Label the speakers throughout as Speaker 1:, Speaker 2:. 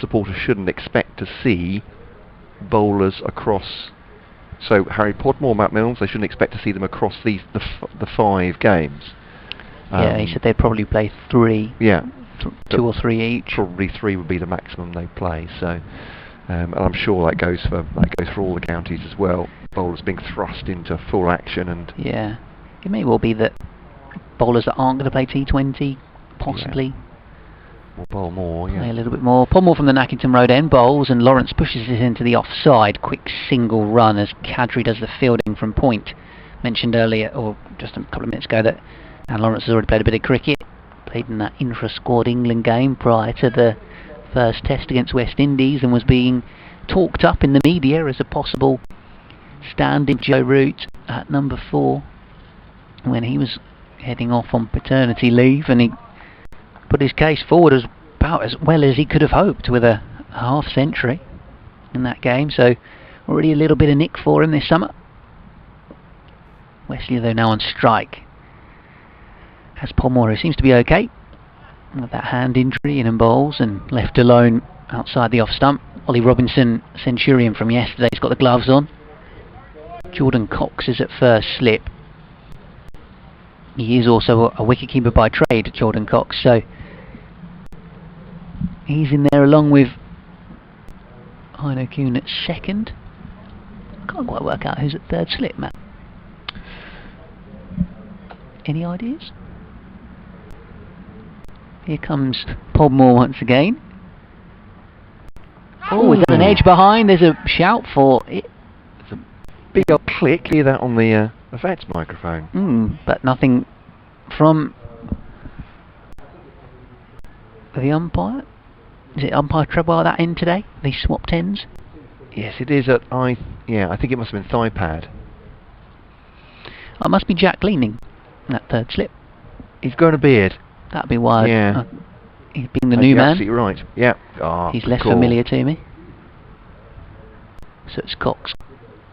Speaker 1: supporters shouldn't expect to see bowlers across. So Harry Podmore, Matt Milnes, they shouldn't expect to see them across the 5 games.
Speaker 2: Yeah, he said they'd probably play 3.
Speaker 1: Yeah.
Speaker 2: 2 or 3 each.
Speaker 1: Probably 3 would be the maximum they play. So, and I'm sure that goes for all the counties as well. Bowlers being thrust into full action and.
Speaker 2: Yeah, it may well be that bowlers that aren't going to play T20 possibly.
Speaker 1: Will bowl more. Yeah.
Speaker 2: Play a little bit more. Podmore from the Nackington Road end bowls, and Lawrence pushes it into the offside. Quick single run as Kadri does the fielding from point. Mentioned earlier, or just a couple of minutes ago, that and Lawrence has already played a bit of cricket. Played in that intra-squad England game prior to the first test against West Indies, and was being talked up in the media as a possible stand-in Joe Root at number 4 when he was heading off on paternity leave, and he put his case forward as about as well as he could have hoped with a half century in that game. So already a little bit of nick for him this summer. Wesley, though, now on strike. Has Podmore, who seems to be okay with that hand injury in bowls, and left alone outside the off stump. Ollie Robinson, Centurion from yesterday, has got the gloves on. Jordan Cox is at first slip. He is also a wicketkeeper by trade, Jordan Cox, so he's in there along with Heino Kuhn at second. I can't quite work out who's at third slip, Matt. Any ideas? Here comes Podmore once again. Oh, is that an edge behind? There's a shout for it.
Speaker 1: There's a big old click. Hear that on the VET's microphone.
Speaker 2: But nothing from the umpire. Is it umpire Treble at that end today? These swap 10s?
Speaker 1: Yes, it is at I think it must have been thigh pad.
Speaker 2: Oh, it must be Jack Leaning, that third slip.
Speaker 1: He's grown a beard.
Speaker 2: That'd be why.
Speaker 1: Yeah.
Speaker 2: He's being the new man.
Speaker 1: Absolutely right. Yeah. Oh,
Speaker 2: he's less familiar to me. So it's Cox,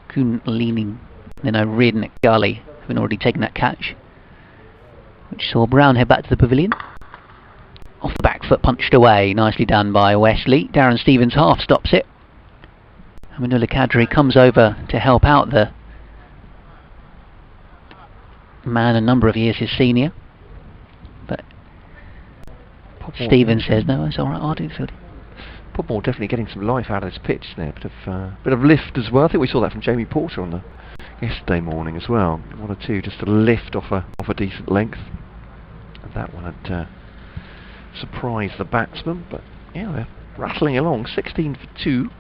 Speaker 2: Kuhn, Leaning, then O'Riordan at Gully, having already taken that catch, which saw Brown head back to the pavilion. Off the back foot, punched away. Nicely done by Wesley. Darren Stevens half stops it. And Manula Kadri comes over to help out the man a number of years his senior. But Stevens says, no, it's alright, I'll do the fielding.
Speaker 1: Podmore definitely getting some life out of this pitch there. Bit of lift as well. I think we saw that from Jamie Porter on the yesterday morning as well. 1 or 2 just to lift off a decent length. And that one had surprised the batsman, but yeah, they're rattling along. 16 for 2.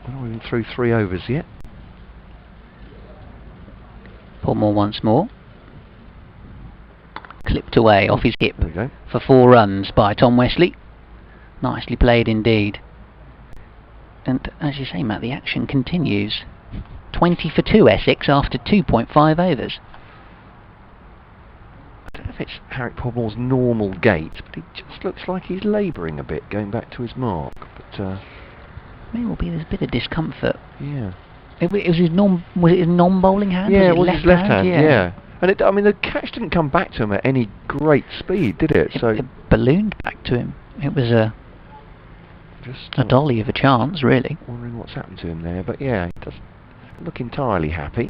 Speaker 1: We're not even through 3 overs yet.
Speaker 2: Podmore once more. Clipped away off his hip
Speaker 1: There we go.
Speaker 2: for 4 runs by Tom Wesley. Nicely played indeed. And as you say, Matt, the action continues. 20 for 2 Essex after 2.5 overs.
Speaker 1: I don't know if it's Harry Podmore's normal gait, but he just looks like he's labouring a bit, going back to his mark. But
Speaker 2: may well be there's a bit of discomfort.
Speaker 1: yeah.
Speaker 2: Was it his non-bowling hand?
Speaker 1: Yeah,
Speaker 2: was
Speaker 1: it was his left hand. Yeah. And the catch didn't come back to him at any great speed, did it?
Speaker 2: It ballooned back to him. It was a dolly of a chance, really.
Speaker 1: Wondering what's happened to him there, but yeah, he doesn't look entirely happy.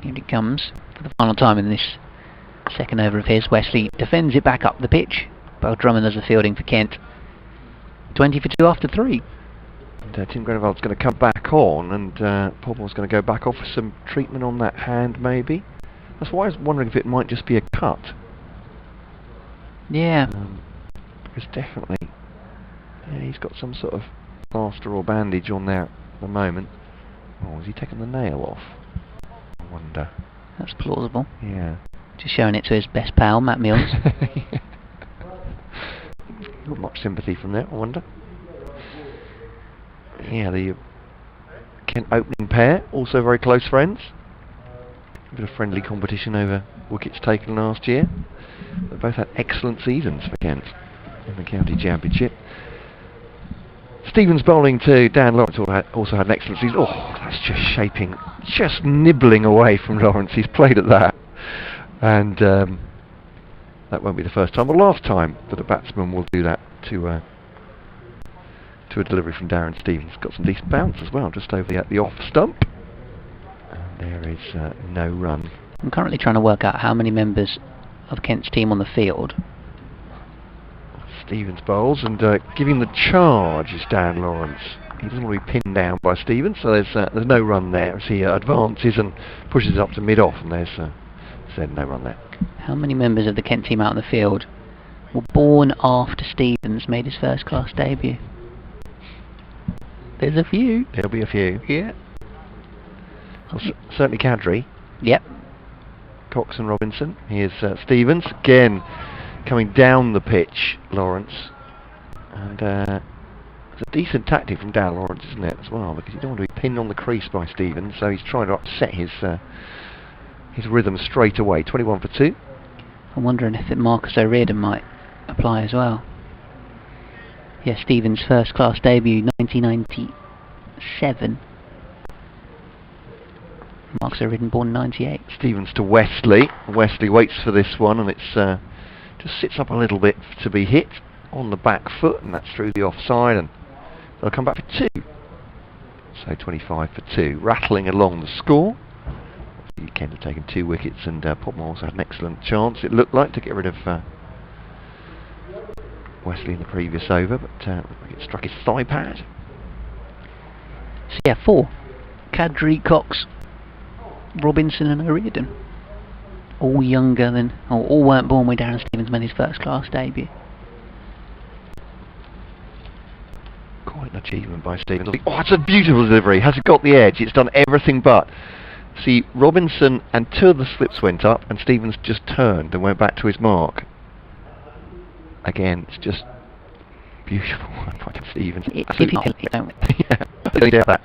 Speaker 2: Here it comes for the final time in this second over of his. Wesley defends it back up the pitch. Beau Drummond does the fielding for Kent. 20 for 2 after 3.
Speaker 1: And Tim Grenevald's going to come back on, and Podmore's going to go back off with some treatment on that hand, maybe. That's why I was wondering if it might just be a cut.
Speaker 2: Yeah.
Speaker 1: Because definitely, yeah, he's got some sort of plaster or bandage on there at the moment. Oh, has he taken the nail off? I wonder.
Speaker 2: That's plausible.
Speaker 1: Yeah.
Speaker 2: Just showing it to his best pal, Matt Milnes.
Speaker 1: Not much sympathy from there, I wonder. Yeah, the Kent opening pair, also very close friends. A bit of friendly competition over wickets taken last year. They both had excellent seasons for Kent in the county championship. Stevens bowling to Dan Lawrence also had an excellent season. Oh, that's just shaping, just nibbling away from Lawrence. He's played at that. And that won't be the first time or last time that a batsman will do that to a delivery from Darren Stevens. Got some decent bounce as well, just over the off stump. And there is no run.
Speaker 2: I'm currently trying to work out how many members of Kent's team on the field.
Speaker 1: Stevens bowls, and giving the charge is Dan Lawrence. He doesn't want to be pinned down by Stevens, so there's no run there as he advances and pushes up to mid-off, and there's no run there.
Speaker 2: How many members of the Kent team out on the field were born after Stevens made his first-class debut? There's a few.
Speaker 1: There'll be a few.
Speaker 2: Yeah.
Speaker 1: Well, certainly Cadry.
Speaker 2: Yep.
Speaker 1: Cox and Robinson. Here's Stevens again, coming down the pitch. Lawrence, and it's a decent tactic from Dan Lawrence, isn't it, as well? Because you don't want to be pinned on the crease by Stevens, so he's trying to upset his rhythm straight away. 21 for 2.
Speaker 2: I'm wondering if Marcus O'Riordan might apply as well. Yeah, Stevens' first-class debut, 1997. Marcus O'Riordan born 98.
Speaker 1: Stevens to Wesley. Wesley waits for this one, and it's just sits up a little bit to be hit on the back foot, and that's through the offside, and they'll come back for 2. So 25 for 2. Rattling along the score. Kent have taken 2 wickets, and Podmore also had an excellent chance, it looked like, to get rid of Wesley in the previous over, but it struck his thigh pad.
Speaker 2: So yeah, 4. Cadry, Cox, Robinson and O'Riordan. All younger than, or all weren't born when Darren Stevens made his first-class debut.
Speaker 1: Quite an achievement by Stevens. Oh, it's a beautiful delivery. Has it got the edge? It's done everything but. See, Robinson and 2 of the slips went up, and Stevens just turned and went back to his mark. Again, it's just beautiful by Stevens.
Speaker 2: Typically, don't we?
Speaker 1: Yeah, I don't doubt that.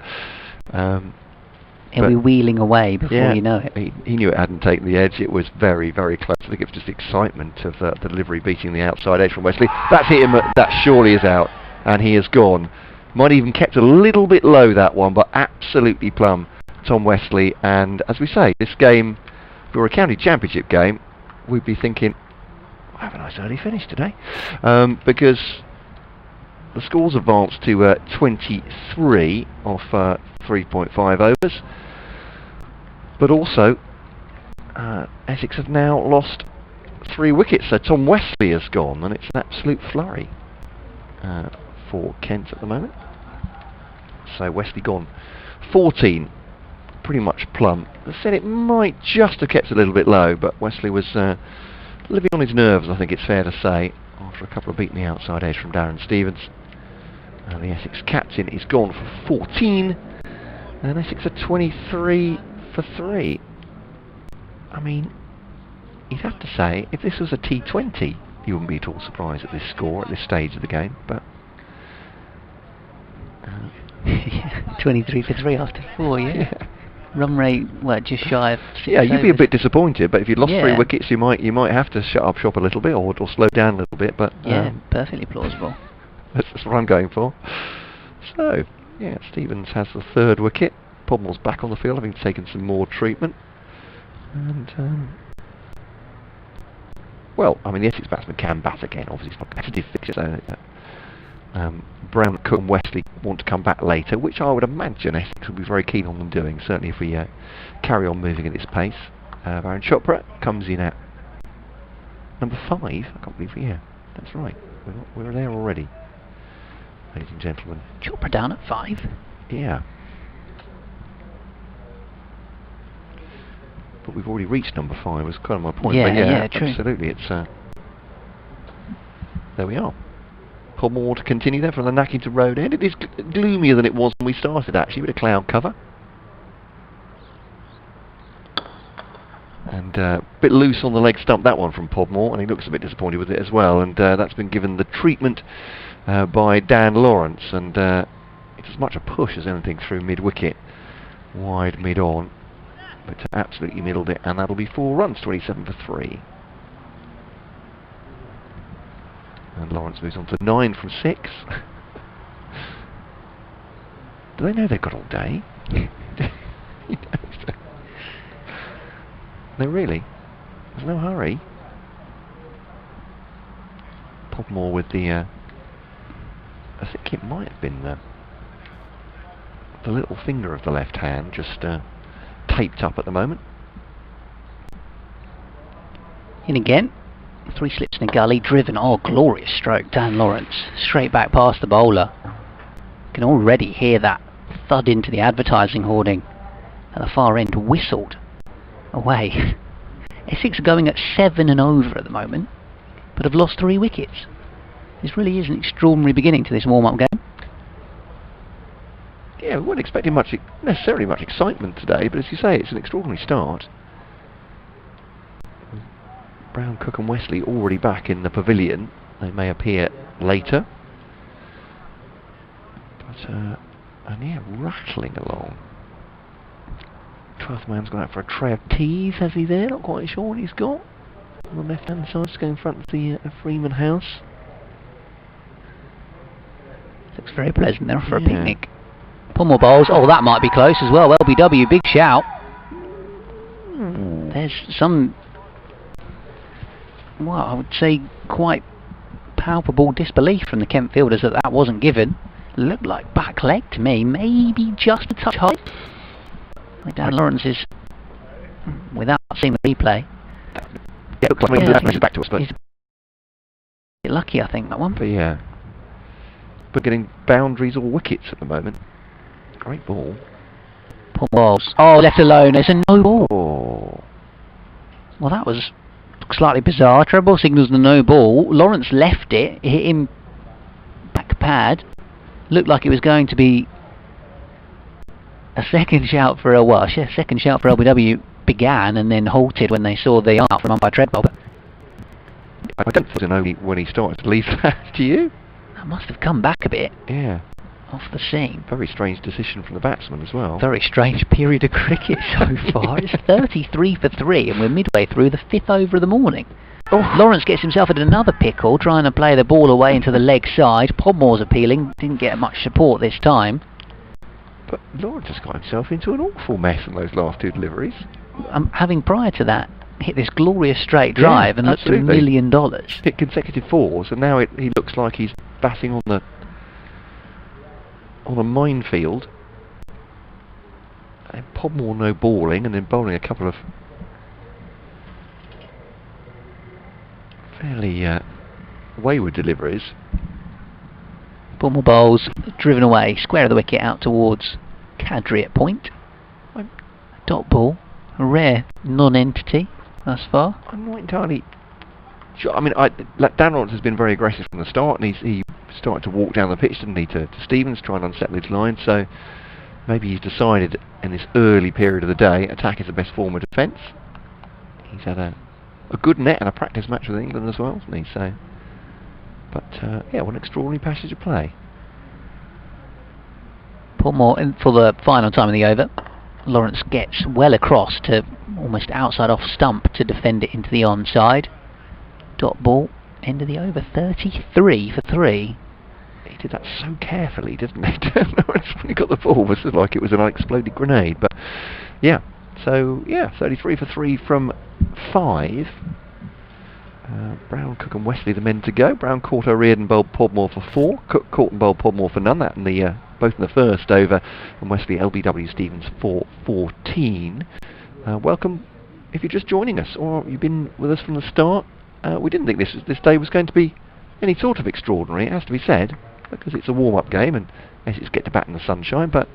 Speaker 2: He'll be wheeling away before you know it.
Speaker 1: He knew it hadn't taken the edge. It was very, very close. I think it was just the excitement of the delivery beating the outside edge from Wesley. That's hit him. That surely is out, and he has gone. Might even kept a little bit low, that one, but absolutely plumb. Tom Wesley, and as we say, this game, if it were a county championship game, we'd be thinking, we'll have a nice early finish today, because the scores advanced to 23 off 3.5 overs, but also Essex have now lost 3 wickets, so Tom Wesley has gone, and it's an absolute flurry for Kent at the moment. So Wesley gone 14. Pretty much plumb. I said it might just have kept a little bit low, but Wesley was living on his nerves, I think it's fair to say, after a couple of beating the outside edge from Darren Stevens. And the Essex captain is gone for 14, and Essex are 23 for 3. I mean, you'd have to say, if this was a T20, you wouldn't be at all surprised at this score at this stage of the game, but
Speaker 2: 23 for 3 after 4, yeah. Run rate, well, just shy of 6
Speaker 1: Yeah, you'd be a
Speaker 2: overs.
Speaker 1: bit disappointed, but if you'd lost 3 wickets, you might have to shut up shop a little bit, or slow down a little bit. But
Speaker 2: yeah, perfectly plausible.
Speaker 1: That's what I'm going for. So, yeah, Stevens has the 3rd wicket. Podmore's back on the field, having taken some more treatment. And well, I mean, the Essex batsman can bat again. Obviously, it's not a competitive fixture. So, Brown, Cook and Wesley want to come back later, which I would imagine Essex will be very keen on them doing, certainly if we carry on moving at this pace. Varun Chopra comes in at number 5. I can't believe that's right. We're there already, ladies and gentlemen.
Speaker 2: Chopra down at 5?
Speaker 1: Yeah. But we've already reached number 5, was kind of my point.
Speaker 2: Yeah,
Speaker 1: but yeah,
Speaker 2: true.
Speaker 1: Absolutely. It's there we are. Podmore to continue there from the Nackington Road end. It is gloomier than it was when we started, actually, with a cloud cover. And a bit loose on the leg stump, that one from Podmore, and he looks a bit disappointed with it as well. And that's been given the treatment by Dan Lawrence, and it's as much a push as anything through mid-wicket, wide mid-on, but absolutely middled it, and that'll be 4 runs, 27 for 3. And Lawrence moves on to 9 from 6. Do they know they've got all day? No, really. There's no hurry. Podmore with the, I think it might have been the little finger of the left hand just taped up at the moment.
Speaker 2: In again. 3 slips in a gully, driven. Oh, glorious stroke, Dan Lawrence. Straight back past the bowler. You can already hear that thud into the advertising hoarding at the far end, whistled away. Essex are going at 7 and over at the moment, but have lost 3 wickets. This really is an extraordinary beginning to this warm-up game.
Speaker 1: Yeah, we weren't expecting necessarily much excitement today, but as you say, it's an extraordinary start. Brown, Cook and Wesley already back in the pavilion. They may appear later. But, and yeah, rattling along. 12th man's gone out for a tray of teas, has he there? Not quite sure what he's got. On the left-hand side, just going in front of the Freeman house.
Speaker 2: Looks very pleasant there for a picnic. Podmore bowls. Oh, that might be close as well. LBW, big shout. There's some, well, I would say quite palpable disbelief from the Kent fielders that that wasn't given. Looked like back leg to me, maybe just a touch high. Dan Lawrence is, without seeing the replay,
Speaker 1: yeah, looks like he's back to us, but
Speaker 2: he's a bit lucky, I think, that one.
Speaker 1: But yeah, we're getting boundaries or wickets at the moment. Great ball.
Speaker 2: Balls. Oh, left alone. It's a no ball.
Speaker 1: Oh.
Speaker 2: Well, that was slightly bizarre. Treble signals the no ball. Lawrence left it, hit him back pad. Looked like it was going to be a second shout for second shout for LBW began and then halted when they saw the out from umpire Treadwell. But
Speaker 1: I don't know when he started to leave that. Do you?
Speaker 2: That must have come back a bit.
Speaker 1: Yeah.
Speaker 2: Off the seam.
Speaker 1: Very strange decision from the batsman as well.
Speaker 2: Very strange period of cricket so far. It's 33 for 3 and we're midway through the 5th over of the morning. Oh. Lawrence gets himself at another pickle, trying to play the ball away into the leg side. Podmore's appealing, didn't get much support this time.
Speaker 1: But Lawrence has got himself into an awful mess in those last 2 deliveries.
Speaker 2: Having prior to that hit this glorious straight drive and looked at $1 million.
Speaker 1: Hit consecutive 4s and now he looks like he's batting on a minefield. And Podmore no balling and then bowling a couple of fairly wayward deliveries.
Speaker 2: Podmore bowls, driven away, square of the wicket out towards Canterbury at point. Dot ball, a rare non-entity thus far.
Speaker 1: I'm not entirely sure. I mean, Dan Lawrence has been very aggressive from the start, and he started to walk down the pitch, didn't he, to Stevens, trying to unsettle his line. So maybe he's decided in this early period of the day, attack is the best form of defence. He's had a good net and a practice match with England as well, hasn't he? So, but yeah, what an extraordinary passage of play.
Speaker 2: Podmore in for the final time of the over. Lawrence gets well across to almost outside off stump to defend it into the onside. Dot ball, end of the over, 33 for 3. He
Speaker 1: did that so carefully, didn't he? Lawrence, when he got the ball, was like it was an unexploded grenade. But yeah, so yeah, 33 for 3 from 5. Brown, Cook and Wesley the men to go. Brown caught O'Riordan and bowled Podmore for 4. Cook caught and bowled Podmore for none. That in the both in the first over. And Wesley LBW Stevens for 14. Welcome if you're just joining us or you've been with us from the start. We didn't think this day was going to be any sort of extraordinary, it has to be said, because it's a warm-up game and Essex get to bat in the sunshine, but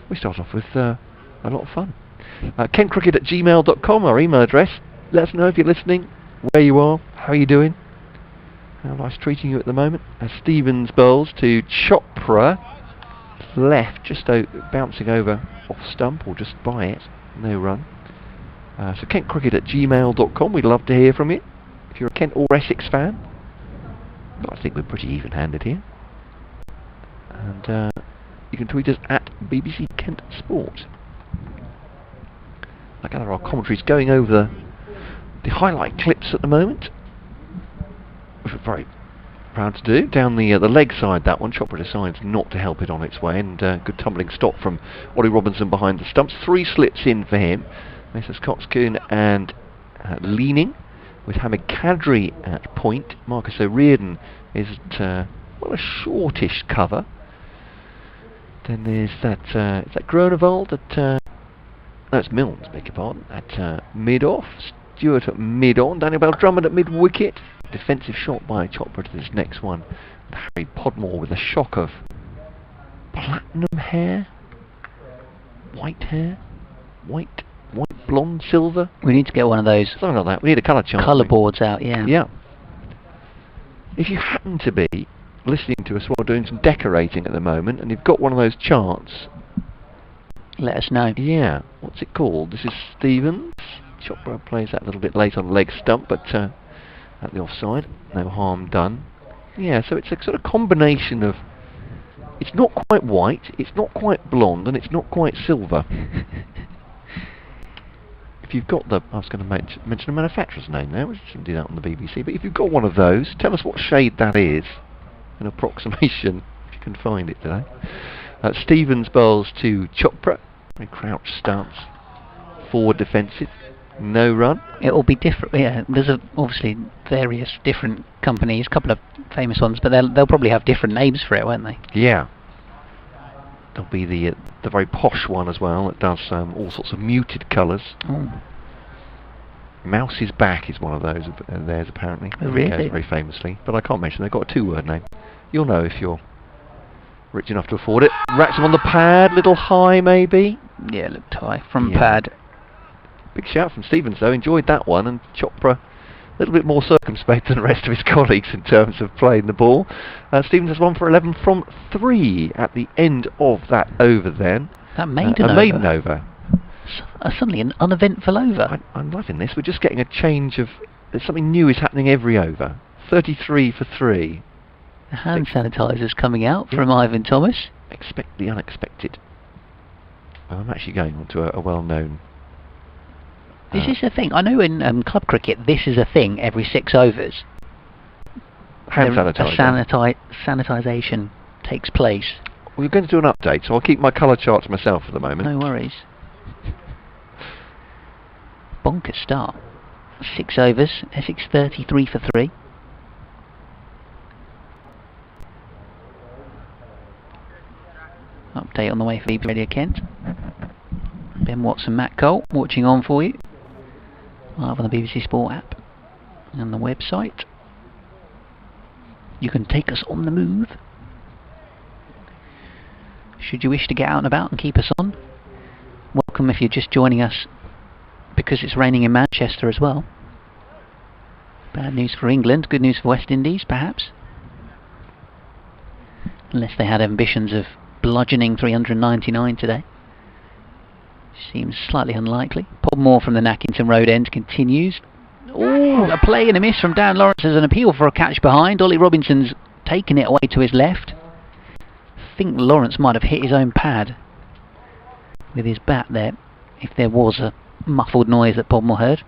Speaker 1: we start off with a lot of fun. KentCricket@gmail.com, our email address. Let us know if you're listening, where you are, how are you doing, how life's treating you at the moment. Stevens bowls to Chopra, left, just bouncing over off stump or just by it, no run. So KentCricket@gmail.com, we'd love to hear from you. If you're a Kent or Essex fan, but I think we're pretty even-handed here. And you can tweet us at BBC Kent Sport. I gather our commentary's going over the highlight clips at the moment, which we're very proud to do. Down the leg side, that one, Chopra decides not to help it on its way, and good tumbling stop from Ollie Robinson behind the stumps. 3 slips in for him. Messrs Coxcoon and Leaning. with Hamid Kadri at point. Marcus O'Riordan is at well, a shortish cover. Then there's that is that Groenewald at no, it's Milnes, beg your pardon, at mid off. Stewart at mid on. Daniel Bell Drummond at mid wicket. Defensive shot by Chopra to this next one. Harry Podmore with a shock of platinum hair, white blonde, silver.
Speaker 2: We need to get one of those.
Speaker 1: Something like that. We need a colour chart.
Speaker 2: Colour boards out, yeah.
Speaker 1: Yeah. If you happen to be listening to us while doing some decorating at the moment, and you've got one of those charts,
Speaker 2: let us know.
Speaker 1: Yeah. What's it called? This is Stevens. Chopra plays that a little bit late on leg stump, but at the offside, no harm done. Yeah, so it's a sort of combination of, it's not quite white, it's not quite blonde, and it's not quite silver. If you've got the, I was going to mention a manufacturer's name there, we shouldn't do that on the BBC, but if you've got one of those, tell us what shade that is, an approximation, if you can find it today. Stevens bowls to Chopra, very crouched stance, forward defensive. No run. It will be different. Yeah, there's obviously various different companies, a couple of famous ones, but they'll probably have different names for it, won't they? Yeah. There'll be the very posh one as well that does all sorts of muted colours. Oh. Mouse's Back is one of those theirs apparently. Oh, really? Yeah, very famously, but I can't mention. They've got a two-word name. You'll know if you're rich enough to afford it. Wracks him on the pad, little high maybe. Yeah, looked high from pad. Big shout from Stevens though, enjoyed that one, and Chopra a little bit more circumspect than the rest of his colleagues in terms of playing the ball. Stevens has 1 for 11 from 3 at the end of that over then. That maiden over? A maiden over. Suddenly an uneventful over. I'm loving this, we're just getting a change of, there's something new is happening every over. 33 for 3. The hand sanitizer's coming out from Ivan Thomas. Expect the unexpected. I'm actually going on to a well-known... This is a thing. I know in club cricket, this is a thing every 6 overs. Hand sanitizer. Sanitization takes place. We're going to do an update, so I'll keep my colour chart to myself for the moment. No worries. Bonkers start. 6 overs. Essex 33 for 3. Update on the way for BBC Radio Kent. Ben Watson, Matt Cole, watching on for you. Live on the BBC Sport app and the website. You can take us on the move. Should you wish to get out and about and keep us on, welcome if you're just joining us because it's raining in Manchester as well. Bad news for England, good news for West Indies perhaps. Unless they had ambitions of bludgeoning 399 today. Seems slightly unlikely. Podmore from the Nackington Road end continues. Oh, a play and a miss from Dan Lawrence as an appeal for a catch behind. Ollie Robinson's taken it away to his left. I think Lawrence might have hit his own pad with his bat there, if there was a muffled noise that Podmore heard.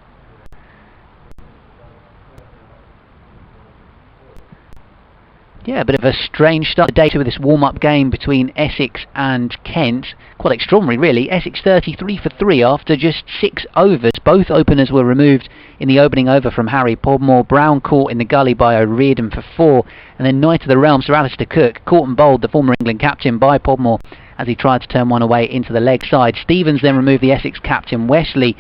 Speaker 1: Yeah, a bit of a strange start to the day with this warm-up game between Essex and Kent. Quite extraordinary, really. Essex 33 for 3 after just 6 overs. Both openers were removed in the opening over from Harry Podmore. Brown caught in the gully by O'Riordan for 4. And then Knight of the Realm, Sir Alistair Cook, caught and bowled the former England captain by Podmore as he tried to turn one away into the leg side. Stevens then removed the Essex captain, Wesley,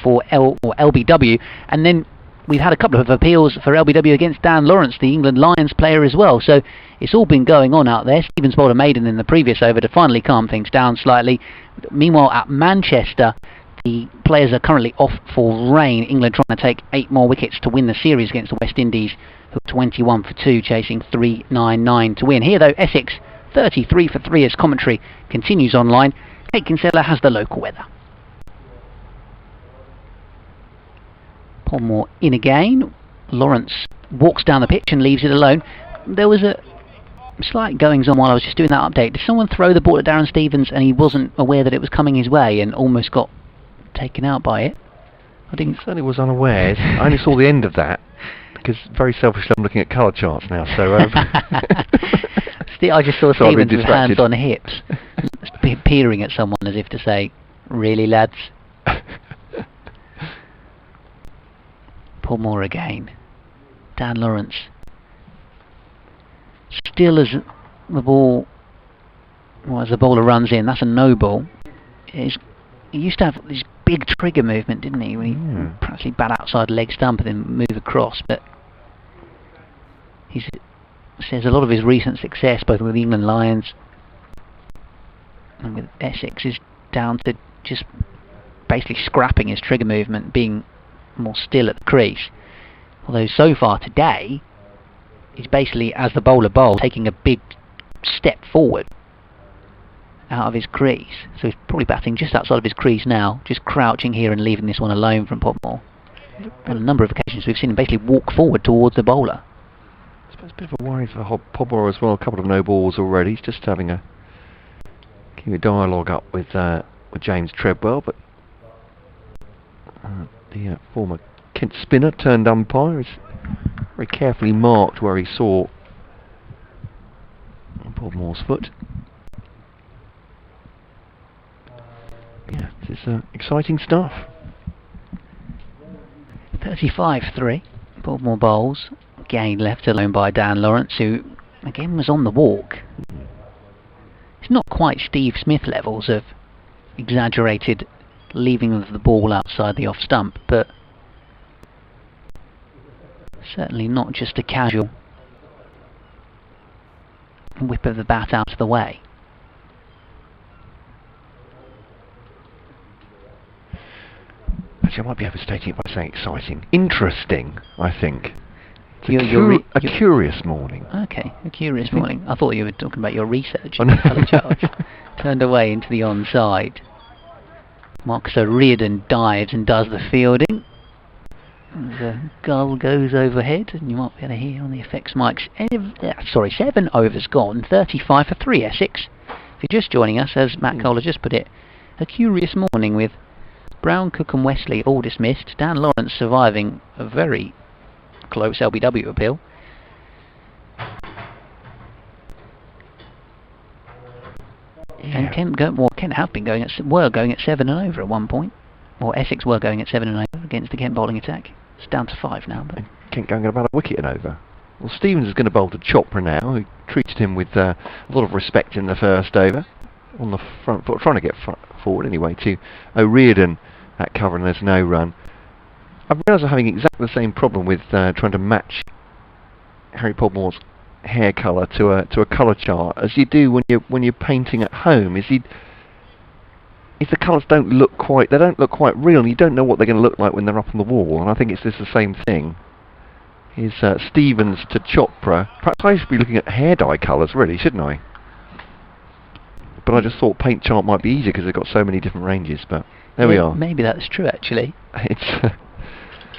Speaker 1: for LBW. And then we've had a couple of appeals for LBW against Dan Lawrence, the England Lions player as well. So it's all been going on out there. Stevens bowled a maiden in the previous over to finally calm things down slightly. Meanwhile, at Manchester, the players are currently off for rain. England trying to take 8 more wickets to win the series against the West Indies, who are 21 for 2, chasing 399 to win. Here, though, Essex 33 for 3 as commentary continues online. Kate Kinsella has the local weather. Podmore in again. Lawrence walks down the pitch and leaves it alone. There was a slight goings on while I was just doing that update. Did someone throw the ball at Darren Stevens and he wasn't aware that it was coming his way and almost got taken out by it? I certainly was unaware. I only saw the end of that because very selfishly I'm looking at colour charts now. So I just saw Stevens with hands on hips peering at someone as if to say, "Really, lads?"
Speaker 2: Podmore again. Dan Lawrence. Still as the ball, well, as the bowler runs in, that's a no ball. He used to have this big trigger movement, didn't he? When he practically bat outside leg stump and then move across. But he says a lot of his recent success, both with the England Lions and with Essex, is down to just basically scrapping his trigger movement, being more still at the crease. Although so far today, he's basically, as the bowler bowls, taking a big step forward out of his crease. So he's probably batting just outside of his crease now, just crouching here and leaving this one alone from Podmore. On a number of occasions we've seen him basically walk forward towards the bowler.
Speaker 1: I suppose a bit of a worry for Podmore as well. A couple of no balls already. He's just having a dialogue up with James Treadwell, but the former Kent spinner turned umpire is very carefully marked where he saw Podmore's foot. Yeah, this is exciting stuff.
Speaker 2: 35-3. Podmore bowls. Again left alone by Dan Lawrence, who again was on the walk. It's not quite Steve Smith levels of exaggerated leaving of the ball outside the off stump, but certainly not just a casual whip of the bat out of the way.
Speaker 1: Actually, I might be overstating it by saying exciting. Interesting, I think.
Speaker 2: It's
Speaker 1: a curious morning.
Speaker 2: Okay, a curious morning. I thought you were talking about your research in the colour charge. Turned away into the onside. Marcus O'Riordan dives and does the fielding. The gull goes overhead, and you might be able to hear on the effects mics. 7 overs gone, 35-3 Essex. If you're just joining us, as Matt Kohler just put it, a curious morning with Brown, Cook and Wesley all dismissed. Dan Lawrence surviving a very close LBW appeal. And Kent have been were going at 7 and over at one point. Or Essex were going at 7 and over against the Kent bowling attack. It's down to 5 now. But
Speaker 1: Kent going about a wicket and over. Well, Stevens is going to bowl to Chopra now, who treated him with a lot of respect in the first over. On the front foot, trying to get forward anyway to O'Riordan at cover, and there's no run. I've realised I'm having exactly the same problem with trying to match Harry Podmore's hair colour to a colour chart as you do when you're painting at home. If the colours don't look quite real, and you don't know what they're going to look like when they're up on the wall. And I think it's just the same thing. Here's Stevens to Chopra. Perhaps I should be looking at hair dye colours, really, shouldn't I? But I just thought paint chart might be easier because they've got so many different ranges. But there we are.
Speaker 2: Maybe that's true, actually.
Speaker 1: It's.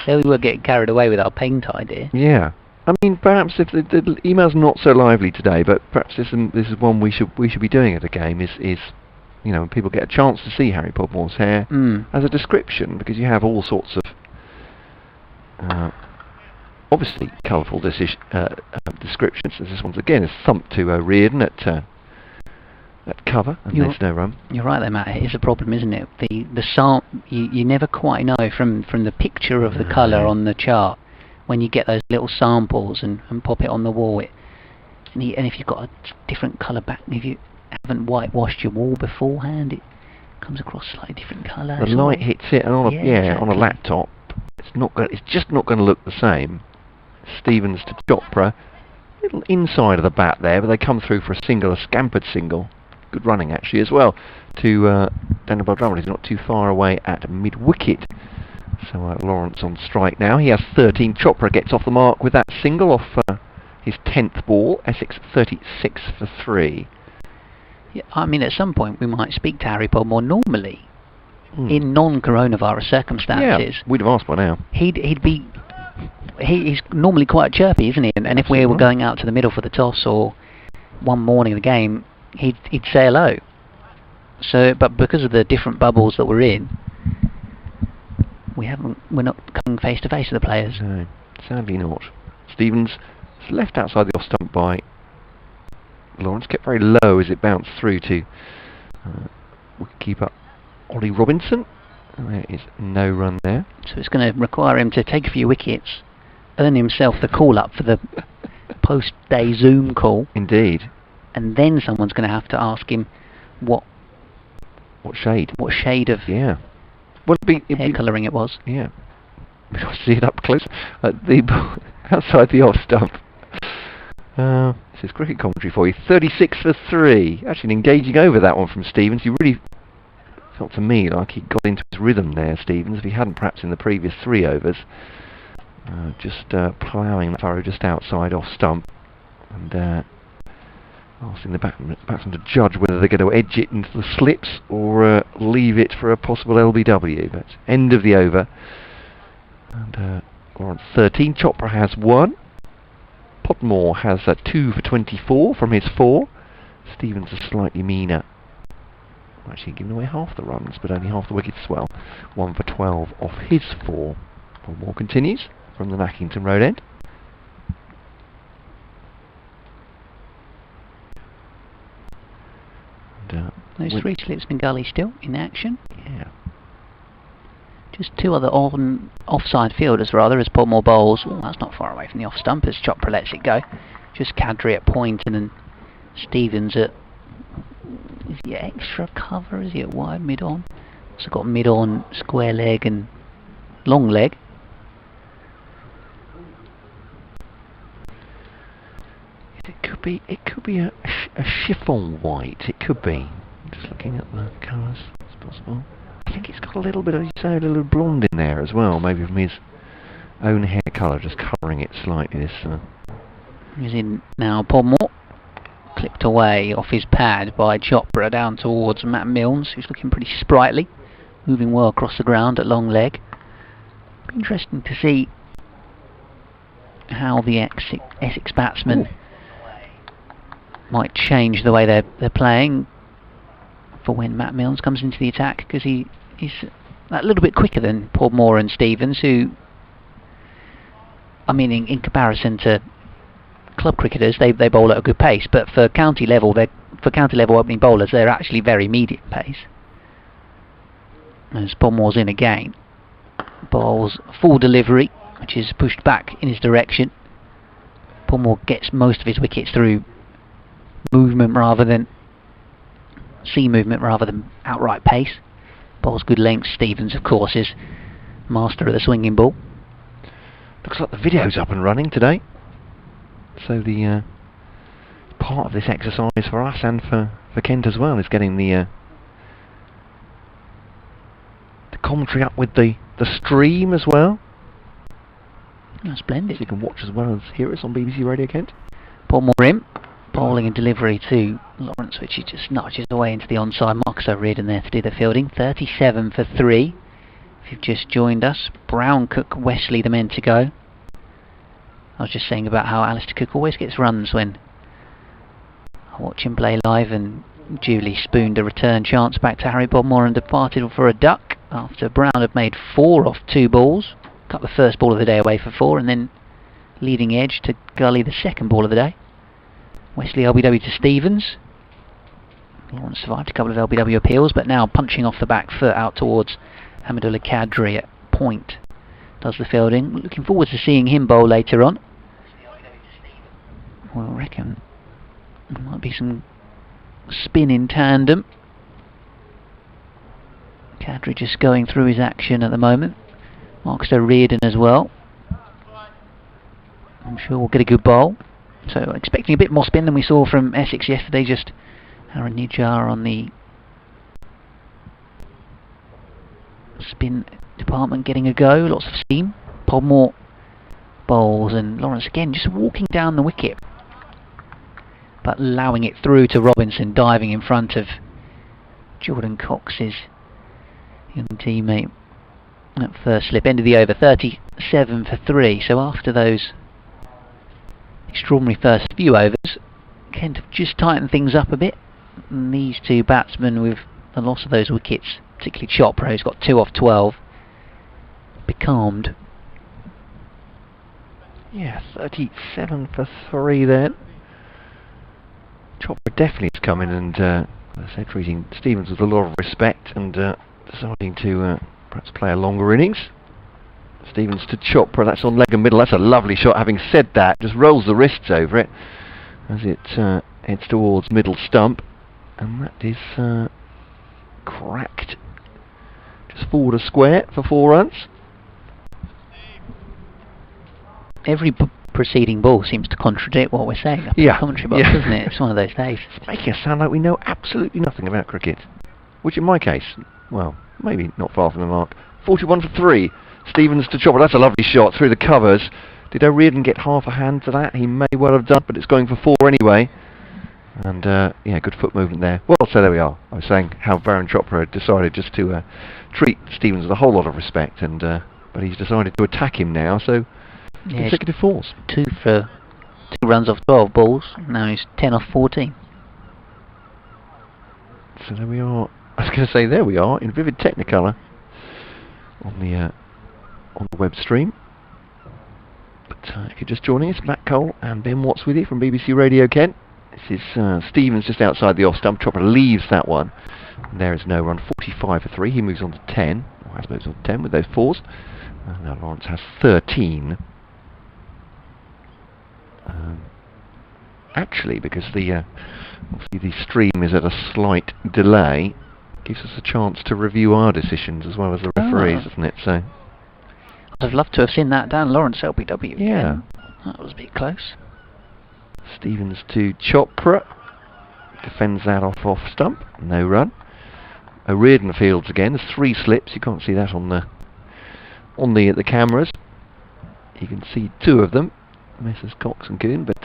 Speaker 2: So we were getting carried away with our paint idea.
Speaker 1: Yeah. I mean, perhaps if the email's not so lively today, but perhaps this is one we should be doing at a game. Is you know, when people get a chance to see Harry Podmore's hair as a description, because you have all sorts of obviously colourful descriptions. As this one's again is thumped to O'Riordan at cover, and there's no run.
Speaker 2: You're right there, Matt. It is a problem, isn't it? You never quite know from the picture of the colour on the chart when you get those little samples and pop it on the wall. And if you've got a different colour back, if you haven't whitewashed your wall beforehand, it comes across slightly different colour.
Speaker 1: The light hits it, and on a laptop, it's just not going to look the same. Stevens to Chopra, little inside of the bat there, but they come through for a scampered single. Good running actually as well to Daniel Bell. He's not too far away at mid-wicket. So Lawrence on strike now. He has 13. Chopra gets off the mark with that single off his 10th ball. Essex 36-3.
Speaker 2: Yeah, I mean, at some point we might speak to Harry Podmore normally in non-coronavirus circumstances.
Speaker 1: Yeah, we'd have asked by now.
Speaker 2: He's normally quite chirpy, isn't he? And if we were going out to the middle for the toss or one morning of the game, he'd say hello. So, but because of the different bubbles that we're in, we're not coming face to face with the players.
Speaker 1: No, sadly not. Stevens is left outside the off stump by Lawrence, kept very low as it bounced through to wicketkeeper Ollie Robinson. There is no run there.
Speaker 2: So it's going to require him to take a few wickets, earn himself the call-up for the post-day Zoom call.
Speaker 1: Indeed.
Speaker 2: And then someone's going to have to ask him what
Speaker 1: shade?
Speaker 2: What shade of
Speaker 1: hair
Speaker 2: colouring it was.
Speaker 1: Yeah. We'll see it up close at the outside the off stump. This is cricket commentary for you. 36 for 3. Actually, an engaging over that one from Stevens. He really felt to me like he got into his rhythm there, Stevens, if he hadn't perhaps in the previous 3 overs. Just ploughing the furrow just outside off stump and asking the batsman to judge whether they're going to edge it into the slips or leave it for a possible LBW. But end of the over. And we're on 13. Chopra has 1. Potmore has 2 for 24 from his 4. Stevens is slightly meaner. Actually giving away half the runs, but only half the wickets as well. 1 for 12 off his 4. Potmore continues from the Nackington Road end. And,
Speaker 2: those 3 slips Bengali still in action.
Speaker 1: Yeah. Just
Speaker 2: 2 other offside fielders rather as Potmore bowls. Oh, that's not far away from the off stump as Chopra lets it go. Just Kadri at point and then Stevens at... Is he at extra cover? Is he at wide mid-on? Also got mid-on, square leg and long leg.
Speaker 1: It could be a chiffon white. It could be. Just looking at the colours, it's possible. I think it's got a little bit of a little blonde in there as well, maybe from his own hair colour, just colouring it slightly. This.
Speaker 2: He's in now. Potmore clipped away off his pad by Chopra down towards Matt Milnes, who's looking pretty sprightly, moving well across the ground at long leg. Be interesting to see how the Essex batsmen might change the way they're playing for when Matt Milnes comes into the attack, because he's a little bit quicker than Potmore and Stevens, who, I mean, in comparison to club cricketers, they bowl at a good pace, but for county level opening bowlers, they're actually very medium pace. As Potmore's in again, bowls full delivery, which is pushed back in his direction. Potmore gets most of his wickets through movement rather than outright pace. Bowls good length. Stevens, of course, is master of the swinging ball.
Speaker 1: Looks like the video's up and running today. So the part of this exercise for us and for Kent as well is getting the commentary up with the stream as well.
Speaker 2: That's splendid.
Speaker 1: So you can watch as well as hear us on BBC Radio Kent.
Speaker 2: Potmore in. Bowling and delivery to Lawrence, which he just nudges away into the onside. Marcus O'Riordan there to do the fielding. 37 for 3. If you've just joined us, Brown, Cook, Wesley, the men to go. I was just saying about how Alistair Cook always gets runs when I watch him play live, and duly spooned a return chance back to Harry Potmore and departed for a duck after Brown had made 4 off 2 balls. Cut the first ball of the day away for 4, and then leading edge to gully the second ball of the day. Wesley LBW to Stevens. Lawrence survived a couple of LBW appeals, but now punching off the back foot out towards Hamidullah Kadri at point. Does the fielding. Looking forward to seeing him bowl later on. Well, I reckon there might be some spin in tandem. Kadri just going through his action at the moment. Marcus O'Riordan as well. I'm sure we'll get a good bowl. So expecting a bit more spin than we saw from Essex yesterday. Just Aaron Nijar on the spin department getting a go. Lots of steam. Potmore bowls, and Lawrence again just walking down the wicket, but allowing it through to Robinson, diving in front of Jordan Cox's young teammate. That first slip, end of the over. 37 for 3. So after those extraordinary first few overs, Kent have just tightened things up a bit, and these 2 batsmen, with the loss of those wickets, particularly Chopra, who's got 2 off 12, becalmed.
Speaker 1: Yeah, 37 for 3 then. Chopra definitely has come in and as I said, treating Stevens with a lot of respect and deciding to perhaps play a longer innings. Stevens to Chopra, that's on leg and middle. That's a lovely shot. Having said that, just rolls the wrists over it as it heads towards middle stump, and that is cracked just forward a square for 4 runs.
Speaker 2: Every preceding ball seems to contradict what we're saying up in the commentary box, doesn't it? It's one of those days.
Speaker 1: It's making us sound like we know absolutely nothing about cricket, which in my case, well, maybe not far from the mark. 41 for 3. Stevens to Chopper. That's a lovely shot through the covers. Did O'Riordan get half a hand to that? He may well have done, but it's going for 4 anyway. And yeah, good foot movement there. Well, so there we are. I was saying how Varun Chopra had decided just to treat Stevens with a whole lot of respect, and but he's decided to attack him now. So consecutive 4s.
Speaker 2: 2 runs off 12 balls. Now he's 10 off 14.
Speaker 1: So there we are. I was going to say there we are in vivid Technicolor on the web stream. But if you're just joining us, Matt Cole and Ben Watts with you from BBC Radio Kent. This is Stevens just outside the off stump. Chopper leaves that one. And there is no run. 45 for 3. He moves on to 10. Or has moved on to 10 with those 4s. And now Lawrence has 13. Actually, because the obviously the stream is at a slight delay, gives us a chance to review our decisions as well as the referees, doesn't it? So
Speaker 2: I'd love to have seen that down Lawrence LBW.
Speaker 1: Yeah.
Speaker 2: That was a bit close.
Speaker 1: Stevens to Chopra. Defends that off stump. No run. O'Riordan fields again. There's 3 slips. You can't see that on the cameras. You can see 2 of them. Messrs Cox and Coon, but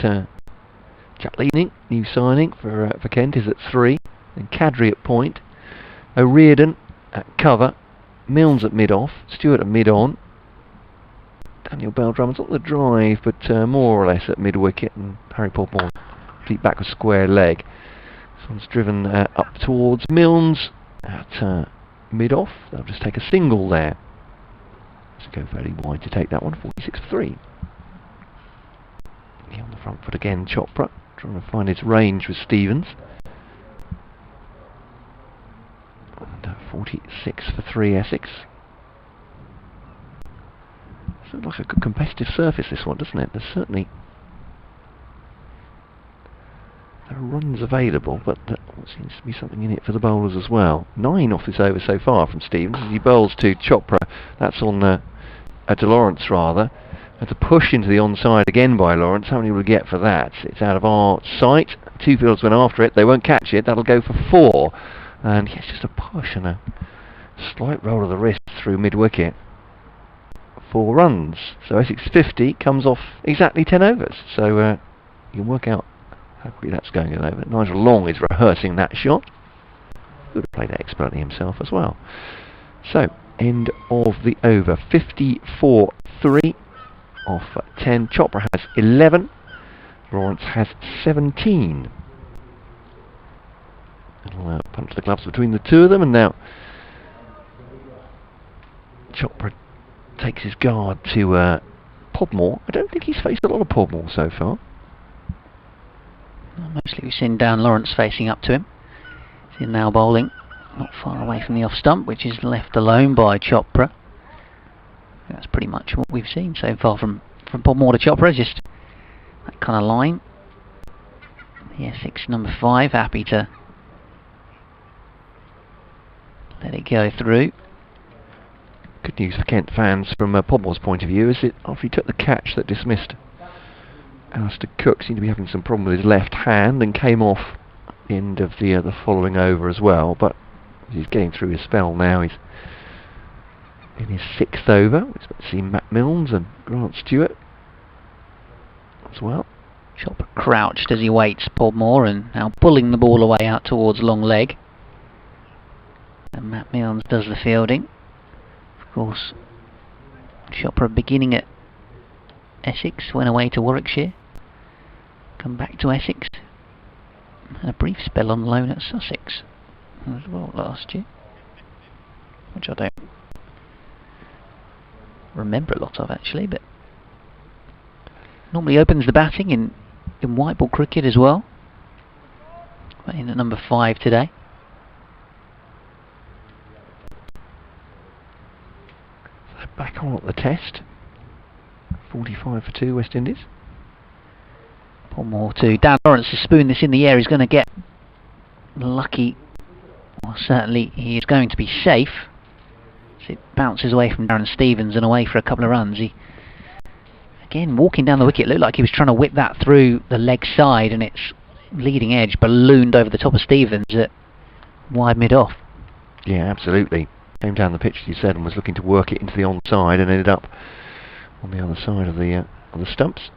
Speaker 1: Jack Leaning, new signing for Kent, is at 3. Then Cadry at point. O'Riordan at cover. Milnes at mid-off. Stewart at mid-on. Daniel Bell-Drummond's on the drive, but more or less at mid-wicket, and Harry Podmore deep back with square leg. This one's driven up towards Milnes at mid-off. They'll just take a single there. Let's go fairly wide to take that one. 46 for 3. On the front foot again, Chopra trying to find his range with Stevens. And 46 for 3 Essex. Looks like a good competitive surface, this one, doesn't it? There's certainly there are runs available, but there seems to be something in it for the bowlers as well. 9 off this over so far from Stevens as he bowls to Chopra. That's on to Lawrence rather. And to push into the onside again by Lawrence. How many will he get for that? It's out of our sight. 2 fielders went after it. They won't catch it. That'll go for 4. And yes, just a push and a slight roll of the wrist through mid-wicket. 4 runs. So Essex 50 comes off exactly 10 overs. So you can work out how quickly that's going over. Nigel Long is rehearsing that shot. He would have played it expertly himself as well. So, end of the over. 54-3. Off 10. Chopra has 11. Lawrence has 17. Little punch the gloves between the 2 of them, and now Chopra takes his guard to Podmore. I don't think he's faced a lot of Podmore so far.
Speaker 2: Well, mostly we've seen Dan Lawrence facing up to him. He's now bowling not far away from the off stump, which is left alone by Chopra. That's pretty much what we've seen so far from Podmore to Chopra, just that kind of line. The Essex number 5 happy to let it go through.
Speaker 1: Good news for Kent fans from Podmore's point of view is that after he took the catch that dismissed Alistair Cook, seemed to be having some problem with his left hand and came off the end of the following over as well, but he's getting through his spell now. He's in his 6th over. We expect to see Matt Milnes and Grant Stewart as well.
Speaker 2: Chopper crouched as he waits Podmore and now pulling the ball away out towards long leg. And Matt Milnes does the fielding. Of course, Chopper beginning at Essex, went away to Warwickshire, come back to Essex, and a brief spell on loan at Sussex as well last year, which I don't remember a lot of actually, but normally opens the batting in white ball cricket as well. In at number 5 today.
Speaker 1: draw at the test. 45 for 2 West Indies.
Speaker 2: Podmore to Dan Lawrence to spoon this in the air. He's going to get lucky. Well, certainly he is going to be safe. So it bounces away from Darren Stevens and away for a couple of runs. He, again, walking down the wicket, looked like he was trying to whip that through the leg side, and its leading edge ballooned over the top of Stevens at wide mid-off.
Speaker 1: Yeah, absolutely. Came down the pitch, as you said, and was looking to work it into the onside, and ended up on the other side of the stumps.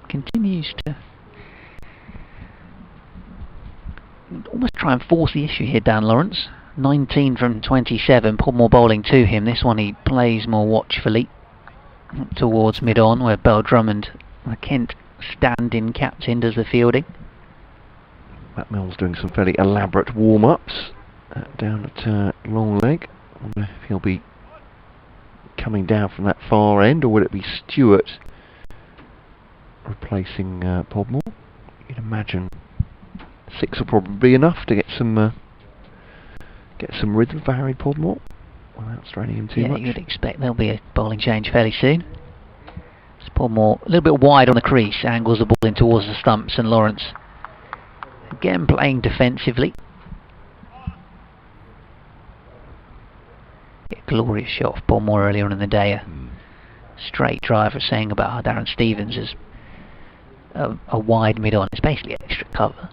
Speaker 2: Continues to almost try and force the issue here, Dan Lawrence. 19 from 27, Podmore bowling to him. This one he plays more watchfully towards mid-on, where Bell Drummond, the Kent stand-in captain, does the fielding.
Speaker 1: Matt Mills doing some fairly elaborate warm-ups down at long leg. I wonder if he'll be coming down from that far end, or will it be Stewart replacing Podmore? You'd imagine 6 will probably be enough to get some rhythm for Harry Podmore without straining him too much.
Speaker 2: Yeah, you'd expect there'll be a bowling change fairly soon. It's Podmore a little bit wide on the crease, angles the ball in towards the stumps, and Lawrence again playing defensively. Yeah, glorious shot of Podmore earlier on in the day. A straight driver, saying about how Darren Stevens is a wide mid-on. It's basically extra cover.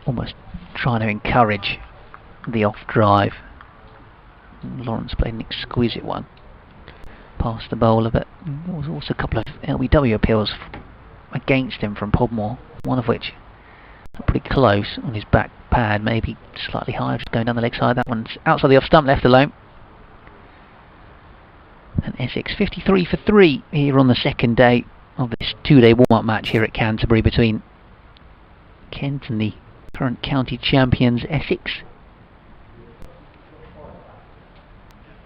Speaker 2: Almost trying to encourage the off drive. Lawrence played an exquisite one past the bowler, but there was also a couple of LBW appeals against him from Podmore, one of which pretty close on his back pad, maybe slightly higher, just going down the leg side. That one's outside the off stump, left alone. And Essex 53 for 3 here on the second day of this 2-day warm-up match here at Canterbury between Kent and the current county champions Essex.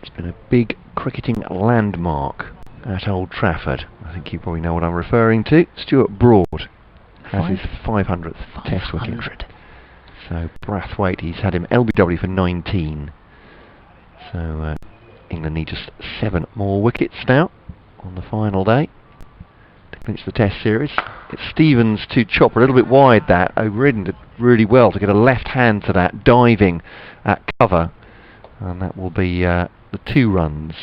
Speaker 1: It's been a big cricketing landmark at Old Trafford. I think you probably know what I'm referring to. Stuart Broad has his 500th Test wicket. So Brathwaite, he's had him LBW for 19. So England need just 7 more wickets now on the final day to clinch the Test series. It's Stevens to Chopper, a little bit wide that. O'Riordan did really well to get a left hand to that, diving at cover, and that will be the 2 runs.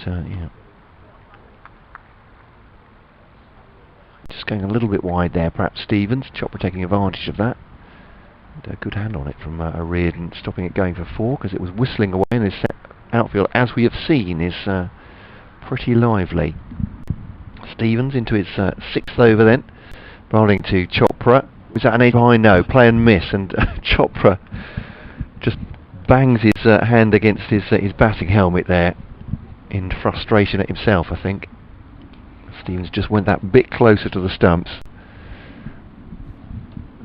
Speaker 1: Yeah. Just going a little bit wide there, perhaps Stevens. Chopra taking advantage of that. And a good hand on it from O'Riordan, stopping it going for 4, because it was whistling away, and this outfield, as we have seen, is pretty lively. Stevens into his 6th over then, bowling to Chopra. Was that an 8 high? No, play and miss, and Chopra just bangs his hand against his batting helmet there in frustration at himself, I think. Stevens just went that bit closer to the stumps.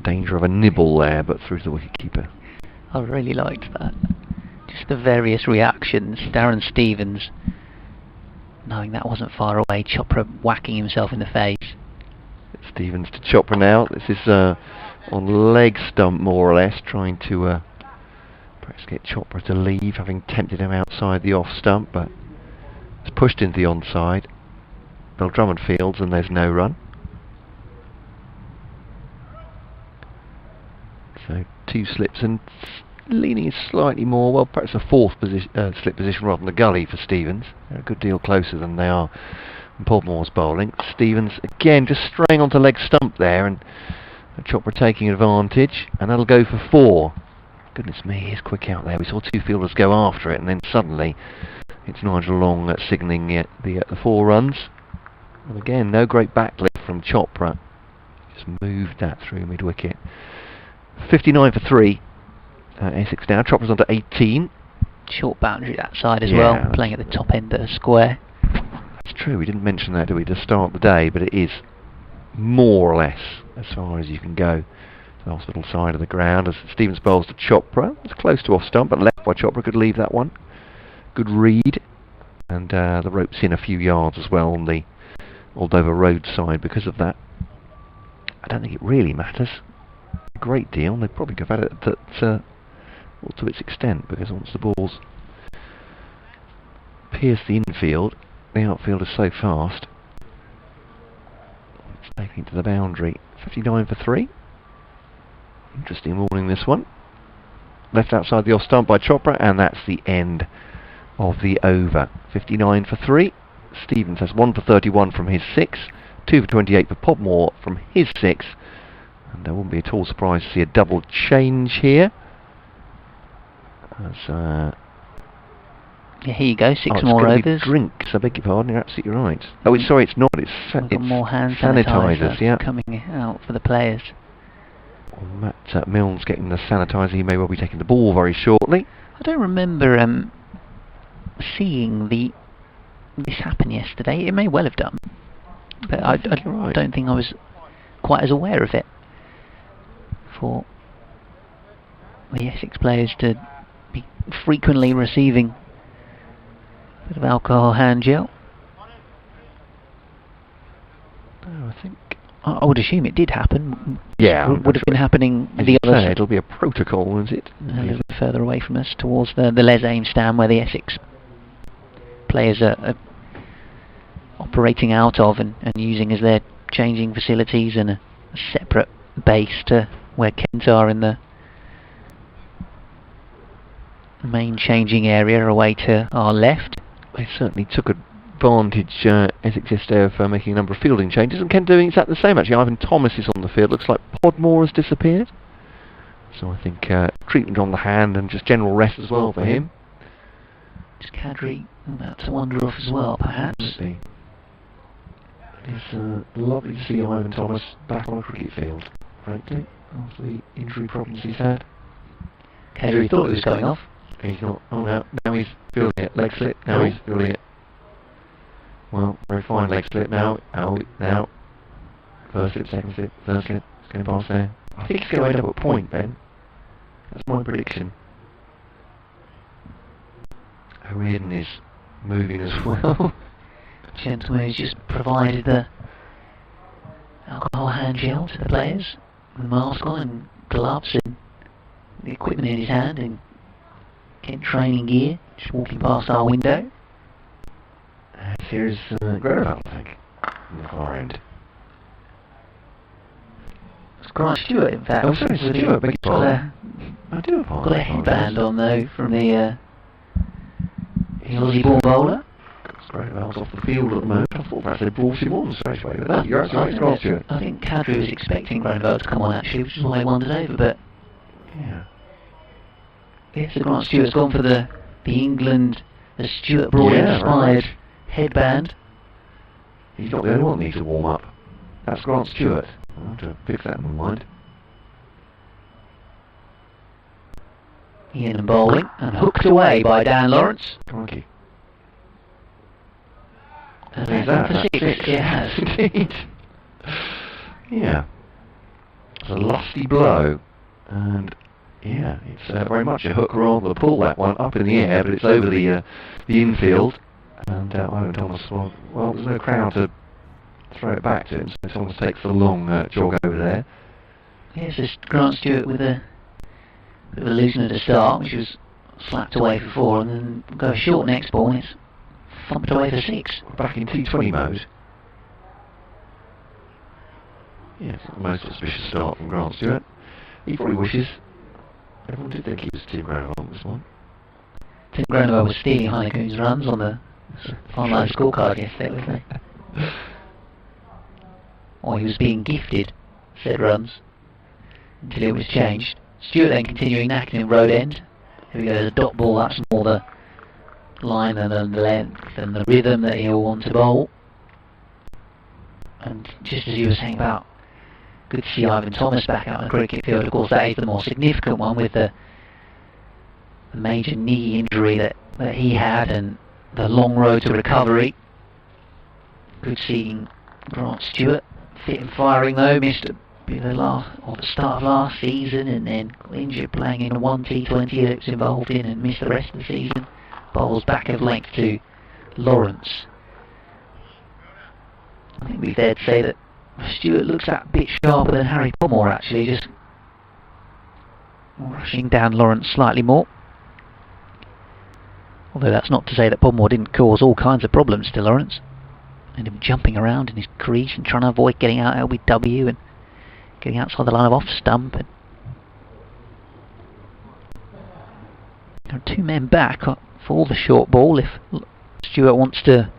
Speaker 1: Danger of a nibble there, but through to the wicketkeeper.
Speaker 2: I really liked that. Just the various reactions. Darren Stevens knowing that wasn't far away, Chopra whacking himself in the face.
Speaker 1: Stevens to Chopra now. This is on leg stump more or less, trying to perhaps get Chopra to leave, having tempted him outside the off stump, but it's pushed into the onside. Bell Drummond fields, and there's no run. So 2 slips, and leaning slightly more, well, perhaps a 4th slip position rather than the gully for Stevens. They're a good deal closer than they are when Podmore's bowling. Stevens again just straying onto leg stump there, and Chopra taking advantage, and that'll go for 4. Goodness me, he's quick out there. We saw 2 fielders go after it, and then suddenly it's Nigel Long signalling the 4 runs. And again, no great backlift from Chopra. Just moved that through mid-wicket. 59 for 3. Essex now. Chopra's on to 18.
Speaker 2: Short boundary that side as well, playing at the top end of the square.
Speaker 1: That's true. We didn't mention that, did we, to start the day, but it is more or less as far as you can go to the hospital side of the ground. As Stevens bowls to Chopra, it's close to off stump, but left by Chopra, could leave that one. Good read, and the rope's in a few yards as well on the Aldover Road side because of that. I don't think it really matters. great deal. They probably could have had it well, to its extent, because once the balls pierce the infield, the outfield is so fast. It's taking it to the boundary. 59 for 3. Interesting morning, this one. Left outside the off stump by Chopra, and that's the end of the over. 59 for 3. Stevens has 1 for 31 from his 6, 2 for 28 for Podmore from his 6, and I wouldn't be at all surprised to see a double change here. As,
Speaker 2: yeah, here you go, 6
Speaker 1: it's
Speaker 2: more
Speaker 1: gonna be
Speaker 2: overs.
Speaker 1: drinks, I beg your pardon, you're absolutely right. Oh, sorry, it's not, it's
Speaker 2: more hand
Speaker 1: sanitizers, yeah.
Speaker 2: Coming out for the players.
Speaker 1: Well, Matt Milnes getting the sanitizer. He may well be taking the ball very shortly.
Speaker 2: I don't remember seeing this happen yesterday. It may well have done, but I don't think I was quite as aware of it. For the Essex players to be frequently receiving a bit of alcohol hand gel.
Speaker 1: Oh, I think
Speaker 2: I would assume it did happen.
Speaker 1: Yeah,
Speaker 2: would have been happening the other side.
Speaker 1: It'll be a protocol, won't it?
Speaker 2: A little bit further away from us, towards the Les Ames stand, where the Essex players are operating out of and using as their changing facilities, and a separate base to where Kent are in the main changing area away to our left.
Speaker 1: They certainly took advantage, Essex yesterday, of making a number of fielding changes, and Kent doing exactly the same actually. Ivan Thomas is on the field. Looks like Podmore has disappeared, so I think treatment on the hand and just general rest as well for him.
Speaker 2: Is Cadry about to wander off as well, perhaps?
Speaker 1: It is lovely to see Ivan Thomas back on a cricket field, frankly, after the injury problems he's had.
Speaker 2: Cadry thought he was going off.
Speaker 1: He's not. Oh, now he's fielding it. Leg slip. Now he's fielding it. Well, very fine leg slip now. Out now. First slip, second slip, third slip. It's going past there. I think it's going to end up at point, Ben. That's my prediction. O'Riordan is moving as well.
Speaker 2: Gentleman who's just provided the alcohol hand gel to the players, with a mask on and gloves and the equipment in his hand, and Kent training gear, just walking past our window.
Speaker 1: Here's Grenoble, I think, in the far end.
Speaker 2: It's Grant Stewart, in fact.
Speaker 1: Oh, sorry, Stewart, beg your pardon. I do apologise.
Speaker 2: Got a headband on, though, from the Aussie ball bowler.
Speaker 1: Grenoble's off the field at the moment. I thought perhaps they brought him on straight away, but you're absolutely right, Grant Stewart.
Speaker 2: I think Cadry was expecting Grenobel to come on, actually, which is why he wandered over, but...
Speaker 1: Yeah.
Speaker 2: Yes, so Grant Stewart's gone for the England, the Stuart Broad-inspired headband.
Speaker 1: He's not the only one that needs to warm up. That's Grant Stewart. I'll have to fix that in my mind.
Speaker 2: Ian and bowling, and hooked away by Dan Lawrence.
Speaker 1: Crikey.
Speaker 2: And that's that for 6. It has.
Speaker 1: Indeed. Yeah. It's a lusty blow. And yeah, it's very much a hook rather than pull, that one up in the air, but it's over the infield. And Ivan Thomas, well, there's no crowd to throw it back to him, so Thomas takes the long jog over there.
Speaker 2: Yes, it's Grant Stewart with a bit of a loosen at the start, which was slapped away for 4, and then go short next ball, and it's thumped away for 6.
Speaker 1: We're back in T20 mode. Yeah, it's not the most auspicious start from Grant Stewart. He probably wishes. Everyone did think he was Tim Granville on this one.
Speaker 2: Tim Granville was stealing Heinekoon's runs on the online scorecard yesterday, wasn't he? Or he was being gifted said runs until it was changed. Stewart then continuing knacking in road end. Here we go, there's a dot ball, that's more the line and the length and the rhythm that he'll want to bowl. And just as you were saying about good to see Ivan Thomas back out on the cricket field, of course that is the more significant one, with the major knee injury that he had and the long road to recovery. Good seeing Grant Stewart fit and firing, though, missed the start of last season and then got injured playing in a 1 T20 that it was involved in and missed the rest of the season. Bowls back of length to Lawrence. I think we'd dare to say that Stewart looks that bit sharper than Harry Podmore, actually, just rushing down Lawrence slightly more. Although that's not to say that Podmore didn't cause all kinds of problems to Lawrence. And him jumping around in his crease and trying to avoid getting out LBW and getting outside the line of off stump. And there are two men back for the short ball if Stewart wants to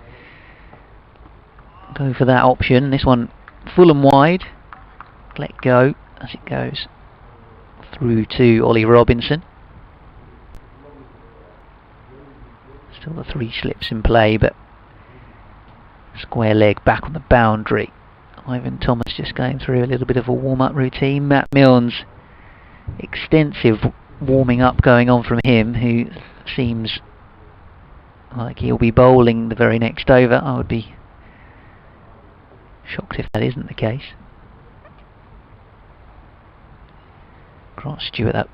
Speaker 2: go for that option. This one full and wide. Let go as it goes through to Ollie Robinson. Still the three slips in play, but square leg back on the boundary. Ivan Thomas just going through a little bit of a warm-up routine. Matt Milnes, extensive warming up going on from him, who seems like he'll be bowling the very next over. I would be shocked if that isn't the case. Grant Stewart, that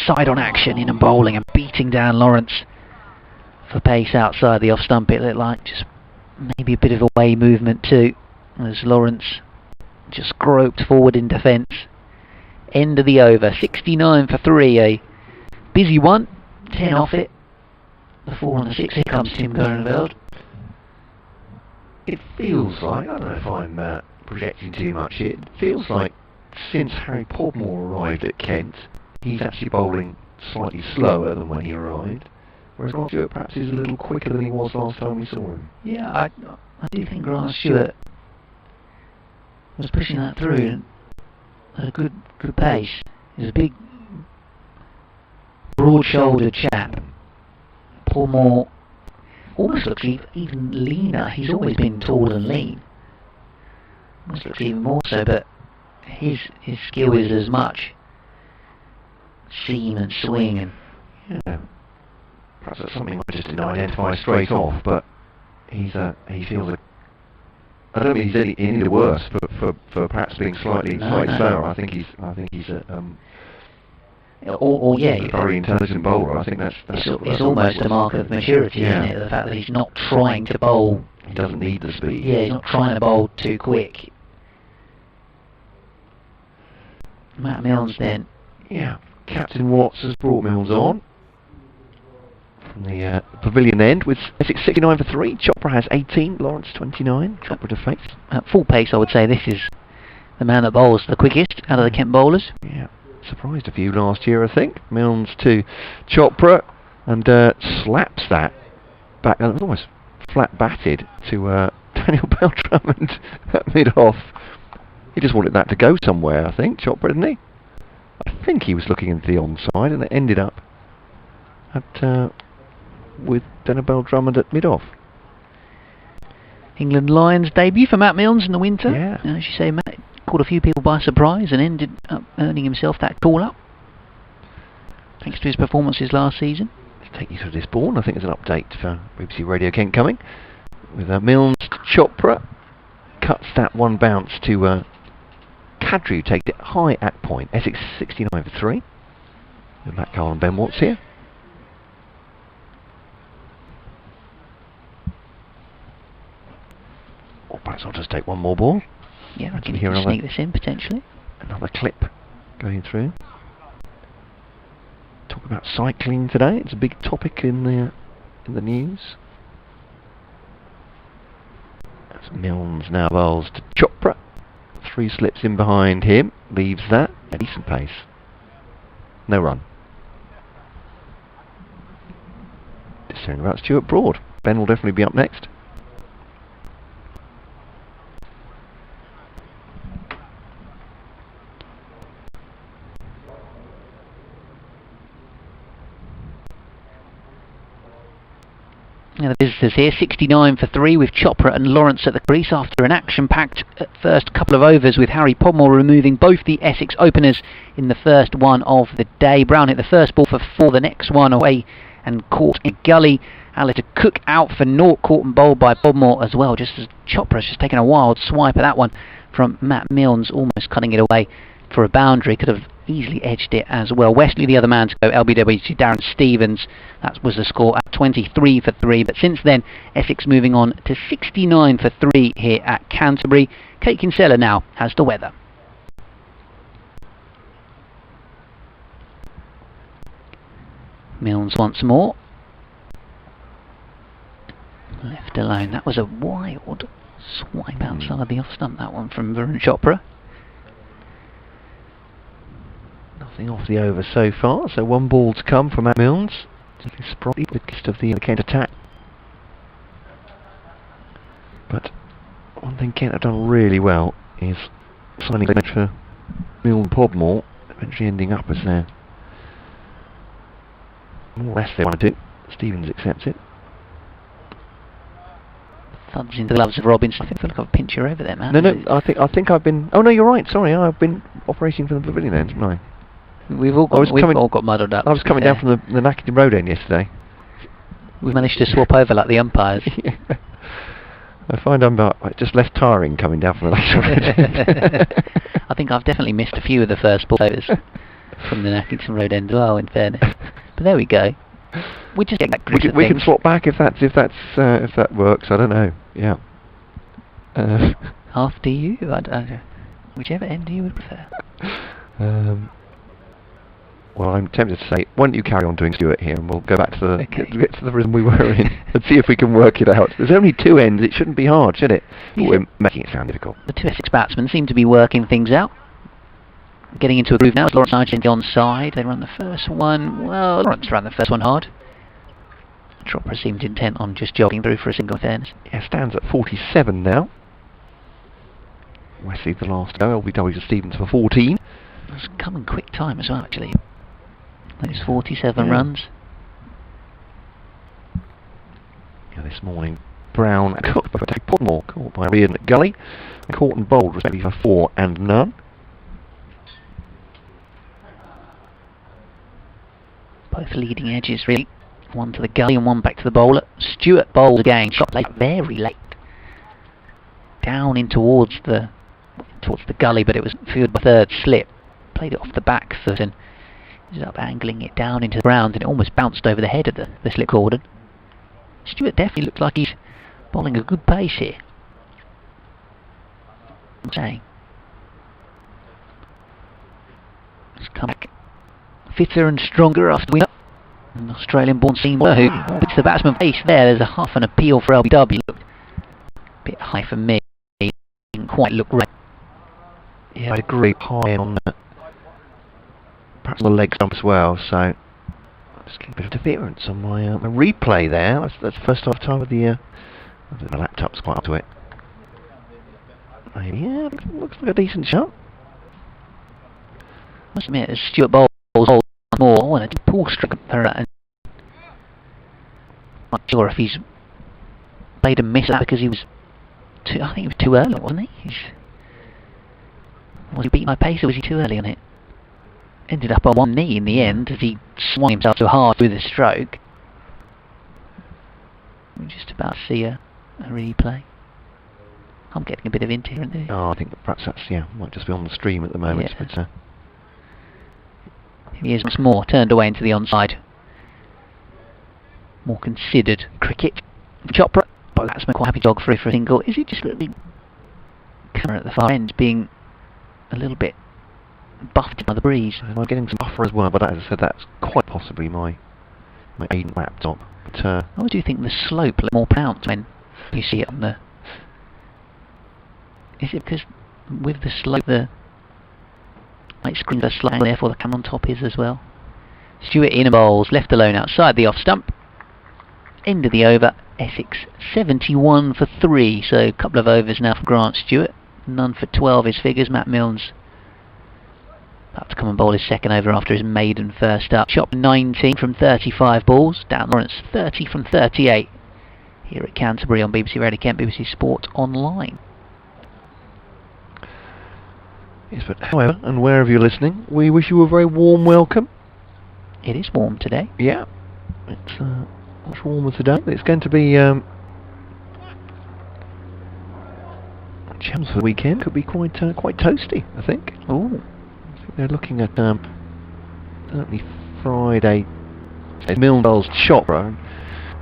Speaker 2: side-on action in and bowling and beating down Lawrence for pace outside the off stump. It looked like just maybe a bit of a way movement too, as Lawrence just groped forward in defence. End of the over, 69 for 3, a busy one, 10 off it. The 4 on the 6, here comes Tim Gerneveld.
Speaker 1: It feels like, I don't know if I'm projecting too much here, it feels like since Harry Podmore arrived at Kent, he's actually bowling slightly slower than when he arrived, whereas Grant Stewart perhaps is a little quicker than he was last time we saw him.
Speaker 2: Yeah, I do think Grant Stewart was pushing that through at a good pace. He's a big, broad-shouldered chap. Podmore almost looks even leaner. He's always been tall and lean. Almost looks even more so, but his skill is as much seam and swing and...
Speaker 1: Yeah. Perhaps that's something I just didn't identify straight off, but he feels like, I don't mean he's any the worse for perhaps being slightly slower. I think he's a very intelligent bowler. I think that's
Speaker 2: it's almost a mark of maturity, isn't it? The fact that he's not trying to bowl.
Speaker 1: He doesn't need the speed.
Speaker 2: Yeah, he's not trying to bowl too quick. Matt Milnes then.
Speaker 1: Yeah, Captain Watts has brought Milnes on from the pavilion end with Essex 69 for 3. Chopra has 18, Lawrence 29. Chopra to face.
Speaker 2: At full pace, I would say this is the man that bowls the quickest out of the Kent bowlers.
Speaker 1: Yeah, surprised a few last year, I think. Milnes to Chopra and slaps that back, almost flat batted to Daniel Bell-Drummond at mid-off. He just wanted that to go somewhere, I think, Chopra, didn't he? I think he was looking into the onside, and it ended up at with Daniel Bell-Drummond at mid-off.
Speaker 2: England Lions debut for Matt Milnes in the winter.
Speaker 1: Yeah.
Speaker 2: As you say, Matt caught a few people by surprise and ended up earning himself that call-up, thanks to his performances last season.
Speaker 1: Let's take you through this ball. I think there's an update for BBC Radio Kent coming. With Milnes to Chopra. Cuts that one bounce to Cadry, who takes it high at point. Essex 69 for 3. And Matt Carl and Ben Watts here. Or perhaps I'll just take one more ball.
Speaker 2: Yeah, I can sneak this in potentially.
Speaker 1: Another clip going through. Talk about cycling today. It's a big topic in the news. That's Milnes now bowls to Chopra. 3 slips in behind him. Leaves that a decent pace. No run. Just hearing about Stuart Broad. Ben will definitely be up next.
Speaker 2: Now the visitors here, 69 for 3 with Chopra and Lawrence at the crease after an action-packed first couple of overs, with Harry Podmore removing both the Essex openers in the first one of the day. Brown hit the first ball for 4, the next one away and caught in a gully. Alistair Cook out for naught, caught and bowled by Podmore as well, just as Chopra's just taken a wild swipe at that one from Matt Milnes, almost cutting it away for a boundary. Could have easily edged it as well. Wesley, the other man to go, LBW to Darren Stevens. That was the score at 23 for 3. But since then, Essex moving on to 69 for 3 here at Canterbury. Kate Kinsella now has the weather. Milnes once more. Left alone. That was a wild swipe outside the off stump, that one from Varun Chopra.
Speaker 1: Nothing off the over so far, so 1 ball to come from Matt Milnes. Sprightly with the gist of the Kent attack. But one thing Kent have done really well is signing for Milne Podmore, eventually ending up as their more or less they want to do. Stevens accepts it.
Speaker 2: Thuds into the gloves of Robinson. I feel like I've pinched you over there, man.
Speaker 1: No, I think I've been. Oh no, you're right. Sorry, I've been operating from the pavilion end, haven't I?
Speaker 2: We've all got muddled up.
Speaker 1: I was coming down from the Nackington Road end yesterday.
Speaker 2: We've managed to swap over like the umpires.
Speaker 1: Yeah. I find I'm just less tiring coming down from the Nackington Road.
Speaker 2: I think I've definitely missed a few of the first ball overs from the Nackington Road end as well, in fairness. But there we go. We just get that
Speaker 1: we can swap back if that works. I don't know. Yeah.
Speaker 2: After you, whichever end you would prefer.
Speaker 1: Well, I'm tempted to say, why don't you carry on doing Stuart here, and we'll go back to get to the rhythm we were in, and see if we can work it out. There's only 2 ends. It shouldn't be hard, should it? But we're making it sound difficult.
Speaker 2: The 2 Essex batsmen seem to be working things out. Getting into a groove now. It's Lawrence Sargent on side. They run the first one. Well, Lawrence ran the first one hard. Chopra seemed intent on just jogging through for a single fairness.
Speaker 1: Yeah, stands at 47 now. Wesley the last go. LBW to Stevens for 14.
Speaker 2: It's coming quick time as well, actually. Those 47 runs.
Speaker 1: Yeah, this morning, Brown and Cook both take Podmore, caught by Reardon at Gully, and Caught and Bowled respectively for 4 and none.
Speaker 2: Both leading edges, really. One to the gully and one back to the bowler. Stewart bowls again, shot late, very late. Down in towards the gully, but it was fielded by third slip. Played it off the back foot and ended up angling it down into the ground, and it almost bounced over the head of the slip cordon. Stewart definitely looks like he's bowling a good pace here. I'm saying. Let's come back fitter and stronger after we an Australian-born seamer who puts the batsman face there. There's a half an appeal for LBW. Looked a bit high for me. Didn't quite look right.
Speaker 1: Yeah, I agree. High on perhaps on the leg stump as well. So just getting a bit of interference on my replay there. That's the first time with the laptop's quite up to it. Yeah, looks like a decent shot.
Speaker 2: I must admit, as Stewart bowls more, and a pull stroke for that. I'm not sure if he's played a miss that because he was too. I think he was too early, wasn't he? Was he beaten by pace, or was he too early on it? Ended up on one knee in the end as he swung himself too hard with a stroke. We're just about to see a replay. I'm getting a bit of interference there.
Speaker 1: Oh, I think that perhaps that's might just be on the stream at the moment.
Speaker 2: Yeah.
Speaker 1: But,
Speaker 2: he is once more turned away into the onside. More considered cricket. Chopra, but that's quite happy dog free for a single. Is it just a little bit camera at the far end being a little bit buffed by the breeze?
Speaker 1: am I getting some buffer as well? But as I said, that's quite possibly my Aiden laptop. But
Speaker 2: I always do think the slope looks more pronounced when you see it on the. Is it because with the slope the light screen does slightly, therefore the camera on top is as well? Stewart in and bowls, left alone outside the off stump. End of the over. Essex 71 for 3, so a couple of overs now for Grant Stewart. None for 12 his figures. Matt Milnes about to come and bowl his second over after his maiden first up. Shot 19 from 35 balls. Dan Lawrence 30 from 38. Here at Canterbury on BBC Radio Kent, BBC Sport Online.
Speaker 1: yes, but however, and wherever you're listening, we wish you a very warm welcome.
Speaker 2: It is warm today.
Speaker 1: Yeah, it's much warmer today. It's going to be gems for the weekend. Could be quite toasty, I think.
Speaker 2: Ooh.
Speaker 1: I think they're looking at certainly Friday. Milnes Chopra.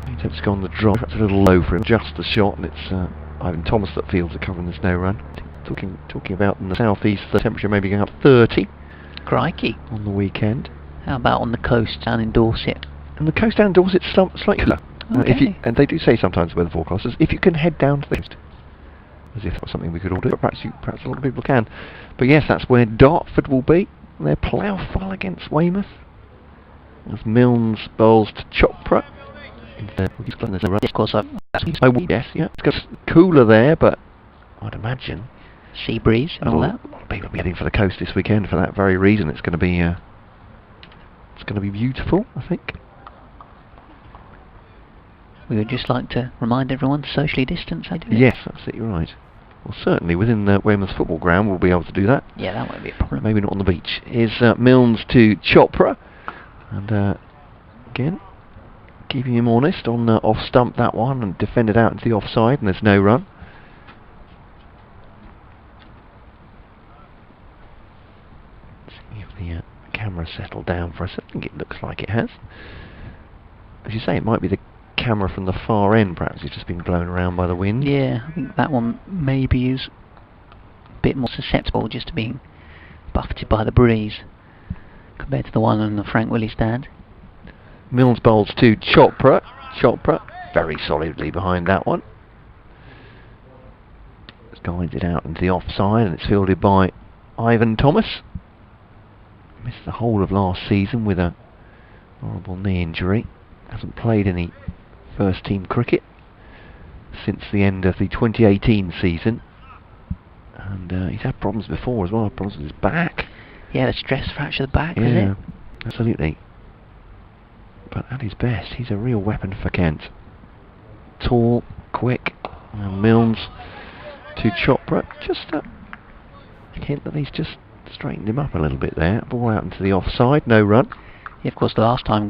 Speaker 1: He attempts to go on the drop. That's a little low for him. Just the shot, and it's Ivan Thomas that fields are covering this no run. Talking about in the southeast, the temperature may be going up 30.
Speaker 2: Crikey.
Speaker 1: On the weekend.
Speaker 2: How about on the coast down in Dorset?
Speaker 1: And the coast down Dorset's slightly cooler.
Speaker 2: Okay.
Speaker 1: And they do say sometimes, weather forecasters, if you can head down to the coast, as if that's something we could all do, perhaps a lot of people can. But yes, that's where Dartford will be. Their ploughful against Weymouth. As Milnes bowls to Chopra.
Speaker 2: Yes, of course.
Speaker 1: Yes, yeah. It's cooler there, but I'd imagine
Speaker 2: sea breeze and all that.
Speaker 1: A lot of people will be heading for the coast this weekend for that very reason. It's going to be beautiful, I think.
Speaker 2: We would just like to remind everyone to socially distance.
Speaker 1: Yes, absolutely right. Well, certainly within the Weymouth football ground we'll be able to do that.
Speaker 2: Yeah, that won't be a problem.
Speaker 1: Maybe not on the beach. Here's Milnes to Chopra, and again keeping him honest on off stump that one, and defended out into the offside, and there's no run. See if the camera settled down for us. I think it looks like it has. As you say, it might be the camera from the far end, perhaps it's just been blown around by the wind.
Speaker 2: Yeah, I think that one maybe is a bit more susceptible just to being buffeted by the breeze compared to the one on the Frank Willie stand.
Speaker 1: Milnes bowls to Chopra. Chopra very solidly behind that one. It's guided out into the offside, and it's fielded by Ivan Thomas. Missed the whole of last season with a horrible knee injury. Hasn't played any first team cricket since the end of the 2018 season, and he's had problems before as well, problems with his back.
Speaker 2: Yeah, the stress fracture of the back, was it?
Speaker 1: Yeah, absolutely. But at his best, he's a real weapon for Kent. Tall, quick, and Milnes to Chopra. Just a hint that he's just straightened him up a little bit there. Ball out into the offside, no run.
Speaker 2: Yeah, of course, the last time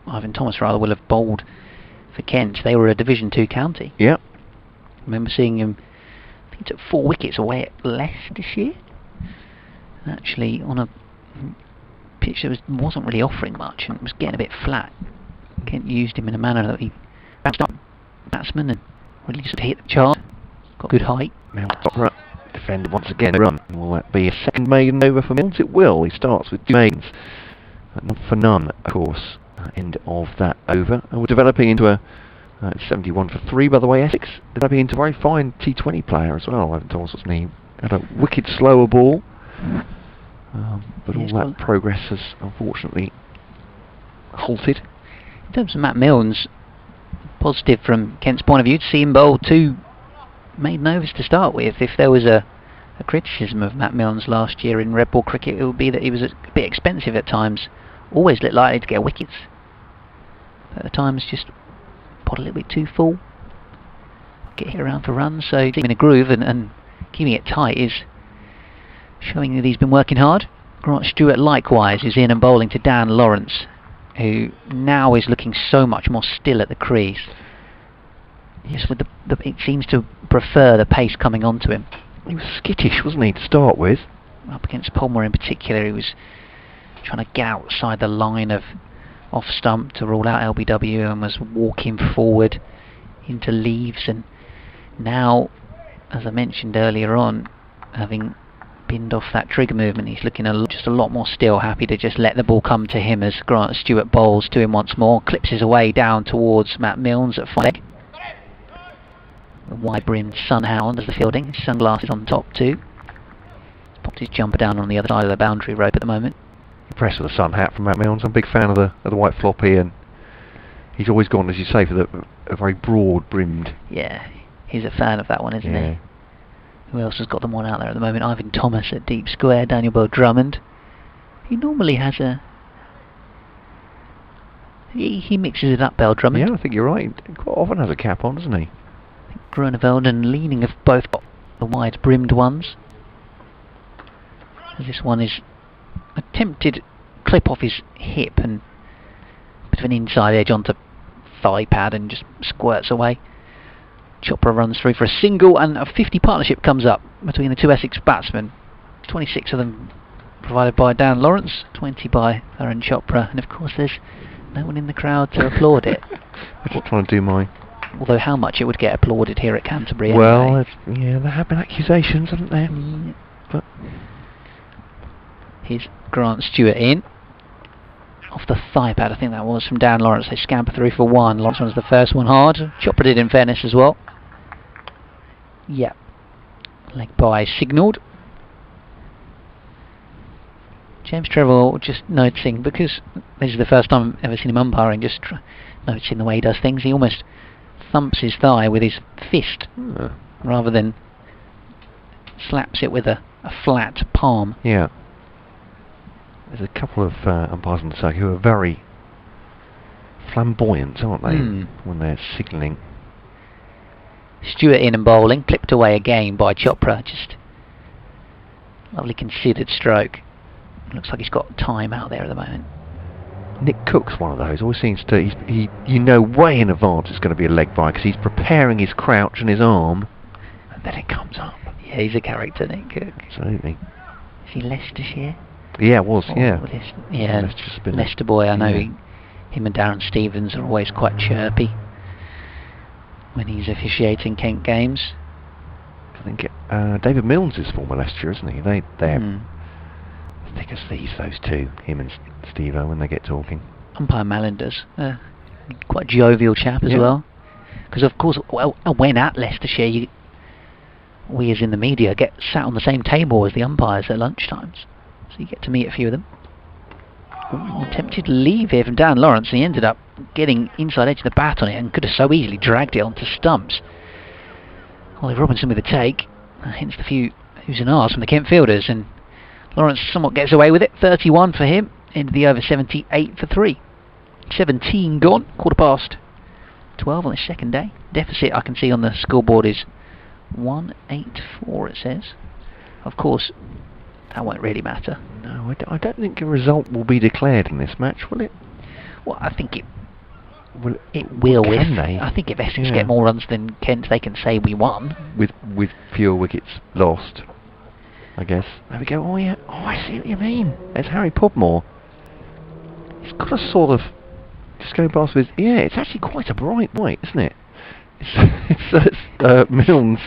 Speaker 2: Ivan Thomas will have bowled for Kent, they were a Division 2 county.
Speaker 1: Yeah.
Speaker 2: I remember seeing him, I think he took 4 wickets away at Leicestershire. Actually, on a pitch that wasn't really offering much and was getting a bit flat. Kent used him in a manner that he bounced up batsman and really sort of hit the chart. Got good height.
Speaker 1: Milnes defended once again. Run. Will that be a second maiden over for Milnes? It will. He starts with 2 maidens. Not for none, of course. End of that over. And we're developing into a 71 for 3, by the way. Essex developing into a very fine T20 player as well. I haven't told us his name. Had a wicked slower ball. But all that progress has unfortunately halted.
Speaker 2: In terms of Matt Milnes, positive from Kent's point of view to see him bowl 2 maiden overs to start with. If there was a criticism of Matt Milnes last year in red ball cricket, it would be that he was a bit expensive at times. Always looked likely to get wickets, but at times just pot a little bit too full, get hit around for runs. So keeping a groove and keeping it tight is showing that he's been working hard. Grant Stewart likewise is in and bowling to Dan Lawrence, who now is looking so much more still at the crease. Yes, with it seems to prefer the pace coming onto him.
Speaker 1: He was skittish, wasn't he, to start with?
Speaker 2: Up against Palmer in particular, he was trying to get outside the line of off stump to rule out LBW and was walking forward into leaves. And now, as I mentioned earlier on, having binned off that trigger movement, he's looking just a lot more still, happy to just let the ball come to him as Grant Stewart bowls to him once more, clips his way down towards Matt Milnes at 5 leg. A wide-brimmed sunhound as the fielding, his sunglasses on top too. He's popped his jumper down on the other side of the boundary rope at the moment.
Speaker 1: Impressed with the sun hat from Matt Milnes. I'm a big fan of the white floppy, and he's always gone, as you say, for a very broad-brimmed.
Speaker 2: Yeah, he's a fan of that one, isn't he? Who else has got them one out there at the moment? Ivan Thomas at deep square, Daniel Bell Drummond. He normally has he mixes it up, Bell Drummond.
Speaker 1: Yeah, I think you're right. He quite often has a cap on, doesn't he?
Speaker 2: I think Groeneveld and Leaning have both got the wide-brimmed ones. As this one is attempted clip off his hip and a bit of an inside edge onto thigh pad and just squirts away. Chopra runs through for a single, and a 50 partnership comes up between the 2 Essex batsmen. 26 of them provided by Dan Lawrence, 20 by Aaron Chopra, and of course there's no one in the crowd to applaud it.
Speaker 1: I'm just trying to do my...
Speaker 2: Although how much it would get applauded here at Canterbury
Speaker 1: well,
Speaker 2: anyway.
Speaker 1: Yeah, there have been accusations, haven't there? But
Speaker 2: here's Grant Stewart in. off the thigh pad, I think that was, from Dan Lawrence. They scamper through for one. Lawrence runs the first one hard. Chopra did, in fairness, as well. Yep. Leg bye signalled. James Trevor just noticing, because this is the first time I've ever seen him umpiring, just noticing the way he does things. He almost thumps his thigh with his fist rather than slaps it with a flat palm.
Speaker 1: Yeah. There's a couple of umpires on the circuit who are very flamboyant, aren't they, when they're signalling.
Speaker 2: Stewart in and bowling, clipped away again by Chopra. Just lovely considered stroke. Looks like he's got time out there at the moment.
Speaker 1: Nick Cook's one of those. Always seems to, you know way in advance it's going to be a leg bye because he's preparing his crouch and his arm, and then it comes up.
Speaker 2: Yeah, he's a character, Nick Cook.
Speaker 1: Absolutely.
Speaker 2: Is he Leicestershire?
Speaker 1: Yeah, it was, yeah.
Speaker 2: Leicester boy, I know. Yeah. Him and Darren Stevens are always quite chirpy when he's officiating Kent games.
Speaker 1: I think David Milnes is former Leicester, isn't he? They're thick as thieves, those two, him and Steve-O, when they get talking.
Speaker 2: Umpire Mallanders, quite a jovial chap as well. Because of course, when at Leicestershire, we as in the media get sat on the same table as the umpires at lunchtimes. So you get to meet a few of them. Attempted to leave here from Dan Lawrence, and he ended up getting inside edge of the bat on it and could have so easily dragged it onto stumps. Ollie Robinson with a take, hence the few who's and ahs from the Kent fielders, and Lawrence somewhat gets away with it. 31 for him, into the over 78 for 3. 17 gone, 12 on the second day. Deficit I can see on the scoreboard is 184, it says. Of course, that won't really matter.
Speaker 1: No, I don't think a result will be declared in this match, will it?
Speaker 2: Well, I think it will. I think if Essex get more runs than Kent, they can say we won.
Speaker 1: With fewer wickets lost, I guess. There we go. Oh yeah. Oh, I see what you mean. It's Harry Podmore. He's got a sort of, just going past with. Yeah, it's actually quite a bright white, isn't it? It's Milnes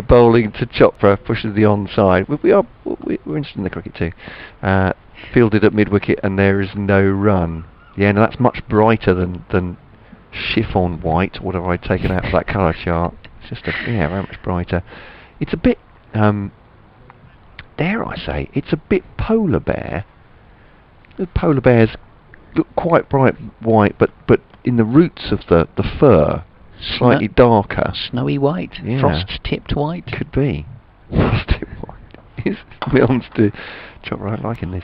Speaker 1: bowling to Chopra, pushes the onside. We're interested in the cricket too. Fielded at mid wicket, and there is no run. Yeah, no, that's much brighter than chiffon white, whatever I'd taken out of that colour chart. It's just very much brighter. It's a bit, dare I say, it's a bit polar bear. The polar bears look quite bright white, but in the roots of the fur, slightly darker.
Speaker 2: Snowy white, frost-tipped white.
Speaker 1: Could be. Frost-tipped white. Is Milnes to Chopra liking this?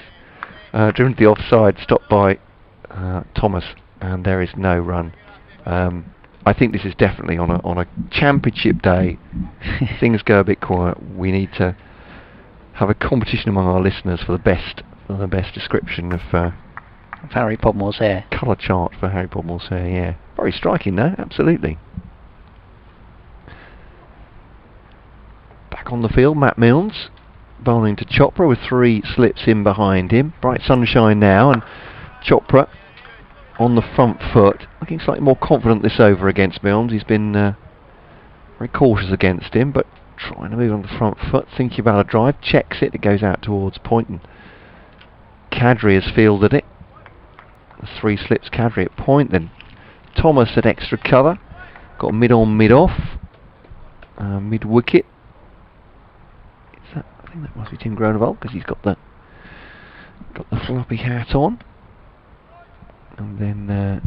Speaker 1: Driven to the offside, stopped by Thomas, and there is no run. I think this is definitely on a championship day. Things go a bit quiet. We need to have a competition among our listeners for the best description of
Speaker 2: Harry Podmore's hair.
Speaker 1: Colour chart for Harry Podmore's hair. Yeah, very striking though. Absolutely. Back on the field, Matt Milnes bowling to Chopra with 3 slips in behind him. Bright sunshine now, and Chopra on the front foot, looking slightly more confident this over against Milnes. He's been very cautious against him, but trying to move on the front foot, thinking about a drive, checks it, it goes out towards point, and Cadry has fielded it. 3 slips, Cadry at point, then Thomas at extra cover, got mid on, mid off, mid wicket. I think that must be Tim Groenewold because he's got the floppy hat on. And then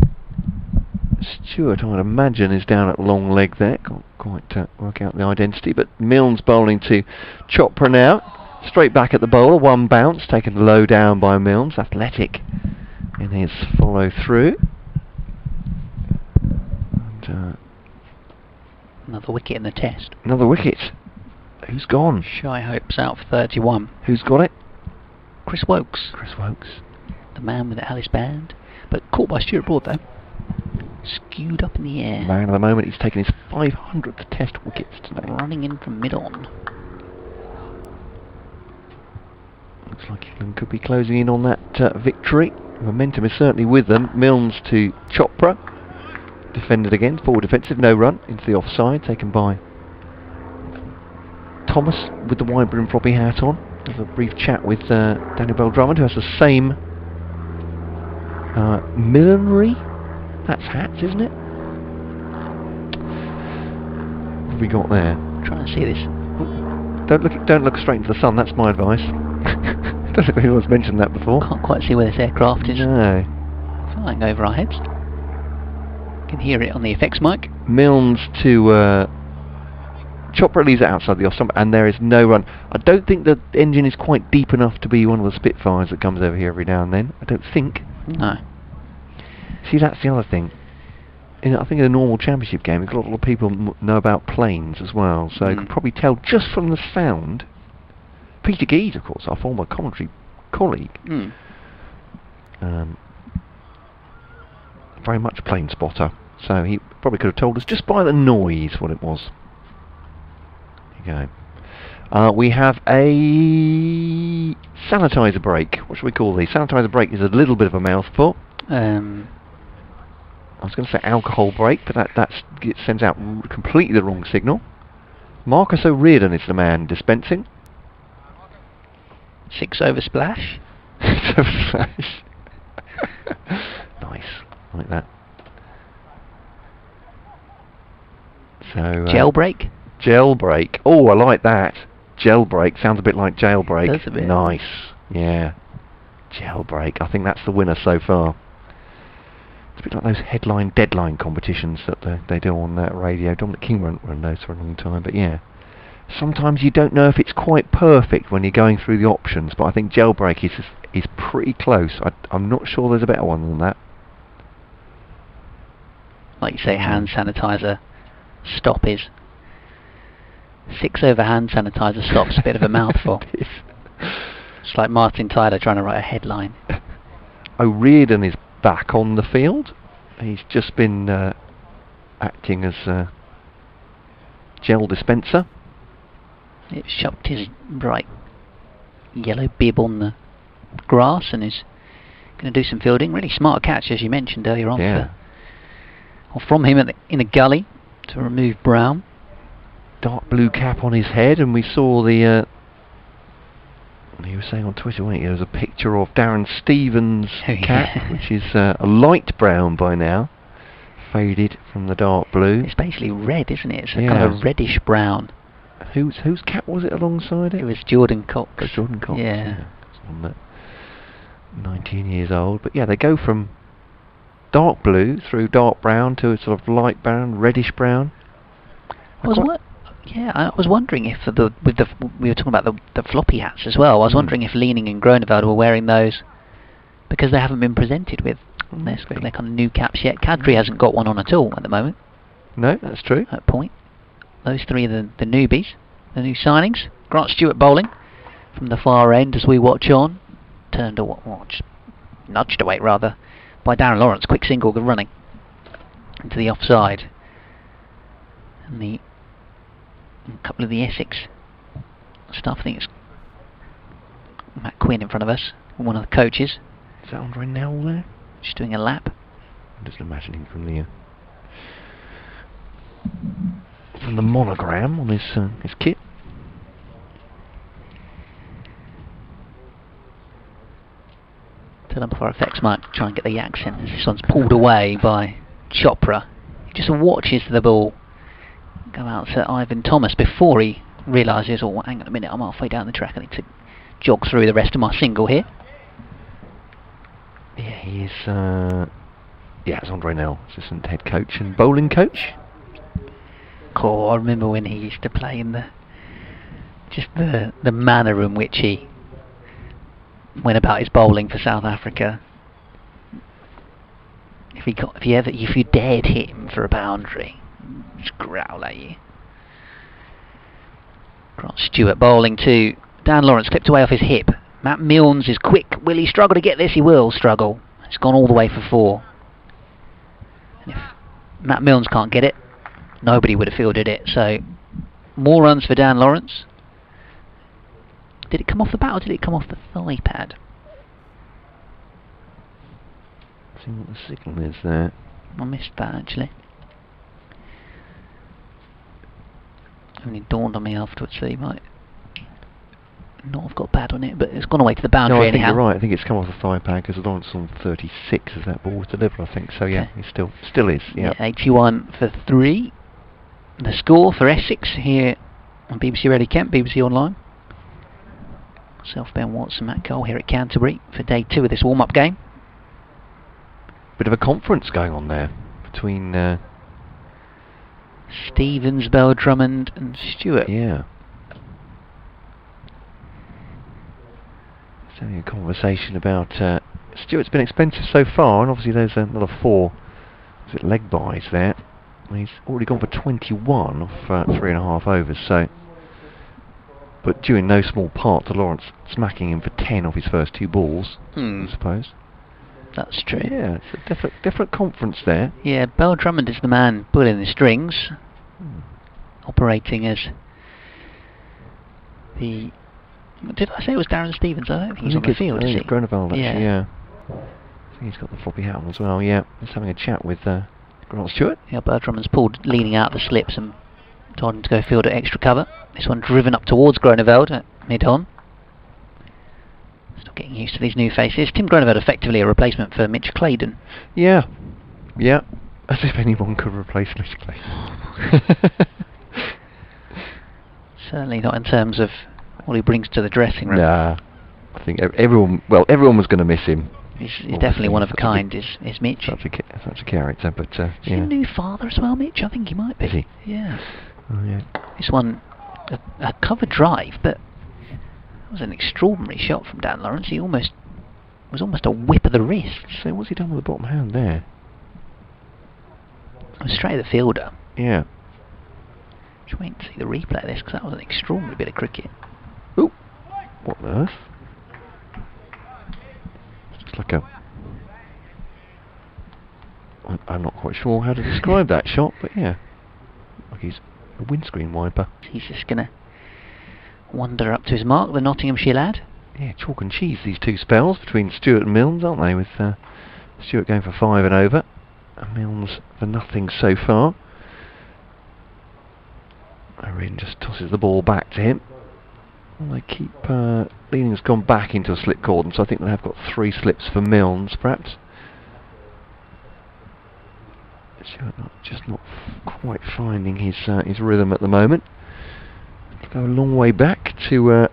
Speaker 1: Stewart, I'd imagine, is down at long leg there. Can't quite work out the identity. But Milnes bowling to Chopra now. Straight back at the bowler. 1 bounce, taken low down by Milnes. Athletic in his follow through. And,
Speaker 2: another wicket in the test.
Speaker 1: Another wicket. Who's gone?
Speaker 2: Shy Hope's out for 31.
Speaker 1: Who's got it?
Speaker 2: Chris Wokes.
Speaker 1: Chris Wokes.
Speaker 2: The man with the Alice band. But caught by Stuart Broad though. Skewed up in the air.
Speaker 1: Man of the moment, he's taken his 500th test wickets today.
Speaker 2: Running in from mid-on.
Speaker 1: Looks like England could be closing in on that victory. Momentum is certainly with them. Milnes to Chopra. Defended again, forward defensive, no run. Into the offside, taken by Thomas with the wide brim floppy hat on. Have a brief chat with Daniel Bell Drummond, who has the same Millinery? That's hats, isn't it? What have we got there?
Speaker 2: Trying to see this.
Speaker 1: Don't look straight into the sun, that's my advice. Don't think anyone's mentioned that before.
Speaker 2: Can't quite see where this aircraft is
Speaker 1: No.
Speaker 2: flying over our heads. Can hear it on the effects mic.
Speaker 1: Milnes to chopper leaves it outside the off stump, and there is no run. I don't think the engine is quite deep enough to be one of the Spitfires that comes over here every now and then. I don't think.
Speaker 2: No.
Speaker 1: See, that's the other thing. I think in a normal championship game, a lot of people know about planes as well, so you can probably tell just from the sound. Peter Gees, of course, our former commentary colleague, very much a plane spotter, so he probably could have told us just by the noise what it was. There you go. We have a sanitizer brake. What should we call these? Sanitizer brake is a little bit of a mouthful. I was going to say alcohol brake, but it sends out completely the wrong signal. Marcus O'Riordan is the man dispensing.
Speaker 2: 6 over splash.
Speaker 1: Nice, like that. So
Speaker 2: Gel brake.
Speaker 1: Gel brake. Oh, I like that. Gel brake sounds a bit like jailbreak.
Speaker 2: Does a bit.
Speaker 1: Nice. Yeah. Gel brake. I think that's the winner so far. It's a bit like those headline deadline competitions that they do on radio. Dominic King won't run those for a long time, but yeah. Sometimes you don't know if it's quite perfect when you're going through the options, but I think jailbreak is pretty close. I'm not sure there's a better one than that.
Speaker 2: Like you say, hand sanitizer stop is 6 over hand sanitizer stop's a bit of a mouthful. It's like Martin Tyler trying to write a headline.
Speaker 1: O'Riordan is back on the field. He's just been acting as gel dispenser.
Speaker 2: It's shoved his bright yellow bib on the grass and is going to do some fielding. Really smart catch, as you mentioned earlier on.
Speaker 1: Yeah.
Speaker 2: From him in a gully to remove Brown.
Speaker 1: Dark blue cap on his head, and we saw the he was saying on Twitter, wasn't he? There was a picture of Darren Stevens' cap, which is a light brown by now, faded from the dark blue.
Speaker 2: It's basically red, isn't it? It's a kind of a reddish brown.
Speaker 1: Whose cap was it alongside it?
Speaker 2: It was Jordan Cox.
Speaker 1: Oh, Jordan Cox.
Speaker 2: Yeah.
Speaker 1: 19 years old, but yeah, they go from dark blue through dark brown to a sort of light brown, reddish brown.
Speaker 2: I was wondering if we were talking about the floppy hats as well. I was wondering if Leaning and Gronewald were wearing those because they haven't been presented with their kind of new caps yet. Cadbury hasn't got one on at all at the moment.
Speaker 1: No, that's true.
Speaker 2: At point, those three are the newbies, the new signings. Grant Stewart bowling from the far end as we watch on, just nudged away rather by Darren Lawrence. Quick single, good running into the offside, and a couple of the Essex stuff. I think it's Matt Quinn in front of us, one of the coaches.
Speaker 1: Is that Andre Nell there?
Speaker 2: Just doing a lap.
Speaker 1: I'm just imagining from the monogram on his kit.
Speaker 2: Turn up our effects might try and get the accent as this one's pulled away by Chopra. He just watches the ball go out to Ivan Thomas before he realises, oh, hang on a minute, I'm halfway down the track, I need to jog through the rest of my single here.
Speaker 1: Yeah, he is, it's Andre Nell, assistant head coach and bowling coach.
Speaker 2: Cool, I remember when he used to play in the manner in which he went about his bowling for South Africa. If you dared hit him for a boundary, just growl at you. Grant Stewart bowling to Dan Lawrence, clipped away off his hip. Matt Milnes is quick. Will he struggle to get this? He will struggle. It's gone all the way for 4. And if Matt Milnes can't get it, nobody would have fielded it. So more runs for Dan Lawrence. Did it come off the bat or did it come off the thigh pad?
Speaker 1: See what the signal is there.
Speaker 2: I missed that actually. Only dawned on me afterwards that he might not have got bad on it, but it's gone away to the
Speaker 1: No,
Speaker 2: boundary
Speaker 1: I think
Speaker 2: anyhow.
Speaker 1: you're right. I think it's come off the thigh pad because Lawrence on 36 as that ball was delivered, I think. So yeah,
Speaker 2: Okay.
Speaker 1: he still is. Yeah.
Speaker 2: 81 for 3. The score for Essex here on BBC Radio Kent, BBC Online. Self, Ben Watson, Matt Cole here at Canterbury for day 2 of this warm-up game.
Speaker 1: Bit of a conference going on there between.
Speaker 2: Stevens, Bell, Drummond and Stewart.
Speaker 1: Yeah. There's only a conversation about Stewart's been expensive so far, and obviously there's another 4 leg buys there. He's already gone for 21 off 3.5 overs, so. But due in no small part to Lawrence smacking him for 10 off his first 2 balls, I suppose.
Speaker 2: That's true.
Speaker 1: Yeah, it's a different conference there.
Speaker 2: Yeah, Bell Drummond is the man pulling the strings, operating as the. Did I say it was Darren Stevens? I don't think he's on the field, is he?
Speaker 1: Gronevald, actually,
Speaker 2: Yeah.
Speaker 1: yeah. I think he's got the floppy hat on as well. Yeah, he's having a chat with Grant Stewart.
Speaker 2: Yeah, Bell Drummond's pulled, leaning out the slips and told him to go field at extra cover. This one driven up towards Groneveld at mid-on. Still getting used to these new faces. Tim Groneveld effectively a replacement for Mitch Claydon.
Speaker 1: Yeah, yeah. As if anyone could replace Mitch Clay.
Speaker 2: Certainly not in terms of what he brings to the dressing room.
Speaker 1: Nah, I think everyone was going to miss him.
Speaker 2: He's definitely one of a kind, is Mitch.
Speaker 1: Such a character, but
Speaker 2: Is he a
Speaker 1: yeah.
Speaker 2: new father as well, Mitch? I think he might be.
Speaker 1: Is he?
Speaker 2: Yeah.
Speaker 1: Oh, yeah.
Speaker 2: This one, a cover drive, but it was an extraordinary shot from Dan Lawrence. He was almost a whip of the wrist.
Speaker 1: So what's he done with the bottom hand there?
Speaker 2: It was straight at the fielder.
Speaker 1: Yeah.
Speaker 2: Just wait to see the replay of this, because that was an extraordinary bit of cricket.
Speaker 1: Ooh. What on earth? It's like a. I'm not quite sure how to describe that shot, but yeah. Like he's a windscreen wiper.
Speaker 2: He's just going to wander up to his mark, the Nottinghamshire lad.
Speaker 1: Yeah, chalk and cheese, these 2 spells between Stewart and Milnes, aren't they? With Stewart going for 5 and over, and Milnes for nothing so far. Irene just tosses the ball back to him. Well, they keep. Leaning's gone back into a slip cordon, so I think they have got 3 slips for Milnes, perhaps. Stewart just not quite finding his rhythm at the moment. Go a long way back to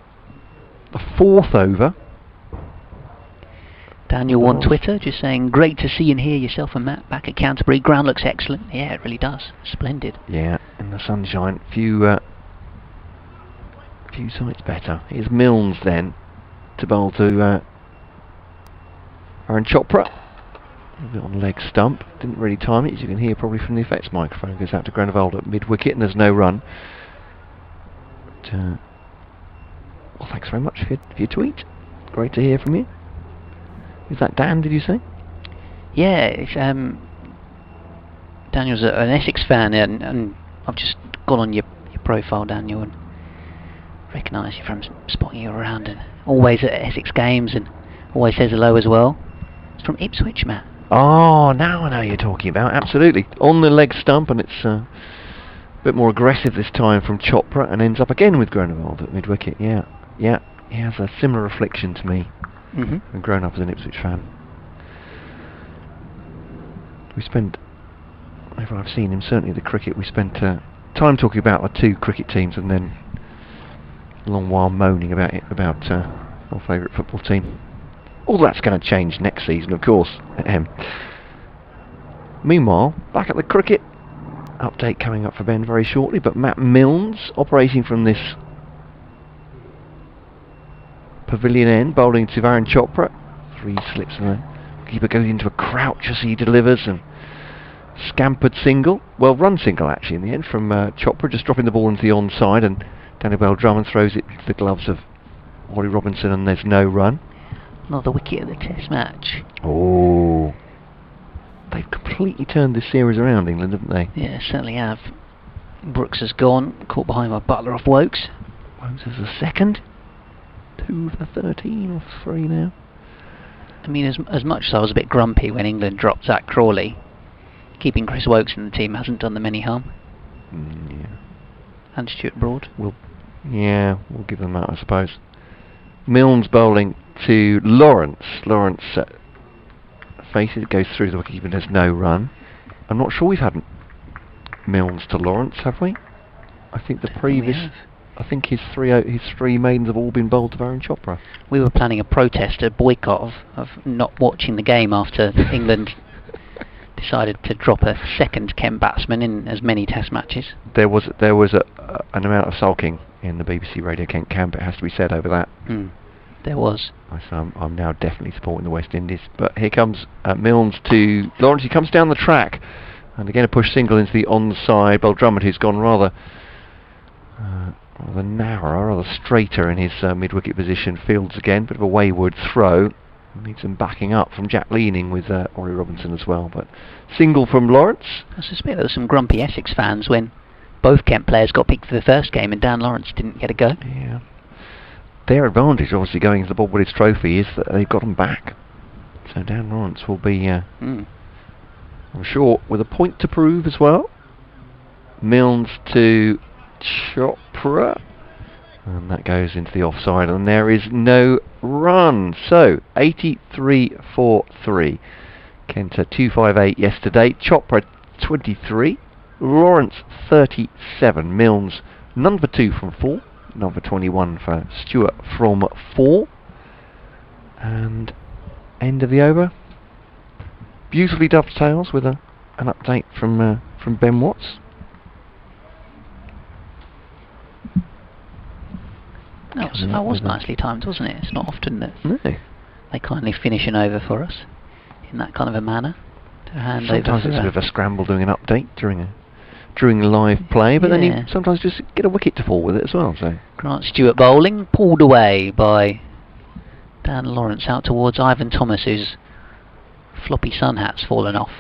Speaker 1: the 4th over.
Speaker 2: Daniel on Twitter just saying, great to see and hear yourself and Matt back at Canterbury. Ground looks excellent. Yeah, it really does. Splendid.
Speaker 1: Yeah, in the sunshine. Few sights better. Here's Milnes then to bowl to Aaron Chopra. A bit on leg stump. Didn't really time it, as you can hear probably from the effects microphone. Goes out to Gronevald at mid-wicket and there's no run. But, well, thanks very much for your tweet. Great to hear from you. Is that Dan, did you say?
Speaker 2: Yeah, it's, Daniel's an Essex fan, and I've just gone on your profile, Daniel, and recognise you from spotting you around, and always at Essex games, and always says hello as well. It's from Ipswich, Matt.
Speaker 1: Oh, now I know who you're talking about. Absolutely. On the leg stump, and it's a bit more aggressive this time from Chopra, and ends up again with Gronevald at mid-wicket. Yeah, yeah. He has a similar affliction to me. I've grown up as an Ipswich fan. We spend, whenever I've seen him, certainly the cricket, we spent time talking about our 2 cricket teams, and then a long while moaning about our favourite football team. All that's going to change next season, of course. Meanwhile, back at the cricket, update coming up for Ben very shortly, but Matt Milnes operating from this pavilion end, bowling to Aaron Chopra. 3 slips and the keeper goes into a crouch as he delivers, and scampered single, well run single actually in the end from Chopra, just dropping the ball into the onside, and Daniel Bell Drummond throws it to the gloves of Ollie Robinson, and there's no run.
Speaker 2: Another wicket at the Test match.
Speaker 1: Oh, they've completely turned this series around, England, haven't they?
Speaker 2: Yeah, certainly have. Brooks has gone, caught behind by Butler off Wokes.
Speaker 1: Wokes is a second. 2 for 13 or 3 now.
Speaker 2: I mean, as much as I was a bit grumpy when England dropped Zach Crawley, keeping Chris Wokes in the team hasn't done them any harm.
Speaker 1: Yeah.
Speaker 2: And Stuart Broad.
Speaker 1: We'll give them that, I suppose. Milnes bowling to Lawrence. Lawrence faces, it goes through the wicket, but there's no run. I'm not sure we've had Milnes to Lawrence, have we? I think the previous... I think his three maidens have all been bowled to Varun Chopra.
Speaker 2: We were planning a protest, a boycott of not watching the game after England decided to drop a second Kent batsman in as many Test matches.
Speaker 1: There was an amount of sulking in the BBC Radio Kent camp, it has to be said, over that.
Speaker 2: There was.
Speaker 1: So I'm now definitely supporting the West Indies. But here comes Milnes to Lawrence. He comes down the track, and again a push single into the onside. Bold Drummond, who's gone rather narrower, rather straighter in his mid-wicket position, fields again. Bit of a wayward throw. Needs some backing up from Jack Leaning with Ori Robinson as well. But single from Lawrence.
Speaker 2: I suspect there were some grumpy Essex fans when both Kent players got picked for the first game and Dan Lawrence didn't get a go.
Speaker 1: Yeah. Their advantage, obviously, going into the Bob Willis Trophy is that they've got them back. So Dan Lawrence will be, I'm sure, with a point to prove as well. Milnes to Chopra, and that goes into the offside, and there is no run. So 83 for 3. Kent 258 yesterday. Chopra 23. Lawrence 37. Milnes none for 2 from 4. None for 21 for Stewart from 4. And end of the over. Beautifully dovetails with an update from Ben Watts.
Speaker 2: That was nicely timed, wasn't it? It's not often that they kindly finish an over for us in that kind of a manner. To hand
Speaker 1: sometimes
Speaker 2: over
Speaker 1: it's a bit of a scramble doing an update during live play, but then you sometimes just get a wicket to fall with it as well. So
Speaker 2: Grant Stewart bowling, pulled away by Dan Lawrence out towards Ivan Thomas, whose floppy sun hat's fallen off.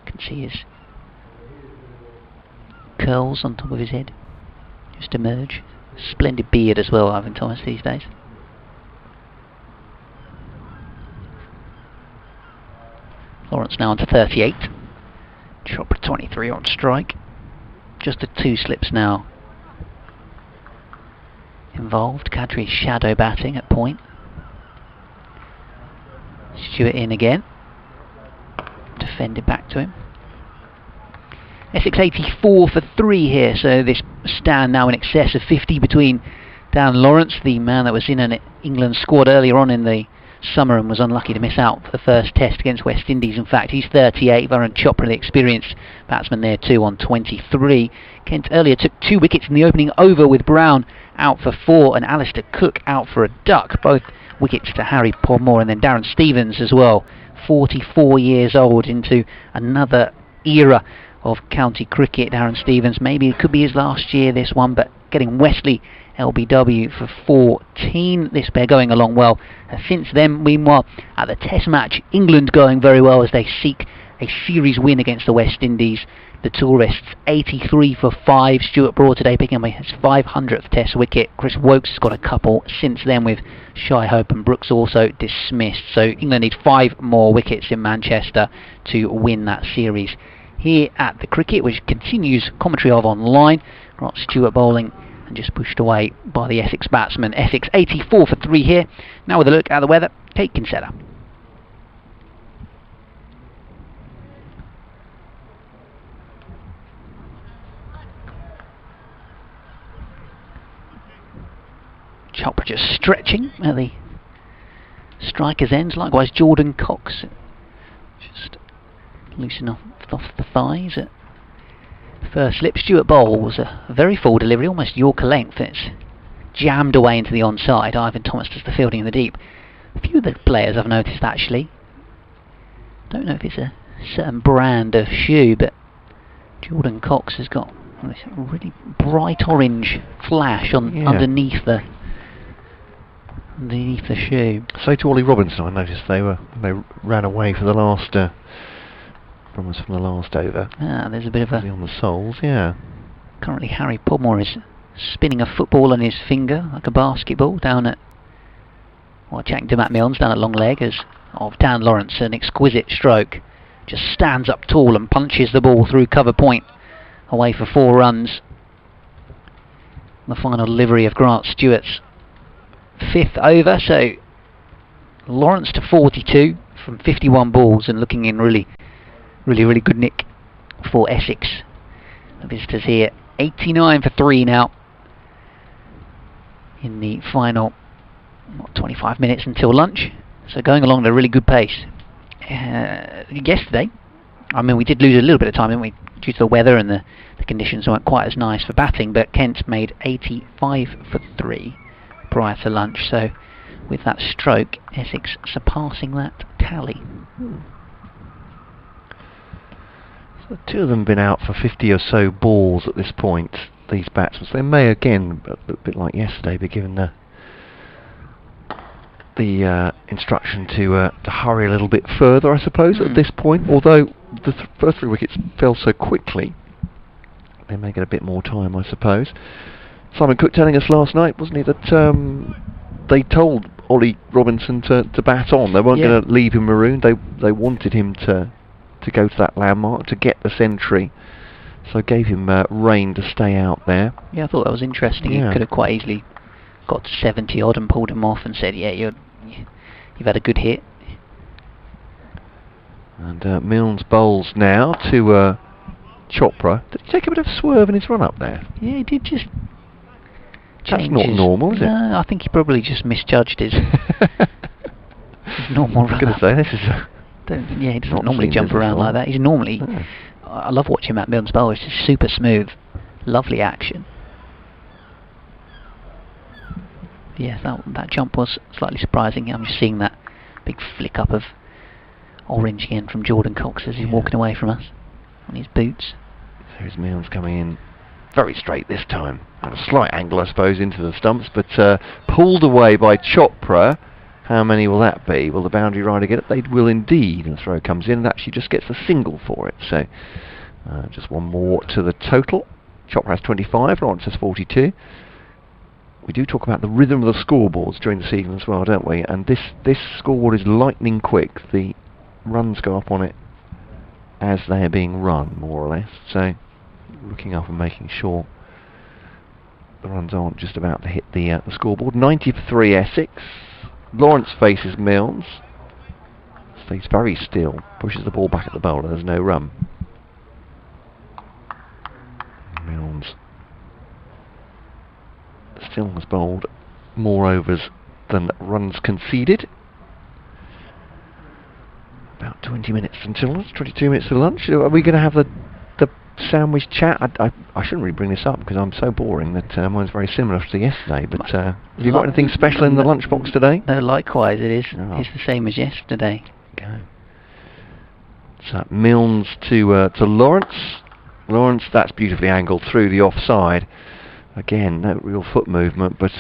Speaker 2: You can see his curls on top of his head just emerge. Splendid beard as well, Ivan Thomas, these days. Lawrence now on to 38. Chopra 23 on strike. Just the 2 slips now involved. Kadri shadow batting at point. Stewart in again. Defended back to him. Essex 84 for 3 here, so this stand now in excess of 50 between Dan Lawrence, the man that was in an England squad earlier on in the summer and was unlucky to miss out for the first test against West Indies. In fact, he's 38. Varun Chopra, the experienced batsman there too, on 23. Kent earlier took 2 wickets in the opening over with Brown out for 4 and Alistair Cook out for a duck. Both wickets to Harry Podmore, and then Darren Stevens as well, 44 years old, into another era of county cricket. Darren Stevens, maybe it could be his last year this one, but getting Wesley LBW for 14. This pair going along well since then. Meanwhile, at the Test match, England going very well as they seek a series win against the West Indies. The tourists 83 for 5. Stuart Broad today picking up his 500th Test wicket. Chris Wokes has got a couple since then, with Shai Hope and Brooks also dismissed. So England need 5 more wickets in Manchester to win that series. Here at the cricket, which continues commentary of online, Grant Stewart bowling and just pushed away by the Essex batsman. Essex 84 for 3 here. Now with a look at the weather, Kate Kinsella. Chopra just stretching at the striker's ends. Likewise Jordan Cox just loosen off the thighs at first slip. Stewart bowls a very full delivery, almost Yorker length. It's jammed away into the onside. Ivan Thomas does the fielding in the deep. A few of the players I've noticed actually, don't know if it's a certain brand of shoe, but Jordan Cox has got this really bright orange flash on underneath the shoe.
Speaker 1: So to Ollie Robinson, I noticed they ran away for the last from the last over.
Speaker 2: There's a bit of a
Speaker 1: on the soles, yeah.
Speaker 2: Currently Harry Podmore is spinning a football on his finger like a basketball down at chatting to Matt Milnes down at long leg as of Dan Lawrence. An exquisite stroke, just stands up tall and punches the ball through cover point away for 4 runs. The final delivery of Grant Stewart's 5th over, so Lawrence to 42 from 51 balls and looking in really good nick for Essex. The visitors here 89 for 3 now in the final 25 minutes until lunch, so going along at a really good pace. Yesterday, I mean, we did lose a little bit of time, didn't we, due to the weather and the conditions weren't quite as nice for batting, but Kent made 85 for 3 prior to lunch, so with that stroke, Essex surpassing that tally.
Speaker 1: So 2 of them have been out for 50 or so balls at this point, these batsmen. So they may again, a bit like yesterday, be given the instruction to hurry a little bit further, I suppose, at this point. Although the first 3 wickets fell so quickly, they may get a bit more time, I suppose. Simon Cook telling us last night, wasn't he, that they told Ollie Robinson to bat on. They weren't going to leave him marooned. They wanted him to go to that landmark, to get the century. So gave him rein to stay out there.
Speaker 2: Yeah, I thought that was interesting. He could have quite easily got to 70 odd and pulled him off and said, yeah, you've had a good hit.
Speaker 1: And Milnes bowls now to Chopra. Did he take a bit of swerve in his run up there?
Speaker 2: Yeah, he did just
Speaker 1: That's not normal, is it?
Speaker 2: No, I think he probably just misjudged his normal run.
Speaker 1: I was going to say, this is
Speaker 2: he doesn't normally jump around like that. He's normally... I love watching Matt Milnes bowl. It's just super smooth, lovely action. Yeah, that jump was slightly surprising. I'm just seeing that big flick up of orange again from Jordan Cox as he's walking away from us on his boots.
Speaker 1: There's Milnes coming in very straight this time. At a slight angle, I suppose, into the stumps, but pulled away by Chopra. How many will that be? Will the boundary rider get it? They will indeed. And the throw comes in, and actually just gets a single for it. So just one more to the total. Chopra has 25, Lawrence has 42. We do talk about the rhythm of the scoreboards during the season as well, don't we? And this scoreboard is lightning quick. The runs go up on it as they are being run, more or less. So looking up and making sure the runs aren't just about to hit the scoreboard. 90 for 3 Essex. Lawrence faces Milnes. Stays very still. Pushes the ball back at the bowler. There's no run. Milnes still has bowled more overs than runs conceded. About 20 minutes until lunch. 22 minutes to lunch. Are we going to have the sandwich chat? I shouldn't really bring this up because I'm so boring that mine's very similar to yesterday, but have you got anything special in the lunchbox today?
Speaker 2: No, likewise it is. It's the same as yesterday.
Speaker 1: Okay. So Milnes to Lawrence. Lawrence, that's beautifully angled through the offside. Again, no real foot movement, but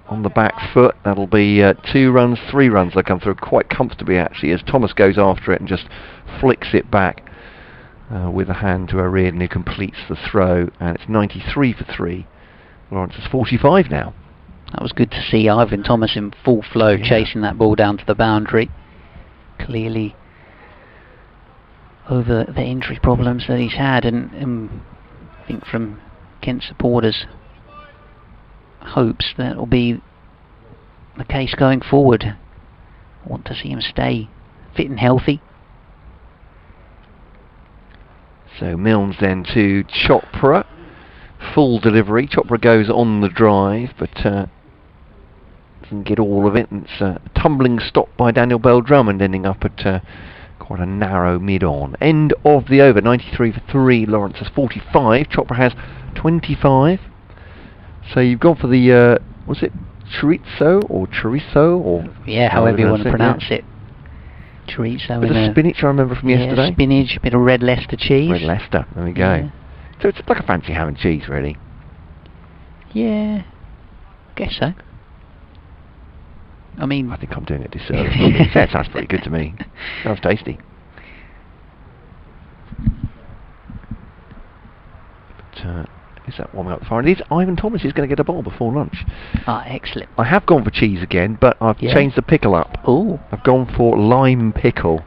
Speaker 1: on the back foot, that'll be 2 runs, 3 runs. They'll come through quite comfortably actually as Thomas goes after it and just flicks it back with a hand to O'Riordan, who completes the throw, and it's 93 for 3. Lawrence is 45 now.
Speaker 2: That was good to see Ivan Thomas in full flow, chasing that ball down to the boundary. Clearly over the injury problems that he's had, and I think from Kent supporters' hopes that will be the case going forward. I want to see him stay fit and healthy.
Speaker 1: So Milnes then to Chopra. Full delivery. Chopra goes on the drive, but doesn't get all of it. And it's a tumbling stop by Daniel Bell-Drummond, ending up at quite a narrow mid-on. End of the over. 93 for 3. Lawrence has 45. Chopra has 25. So you've gone for the was it chorizo or chorizo or
Speaker 2: however you want to pronounce it. Chorizo.
Speaker 1: Bit of spinach, I remember from yesterday.
Speaker 2: Spinach, a bit of red Leicester cheese.
Speaker 1: Red Leicester, there we go. So it's like a fancy ham and cheese, really.
Speaker 2: Yeah, guess so. I mean,
Speaker 1: I think I'm doing it disservice. That sounds pretty good to me. Sounds tasty. But is that warming up the fire? It is. Ivan Thomas is going to get a bowl before lunch.
Speaker 2: Ah, excellent.
Speaker 1: I have gone for cheese again, but I've changed the pickle up.
Speaker 2: Ooh.
Speaker 1: I've gone for lime pickle.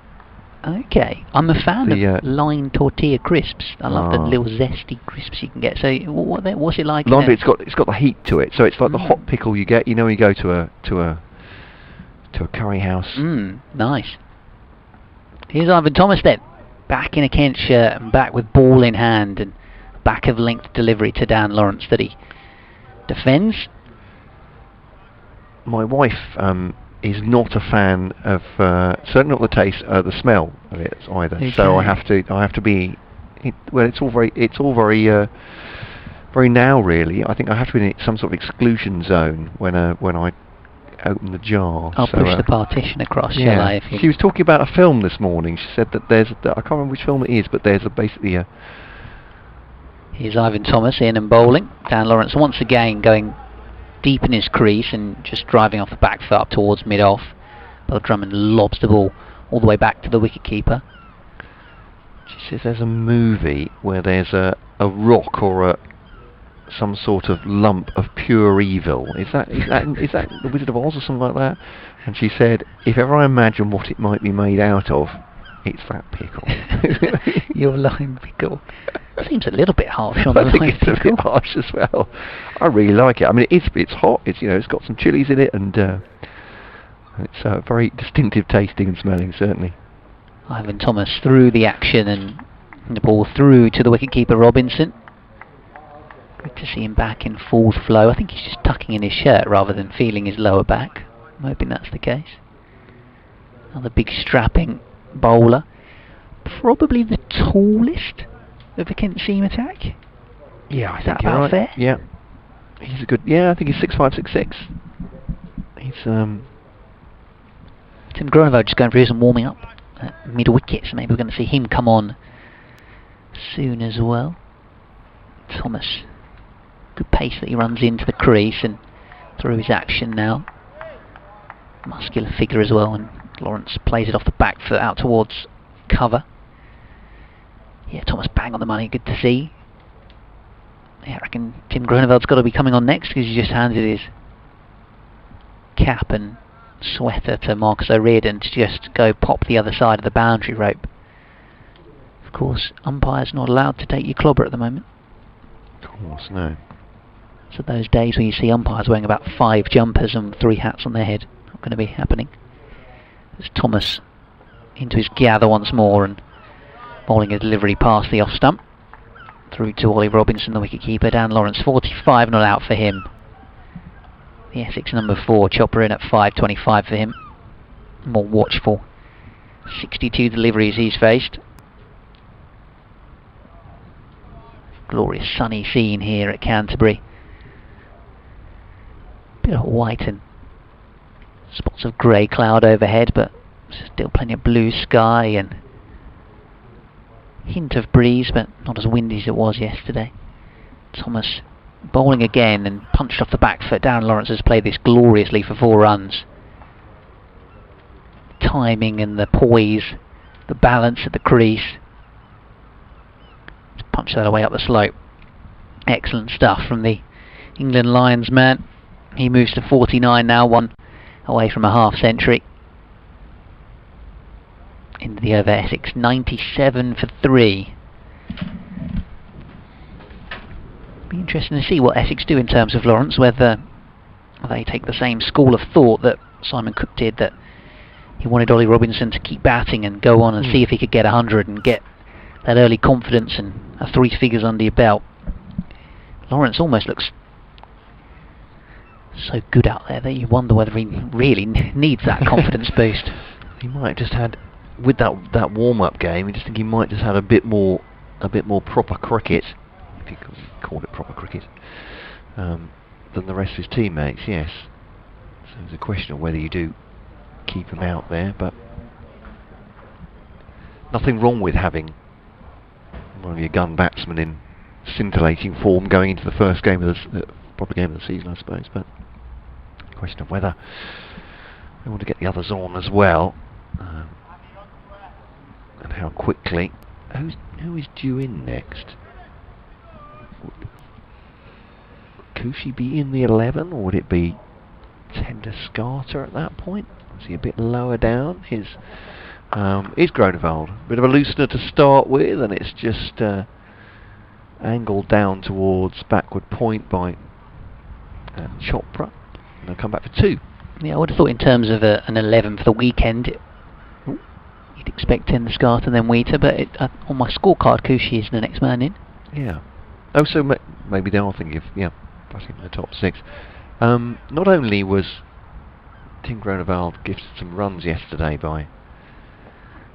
Speaker 2: Okay, I'm a fan
Speaker 1: The,
Speaker 2: of line tortilla crisps. I love the little zesty crisps you can get. So what's it like?
Speaker 1: Lime, it's got the heat to it, so it's like the hot pickle you get. You know, when you go to a curry house.
Speaker 2: Nice. Here's Ivan Thomas then, back in a Kent shirt and back with ball in hand and back of length delivery to Dan Lawrence that he defends.
Speaker 1: My wife is not a fan of certainly not the taste, the smell of it either.
Speaker 2: Okay.
Speaker 1: So I have to be. Well, it's all very very now really. I think I have to be in some sort of exclusion zone when I open the jar.
Speaker 2: I'll push the partition across,
Speaker 1: yeah.
Speaker 2: shall I?
Speaker 1: She was talking about a film this morning. She said that I can't remember which film it is, but there's basically a.
Speaker 2: Here's Ivan Thomas in and bowling. Dan Lawrence once again going deep in his crease and just driving off the back foot up towards mid-off. Bill Drummond lobs the ball all the way back to the wicket-keeper.
Speaker 1: She says there's a movie where there's a rock or some sort of lump of pure evil. Is that The Wizard of Oz or something like that? And she said, if ever I imagine what it might be made out of, it's that pickle.
Speaker 2: Your lime pickle. Seems a little bit harsh on the lime pickle.
Speaker 1: I think it's a bit harsh as well. I really like it. I mean, it's hot. It's got some chilies in it, and it's very distinctive tasting and smelling, certainly.
Speaker 2: Ivan Thomas through the action and the ball through to the wicketkeeper Robinson. Good to see him back in full flow. I think he's just tucking in his shirt rather than feeling his lower back. I'm hoping that's the case. Another big strapping bowler. Probably the tallest of the Kent seam attack.
Speaker 1: Yeah, I
Speaker 2: Is
Speaker 1: think
Speaker 2: that
Speaker 1: you're
Speaker 2: about
Speaker 1: right.
Speaker 2: fair?
Speaker 1: Yeah, he's a good. Yeah, I think he's 6'5", 6'6". He's
Speaker 2: Tim Groenewald just going through some warming up at mid wicket, so maybe we're going to see him come on soon as well. Thomas, good pace that he runs into the crease and through his action now. Muscular figure as well, and Lawrence plays it off the back foot out towards cover. Yeah, Thomas bang on the money, good to see. Yeah, I reckon Tim Groenewald's got to be coming on next because he just handed his cap and sweater to Marcus O'Riordan to just go pop the other side of the boundary rope. Of course, umpires not allowed to take your clobber at the moment.
Speaker 1: Of course, no.
Speaker 2: So those days when you see umpires wearing about 5 jumpers and 3 hats on their head, not going to be happening. There's Thomas into his gather once more and bowling a delivery past the off stump. Through to Ollie Robinson, the wicketkeeper. Dan Lawrence, 45 not out for him. The Essex number 4, chopper in at 5.25 for him. More watchful. 62 deliveries he's faced. Glorious sunny scene here at Canterbury. Bit of white and spots of grey cloud overhead, but still plenty of blue sky and hint of breeze, but not as windy as it was yesterday. Thomas bowling again and punched off the back foot. Darren Lawrence has played this gloriously for 4 runs. Timing and the poise, the balance at the crease. Just punched that away up the slope. Excellent stuff from the England Lions man. He moves to 49 now, 1 away from a half century. Into the over Essex, 97 for 3. Be interesting to see what Essex do in terms of Lawrence, whether they take the same school of thought that Simon Cook did, that he wanted Ollie Robinson to keep batting and go on and see if he could get 100 and get that early confidence and 3 figures under your belt. Lawrence almost looks so good out there that you wonder whether he really needs that confidence boost.
Speaker 1: He might have just had, with that warm-up game, I just think he might just had a bit more proper cricket, if you could call it proper cricket, than the rest of his teammates. Yes. So there's a question of whether you do keep him out there, but nothing wrong with having one of your gun batsmen in scintillating form going into the first game of the proper game of the season, I suppose. But question of whether they want to get the others on as well. And how quickly. Who is due in next? Would Kushi be in the 11, or would it be Tender Scarter at that point? Is he a bit lower down? His is Groenewald. Bit of a loosener to start with, and it's just angled down towards backward point by Chopra. And they'll come back for 2.
Speaker 2: Yeah, I would have thought in terms of an 11 for the weekend, you'd expect Tenderskart and then Wheater, but on my scorecard, Cushy is the next man in.
Speaker 1: Yeah. Oh, so maybe they are thinking of, batting in the top 6. Not only was Tim Groenewald gifted some runs yesterday by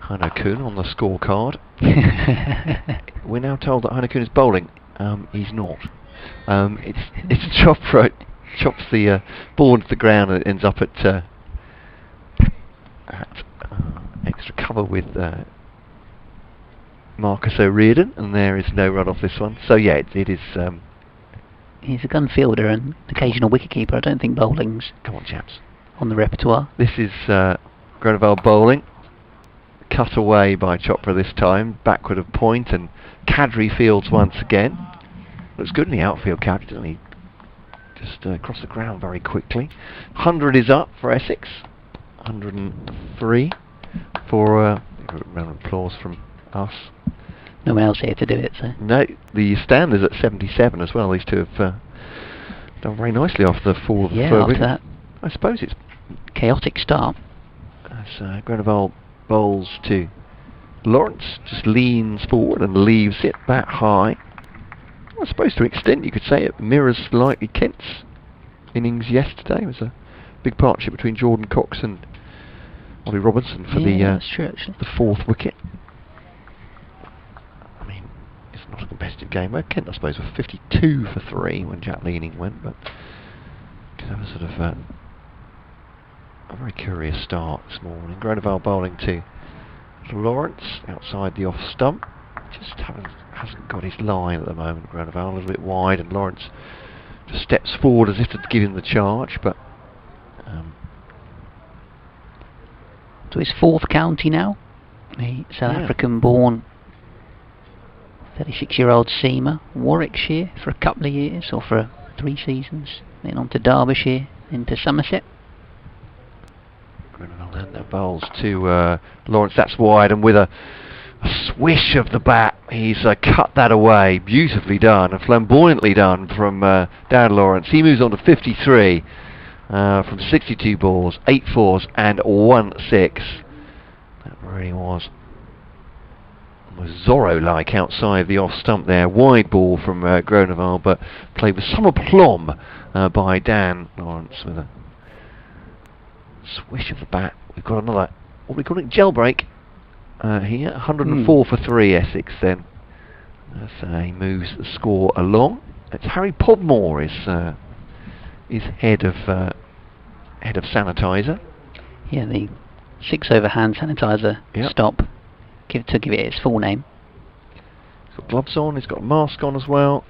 Speaker 1: Heino Kuhn on the scorecard. We're now told that Heino Kuhn is bowling. He's not. It's Chopra. Chops the ball into the ground and it ends up at extra cover with Marcus O'Riordan, and there is no run off this one. So yeah, it is.
Speaker 2: He's a gun fielder and occasional wicketkeeper. I don't think bowling's
Speaker 1: come on, chaps,
Speaker 2: on the repertoire.
Speaker 1: This is Groenewald bowling, cut away by Chopra this time, backward of point, and Kadri fields once again. Looks good in the outfield, Kadri, doesn't he? Just across the ground very quickly. 100 is up for Essex. 103 for a round of applause from us.
Speaker 2: No one else here to do it, so.
Speaker 1: No, the stand is at 77 as well. These two have done very nicely after the fall of the third wicket.
Speaker 2: That
Speaker 1: I suppose it's
Speaker 2: chaotic start.
Speaker 1: As Groenewald bowls to Lawrence, just leans forward and leaves it bat high. I suppose to an extent you could say it mirrors slightly Kent's innings yesterday. It was a big partnership between Jordan Cox and Ollie Robinson for
Speaker 2: that's true, actually.
Speaker 1: the 4th wicket. I mean, it's not a competitive game. Well, Kent, I suppose, were 52 for 3 when Jack Leaning went, but that was sort of a very curious start this morning. Groenewald bowling to Lawrence outside the off stump. Just hasn't got his line at the moment. Groenewald a little bit wide, and Lawrence just steps forward as if to give him the charge, but
Speaker 2: so his 4th county now. The South African-born 36-year-old seamer, Warwickshire for a couple of years, or for 3 seasons, then on to Derbyshire, into Somerset.
Speaker 1: And the bowls to Lawrence, that's wide, and with a swish of the bat, he's cut that away. Beautifully done, and flamboyantly done from Dan Lawrence. He moves on to 53 from 62 balls, 8 fours and 1 6. That really was Zorro-like outside the off stump there. Wide ball from Groenewald, but played with some aplomb by Dan Lawrence with a swish of the bat. We've got another, what we call it, jailbreak here. 104 for 3 Essex then. As he moves the score along. It's Harry Podmore is head of Sanitizer.
Speaker 2: Yeah, the 6-over hand sanitizer stop. To give it its full name.
Speaker 1: He's got gloves on. He's got a mask on as well.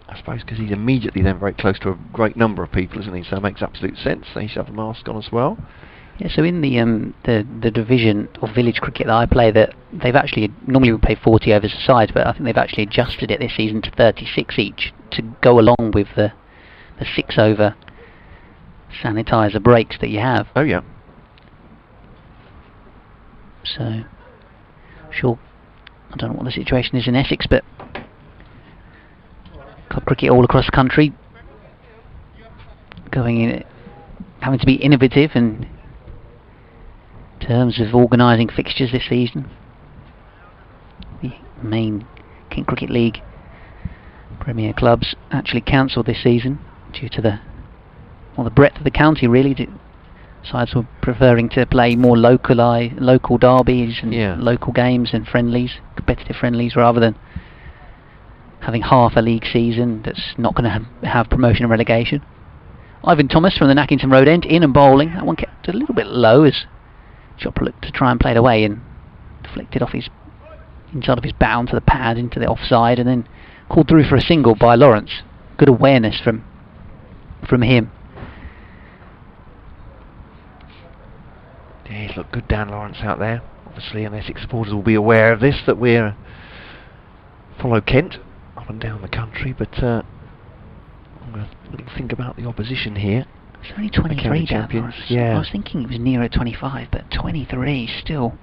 Speaker 1: I suppose because he's immediately then very close to a great number of people, isn't he? So it makes absolute sense. So he should have a mask on as well.
Speaker 2: Yeah. So in the division of village cricket that I play, that they've actually normally we play 40 overs a side, but I think they've actually adjusted it this season to 36 each to go along with the 6-over sanitizer breaks that you have.
Speaker 1: Oh yeah.
Speaker 2: So, sure, I don't know what the situation is in Essex, but club cricket all across the country going in, having to be innovative in terms of organising fixtures this season. The main Kent Cricket League Premier clubs actually cancelled this season due to the breadth of the county, really. Sides were preferring to play more local derbies and local games and friendlies, competitive friendlies, rather than having half a league season that's not going to have promotion and relegation. Ivan Thomas from the Nackington Road End, in and bowling. That one kept a little bit low as Chopra looked to try and play it away and deflected off his inside of his bat onto the pad into the offside, and then called through for a single by Lawrence. Good awareness from him.
Speaker 1: Yeah, he's looked good, Dan Lawrence, out there. Obviously, and Essex supporters will be aware of this, that we're follow Kent up and down the country, but I'm going to think about the opposition here.
Speaker 2: It's only 23
Speaker 1: champions.
Speaker 2: I was thinking it was nearer 25, but 23 still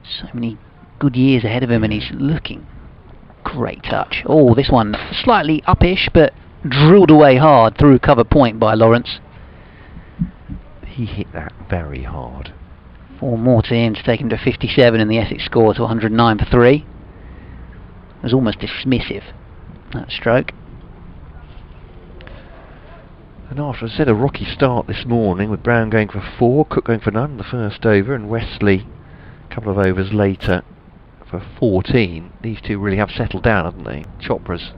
Speaker 2: So many good years ahead of him, and he's looking great touch. Oh, this one slightly uppish, but drilled away hard through cover point by Lawrence.
Speaker 1: He hit that very hard.
Speaker 2: 4 more to him to take him to 57, and the Essex score to 109 for 3. It was almost dismissive, that stroke.
Speaker 1: And after, as I said, a rocky start this morning, with Brown going for 4, Cook going for none the first over, and Wesley a couple of overs later for 14. These two really have settled down, haven't they? Chopra's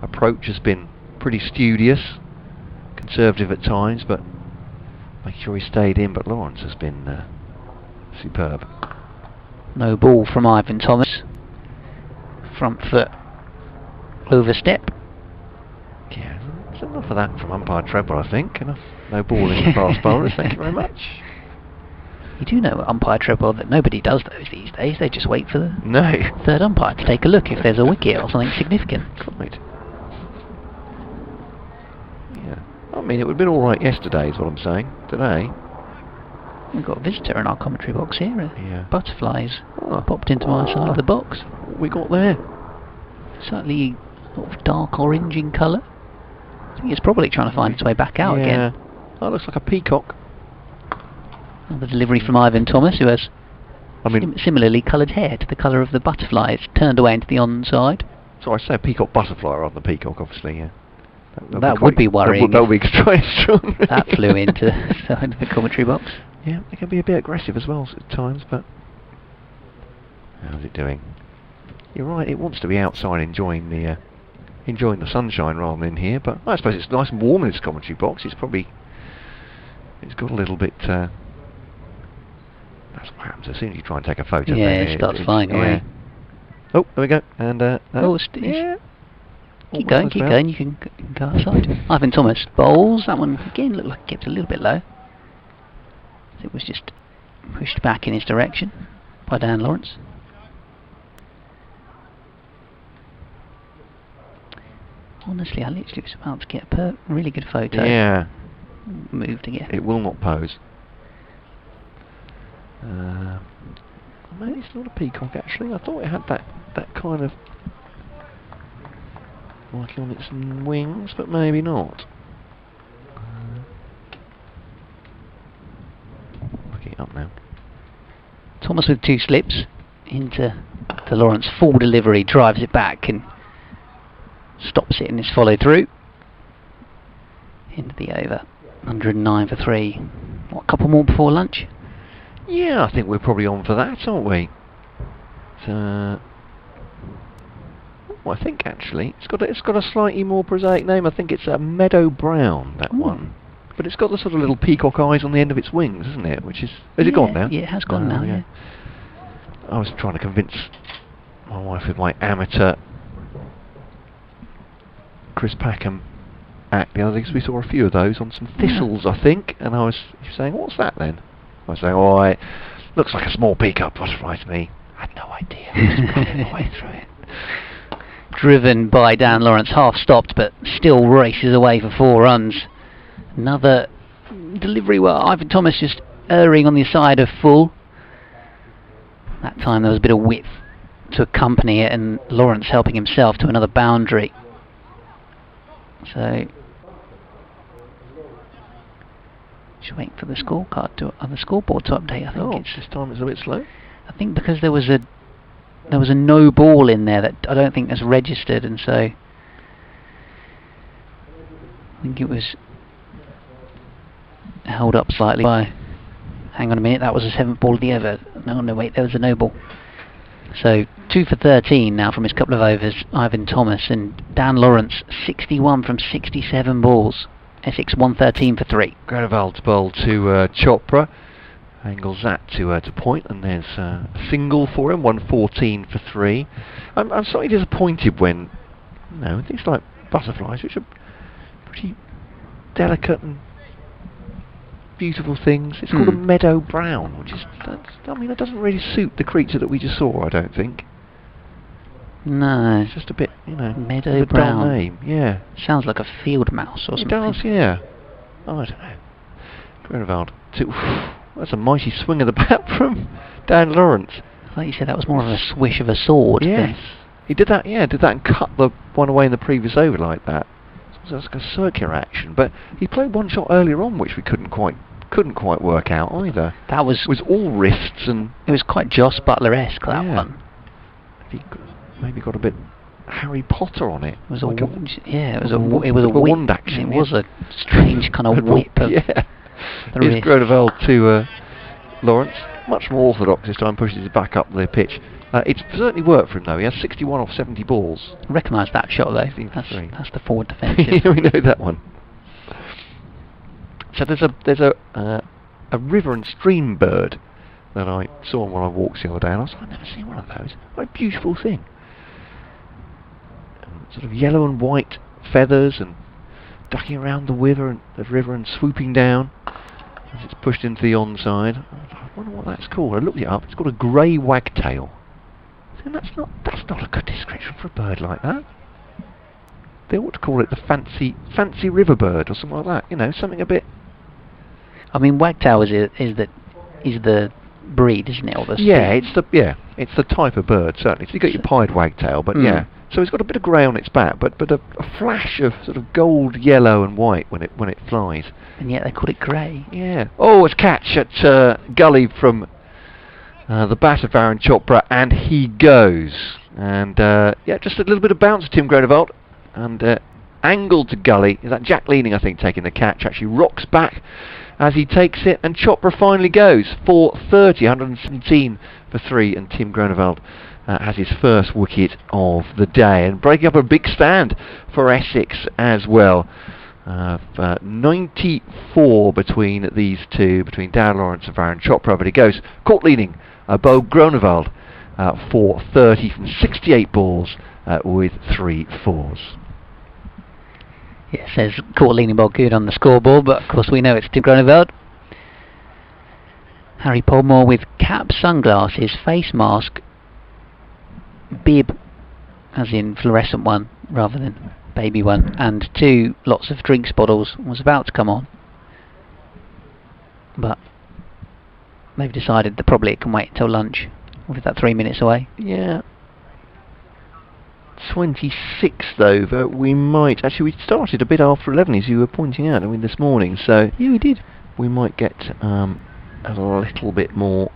Speaker 1: approach has been pretty studious, conservative at times, but making sure he stayed in. But Lawrence has been superb.
Speaker 2: No ball from Ivan Thomas. Front foot overstep.
Speaker 1: Yeah, there's enough of that from umpire Treble, I think. Enough no ball in the fast bowlers, thank you very much.
Speaker 2: You do know, umpire Treble, that nobody does those these days. They just wait for the third umpire to take a look if there's a wicket or something significant.
Speaker 1: Right. Yeah. I mean, it would have been alright yesterday, is what I'm saying. Today.
Speaker 2: We've got a visitor in our commentary box here.
Speaker 1: Yeah.
Speaker 2: Butterflies popped into my side of the box.
Speaker 1: What we got there?
Speaker 2: Slightly sort of dark orange in colour. I think it's probably trying to find its way back out again.
Speaker 1: That looks like a peacock.
Speaker 2: Another delivery from Ivan Thomas, who has similarly coloured hair to the colour of the butterfly. It's turned away into the onside.
Speaker 1: So I say a peacock butterfly rather than peacock, obviously, yeah.
Speaker 2: That would be worrying.
Speaker 1: That would be quite strong.
Speaker 2: That flew into the side of the commentary box.
Speaker 1: Yeah, they can be a bit aggressive as well at times, but how's it doing? You're right, it wants to be outside enjoying the sunshine rather than in here, but I suppose it's nice and warm in this commentary box. It's got a little bit that's what happens as soon as you try and take a photo.
Speaker 2: Yeah, it starts flying away.
Speaker 1: Oh, there we go. And
Speaker 2: keep going, you can go outside. Ivan Thomas bowls. That one again looked like it kept a little bit low. It was just pushed back in his direction by Dan Lawrence. Honestly, I literally was about to get a really good photo.
Speaker 1: Yeah.
Speaker 2: Moved again.
Speaker 1: It will not pose. Maybe it's not a peacock actually. I thought it had that kind of marking on its wings, but maybe not. Looking it up now.
Speaker 2: Thomas with 2 slips into the Lawrence full delivery, drives it back and stops it in his follow through into the over. 109 for 3. What, a couple more before lunch?
Speaker 1: Yeah, I think we're probably on for that, aren't we? I think actually it's got a slightly more prosaic name. I think it's a Meadow Brown, that one. But it's got the sort of little peacock eyes on the end of its wings, isn't it? Which is has it gone now?
Speaker 2: Yeah, it has gone now. Yeah.
Speaker 1: I was trying to convince my wife with my amateur Chris Packham act the other day, because we saw a few of those on some thistles, I think, and I was saying, what's that then? I was saying, oh, it looks like a small peacock butterfly to me. I had no idea. I was running my way through it.
Speaker 2: Driven by Dan Lawrence, half stopped, but still races away for 4 runs. Another delivery where Ivan Thomas just erring on the side of full. That time there was a bit of width to accompany it, and Lawrence helping himself to another boundary. So just wait for the scorecard the scoreboard to update. I think
Speaker 1: this time it's a bit slow.
Speaker 2: I think because there was a no ball in there that I don't think has registered, and so I think it was held up slightly by. Hang on a minute, that was the 7th ball of the over. No, wait, there was a no ball. So 2 for 13 now from his couple of overs, Ivan Thomas, and Dan Lawrence 61 from 67 balls. Essex 113 for 3.
Speaker 1: Grenevald's bowl to Chopra, angles that to point, and there's a single for him, 114 for 3. I'm slightly disappointed when, things like butterflies, which are pretty delicate and beautiful things. It's called a Meadow Brown, which is, that doesn't really suit the creature that we just saw, I don't think.
Speaker 2: No.
Speaker 1: It's just a bit,
Speaker 2: Meadow Brown.
Speaker 1: Name, yeah.
Speaker 2: Sounds like a field mouse or something.
Speaker 1: It does, yeah. Oh, I don't know. Grenevald. That's a mighty swing of the bat from Dan Lawrence.
Speaker 2: Like you said, that was more of a swish of a sword.
Speaker 1: Yes. He did that, did that and cut the one away in the previous over like that. So it was like a circular action. But he played one shot earlier on which we couldn't quite work out either.
Speaker 2: That was
Speaker 1: all wrists, and
Speaker 2: it was quite Joss Butler-esque, that one.
Speaker 1: He maybe got a bit Harry Potter on it.
Speaker 2: It was
Speaker 1: like
Speaker 2: a whip.
Speaker 1: wand action.
Speaker 2: It was a strange kind of whip.
Speaker 1: Here's Groeneveld to Lawrence. Much more orthodox this time, pushes it back up the pitch. It's certainly worked for him though. He has 61 off 70 balls.
Speaker 2: Recognise that shot though. That's the forward defensive.
Speaker 1: Yeah, we know that one. So there's a river and stream bird that I saw on one of my walks the other day, and I was like, I've never seen one of those. What a beautiful thing. Sort of yellow and white feathers and ducking around the river and swooping down as it's pushed into the onside. I wonder what that's called. I looked it up. It's called a grey wagtail. And that's not a good description for a bird like that. They ought to call it the fancy river bird or something like that. You know, something a bit.
Speaker 2: I mean, wagtail is the breed, isn't it? Or the
Speaker 1: it's the type of bird certainly. So you got your pied wagtail, but yeah. So it's got a bit of grey on its back, but a flash of sort of gold, yellow, and white when it flies.
Speaker 2: And yet they call it grey.
Speaker 1: Yeah. Oh, it's catch at Gully from the bat of Aaron Chopra, and he goes. And just a little bit of bounce to Tim Groeneveld, and angled to Gully. Is that Jack Leaning, I think, taking the catch? Actually rocks back as he takes it, and Chopra finally goes for 30, 117 for 3, and Tim Groeneveld has his first wicket of the day, and breaking up a big stand for Essex as well. 94 between these two, between Dan Lawrence and Aaron Chopra, but he goes court leading Bo Groeneveld for 30 from 68 balls with 3 fours.
Speaker 2: Yeah, it says court leaning ball good on the scoreboard, but of course we know it's Tim Groeneveld. Harry Podmore with cap, sunglasses, face mask, bib, as in fluorescent one rather than baby one, and 2 lots of drinks bottles, was about to come on, but they've decided that probably it can wait until lunch. What is that, 3 minutes away?
Speaker 1: Yeah. 26th over. We might actually, we started a bit after 11 as you were pointing out, this morning, so
Speaker 2: yeah, we did.
Speaker 1: We might get a little bit more.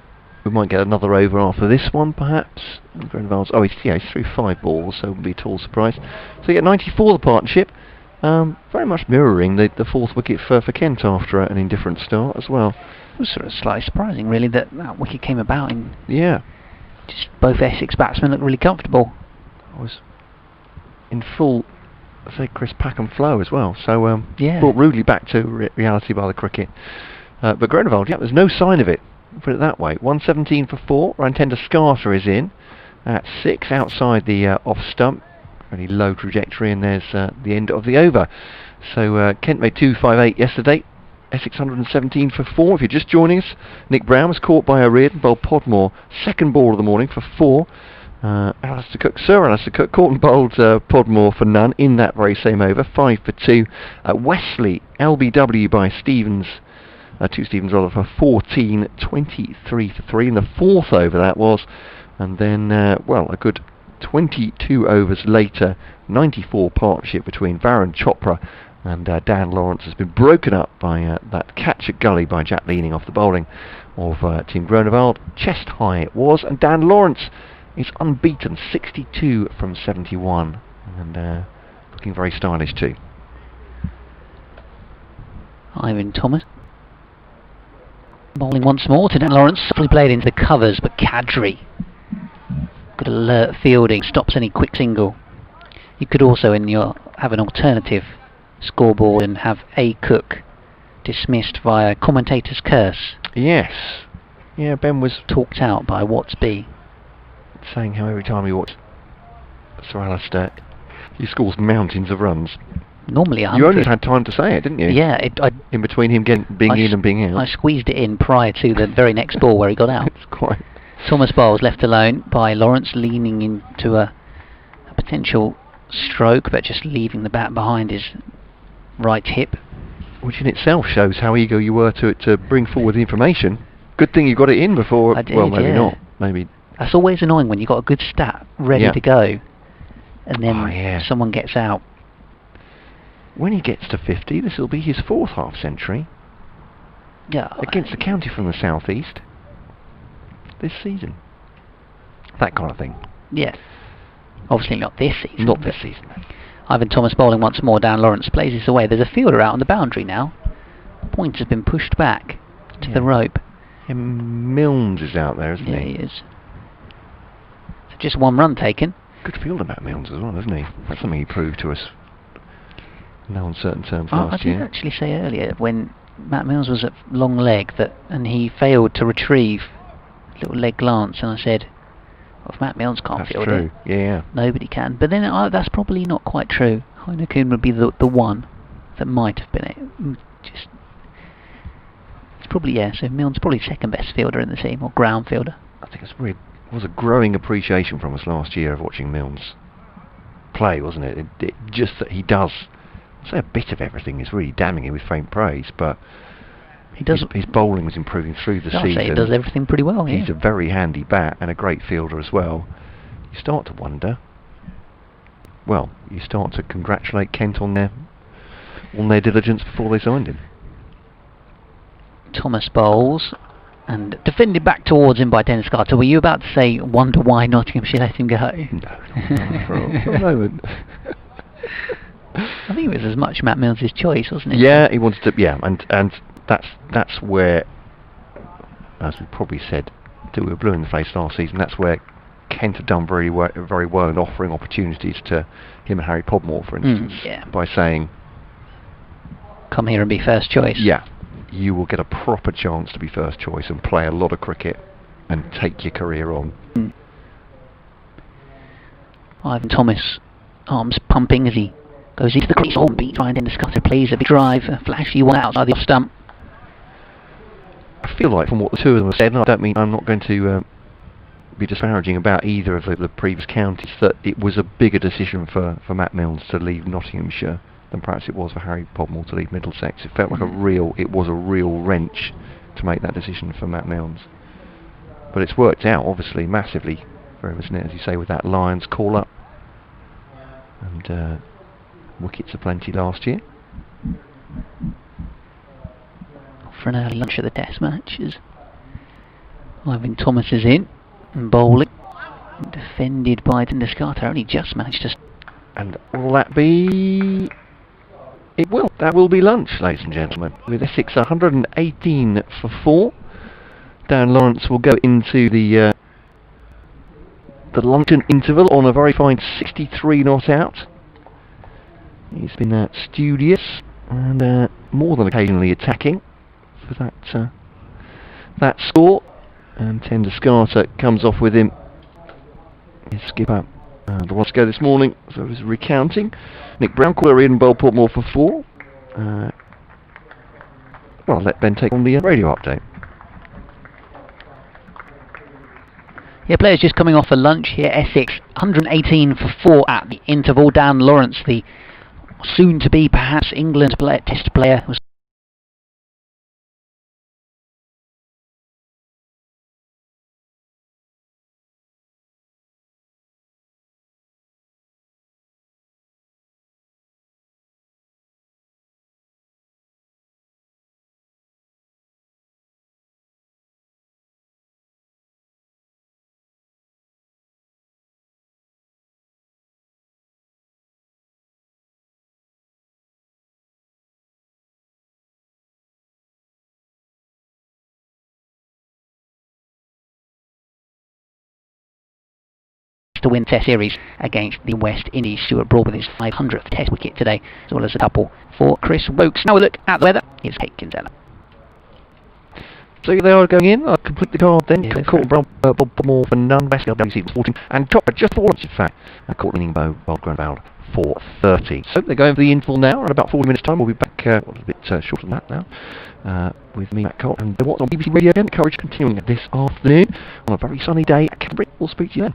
Speaker 1: We might get another over after this one, perhaps. Groeneveld's, he's through 5 balls, so it wouldn't be at all surprised. So you get 94 the partnership, very much mirroring the 4th wicket for Kent after an indifferent start as well.
Speaker 2: It was sort of slightly surprising, really, that wicket came about in.
Speaker 1: Yeah.
Speaker 2: Just both Essex batsmen looked really comfortable.
Speaker 1: I was in full, Chris Packham flow as well. So brought rudely back to reality by the cricket. But Groeneveld, there's no sign of it. Put it that way. 117 for 4. Rantenda Scarter is in at 6 outside the off stump. Really low trajectory, and there's the end of the over. So Kent made 258 yesterday. Essex 117 for 4. If you're just joining us, Nick Brown was caught by O'Riordan, bowled Podmore, second ball of the morning for 4. Sir Alistair Cook caught and bowled Podmore for none in that very same over, 5 for 2. Wesley, LBW by Stevens, 2 Stevens rather, for 14, 23 for 3 in the 4th over that was, and then a good 22 overs later, 94 partnership between Varun Chopra and Dan Lawrence has been broken up by that catch at Gully by Jack Leaning off the bowling of Tim Groeneveld. Chest high it was, and Dan Lawrence is unbeaten, 62 from 71, and looking very stylish too.
Speaker 2: Ivan Thomas bowling once more to Dan Lawrence, softly played into the covers, but Kadri, good alert fielding, stops any quick single. You could also have an alternative scoreboard and have A. Cook dismissed via commentator's curse.
Speaker 1: Yes. Yeah, Ben was
Speaker 2: talked out by Watts B,
Speaker 1: saying how every time he watched Sir Alistair, he scores mountains of runs.
Speaker 2: Normally 100.
Speaker 1: You only had time to say it, didn't you?
Speaker 2: Yeah.
Speaker 1: In between him being in and being out.
Speaker 2: I squeezed it in prior to the very next ball where he got out.
Speaker 1: It's quite.
Speaker 2: Thomas Bowles left alone by Lawrence, leaning into a potential stroke, but just leaving the bat behind his right hip.
Speaker 1: Which in itself shows how eager you were to bring forward the information. Good thing you got it in before.
Speaker 2: I did,
Speaker 1: well, maybe
Speaker 2: yeah.
Speaker 1: not. Maybe
Speaker 2: That's always annoying when you've got a good stat ready to go, and then someone gets out.
Speaker 1: When he gets to 50, this will be his 4th half-century against a county from the southeast this season. That kind of thing. Yeah.
Speaker 2: Obviously not this season.
Speaker 1: Not this season.
Speaker 2: Ivan Thomas bowling once more down. Lawrence plays this away. There's a fielder out on the boundary now. Point has been pushed back to the rope.
Speaker 1: And Milnes is out there, isn't he?
Speaker 2: Yeah, he is. So just 1 run taken.
Speaker 1: Good fielder, Matt Milnes, as well, isn't he? That's something he proved to us. No uncertain terms last year.
Speaker 2: I did actually say earlier when Matt Milnes was at long leg and he failed to retrieve a little leg glance, and I said, well, if Matt Milnes can't field it, nobody can. But then that's probably not quite true. Heineken would be the one that might have been it. It's probably, so Milnes probably 2nd best fielder in the team, or ground fielder.
Speaker 1: I think it was a growing appreciation from us last year of watching Milnes play, wasn't it? It just that he does, say, a bit of everything is really damning him with faint praise, but his bowling was improving through the season.
Speaker 2: Say he does everything pretty well.
Speaker 1: He's a very handy bat and a great fielder as well. You start to wonder. Well, you start to congratulate Kent on their diligence before they signed him.
Speaker 2: Thomas bowls and defended back towards him by Dennis Carter. Were you about to say, wonder why Nottinghamshire let him go?
Speaker 1: No, not for a moment.
Speaker 2: I think it was as much Matt Milnes' choice, wasn't it?
Speaker 1: Yeah, he wanted to. Yeah, and that's where, as we probably said, we were blue in the face last season. That's where Kent have done very well in offering opportunities to him and Harry Podmore, for instance, by saying,
Speaker 2: "Come here and be first choice."
Speaker 1: Yeah, you will get a proper chance to be first choice and play a lot of cricket and take your career on.
Speaker 2: Ivan Thomas, arms pumping as he goes into the crease on beat, trying to discuss a plays a big drive, a flashy one outside the off stump.
Speaker 1: I feel like from what the two of them have said, and I'm not going to be disparaging about either of the previous counties, that it was a bigger decision for Matt Milnes to leave Nottinghamshire than perhaps it was for Harry Podmore to leave Middlesex. It felt like it was a real wrench to make that decision for Matt Milnes. But it's worked out, obviously, massively for him, isn't it? As you say, with that Lions call-up. And wickets aplenty last year.
Speaker 2: For an early lunch at the Test matches. Ivan Thomas is in and bowling. Defended by Dennis Carter. Only just managed to...
Speaker 1: And will that be... It will. That will be lunch, ladies and gentlemen. With Essex 118 for 4. Dan Lawrence will go into the luncheon interval on a very fine 63 not out. He's been studious and more than occasionally attacking for that score. And Dennis Carter comes off with him. His skipper the one to go this morning, so he's recounting. Nick Brown, Query and Bowl Portmore for 4. Well, I'll let Ben take on the radio update.
Speaker 2: Yeah, players just coming off for lunch here. Essex 118 for 4 at the interval. Dan Lawrence, the soon-to-be perhaps England Test player, was to win Test series against the West Indies. Stuart Broad with his 500th Test wicket today, as well as a couple for Chris Wokes. Now a look at the weather. Here's Kate Kinsella.
Speaker 1: So they are going in. I'll complete the card then. Courtney Brown, Bob Moore for none. West Indies 14. And Chopper just for once, in fact. Courtney Bow, Bob Ground for 30. So they're going for the interval now. In about 40 minutes' time, we'll be back a bit shorter than that now. With me, Matt Colt, and what's on BBC Radio again. Coverage continuing this afternoon on a very sunny day at Canterbury. We'll speak to you then.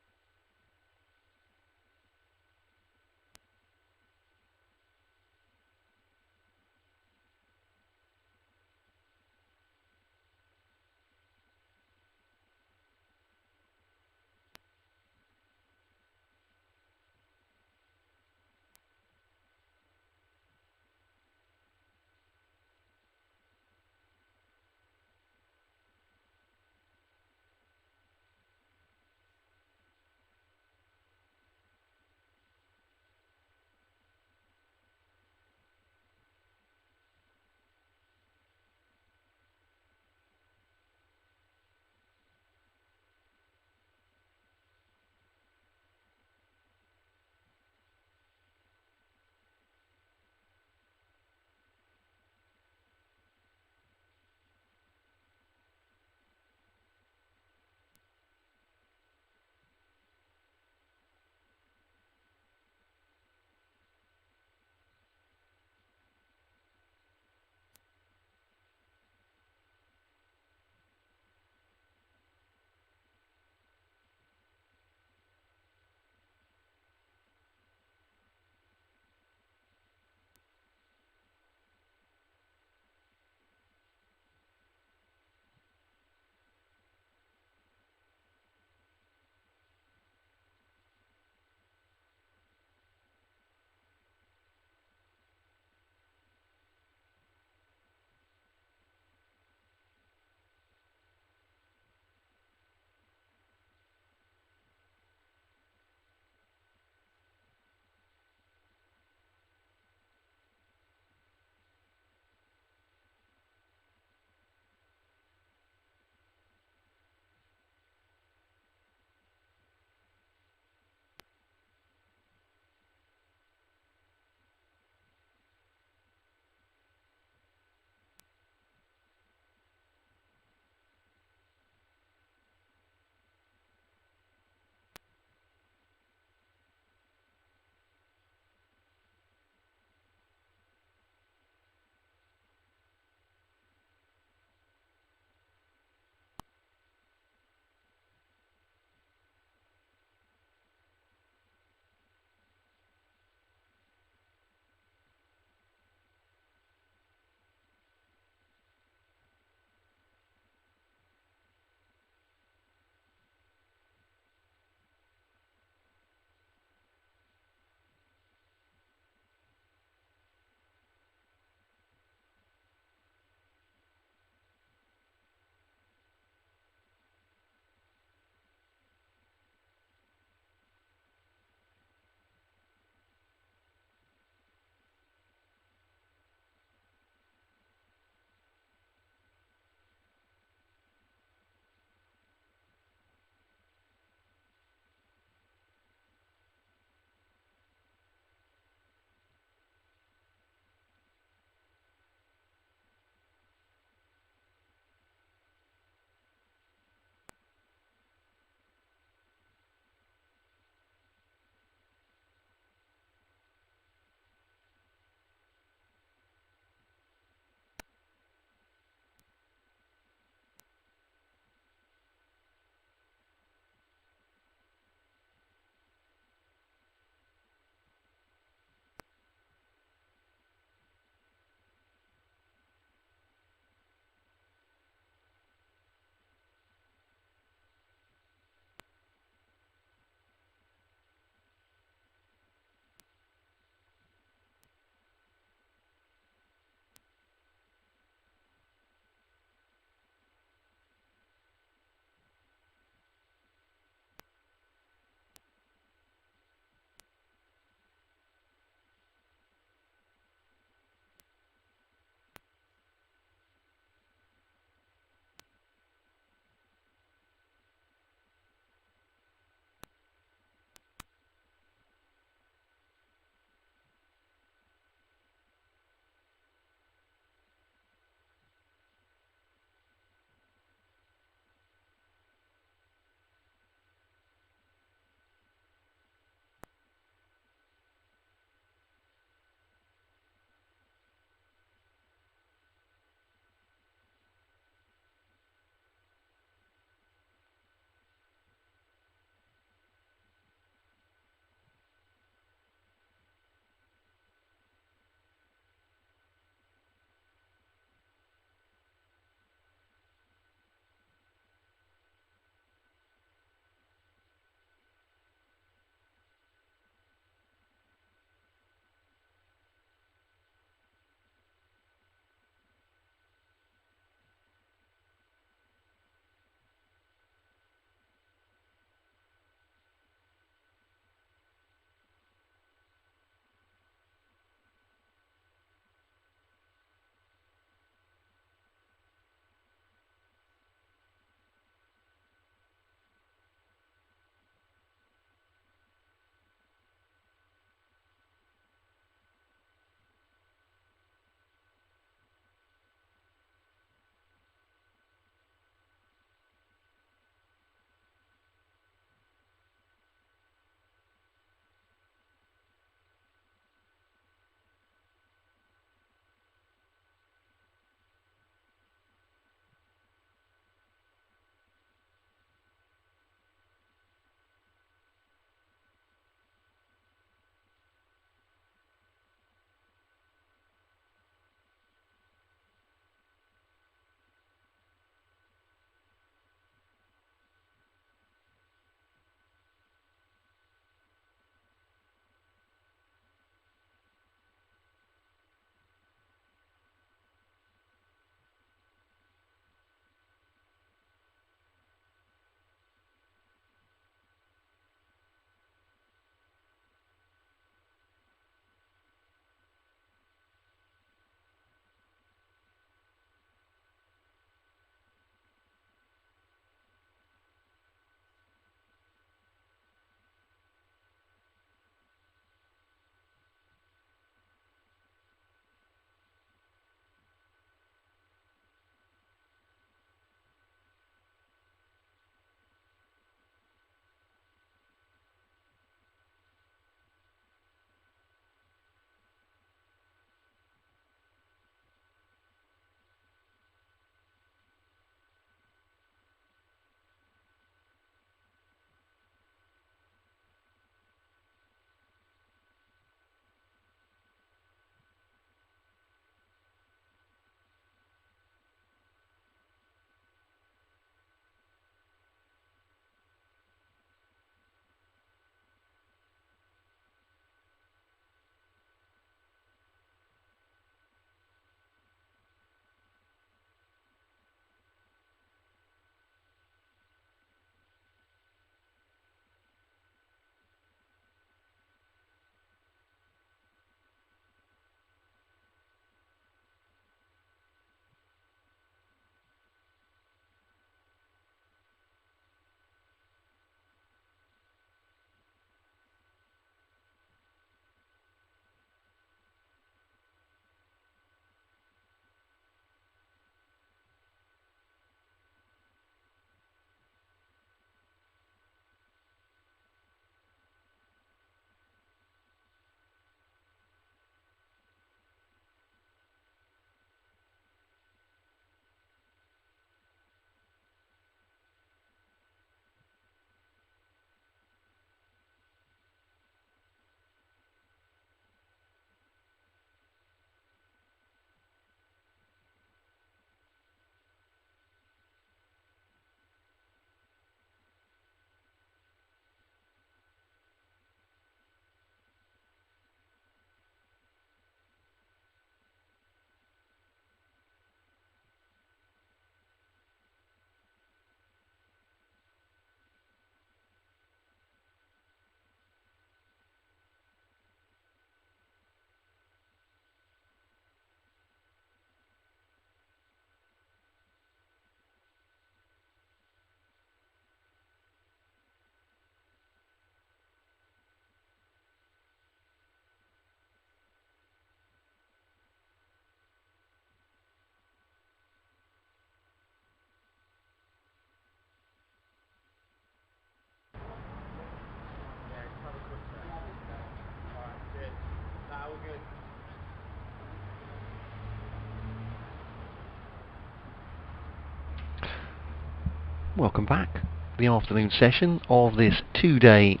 Speaker 1: Welcome back. The afternoon session of this two-day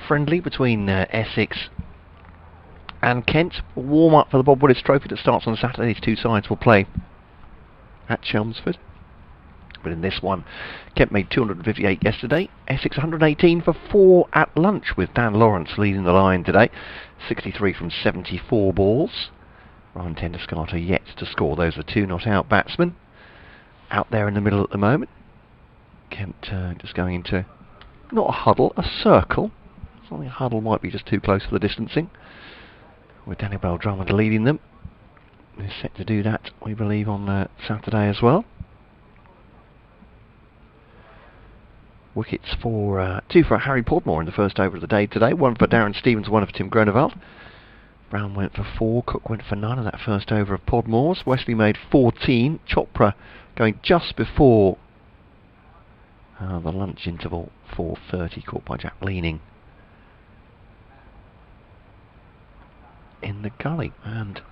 Speaker 1: friendly between Essex and Kent. Warm up for the Bob Willis Trophy that starts on Saturday. These two sides will play at Chelmsford. But in this one, Kent made 258 yesterday. Essex 118 for 4 at lunch, with Dan Lawrence leading the line today. 63 from 74 balls. Ryan Tenderscarter yet to score. Those are two not-out batsmen out there in the middle at the moment. Kent just going into, not a huddle, a circle. I think a huddle might be just too close for the distancing. With Daniel Bell-Drummond leading them. He's set to do that, we believe, on Saturday as well. Wickets for two for Harry Podmore in the first over of the day today. One for Darren Stevens, one for Tim Groenewald. Brown went for 4, Cook went for none in that first over of Podmore's. Wesley made 14. Chopra going just before the lunch interval, 4:30, caught by Jack Leaning in the gully. And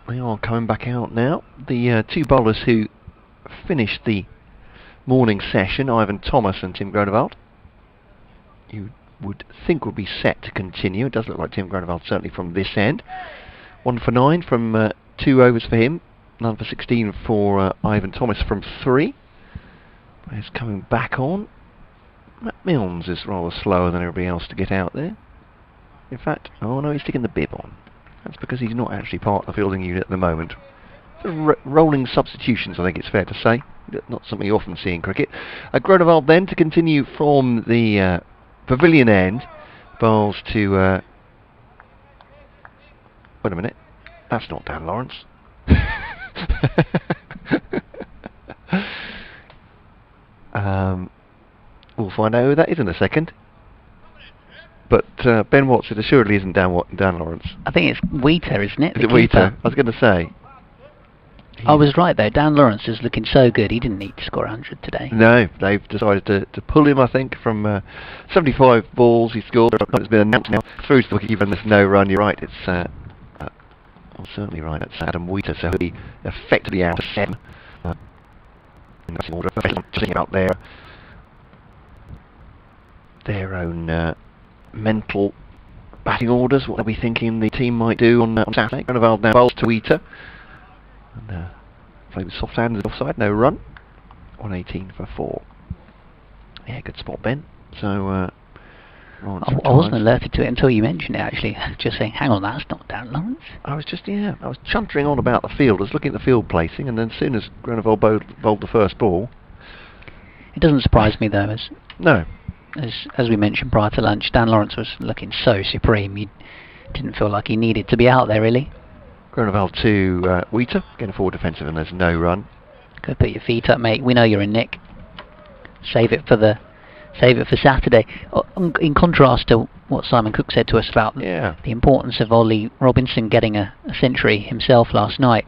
Speaker 1: they are coming back out now. The two bowlers who finished the morning session, Ivan Thomas and Tim Groenewald, you would think would be set to continue. It does look like Tim Groenewald certainly from this end. 1 for 9 from 2 overs for him. None for 16 for Ivan Thomas from 3. He's coming back on. Matt Milnes is rather slower than everybody else to get out there. In fact, oh no, he's sticking the bib on. That's because he's not actually part of the fielding unit at the moment. Rolling substitutions, I think it's fair to say. Not something you often see in cricket. Groenewald then to continue from the pavilion end. Bowls to... wait a minute. That's not Dan Lawrence. We'll find out who that is in a second. But Ben Watson assuredly isn't Dan Lawrence.
Speaker 2: I think it's Wheater, isn't it?
Speaker 1: Is it Wheater? I was going to say.
Speaker 2: I was right though. Dan Lawrence is looking so good. He didn't need to score 100 today.
Speaker 1: No, they've decided to pull him, I think, from 75 balls he scored. It's been announced now through to the wicket, even there's no run. You're right, it's I'm certainly right, it's Adam Wheater, so he'll be effectively out of 7. In order, just out there. Their own mental batting orders, what they'll be thinking the team might do on Saturday. Groenewald now bowls to Wheater. And played with soft hands offside, no run. 118 for 4. Yeah, good spot, Ben. So,
Speaker 2: I wasn't alerted to it until you mentioned it, actually. Just saying, hang on, that's not Dan Lawrence.
Speaker 1: I was chuntering on about the field. I was looking at the field placing, and then as soon as Groenewald bowled the first ball...
Speaker 2: It doesn't surprise me, though,
Speaker 1: No.
Speaker 2: As we mentioned prior to lunch, Dan Lawrence was looking so supreme. You didn't feel like he needed to be out there, really.
Speaker 1: Groenewald to Wheater, getting forward defensive, and there's no run.
Speaker 2: Go put your feet up, mate. We know you're in nick. Save it for Saturday. In contrast to what Simon Cook said to us about the importance of Ollie Robinson getting a century himself last night,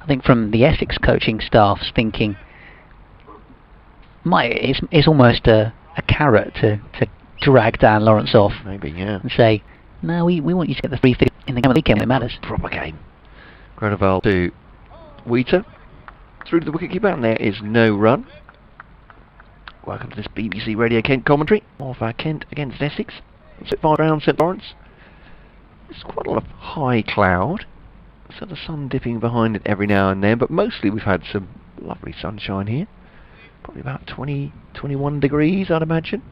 Speaker 2: I think from the Essex coaching staff's thinking, it's almost a carrot to drag Dan Lawrence off.
Speaker 1: Maybe, yeah.
Speaker 2: And say, no, we want you to get the 3 figures in the game of the weekend when it matters.
Speaker 1: Proper game. Groenewald to Wheater. Through to the wicketkeeper, and there is no run. Welcome to this BBC Radio Kent commentary of Kent against Essex. It's at 5 round St Lawrence. There's quite a lot of high cloud, so the sun dipping behind it every now and then, but mostly we've had some lovely sunshine here. Probably about 20, 21 degrees, I'd imagine.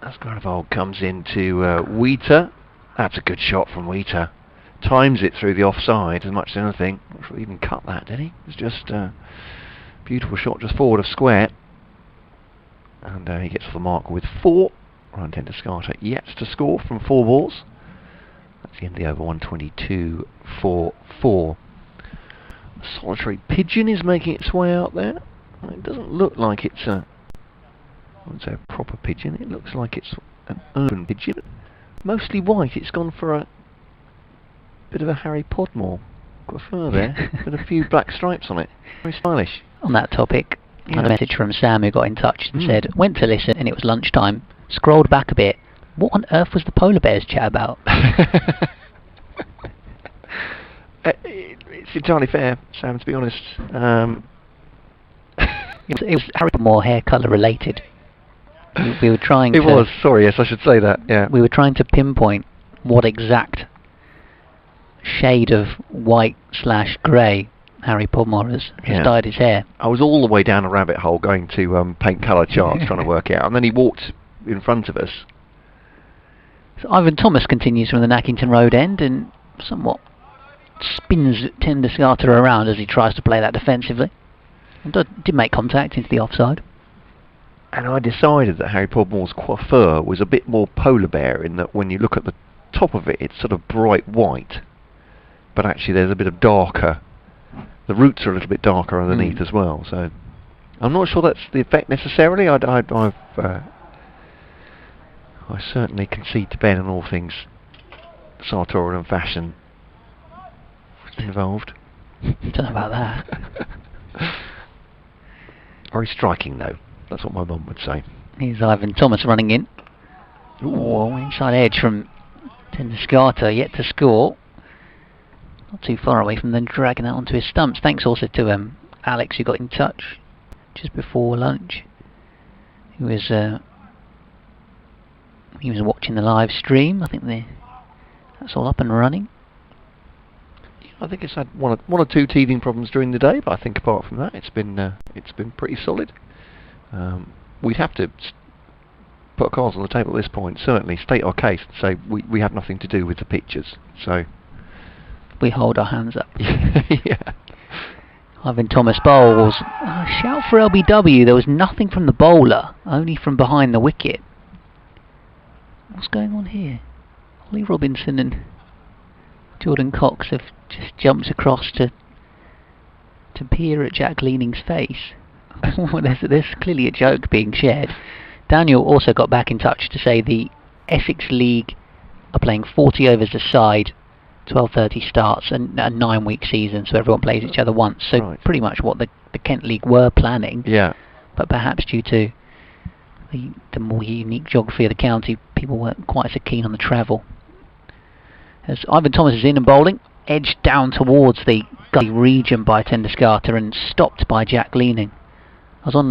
Speaker 1: As Groenewald comes into Wheater. That's a good shot from Wheater. Times it through the offside as much as anything. Not sure he even cut that, did he? It was just a beautiful shot just forward of square. And he gets off the mark with 4. Ryan Tenderscarter yet to score from 4 balls. That's the end of the over, 122 for 4. A solitary pigeon is making its way out there. It doesn't look like it's I wouldn't say a proper pigeon. It looks like it's an urban pigeon. Mostly white. It's gone for a bit of a Harry Podmore. Got a fur there with a few black stripes on it. Very stylish.
Speaker 2: On that topic, I had a message from Sam who got in touch and said, went to listen and it was lunchtime, scrolled back a bit. What on earth was the polar bears chat about?
Speaker 1: It's entirely fair, Sam, to be honest.
Speaker 2: It was Harry Moore hair colour related. We were trying
Speaker 1: it was, sorry, yes, I should say that, yeah.
Speaker 2: We were trying to pinpoint what exact shade of white/grey Harry Podmore has dyed his hair.
Speaker 1: I was all the way down a rabbit hole going to paint colour charts trying to work it out, and then he walked in front of us.
Speaker 2: So Ivan Thomas continues from the Nackington Road end and somewhat spins Tendescarter around as he tries to play that defensively. And did make contact into the offside.
Speaker 1: And I decided that Harry Podmore's coiffure was a bit more polar bear in that when you look at the top of it, it's sort of bright white, but actually there's a bit of darker. The roots are a little bit darker underneath as well. So I'm not sure that's the effect necessarily. I certainly concede to Ben on all things sartorial and fashion involved.
Speaker 2: Don't know about that.
Speaker 1: Very striking though. That's what my mum would say.
Speaker 2: Here's Ivan Thomas running in. Ooh, inside edge from Tendescarter, yet to score. Not too far away from then dragging that onto his stumps. Thanks also to Alex, who got in touch just before lunch. He was watching the live stream. I think that's all up and running.
Speaker 1: I think it's had one or two teething problems during the day, but I think apart from that, it's been pretty solid. We'd have to put our cards on the table at this point. Certainly, state our case and say we have nothing to do with the pictures. So
Speaker 2: we hold our hands up.
Speaker 1: Yeah.
Speaker 2: Ivan Thomas bowls. Shout for LBW. There was nothing from the bowler, only from behind the wicket. What's going on here? Ollie Robinson and Jordan Cox have just jumped across to peer at Jack Leaning's face. There's clearly a joke being shared. Daniel also got back in touch to say the Essex League are playing 40 overs a side, 12:30 starts, and a 9-week season, so everyone plays each other once. So pretty much what the Kent League were planning. Yeah. But perhaps due to the more unique geography of the county, people weren't quite so keen on the travel. As Ivan Thomas is in and bowling, edged down towards the gully region by Tendescarter and stopped by Jack Leaning. I was on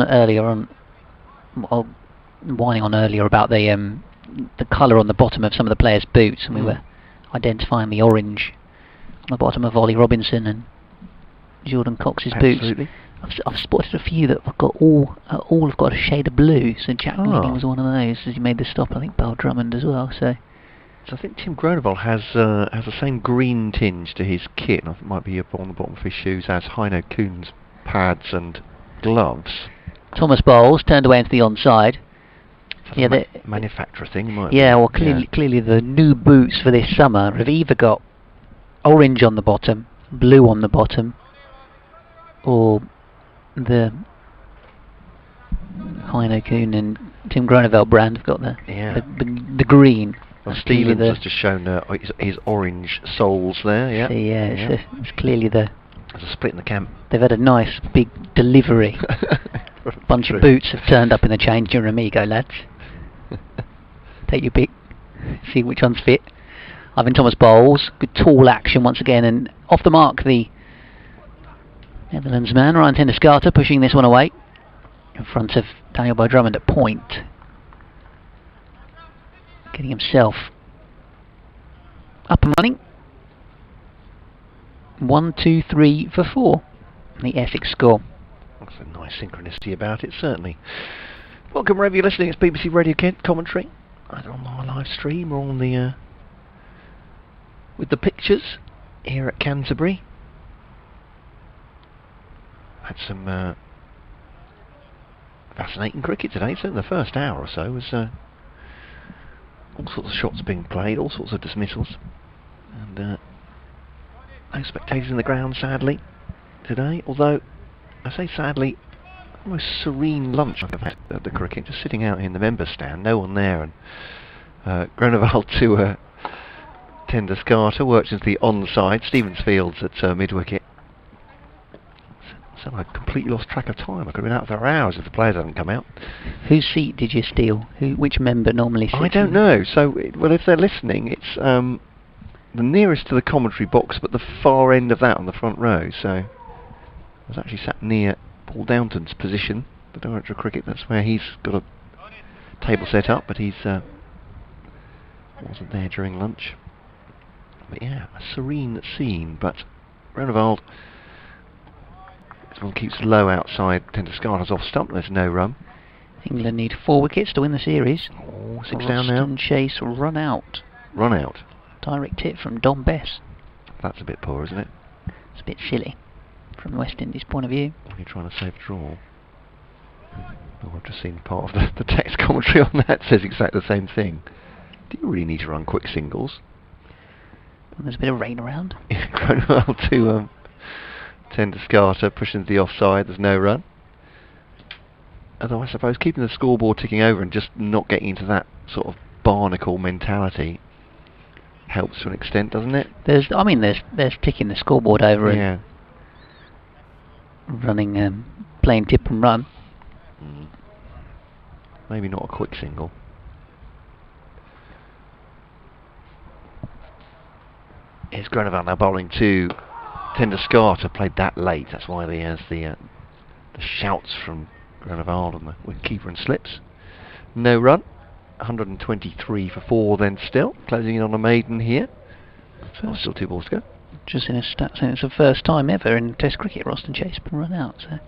Speaker 2: whining on earlier about the colour on the bottom of some of the players' boots, and we were identifying the orange on the bottom of Ollie Robinson and Jordan Cox's boots. I've spotted a few that have got all have got a shade of blue. So Jack Leaning was one of those as he made the stop. I think Bell Drummond as well. So
Speaker 1: I think Tim Groneval has the same green tinge to his kit. I think it might be up on the bottom of his shoes as Heino Kuhn's pads and gloves.
Speaker 2: Thomas bowls turned away into the onside.
Speaker 1: Yeah, the manufacturer thing. Might
Speaker 2: well, clearly the new boots for this summer have either got orange on the bottom, blue on the bottom, or the Heino Kuhn and Tim Gronevel brand have got the green.
Speaker 1: Well, Stevens has just shown his orange soles there. Yeah.
Speaker 2: It's clearly there's
Speaker 1: a split in the camp.
Speaker 2: They've had a nice big delivery. Bunch of boots have turned up in the changing room. Here you go, lads. Take your pick. See which one's fit. Ivan Thomas bowls. Good tall action once again, and off the mark the Netherlands man, Ryan Tendescarter, pushing this one away in front of Daniel Bell Drummond at point. Getting himself up and running. 1, 2, 3 for 4. The Essex score.
Speaker 1: That's a nice synchronicity about it, certainly. Welcome wherever you're listening. It's BBC Radio Kent commentary, either on our live stream or on the with the pictures here at Canterbury. Had some fascinating cricket today. So in the first hour or so was all sorts of shots being played, all sorts of dismissals, and no spectators in the ground, sadly, today. Although I say sadly, almost serene lunch I've had at the cricket, just sitting out in the members' stand, no one there, and Groneval to Tendescarter worked into the onside. Stevens Fields at mid-wicket. So I completely lost track of time. I could have been out for hours if the players hadn't come out.
Speaker 2: Whose seat did you steal? Which member normally sits?
Speaker 1: I don't know. So, well, if they're listening, it's the nearest to the commentary box, but the far end of that on the front row. So I was actually sat near Paul Downton's position, the director of cricket. That's where he's got a table set up, but he's wasn't there during lunch. But yeah, a serene scene. But Renevald, this one keeps low outside. Tendescarter's off stump. There's no run.
Speaker 2: England need 4 wickets to win the series.
Speaker 1: Oh, 6 down now.
Speaker 2: Chase run out.
Speaker 1: Run out.
Speaker 2: Direct hit from Don Bess.
Speaker 1: That's a bit poor, isn't it?
Speaker 2: It's a bit silly from the West Indies point of view.
Speaker 1: When you're trying to save a draw. Oh, I've just seen part of the text commentary on that. Says exactly the same thing. Do you really need to run quick singles?
Speaker 2: Well, there's a bit of rain around.
Speaker 1: Well, to Tendescarter pushing to the offside. There's no run. Although I suppose keeping the scoreboard ticking over and just not getting into that sort of barnacle mentality helps to an extent, doesn't it?
Speaker 2: There's ticking the scoreboard over
Speaker 1: and
Speaker 2: running, playing tip and run.
Speaker 1: Maybe not a quick single. Here's Grenoble now bowling to Tendescarter. Played that late. That's why there's the shouts from Grenoble and the wicketkeeper and slips. No run. 123 for 4 then still. Closing in on a maiden here. So still 2 balls to go.
Speaker 2: Just in a stat saying it's the first time ever in Test cricket Roston Chase been run out. So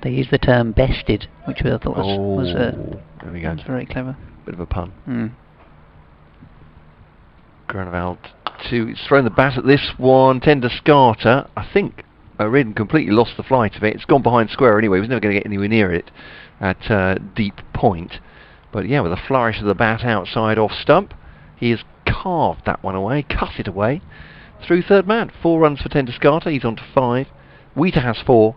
Speaker 2: they used the term bested, which I thought was
Speaker 1: there we go.
Speaker 2: Was very clever.
Speaker 1: Bit of a pun. Grenoble it's thrown the bat at this one. Tendescarter, I think O'Riordan completely lost the flight of it. It's gone behind square anyway. He was never going to get anywhere near it at deep point. But yeah, with a flourish of the bat outside off stump, he has carved that one away, cut it away. Through third man. 4 runs for Tendescarter. He's on to 5. Wheater has 4.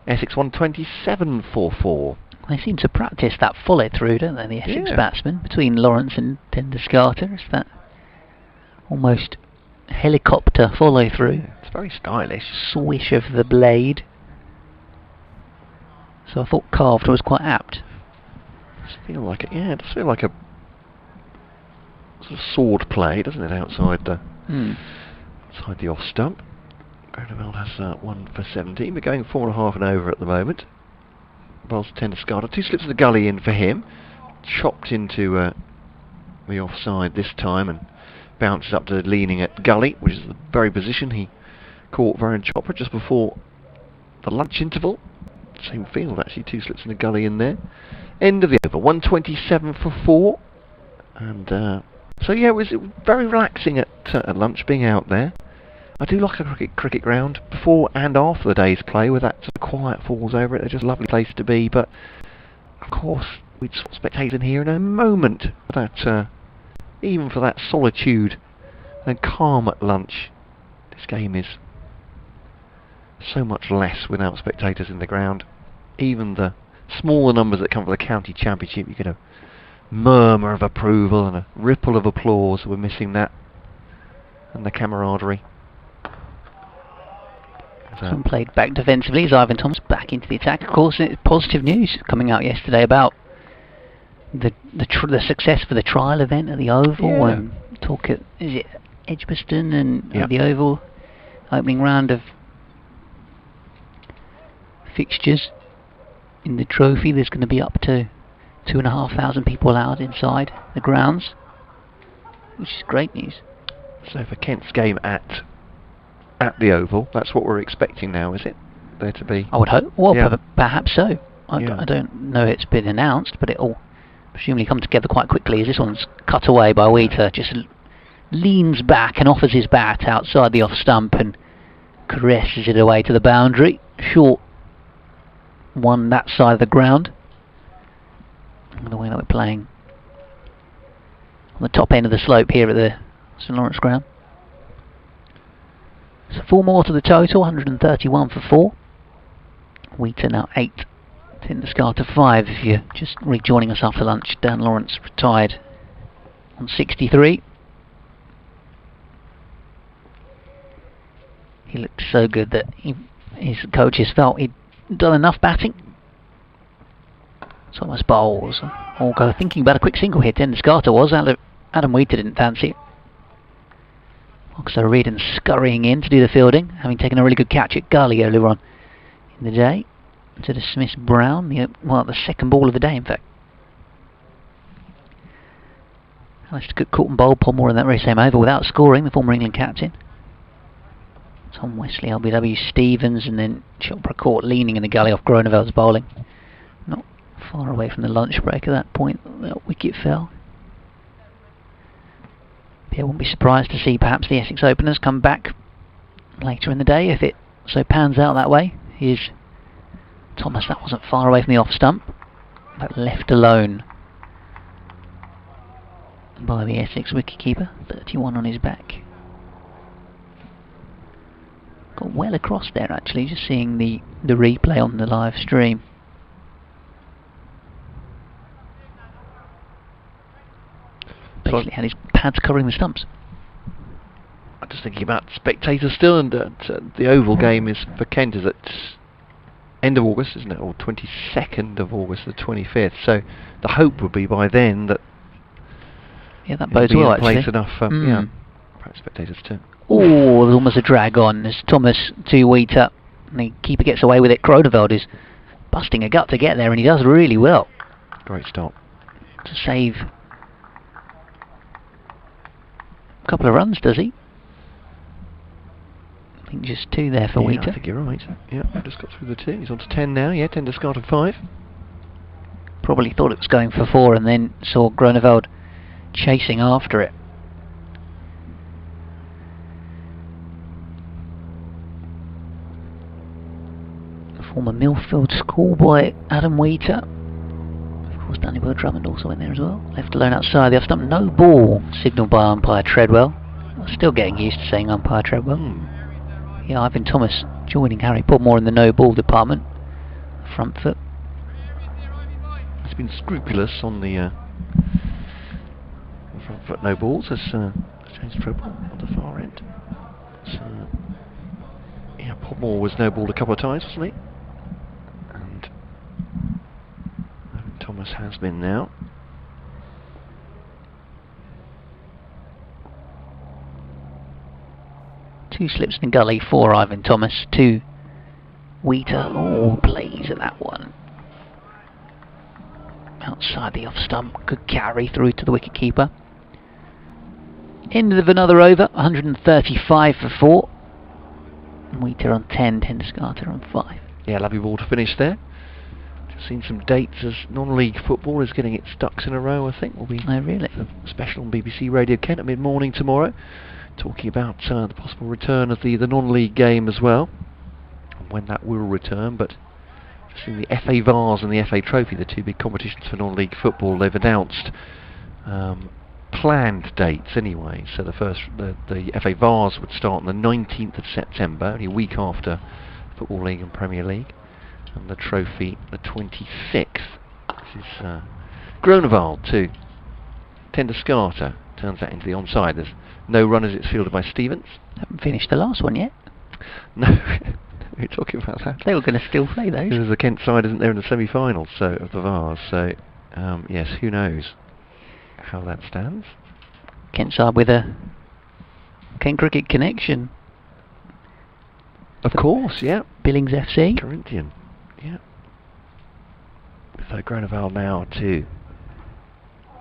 Speaker 1: Essex 127 for 4.
Speaker 2: They seem to practice that follow through, don't they, the Essex batsmen, between Lawrence and Tendescarter. It's that almost helicopter follow through.
Speaker 1: Yeah, it's very stylish.
Speaker 2: Swish of the blade. So I thought carved was quite apt.
Speaker 1: It does feel like it does feel like a sort of sword play, doesn't it, outside the outside the off stump. Grenoble has 1 for 17. We're going 4.5 and over at the moment. Bowls Tendescarter. 2 slips of the gully in for him. Chopped into the offside this time and bounces up to leaning at gully, which is the very position he caught Varun Chopra just before the lunch interval. Same field actually, 2 slips in the gully in there. End of the over, 127 for 4. And so yeah, it was very relaxing at lunch being out there. I do like a cricket ground before and after the day's play with that sort of quiet falls over it. They're just a lovely place to be, but of course we'd sort of spectators in here in a moment. That even for that solitude and calm at lunch, this game is so much less without spectators in the ground. Even the smaller numbers that come from the county championship, you get a murmur of approval and a ripple of applause. We're missing that and the camaraderie.
Speaker 2: Some played back defensively as Ivan Thomas back into the attack. Of course, it's positive news coming out yesterday about the success for the trial event at the Oval and talk at Edgbaston and the Oval opening round of fixtures in the trophy. There's going to be up to 2,500 people allowed inside the grounds, which is great news.
Speaker 1: So for Kent's game at the Oval, that's what we're expecting now, is it? There to be?
Speaker 2: I would hope. Well, perhaps so. I don't know it's been announced, but it'll presumably come together quite quickly, as this one's cut away by Wheater. Just leans back and offers his bat outside the off stump and caresses it away to the boundary. Short one that side of the ground. And the way that we're playing on the top end of the slope here at the St Lawrence ground. So 4 more to the total, 131 for 4. Wheater now 8. Tendescarter 5 if you're just rejoining us after lunch. Dan Lawrence retired on 63. He looked so good that his coaches felt he'd done enough batting. So almost bowls. All go thinking about a quick single here. Tendescarter was. Adam Wheater didn't fancy it. Oxo Reardon scurrying in to do the fielding, having taken a really good catch at gully earlier on in the day to dismiss Brown, the second ball of the day in fact. Alistair Cook caught and bowled Podmore in that very same over without scoring, the former England captain. Tom Wesley, LBW, Stevens, and then Chopra caught leaning in the gully off Groeneveld's bowling. Not far away from the lunch break at that point, that wicket fell. I wouldn't be surprised to see perhaps the Essex openers come back later in the day if it so pans out that way. Here's Thomas, that wasn't far away from the off stump, but left alone by the Essex wicketkeeper, 31 on his back. Got well across there actually, just seeing the replay on the live stream. Basically had his pads covering the stumps.
Speaker 1: I'm just thinking about spectators still, and the Oval game is for Kent is at end of August, isn't it, or 22nd of August, the 25th. So the hope would be by then that
Speaker 2: that bodes well actually.
Speaker 1: Place enough, perhaps spectators too.
Speaker 2: Oh, there's almost a drag on as Thomas to Wheater, and the keeper gets away with it. Groeneveld is busting a gut to get there, and he does really well.
Speaker 1: Great stop
Speaker 2: to save a couple of runs, does he? I think just 2 there for Wheater.
Speaker 1: I think you're right. Yeah, just got through the 2. He's on to 10 now. Yeah, 10 to start of 5.
Speaker 2: Probably thought it was going for 4, and then saw Groeneveld chasing after it. Former Millfield schoolboy Adam Wheater. Of course, Danny Will Drummond also in there as well. Left alone outside the off stump. No ball signalled by umpire Treadwell. I'm still getting used to saying umpire Treadwell. Yeah, Ivan Thomas joining Harry Podmore in the no ball department. Front foot.
Speaker 1: He's been scrupulous on the front foot no balls as James Treadwell on the far end. So, yeah, Podmore was no balled a couple of times, wasn't he? Thomas has been now.
Speaker 2: Two slips in gully for Ivan Thomas. 2 Wheater. Oh, plays at that one. Outside the off stump. Good carry through to the wicketkeeper. End of another over. 135 for 4. Wheater on 10. Tenduscarter on 5.
Speaker 1: Yeah, lovely ball to finish there. Seen some dates as non-league football is getting its ducks in a row, I think. Will be
Speaker 2: really?
Speaker 1: A special on BBC Radio Kent at mid-morning tomorrow, talking about the possible return of the non-league game as well, and when that will return. But just seeing the FA Vase and the FA Trophy, the 2 big competitions for non-league football, they've announced planned dates anyway. So the FA Vase would start on the 19th of September, only a week after Football League and Premier League. And the trophy, the 26th. This is Groeneveld to Tenduscarter. Turns that into the onside. There's no run as it's fielded by Stevens.
Speaker 2: Haven't finished the last one yet.
Speaker 1: No, we're talking about that.
Speaker 2: They were going to still play those.
Speaker 1: There's a Kent side, isn't there, in the semi-finals of the Vase. So, yes, who knows how that stands.
Speaker 2: Kent side with a Kent cricket connection.
Speaker 1: Of course, yeah.
Speaker 2: Billings FC.
Speaker 1: Corinthian. Yeah. So Groeneveld now to...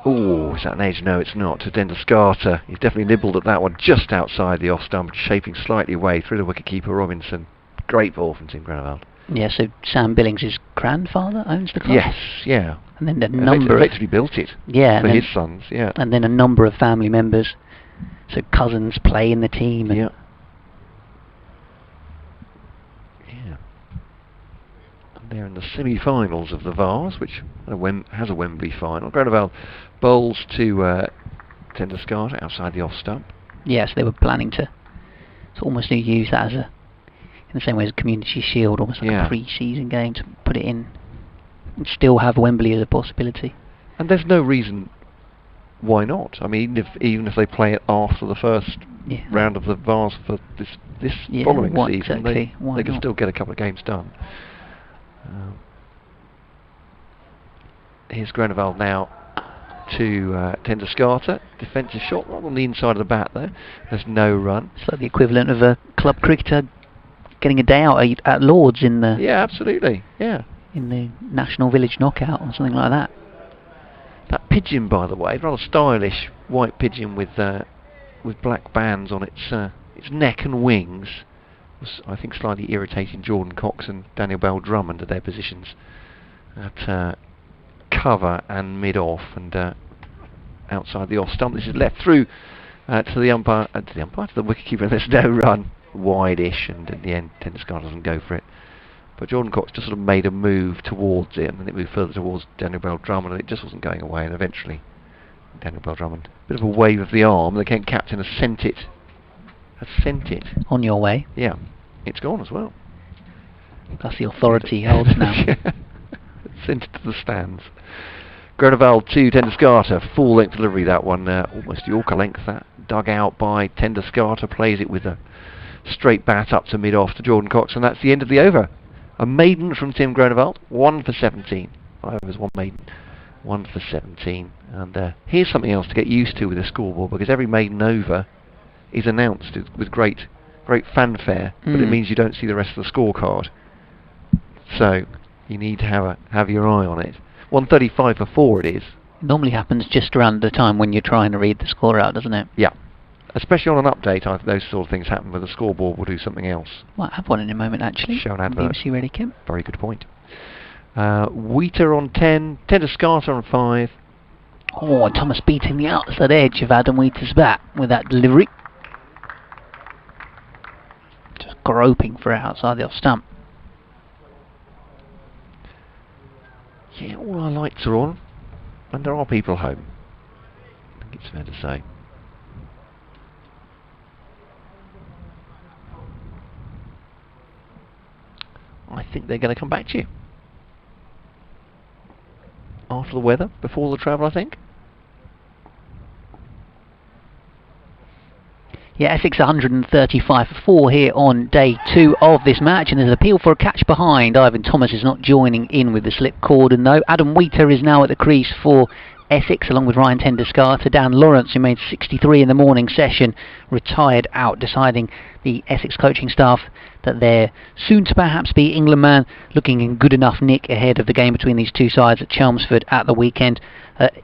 Speaker 1: Oh, is that an edge? No, it's not. To Tenduscarter. He's definitely nibbled at that one just outside the off stump, shaping slightly away through the wicketkeeper Robinson. Great ball from Tim Groeneveld.
Speaker 2: Yeah, so Sam Billings' grandfather owns the club?
Speaker 1: Yes, yeah.
Speaker 2: And then a number
Speaker 1: effectively built it for his sons, yeah.
Speaker 2: And then a number of family members. So cousins play in the team. And
Speaker 1: yeah. They're in the semi-finals of the Vase, which has a Wembley final. Groeneveld bowls to Tenduscarter outside the off stump.
Speaker 2: Yes, they were planning to almost use that as in the same way as a Community Shield, almost like a pre-season game, to put it in and still have Wembley as a possibility.
Speaker 1: And there's no reason why not. I mean, even if they play it after the first round of the Vase for this following season,
Speaker 2: exactly.
Speaker 1: they can still get a couple of games done. Here's Groeneveld now to Tendescarter. Defensive shot right on the inside of the bat there. There's no run.
Speaker 2: It's like the equivalent of a club cricketer getting a day out at Lords in the...
Speaker 1: Yeah, absolutely. Yeah.
Speaker 2: In the National Village Knockout or something like that.
Speaker 1: That pigeon, by the way, rather stylish white pigeon with black bands on its neck and wings, was, I think, slightly irritating Jordan Cox and Daniel Bell Drummond at their positions at cover and mid-off and outside the off stump. This is left through to the umpire, to the wicketkeeper. There's no run, wide-ish, and in the end, Tendescarter doesn't go for it. But Jordan Cox just sort of made a move towards it, and then it moved further towards Daniel Bell Drummond, and it just wasn't going away. And eventually, Daniel Bell Drummond, bit of a wave of the arm. The Kent captain has sent it.
Speaker 2: On your way.
Speaker 1: Yeah, it's gone as well.
Speaker 2: That's the authority he holds now.
Speaker 1: Yeah. Sent it to the stands. Groenewald to Tendescarter, full length delivery. That one, almost Yorker length. That dug out by Tendescarter, plays it with a straight bat up to mid-off to Jordan Cox, and that's the end of the over. A maiden from Tim Groenewald, 1 for 17. 5 overs, 1 maiden, 1 for 17. And here's something else to get used to with a scoreboard, because every maiden over is announced with great fanfare, but it means you don't see the rest of the scorecard. So you need to have your eye on it. 135 for 4 it is.
Speaker 2: It normally happens just around the time when you're trying to read the score out, doesn't it?
Speaker 1: Yeah. Especially on an update, those sort of things happen where the scoreboard will do something else.
Speaker 2: Might have one in a moment, actually.
Speaker 1: Show an advert.
Speaker 2: BBC Ready Kim.
Speaker 1: Very good point. Wheater on 10, Tendescarter on 5.
Speaker 2: Oh, and Thomas beating the outside edge of Adam Wheater's bat with that delivery. Just groping for it outside the off stump.
Speaker 1: Yeah, all our lights are on, and there are people home. I think it's fair to say. I think they're going to come back to you. After the weather, before the travel, I think.
Speaker 2: Yeah, Essex 135 for 4 here on day 2 of this match, and there's an appeal for a catch behind. Ivan Thomas is not joining in with the slip cordon though. Adam Wheater is now at the crease for Essex, along with Ryan Tendescarter. Dan Lawrence, who made 63 in the morning session, retired out, deciding the Essex coaching staff that they're soon to perhaps be England man, looking in good enough nick ahead of the game between these two sides at Chelmsford at the weekend.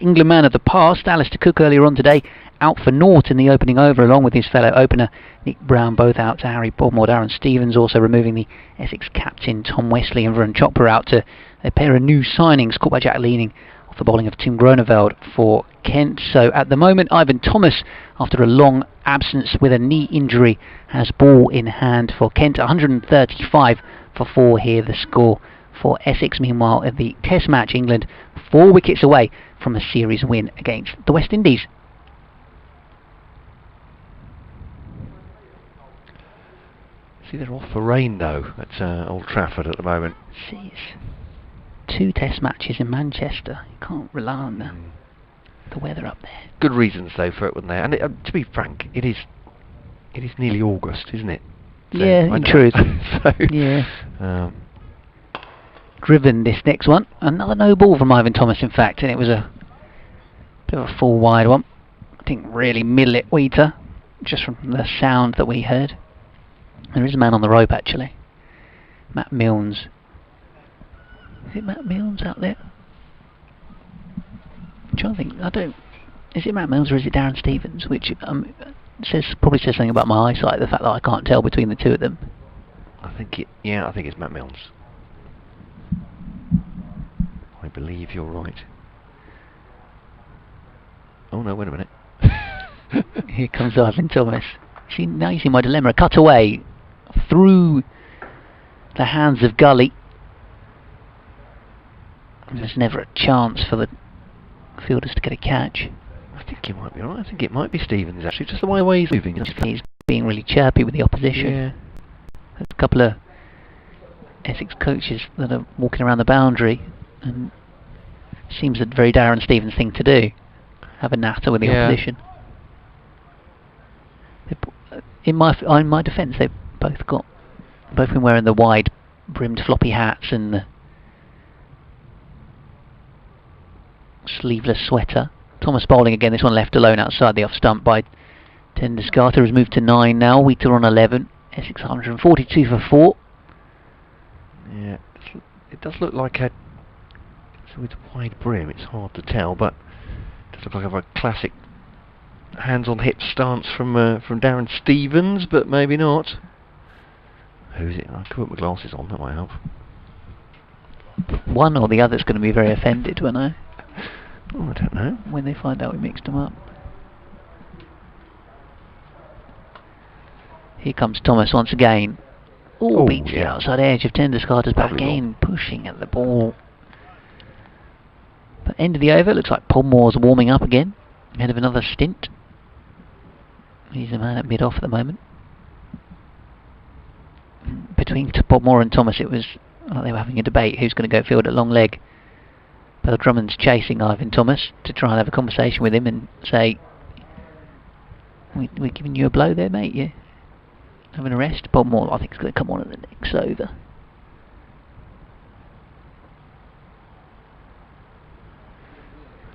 Speaker 2: England man of the past, Alistair Cook, earlier on today, out for naught in the opening over, along with his fellow opener Nick Brown, both out to Harry Bodmore. Darren Stevens also removing the Essex captain Tom Wesley, and Varun Chopra out to a pair of new signings, caught by Jack Leaning off the bowling of Tim Groenewald for Kent. So at the moment, Ivan Thomas, after a long absence with a knee injury, has ball in hand for Kent. 135 for 4 here, the score for Essex. Meanwhile, at the Test match, England 4 wickets away from a series win against the West Indies.
Speaker 1: See, they're off for rain though at Old Trafford at the moment.
Speaker 2: See, it's 2 Test matches in Manchester. You can't rely on the weather up there.
Speaker 1: Good reasons though for it, wouldn't there? And to be frank, it is nearly August, isn't it? So,
Speaker 2: yeah, in truth.
Speaker 1: So,
Speaker 2: yeah. Driven this next one. Another no ball from Ivan Thomas, in fact, and it was a bit of a full wide one. Didn't really middle it, Wheater, just from the sound that we heard. There is a man on the rope, actually. Matt Milnes. Is it Matt Milnes out there? I'm trying to think. Is it Matt Milnes or is it Darren Stevens? Which probably says something about my eyesight, the fact that I can't tell between the two of them.
Speaker 1: I think it's Matt Milnes. I believe you're right. Oh no, wait a minute.
Speaker 2: Here comes Ivan Thomas. See, now you see my dilemma. Cut away through the hands of Gully. There's never a chance for the fielders to get a catch.
Speaker 1: I think you might be right. I think it might be Stevens, actually, just the way he's moving.
Speaker 2: He's being really chirpy with the opposition.
Speaker 1: Yeah.
Speaker 2: There's a couple of Essex coaches that are walking around the boundary, and it seems a very Darren Stevens thing to do. Have a natter with the opposition. In my defence, they've both been wearing the wide brimmed floppy hats and the sleeveless sweater. Thomas bowling again, this one left alone outside the off stump by Tenduscarter, has moved to 9 now. Wheater on 11. Essex 142 for 4.
Speaker 1: Yeah, it does look like a... So with wide brim, it's hard to tell, but it does look like a very classic hands on hip stance from Darren Stevens, but maybe not. Who's it? I could put my glasses on, that might help.
Speaker 2: One or the other's going to be very offended when
Speaker 1: Oh, I don't know.
Speaker 2: when they find out we mixed them up. Here comes Thomas once again. Oh, beats the outside edge of Tenduscarter's back in, pushing at the ball. But end of the over, looks like Podmore's warming up again, ahead of another stint. He's a man at mid-off at the moment. Between Podmore and Thomas, it was like they were having a debate who's going to go field at long leg. Bill Drummond's chasing Ivan Thomas to try and have a conversation with him and say, we're giving you a blow there, mate, you having a rest. Podmore, I think, is going to come on at the next over.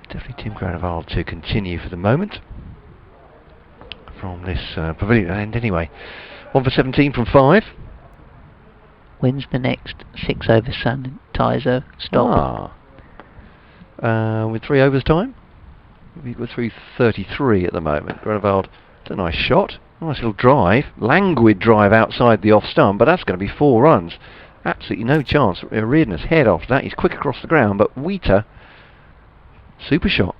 Speaker 1: Definitely Tim Granoval to continue for the moment from this pavilion end anyway. 1 for 17 from 5.
Speaker 2: When's the next 6 over Sanitizer stop?
Speaker 1: With 3 overs time. We're through 33 at the moment. Granoval, it's a nice shot. Nice little drive. Languid drive outside the off stump, but that's going to be 4 runs. Absolutely no chance. Reardon's head after that. He's quick across the ground, but Wheater, super shot.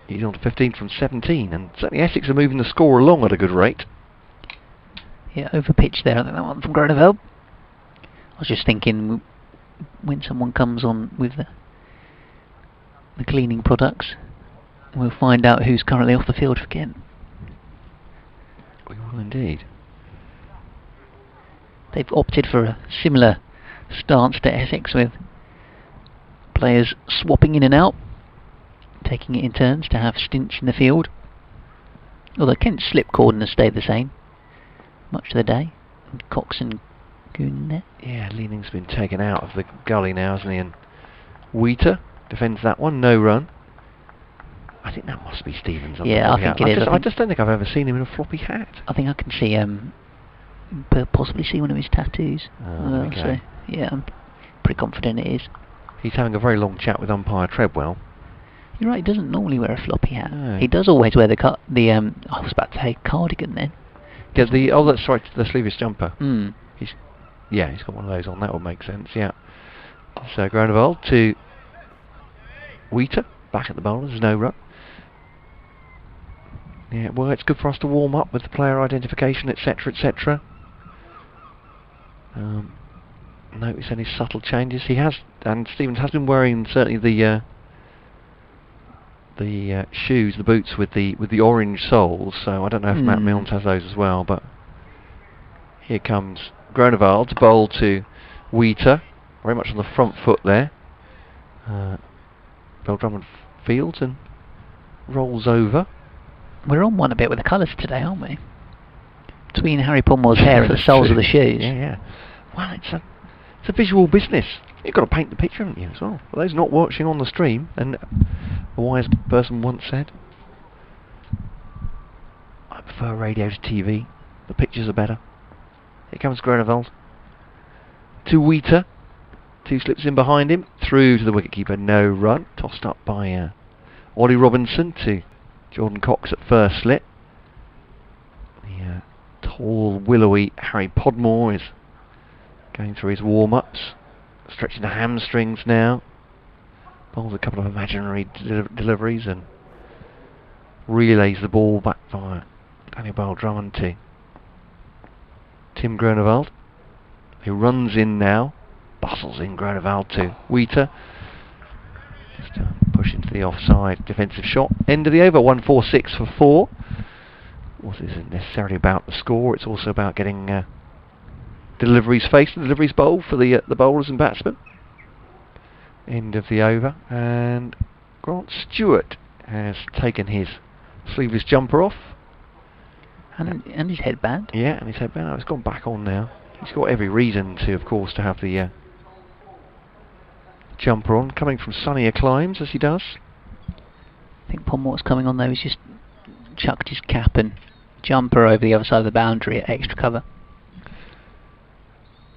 Speaker 1: He's on to 15 from 17, and certainly Essex are moving the score along at a good rate.
Speaker 2: Yeah, over pitch there. I think that one from Granoval. I was just thinking, when someone comes on with the cleaning products, we'll find out who's currently off the field for Kent.
Speaker 1: We will indeed.
Speaker 2: They've opted for a similar stance to Essex, with players swapping in and out, taking it in turns to have stints in the field. Although Kent's slip cordon has stayed the same much of the day. And Cox and Goon there.
Speaker 1: Yeah, Leaning's been taken out of the gully now, hasn't he? And Wheater defends that one, no run. I think that must be Stevens.
Speaker 2: Yeah, I think it is.
Speaker 1: I just don't think I've ever seen him in a floppy hat.
Speaker 2: I think I can see, possibly see one of his tattoos. So, yeah, I'm pretty confident it is.
Speaker 1: He's having a very long chat with umpire Treadwell.
Speaker 2: You're right, he doesn't normally wear a floppy hat.
Speaker 1: No.
Speaker 2: He does always wear I was about to say cardigan then.
Speaker 1: Yeah, that's right, the sleeveless jumper.
Speaker 2: Mm.
Speaker 1: He's got one of those on, that would make sense, yeah. So Granoval to Wheater, back at the bowlers, no run. Yeah, well, it's good for us to warm up with the player identification, etc., etc. Notice any subtle changes? He has, and Stevens has been wearing certainly the shoes, the boots with the orange soles. So I don't know if Matt Milnes has those as well. But here comes Granoval to bowl to Wheater, very much on the front foot there. Bill Drummond fields and rolls over.
Speaker 2: We're on one a bit with the colours today, aren't we? Between Harry Podmore's hair and the soles of the shoes.
Speaker 1: Yeah. Well, it's a visual business. You've got to paint the picture, haven't you, as well? For those not watching on the stream, and a wise person once said, I prefer radio to TV. The pictures are better. Here comes Granoval to Wheater. 2 slips in behind him, through to the wicketkeeper, no run. Tossed up by Ollie Robinson to Jordan Cox at first slip. The tall, willowy Harry Podmore is going through his warm-ups, stretching the hamstrings now. Bowls a couple of imaginary deliveries and relays the ball back via Daniel Drummond to Tim Granoval, who runs in now, bustles in Granoval to Wheater. Just push into the offside defensive shot. End of the over, 146 for 4. Well, this isn't necessarily about the score, it's also about getting deliveries faced, deliveries bowled for the bowlers and batsmen. End of the over, and Grant Stewart has taken his sleeveless jumper off.
Speaker 2: And his headband.
Speaker 1: Yeah, and his headband. It's gone back on now. He's got every reason to, of course, to have the jumper on, coming from sunnier climes as he does.
Speaker 2: I think Podmore's coming on though. He's just chucked his cap and jumper over the other side of the boundary at extra cover.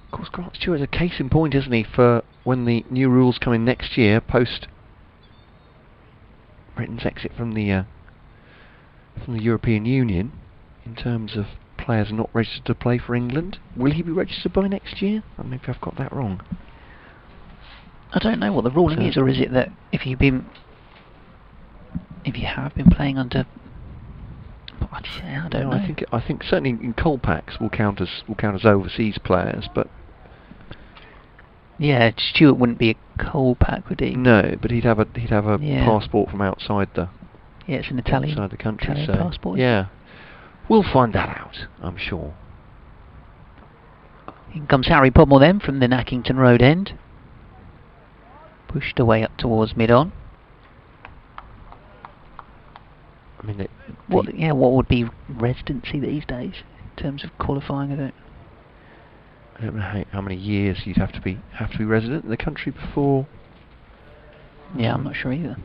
Speaker 1: Of course, Grant Stewart's a case in point, isn't he, for when the new rules come in next year, post Britain's exit from the European Union, in terms of players not registered to play for England. Will he be registered by next year? Or maybe I've got that wrong.
Speaker 2: I don't know what the ruling is, or is it that if you have been playing under, I don't know.
Speaker 1: I think certainly in Colpacks will count as overseas players, but
Speaker 2: yeah, Stewart wouldn't be a Colpack, would he?
Speaker 1: No, but he'd have a passport from outside the
Speaker 2: it's an Italian
Speaker 1: outside the country.
Speaker 2: Italian
Speaker 1: so
Speaker 2: passport.
Speaker 1: Yeah, we'll find that out, I'm sure.
Speaker 2: In comes Harry Podmore then from the Nackington Road end, pushed away up towards mid-on.
Speaker 1: I mean,
Speaker 2: what would be residency these days in terms of qualifying?
Speaker 1: I don't know how many years you'd have to be resident in the country before.
Speaker 2: Yeah, I'm not sure either.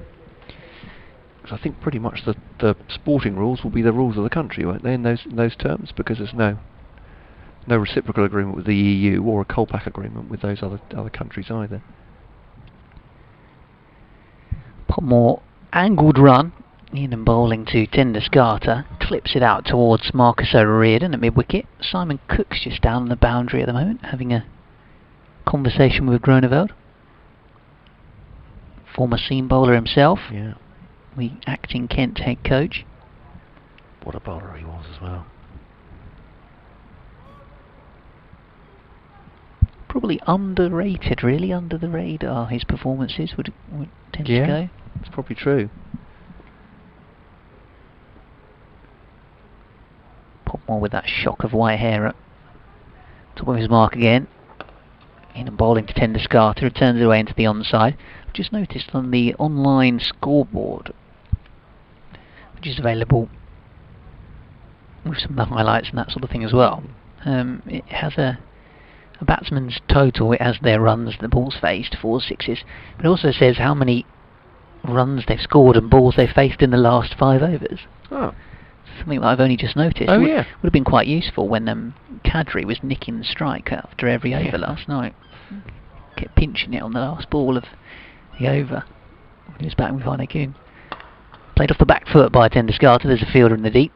Speaker 1: Because I think pretty much the sporting rules will be the rules of the country, won't they? In those terms, because there's no reciprocal agreement with the EU or a Colpack agreement with those other countries either.
Speaker 2: Podmore angled run. In and bowling to Tendescarter, clips it out towards Marcus O'Riordan at mid-wicket. Simon Cook's just down on the boundary at the moment, having a conversation with Groneveld. Former seam bowler himself.
Speaker 1: Yeah.
Speaker 2: The acting Kent head coach.
Speaker 1: What a bowler he was as well.
Speaker 2: Probably underrated, really, under the radar. His performances would tend to go.
Speaker 1: That's probably true.
Speaker 2: Podmore with that shock of white hair at top of his mark again. In and bowling to Tendescarter, who turns it away into the onside. I've just noticed on the online scoreboard, which is available with some of the highlights and that sort of thing as well, it has a batsman's total. It has their runs, the balls faced, 4 6s, but it also says how many runs they've scored and balls they've faced in the last 5 overs.
Speaker 1: Oh.
Speaker 2: Something that I've only just noticed.
Speaker 1: Oh,
Speaker 2: would
Speaker 1: would
Speaker 2: have been quite useful when Canterbury was nicking the strike after every over last night. Kept pinching it on the last ball of the over when he was back with Vinegoon. Played off the back foot by Tendescarter. There's a fielder in the deep,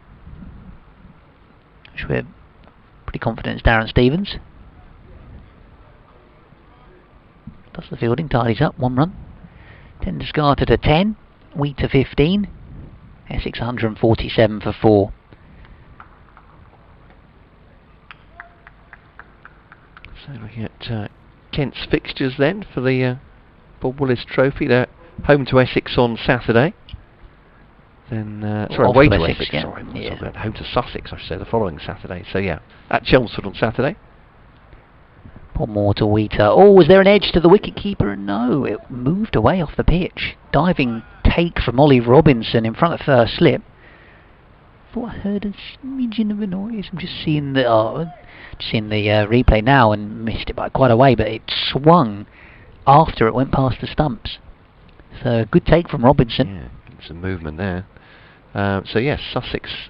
Speaker 2: which we're pretty confident is Darren Stevens. Does the fielding, tidies up, 1 run. Tendescarter to 10, Wheat to 15. Essex 147 for 4.
Speaker 1: So looking at Kent's fixtures then for the Bob Willis Trophy. They're home to Essex on Saturday. Then away to Essex.
Speaker 2: Yeah.
Speaker 1: Sorry, home to Sussex, I should say, the following Saturday. So yeah, at Chelmsford on Saturday.
Speaker 2: Podmore to Wheater. Oh, was there an edge to the wicket-keeper? No, it moved away off the pitch. Diving take from Ollie Robinson in front of first slip. Thought I heard a smidgen of a noise. I'm just seeing the replay now and missed it by quite a way, but it swung after it went past the stumps. So good take from Robinson.
Speaker 1: Yeah, some movement there. So yes, Sussex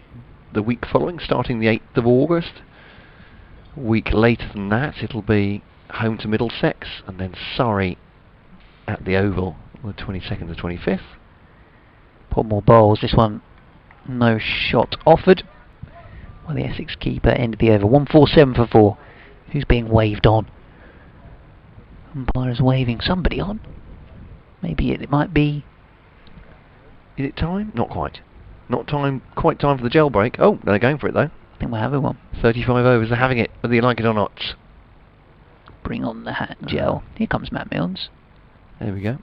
Speaker 1: the week following, starting the 8th of August. A week later than that, it'll be home to Middlesex, and then Surrey at the Oval on the 22nd to 25th.
Speaker 2: Podmore bowls. This one, no shot offered. Well, the Essex keeper ended the over. 147 for 4. Who's being waved on? Umpire's waving somebody on. Maybe it might be.
Speaker 1: Is it time? Not quite. Not quite time for the jailbreak. Oh, they're going for it though.
Speaker 2: I think we're having one.
Speaker 1: 35 overs, they're having it, whether you like it or not.
Speaker 2: Bring on the hat gel. Here comes Matt Milnes.
Speaker 1: There we go.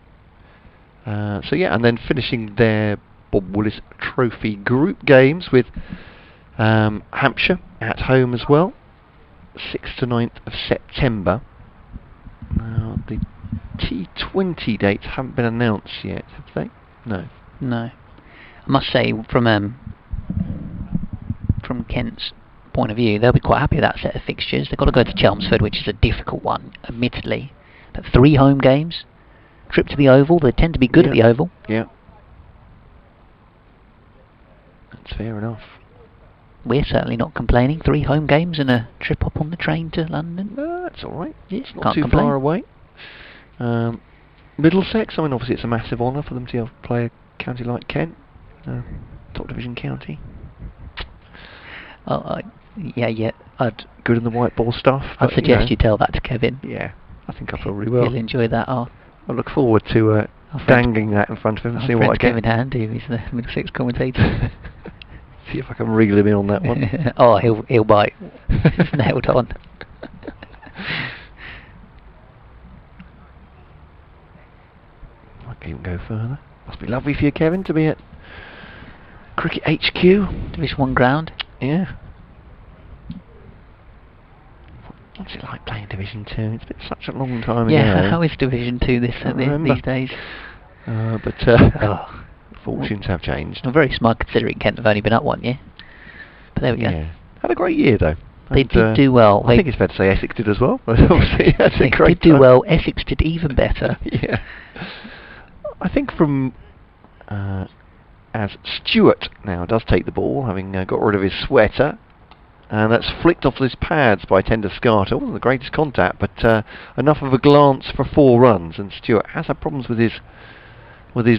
Speaker 1: So yeah, and then finishing their Bob Willis Trophy group games with Hampshire at home as well, 6th to 9th of September. Now the T20 dates haven't been announced yet, have they? No.
Speaker 2: No. I must say, from Kent's point of view, they'll be quite happy with that set of fixtures. They've got to go to Chelmsford, which is a difficult one, admittedly. But 3 home games, trip to the Oval. They tend to be good at the Oval.
Speaker 1: Yeah. That's fair enough.
Speaker 2: We're certainly not complaining. 3 home games and a trip up on the train to London.
Speaker 1: That's all right.
Speaker 2: Yeah,
Speaker 1: It's not
Speaker 2: can't
Speaker 1: too
Speaker 2: complain.
Speaker 1: far away. Middlesex, I mean, obviously it's a massive honour for them to play a county like Kent, top division county.
Speaker 2: Yeah.
Speaker 1: Good in the white ball stuff.
Speaker 2: I'd suggest you tell that to Kevin.
Speaker 1: Yeah, I think I probably will.
Speaker 2: He'll enjoy that.
Speaker 1: I look forward to dangling that in front of him and see what I get.
Speaker 2: Kevin Handy, who's the Middlesex commentator.
Speaker 1: See if I can reel him in on that one.
Speaker 2: Oh, he'll bite. It's nailed on.
Speaker 1: Might even go further. Must be lovely for you, Kevin, to be at Cricket HQ.
Speaker 2: Division 1 ground.
Speaker 1: Yeah. What's it like playing Division 2? It's been such a long time ago.
Speaker 2: Yeah, how is Division 2 these days?
Speaker 1: Fortunes have changed.
Speaker 2: I'm very smug considering Kent have only been up 1 year. But there we go.
Speaker 1: Had a great year though.
Speaker 2: They did do well.
Speaker 1: I think it's fair to say Essex did as well. Obviously,
Speaker 2: they did do well. Essex did even better.
Speaker 1: Yeah. I think from as Stewart now does take the ball, having got rid of his sweater, and that's flicked off his pads by Tender Scarter. Wasn't the greatest contact, but enough of a glance for 4 runs. And Stewart has had problems with his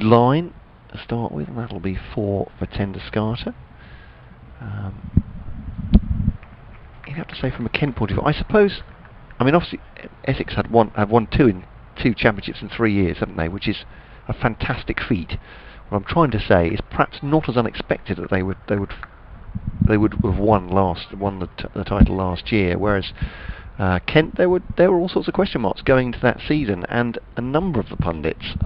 Speaker 1: line to start with, and that'll be 4 for Tender Scarter. You'd have to say from a Kent point of view, I suppose. I mean, obviously Essex have won 2 championships in 3 years, haven't they? Which is a fantastic feat. What I'm trying to say is perhaps not as unexpected that they would have won the title last year, whereas Kent, there were all sorts of question marks going into that season, and a number of pundits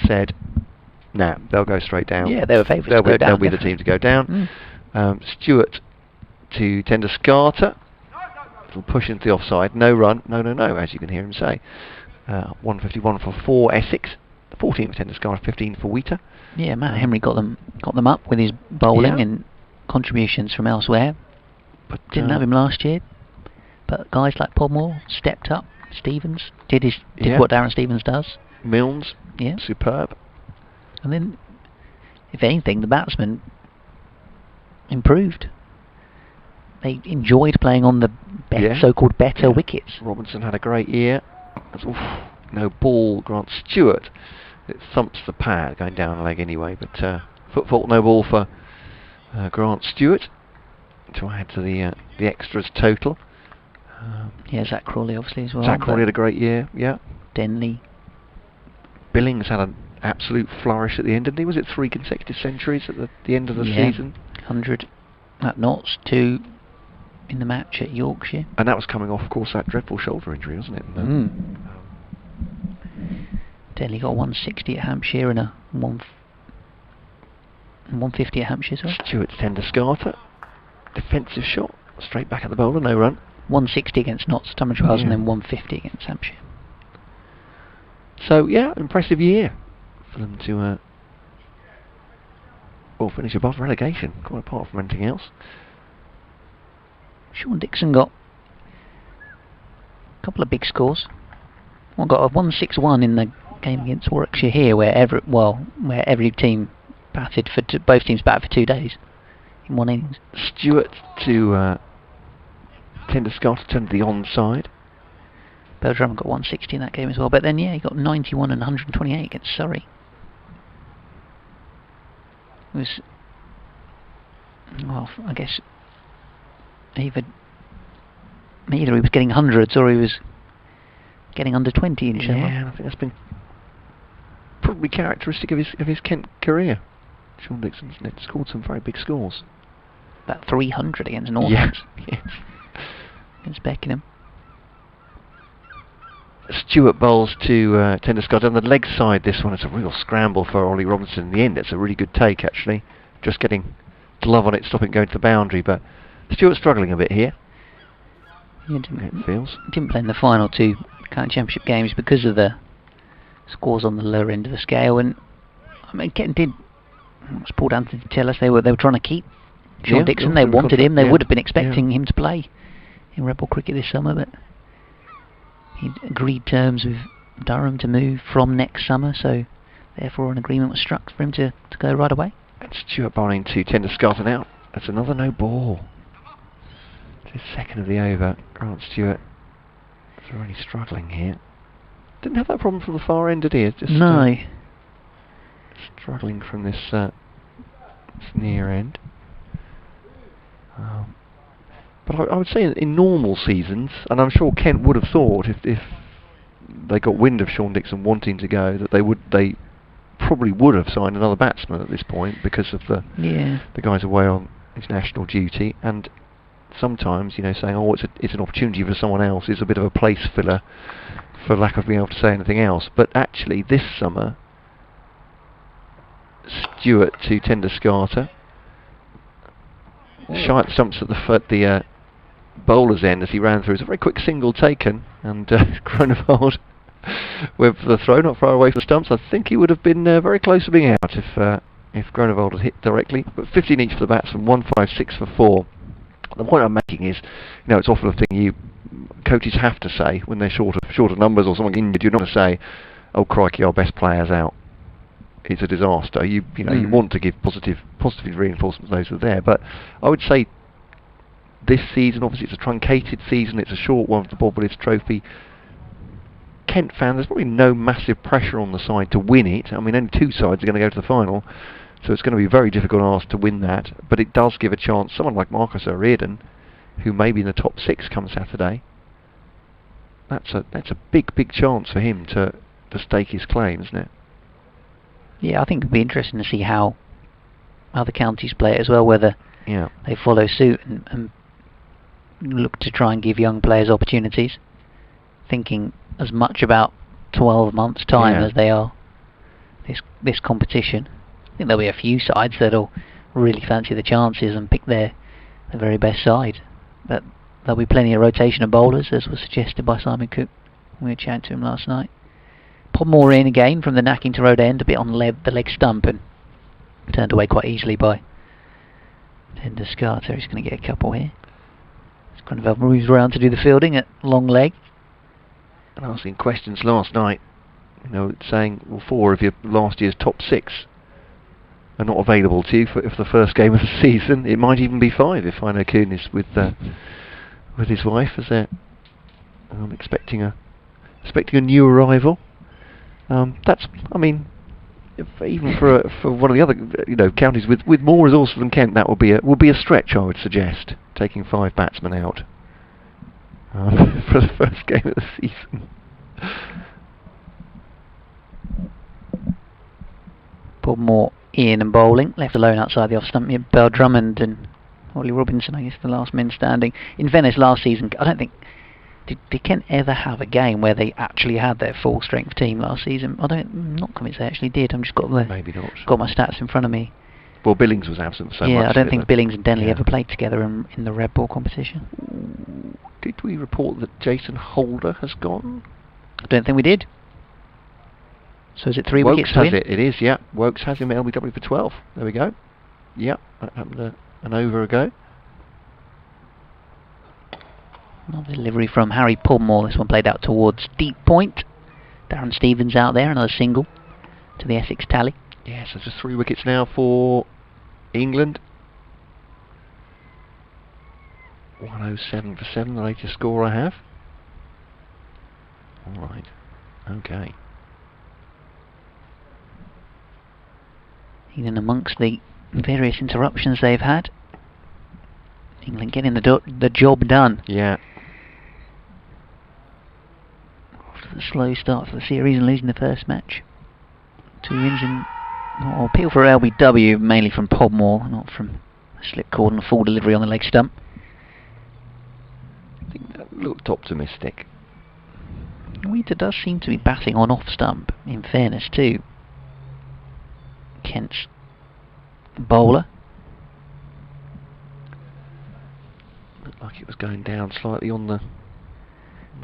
Speaker 1: said, nah, they'll go straight down.
Speaker 2: Yeah, they were favourites to go down.
Speaker 1: They'll be the team to go down. Stewart to Tender Scarter. Little push into the offside. No run. No, as you can hear him say. 151 for 4 Essex. 14 for Tender Scarter, 15 for Wheater.
Speaker 2: Yeah, Matt Henry got them up with his bowling and contributions from elsewhere. But didn't have him last year. But guys like Podmore stepped up. Stevens did what Darren Stevens does.
Speaker 1: Milnes, superb.
Speaker 2: And then, if anything, the batsmen improved. They enjoyed playing on the so-called better wickets.
Speaker 1: Robinson had a great year. No ball, Grant Stewart. It thumps the pad going down a leg anyway, but foot fault, no ball for Grant Stewart to add to the extras total.
Speaker 2: Zach Crawley obviously as well.
Speaker 1: Zach Crawley had a great year,
Speaker 2: Denley.
Speaker 1: Billings had an absolute flourish at the end, didn't he? Was it 3 consecutive centuries at the end of the season? 100
Speaker 2: at Notts, 2 in the match at Yorkshire.
Speaker 1: And that was coming off, of course, that dreadful shoulder injury, wasn't it?
Speaker 2: Denley got 160 at Hampshire and a 150 at Hampshire as well.
Speaker 1: Stewart's Tender Scarter. Defensive shot, straight back at the bowler, no run.
Speaker 2: 160 against Notts, Tunbridge Wells, and then 150 against Hampshire.
Speaker 1: So, impressive year for them to finish above relegation, quite apart from anything else.
Speaker 2: Sean Dixon got a couple of big scores. One got a 161 in the game against Warwickshire here, where every team batted for both teams batted for 2 days in 1 innings.
Speaker 1: Stewart to Tender Scarter turned to the onside.
Speaker 2: Beltram got 160 in that game as well, but then he got 91 and 128 against Surrey. It was, I guess either he was getting hundreds or he was getting under 20 in Sherlock.
Speaker 1: Yeah, I think that's been probably characteristic of his Kent career. Sean Dixon's scored some very big scores.
Speaker 2: About 300 against Northants.
Speaker 1: Yes.
Speaker 2: Against Beckenham.
Speaker 1: Stewart bowls to Tender Scarter on the leg side. This one, it's a real scramble for Ollie Robinson in the end. It's a really good take actually. Just getting glove on it, stopping going to the boundary, but Stewart's struggling a bit here.
Speaker 2: It feels. Didn't play in the final 2 county championship games because of the scores on the lower end of the scale, and I mean Kent did. As Paul Danton did tell us, they were trying to keep Sean Dixon. They wanted him. They would have been expecting him to play in red ball cricket this summer, but he agreed terms with Durham to move from next summer, so Therefore, an agreement was struck for him to go right away.
Speaker 1: And Stewart bowling to Tenderscarton out. That's another no ball. It's his second of the over. Grant Stewart is really struggling here. Didn't have that problem from the far end, did he? Just,
Speaker 2: no.
Speaker 1: Struggling from this near end. But I would say in normal seasons, and I'm sure Kent would have thought if they got wind of Sean Dixon wanting to go, that they probably would have signed another batsman at this point because of the guys away on his national duty. And sometimes, saying, oh, it's an opportunity for someone else is a bit of a place filler for lack of being able to say anything else. But actually, this summer, Stewart to Tenderscarton, shy at stumps at the bowler's end as he ran through. It was a very quick single taken, and Groenewold with the throw not far away from the stumps. I think he would have been very close to being out if Groenewold had hit directly. But 15 each for the batsman, 156 for 4. The point I'm making is, it's often a thing coaches have to say when they're short of numbers or someone injured. You're not going to say, "Oh crikey, our best player's out. It's a disaster." You want to give positive reinforcements to those who are there. But I would say this season, obviously it's a truncated season, it's a short one for the Bob Willis Trophy. Kent fans, there's probably no massive pressure on the side to win it. I mean, only two sides are going to go to the final, so it's going to be a very difficult ask to win that. But it does give a chance. Someone like Marcus O'Riordan, who may be in the top 6 come Saturday, that's a big chance for him to stake his claim, isn't it?
Speaker 2: Yeah, I think it'd be interesting to see how other counties play it as well, whether they follow suit and look to try and give young players opportunities, thinking as much about 12 months' time as they are this competition. I think there'll be a few sides that'll really fancy the chances and pick their very best side, but there'll be plenty of rotation of bowlers, as was suggested by Simon Cook when we were chatting to him last night. Podmore in again from the Nackington Road end, a bit on the leg stump, and turned away quite easily by Tenderscarton. He's going to get a couple here. Groenewold moves around to do the fielding at long leg.
Speaker 1: And asking questions last night, saying, well, 4 of your last year's top 6 are not available to you for the first game of the season. It might even be 5 if Heino Kuhn is with his wife, as they're expecting a new arrival. That's, I mean, even for one of the other counties with more resources than Kent, that would be a stretch, I would suggest, taking 5 batsmen out for the first game of the season.
Speaker 2: Podmore in and bowling, left alone outside the off stump. Bell Drummond and Ollie Robinson, I guess, the last men standing. In Venice last season, I don't think did Kent ever have a game where they actually had their full strength team last season? I'm not convinced they actually did. I've just got my stats in front of me.
Speaker 1: Well, Billings was absent so much.
Speaker 2: Yeah, I don't think Billings and Denley ever played together in the red ball competition.
Speaker 1: Did we report that Jason Holder has gone?
Speaker 2: I don't think we did. So is it 3 wickets to win?
Speaker 1: It is, yeah. Wokes has him at LBW for 12. There we go. Yeah, that happened an over ago.
Speaker 2: Another delivery from Harry Podmore. This one played out towards deep point. Darren Stevens out there, another single to the Essex tally.
Speaker 1: Yeah, so just 3 wickets now for England. 107 for 7, the latest score I have. Alright, okay.
Speaker 2: Even amongst the various interruptions they've had, England getting the job done.
Speaker 1: Yeah.
Speaker 2: After the slow start to the series and losing the first match. 2 wins in... appeal for LBW, mainly from Podmore, not from a slip cord and a full delivery on the leg stump.
Speaker 1: I think that looked optimistic.
Speaker 2: Wheater does seem to be batting on off stump, in fairness to Kent's bowler.
Speaker 1: Looked like it was going down slightly on the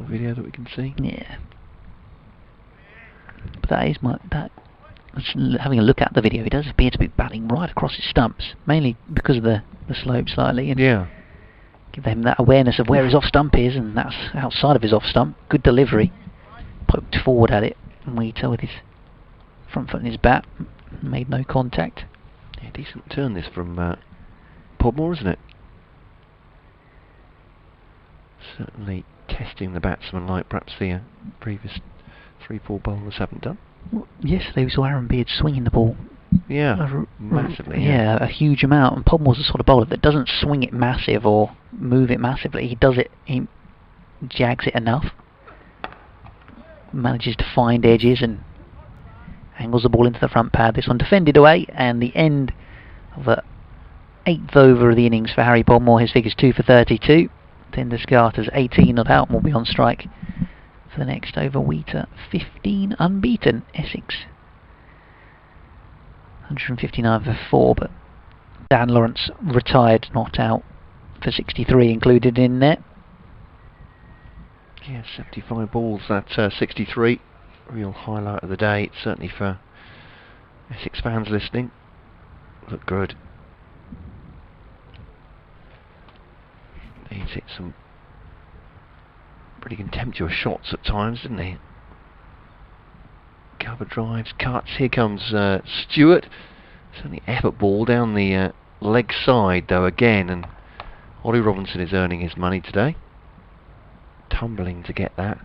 Speaker 1: video that we can see.
Speaker 2: Yeah. But that is having a look at the video, he does appear to be batting right across his stumps, mainly because of the slope slightly, and give them that awareness of where his off stump is, and that's outside of his off stump. Good delivery, poked forward at it, and Wheater with his front foot in his bat, made no contact.
Speaker 1: Yeah, decent turn this from Podmore, isn't it? Certainly testing the batsman like perhaps the previous 3-4 bowlers haven't done.
Speaker 2: Well, yesterday we saw Aaron Beard swinging the ball.
Speaker 1: Yeah, massively.
Speaker 2: Yeah, a huge amount. And Podmore's the sort of bowler that doesn't swing it massive or move it massively. He does it, he jags it enough, manages to find edges and angles the ball into the front pad. This one defended away, and the end of the 8th over of the innings for Harry Podmore. His figure's 2 for 32. Tender Scarter's 18 not out and will be on strike for the next over. Wheater 15 unbeaten. Essex 159 for 4, but Dan Lawrence retired not out for 63 included in there.
Speaker 1: Yeah, 75 balls at 63. Real highlight of the day, certainly for Essex fans listening. Look good. He's hit some pretty contemptuous shots at times, didn't he? Cover drives, cuts. Here comes Stewart. Certainly effort ball down the leg side though again, and Ollie Robinson is earning his money today. Tumbling to get that.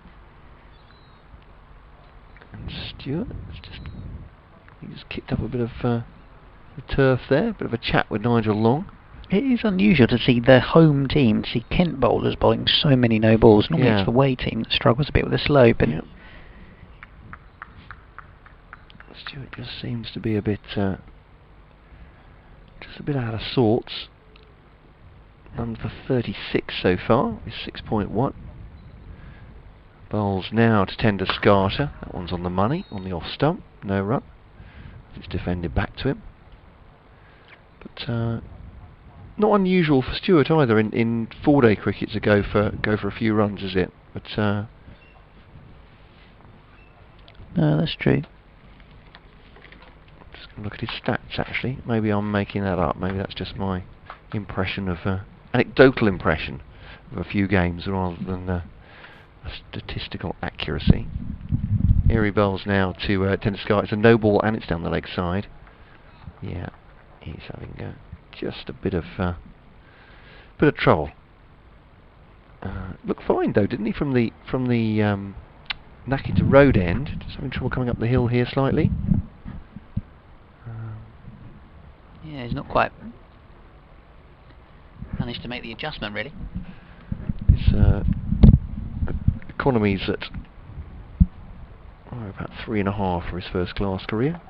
Speaker 1: And Stewart, he just kicked up a bit of the turf there, a bit of a chat with Nigel Long.
Speaker 2: It is unusual to see the home team, to see Kent bowlers bowling so many no balls. Normally it's the away team that struggles a bit with the slope. And
Speaker 1: Stewart just seems to be a bit, just a bit out of sorts. Run for 36 so far, is 6.1. Bowls now to Tender Scarter. That one's on the money, on the off stump, no run. It's defended back to him. But not unusual for Stewart either in 4-day cricket to go for a few runs, is it? But
Speaker 2: no, that's true.
Speaker 1: Just gonna look at his stats actually. Maybe I'm making that up. Maybe that's just my impression of anecdotal impression of a few games rather than a statistical accuracy. Here he bowls now to Tender Scarter. It's a no ball and it's down the leg side. Yeah, he's having just a bit of trouble. Looked fine though, didn't he, from the Nackington Road end? Just having trouble coming up the hill here slightly.
Speaker 2: Yeah, he's not quite managed to make the adjustment really.
Speaker 1: His economy's at about 3.5 for his first class career.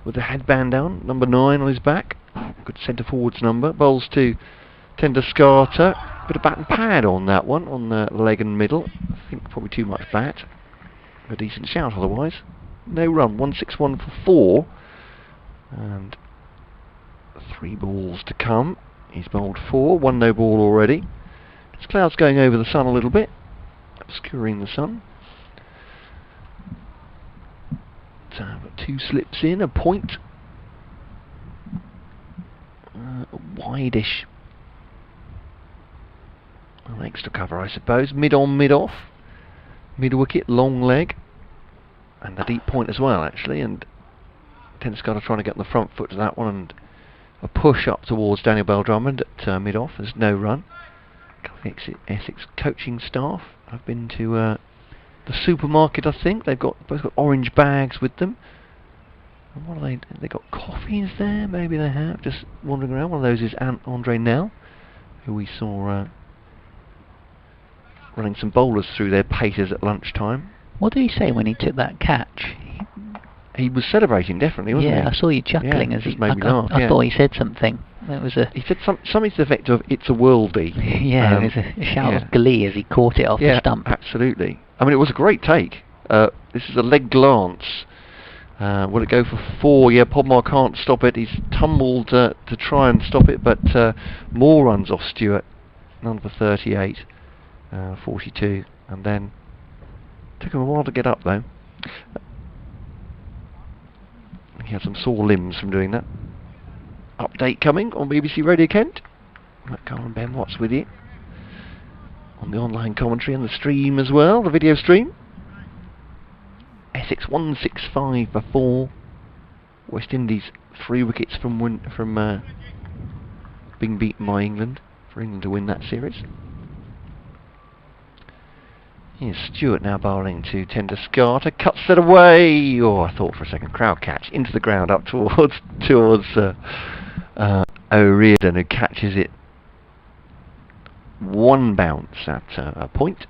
Speaker 1: With the headband down, number 9 on his back. Good centre forwards number. Bowls to Tender Scarter. Bit of bat and pad on that one, on the leg and middle. I think probably too much bat. A decent shout otherwise. No run, 161 for 4. And 3 balls to come. He's bowled 4, 1 no ball already. There's clouds going over the sun a little bit, obscuring the sun. Got 2 slips in, a point, wide-ish, well, extra cover I suppose, mid on, mid off, mid wicket, long leg, and a deep point as well actually, and Tender Scarter trying to get on the front foot to that one, and a push up towards Daniel Bell Drummond at mid off. There's no run. Essex coaching staff have been to the supermarket, I think. They've both got orange bags with them. And what are they got coffees there? Maybe they have. Just wandering around. One of those is Andre Nell, who we saw running some bowlers through their paces at lunchtime.
Speaker 2: What did he say when he took that catch?
Speaker 1: He was celebrating, definitely, wasn't he?
Speaker 2: Yeah, I saw you chuckling as
Speaker 1: he made me laugh.
Speaker 2: I thought he said something. That was
Speaker 1: he said something to the effect of "It's a worldie."
Speaker 2: Yeah, there was a shout of glee as he caught it off the stump.
Speaker 1: Absolutely. I mean, it was a great take. This is a leg glance. Will it go for 4? Yeah, Podmore can't stop it. He's tumbled to try and stop it, but more runs off Stewart. None for 38, 42, and then took him a while to get up though. He had some sore limbs from doing that. Update coming on BBC Radio Kent. Matt Cole and Ben Watts with you on the online commentary and the stream as well, the video stream. Essex 165 for 4. West Indies 3 wickets from being beaten by England, for England to win that series. Here's Stewart now bowling to Tender Scarter, cuts it away. Oh, I thought for a second, crowd catch into the ground up towards O'Riordan, who catches it. One bounce at a point,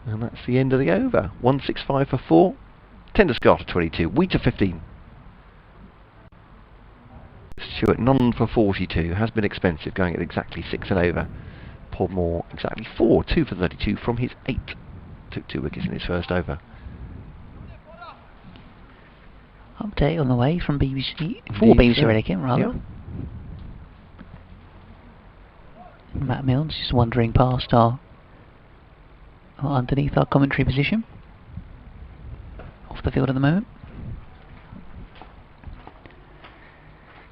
Speaker 1: and that's the end of the over. 165 for 4. Tender Scarter 22. Wheater 15. Stewart none for 42. Has been expensive, going at exactly 6 and over. Podmore exactly 4. 2 for 32 from his 8. Took 2 wickets in his first over.
Speaker 2: Update on the way from BBC. For BBC Radio Kent, rather.
Speaker 1: Yeah.
Speaker 2: Matt Milnes just wandering past underneath our commentary position. Off the field at the moment.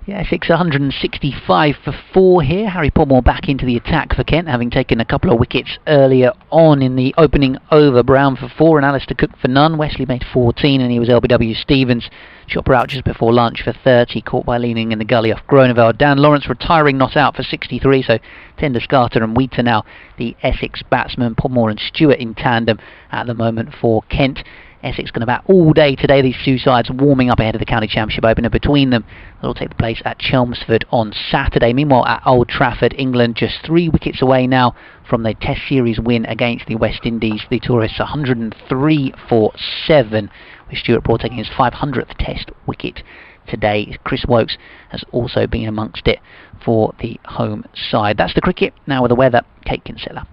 Speaker 2: Yeah, Essex 165 for 4 here. Harry Podmore back into the attack for Kent, having taken a couple of wickets earlier on in the opening over. Brown for 4 and Alistair Cook for none. Wesley made 14 and he was LBW Stevens. Chopper out just before lunch for 30, caught by leaning in the gully off Groeneveld. Dan Lawrence retiring, not out for 63, so Tender Scarter and Wheater now the Essex batsmen. Podmore and Stewart in tandem at the moment for Kent. Essex going to bat all day today, these two sides warming up ahead of the County Championship opener between them. That'll take the place at Chelmsford on Saturday. Meanwhile, at Old Trafford, England just 3 wickets away now from their Test Series win against the West Indies. The tourists 103 for 7, with Stuart Broad taking his 500th Test wicket today. Chris Wokes has also been amongst it for the home side. That's the cricket. Now with the weather, Kate Kinsella.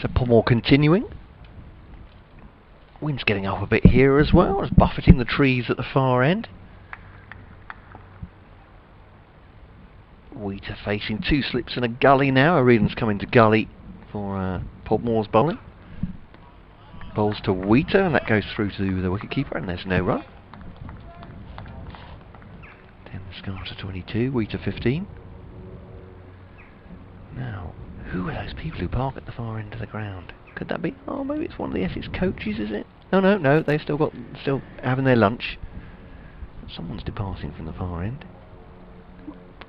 Speaker 1: So Podmore continuing. Wind's getting up a bit here as well. It's buffeting the trees at the far end. Wheater facing 2 slips and a gully now. O'Riordan's coming to gully for Podmore's bowling. Bowls to Wheater, and that goes through to the wicketkeeper, and there's no run. Tender Scarter 22, Wheater 15. Now, who are those people who park at the far end of the ground? Could that be? Oh, maybe it's one of the Essex coaches, is it? No, they've still having their lunch. Someone's departing from the far end.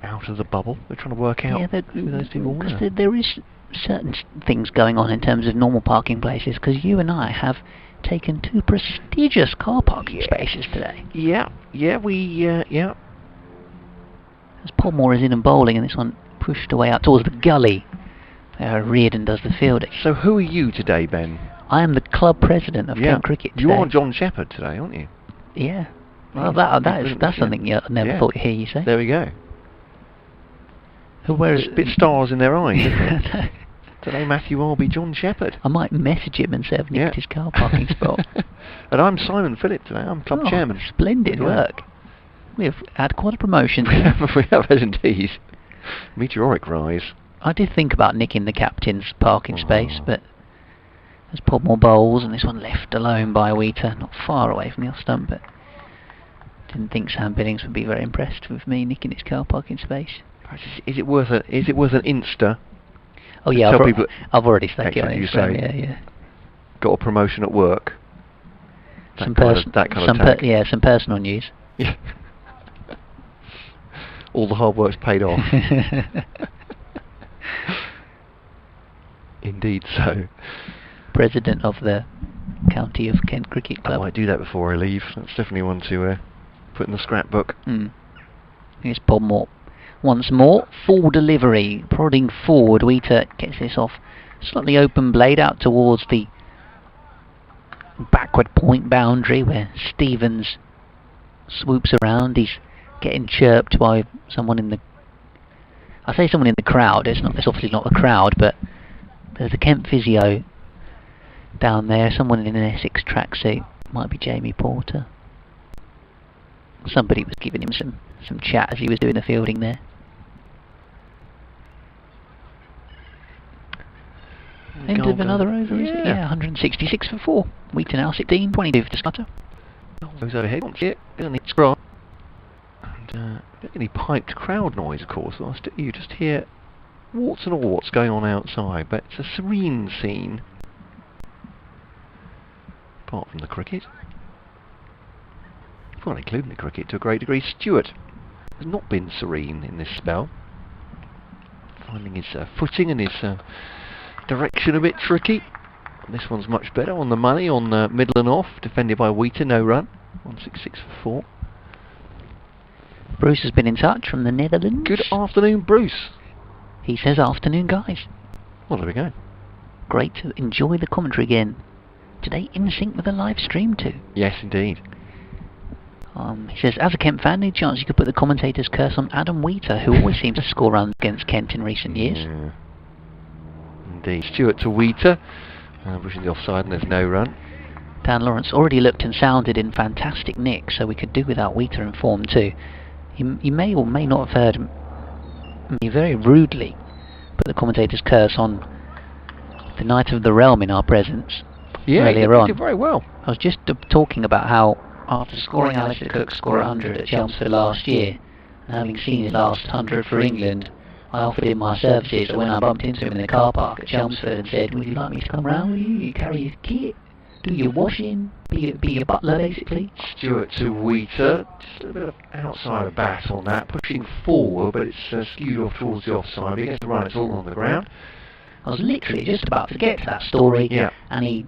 Speaker 1: Out of the bubble. We're trying to work out who those people were.
Speaker 2: Because there is certain things going on in terms of normal parking places, because you and I have taken 2 prestigious car parking spaces today.
Speaker 1: Yeah.
Speaker 2: As Podmore is in and bowling, and this one pushed away out towards the gully. O'Riordan does the fielding.
Speaker 1: So who are you today, Ben?
Speaker 2: I am the club president of Kent Cricket today.
Speaker 1: You are John Shepherd today, aren't you?
Speaker 2: Yeah. Well, that's something you never thought you'd hear you say.
Speaker 1: There we go.
Speaker 2: Whereas,
Speaker 1: a bit stars in their eyes. Today, Matthew, I'll be John Shepherd.
Speaker 2: I might message him and say I've nicked his car parking spot.
Speaker 1: And I'm Simon Phillip today. I'm club chairman.
Speaker 2: Splendid work. We have had quite a promotion.
Speaker 1: We have indeed. Meteoric rise.
Speaker 2: I did think about nicking the captain's parking space, but there's Podmore bowls, and this one left alone by Wheater, not far away from the off stump, but didn't think Sam Billings would be very impressed with me nicking his car parking space.
Speaker 1: Is it worth an Insta?
Speaker 2: Oh yeah, I've already stuck it on Instagram. Yeah.
Speaker 1: Got a promotion at work. Some
Speaker 2: personal news.
Speaker 1: Yeah. All the hard work's paid off. Indeed so.
Speaker 2: President of the County of Kent Cricket Club.
Speaker 1: I might do that before I leave. That's definitely one to put in the scrapbook.
Speaker 2: Here's Podmore. Once more, full delivery, prodding forward. Wheater gets this off slightly open blade out towards the backward point boundary where Stevens swoops around. He's getting chirped by someone in the... I say someone in the crowd. It's obviously not the crowd, but there's a Kent physio down there. Someone in an Essex tracksuit. Might be Jamie Porter. Somebody was giving him some chat as he was doing the fielding there. End of another over, is it? Yeah, 166 for 4. Wheater now 16, 22 for Scarter.
Speaker 1: Goes overhead, wants it, doesn't need scrub. And any piped crowd noise, of course. You just hear warts and all what's going on outside, but it's a serene scene. Apart from the cricket. Well, including the cricket to a great degree. Stewart has not been serene in this spell. Finding his footing and his direction a bit tricky. This one's much better on the money, on middle and off, defended by Wheater, no run. 166 for 4.
Speaker 2: Bruce has been in touch from the Netherlands.
Speaker 1: Good afternoon, Bruce.
Speaker 2: He says, afternoon, guys.
Speaker 1: Well, there we go.
Speaker 2: Great to enjoy the commentary again. Today in sync with the live stream too.
Speaker 1: Yes, indeed.
Speaker 2: He says, as a Kent fan, any chance you could put the commentator's curse on Adam Wheater, who always seems to score runs against Kent in recent years?
Speaker 1: Yeah. Indeed. Stewart to Wheater. Pushing the offside and there's no run.
Speaker 2: Dan Lawrence already looked and sounded in fantastic nick, so we could do without Wheater in form too. You may or may not have heard me very rudely put the commentator's curse on the Knight of the Realm in our presence earlier on.
Speaker 1: He did very well.
Speaker 2: I was just talking about how after scoring Alistair Cook's score 100 at Chelmsford last year, and having seen his last 100 for England, I offered him my services when I bumped into him in the car park at Chelmsford and said, would you like me to come round with you? You carry your kit, do your washing, be your butler basically.
Speaker 1: Stewart to Wheater, just a bit of outside of bat on that, pushing forward, but it's skewed off towards the offside. He gets the run, it's all on the ground.
Speaker 2: I was literally just about to get to that story, and he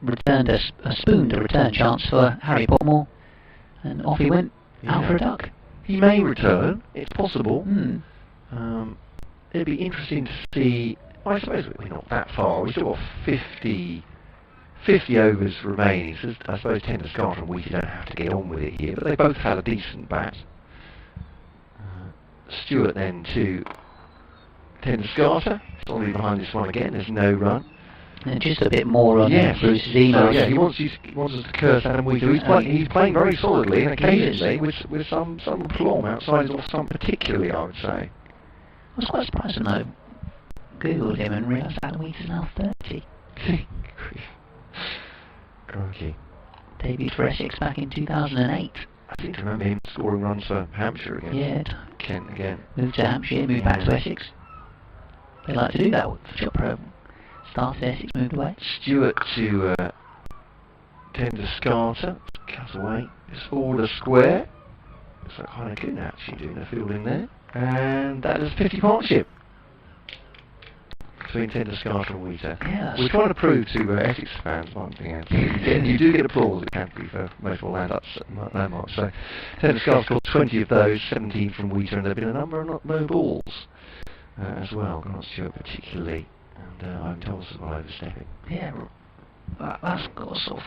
Speaker 2: returned a spooned a return chance for Harry Potmore, and off he went, out for a duck.
Speaker 1: He may return, it's possible.
Speaker 2: Mm.
Speaker 1: It'd be interesting to see. I suppose we're not that far. We've still got 50 overs remaining. So I suppose Tender Scarter and Wheater don't have to get on with it here, but they both had a decent bat. Stewart then to Tender Scarter. Solidly behind this one again. There's no run.
Speaker 2: And just a bit more on Bruce's email.
Speaker 1: So, he wants us to curse Adam Wheater. He's playing very solidly and occasionally with some aplomb outside his off stump, particularly, I would say.
Speaker 2: I was quite surprised when I googled him and realised Adam Wheater's now 30.
Speaker 1: Crikey.
Speaker 2: Debuted for Essex back in 2008.
Speaker 1: I seem to remember him scoring runs for Hampshire again.
Speaker 2: Yeah.
Speaker 1: Kent again.
Speaker 2: Moved to Hampshire, moved back to Essex. They like to do that with Chopra. Started Essex, moved away.
Speaker 1: Stewart to Tender Scarter. Cut away. It's order square. Looks like kind of good actually doing the fielding there. And that is a 50 partnership between Tender Scarter and Wheater.
Speaker 2: Yeah,
Speaker 1: we're trying to prove to Essex fans one thing else. You do get applause at Canterbury for notable landmarks. So Tender Scarter scored 20 of those, 17 from Wheater, and there have been a number of no balls as well. Grant Stewart particularly, and I'm told it's not overstepping.
Speaker 2: Yeah, that's got sort of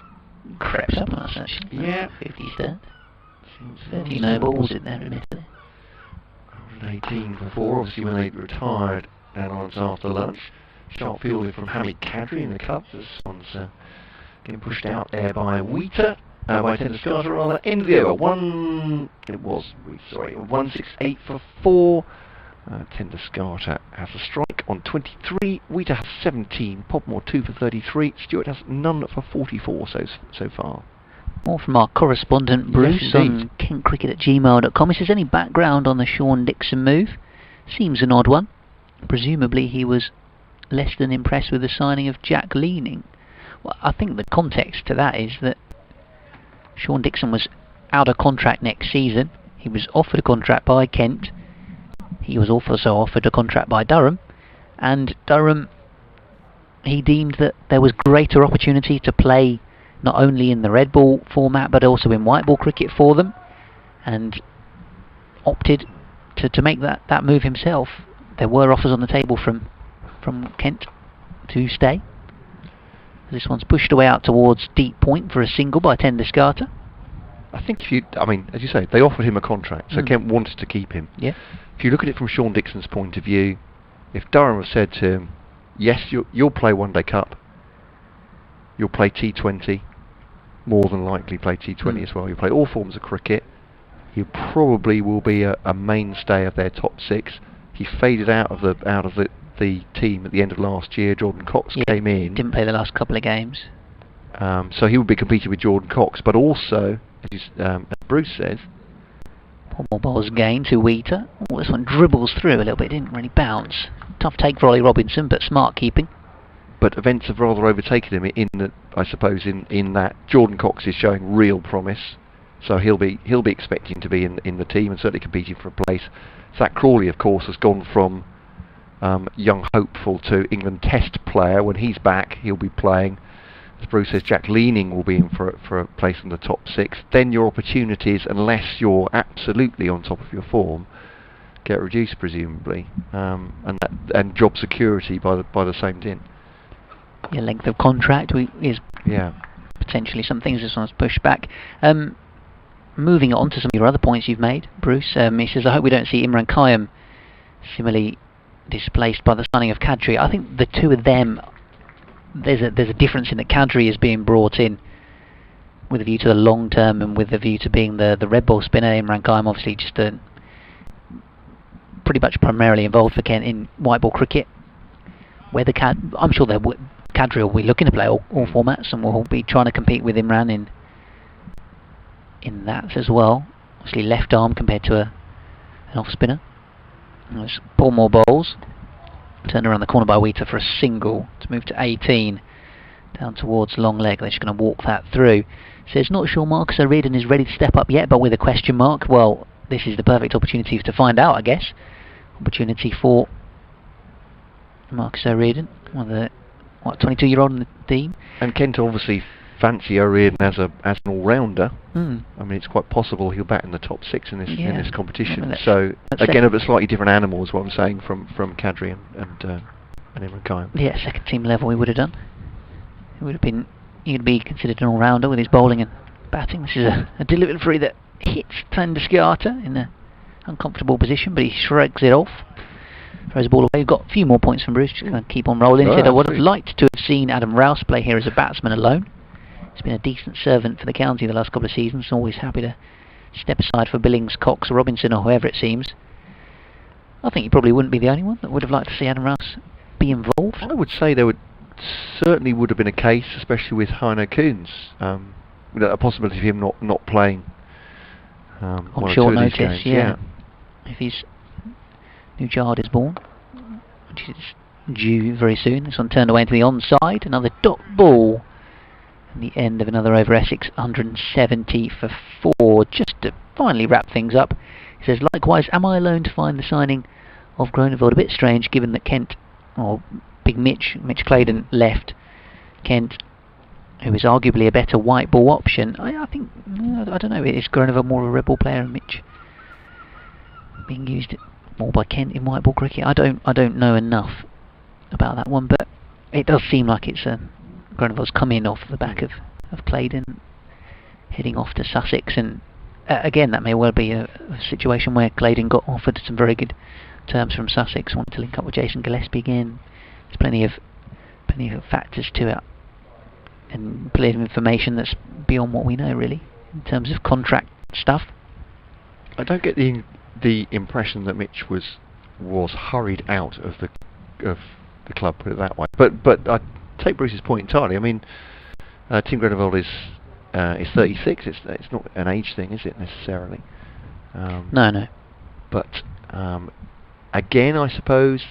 Speaker 2: crept up on us actually.
Speaker 1: Yeah.
Speaker 2: 50 stand. 30 no balls in there, admittedly.
Speaker 1: 118 for 4, obviously when they retired down on after lunch. Sharp fielding from Hamid Kadri in the Cubs. This one's getting pushed out there by Wheater, by Tender Scarter rather. End of the over. 168 for 4. Tender Scarter has a strike on 23. Wheater has 17. Podmore 2 for 33. Stewart has none for 44 so far.
Speaker 2: More from our correspondent Bruce on kentcricket@gmail.com. He says, any background on the Sean Dixon move? Seems an odd one. Presumably he was less than impressed with the signing of Jack Leaning. Well, I think the context to that is that Sean Dixon was out of contract next season. He was offered a contract by Kent. He was also offered a contract by Durham. And Durham, he deemed that there was greater opportunity to play not only in the red ball format but also in white ball cricket for them, and opted to make that move himself. There were offers on the table from Kent to stay. This one's pushed away out towards deep point for a single by Tender Scarter.
Speaker 1: I think as you say, they offered him a contract, so Kent wanted to keep him.
Speaker 2: Yeah.
Speaker 1: If you look at it from Sean Dixon's point of view, if Durham had said to him, yes, you'll play One Day Cup, you'll play T20, more than likely play T20 as well. You'll play all forms of cricket. You probably will be a mainstay of their top 6. He faded out of the team at the end of last year. Jordan Cox came in.
Speaker 2: Didn't play the last couple of games.
Speaker 1: So he would be competing with Jordan Cox, but also, as Bruce says,
Speaker 2: 4 more balls again to Wheater. Oh, this one dribbles through a little bit, didn't really bounce. Tough take for Ollie Robinson, but smart keeping.
Speaker 1: But events have rather overtaken him in that, I suppose, in that Jordan Cox is showing real promise. So he'll be expecting to be in the team and certainly competing for a place. Zach Crawley, of course, has gone from young hopeful to England Test player. When he's back, he'll be playing. As Bruce says, Jack Leaning will be in for a place in the top 6. Then your opportunities, unless you're absolutely on top of your form, get reduced presumably, and job security by the same dint.
Speaker 2: Your length of contract is potentially some things this one's pushed back. Moving on to some of your other points you've made, Bruce. He says, I hope we don't see Imran Khayyam similarly displaced by the signing of Kadri. I think the two of them, there's a difference in that Kadri is being brought in with a view to the long term and with a view to being the red ball spinner. Imran Khayyam obviously just pretty much primarily involved for Kent in white ball cricket. Where I'm sure Kadri will be looking to play all formats and will be trying to compete with Imran in that as well. Obviously left arm compared to an off spinner. There's 4 more balls. Turned around the corner by Wheater for a single to move to 18. Down towards long leg. They're just going to walk that through. Says, not sure Marcus O'Riordan is ready to step up yet, but with a question mark. Well, this is the perfect opportunity to find out, I guess. Opportunity for Marcus O'Riordan, one of the 22-year-old in the team.
Speaker 1: And Kent obviously fancy O'Riordan as an all-rounder. I mean, it's quite possible he'll bat in the top 6 in this competition. So again, a slightly different animal is what I'm saying from Kadri and Imran Khayyam.
Speaker 2: Yeah, second team level he would have done. He'd be considered an all-rounder with his bowling and batting. This is a delivery that hits Tandasciata in an uncomfortable position, but he shrugs it off. Throws the ball away. We've got a few more points from Bruce. Just going to keep on rolling. Said, I would have liked to have seen Adam Rouse play here as a batsman alone. He's been a decent servant for the county the last couple of seasons. Always happy to step aside for Billings, Cox, Robinson, or whoever it seems. I think he probably wouldn't be the only one that would have liked to see Adam Rouse be involved.
Speaker 1: I would say there certainly would have been a case, especially with Heino Kuhns, a possibility of him not playing
Speaker 2: on short notice. Yeah. If his new child is born, which is due very soon. This one turned away into the onside. Another dot ball. And the end of another over Essex, 170 for 4. Just to finally wrap things up, he says, likewise, am I alone to find the signing of Groeneveld a bit strange, given that Kent, or Big Mitch Claydon left Kent, who is arguably a better white ball option. I think, I don't know, is Groeneveld more of a red ball player and Mitch being used more by Kent in white ball cricket? I don't know enough about that one, but it does seem like it's Groeneveld's come in off the back of Claydon, heading off to Sussex, and again that may well be a situation where Claydon got offered some very good terms from Sussex, wanted to link up with Jason Gillespie again. There's plenty of factors to it, and plenty of information that's beyond what we know really in terms of contract stuff.
Speaker 1: I don't get the impression that Mitch was hurried out of the club, put it that way. But I take Bruce's point entirely. I mean, Tim Groeneveld is 36. It's not an age thing, is it necessarily?
Speaker 2: No.
Speaker 1: But again, I suppose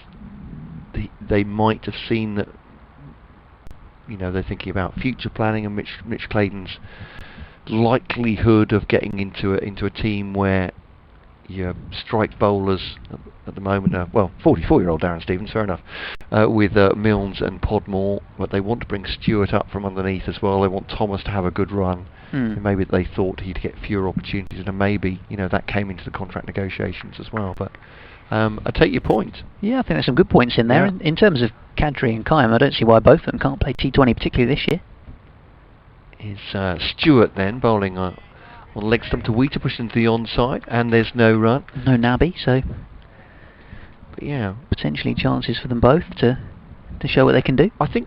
Speaker 1: they might have seen that. They're thinking about future planning and Mitch Claydon's likelihood of getting into a team where your strike bowlers at the moment are, 44-year-old Darren Stevens, fair enough, with Milnes and Podmore, but they want to bring Stewart up from underneath as well. They want Thomas to have a good run. And maybe they thought he'd get fewer opportunities, and maybe that came into the contract negotiations as well. But I take your point.
Speaker 2: Yeah, I think there's some good points in there. In terms of Kadri and Khayyam, I don't see why both of them can't play T20, particularly this year.
Speaker 1: Is Stewart then bowling on leg stump to Wheater, pushed into the onside, and there's no run.
Speaker 2: No Nabby, so
Speaker 1: but yeah,
Speaker 2: potentially chances for them both to show what they can do.
Speaker 1: I think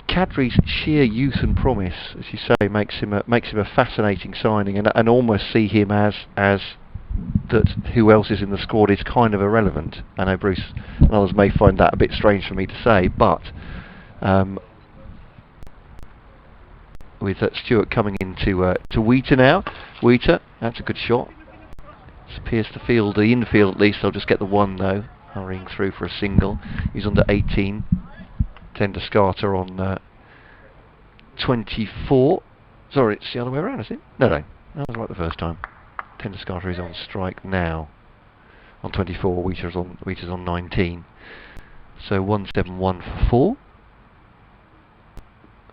Speaker 1: Kadri's sheer youth and promise, as you say, makes him a fascinating signing, and almost see him as that who else is in the squad is kind of irrelevant. I know Bruce and others may find that a bit strange for me to say, but with Stewart coming into to Wheater now. Wheater, that's a good shot. appears to field the infield at least. They'll just get the one though, hurrying through for a single. He's under 18. Tender Scarter on 24. Sorry, it's the other way around, is it? No, that was right the first time. Tender Scarter is on strike now on 24. Wheater's on 19. So 171 for 4.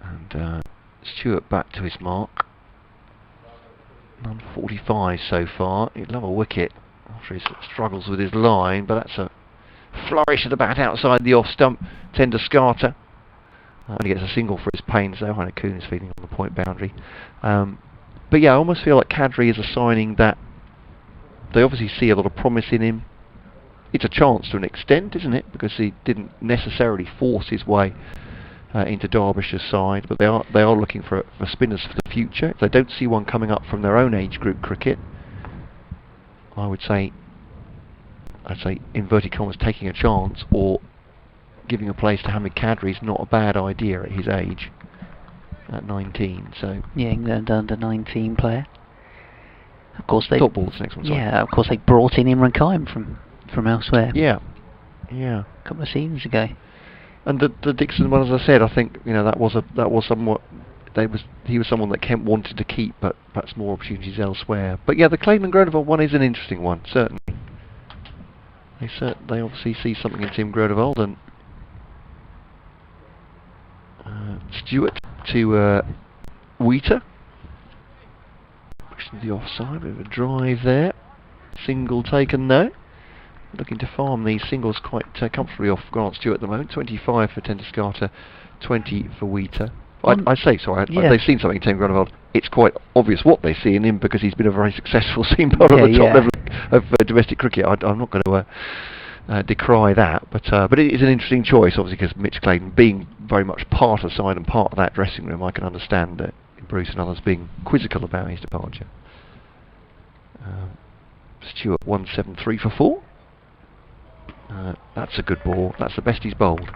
Speaker 1: And Stewart back to his mark. None 45 so far. He'd love a wicket after he struggles with his line, but that's a flourish of the bat outside the off stump. Tender Scarter only gets a single for his pains though. Hannah Kuhn is feeding on the point boundary. But yeah, I almost feel like Cadbury is a signing that they obviously see a lot of promise in him. It's a chance to an extent, isn't it? Because he didn't necessarily force his way into Derbyshire's side, but they are looking for spinners for the future. If they don't see one coming up from their own age group cricket, I'd say inverted commas taking a chance or giving a place to Hamid Kadri is not a bad idea at his age, at 19. So
Speaker 2: yeah, England under 19 player. Of course they
Speaker 1: top balls next one. Sorry.
Speaker 2: Yeah, of course they brought in Imran Khan from elsewhere.
Speaker 1: Yeah.
Speaker 2: A couple of seasons ago.
Speaker 1: And the Dixon one, as I said, I think that was somewhat. He was someone that Kent wanted to keep, but perhaps more opportunities elsewhere. But yeah, the Clayton Grodevald one is an interesting one, certainly. They obviously see something in Tim Grodevald, and Stewart to Wheater. Pushing the offside, bit of a drive there. Single taken though. Looking to farm these singles quite comfortably off Grant Stewart at the moment. 25 for Tender Scarter, 20 for Wheater. They've seen something in Tim Grodevald. It's quite obvious what they see in him because he's been a very successful seam bowler at the top level of domestic cricket. I'm not going to decry that, but it is an interesting choice, obviously, because Mitch Clayton being very much part of the side and part of that dressing room, I can understand that Bruce and others being quizzical about his departure. Stewart 173 for 4. That's a good ball. That's the best he's bowled.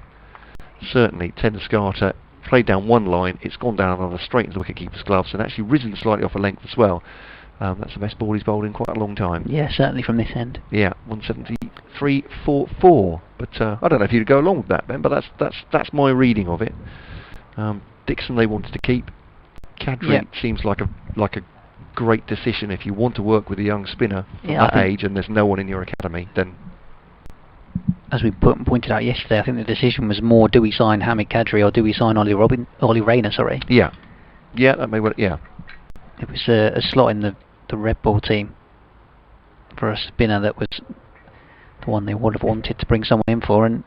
Speaker 1: Certainly, Tender Scarter played down one line. It's gone down another straight into the wicketkeeper's gloves and actually risen slightly off a length as well. That's the best ball he's bowled in quite a long time.
Speaker 2: Yeah, certainly from this end.
Speaker 1: Yeah, 173 for 4. But I don't know if you'd go along with that, Ben. But that's my reading of it. Dixon they wanted to keep. Kadri seems like a great decision if you want to work with a young spinner at that age and there's no one in your academy. Then,
Speaker 2: as we pointed out yesterday, I think the decision was more: do we sign Hamid Kadri or do we sign Ollie Rayner? Sorry.
Speaker 1: Yeah, that may well. Yeah,
Speaker 2: it was a slot in the red ball team for a spinner that was the one they would have wanted to bring someone in for, and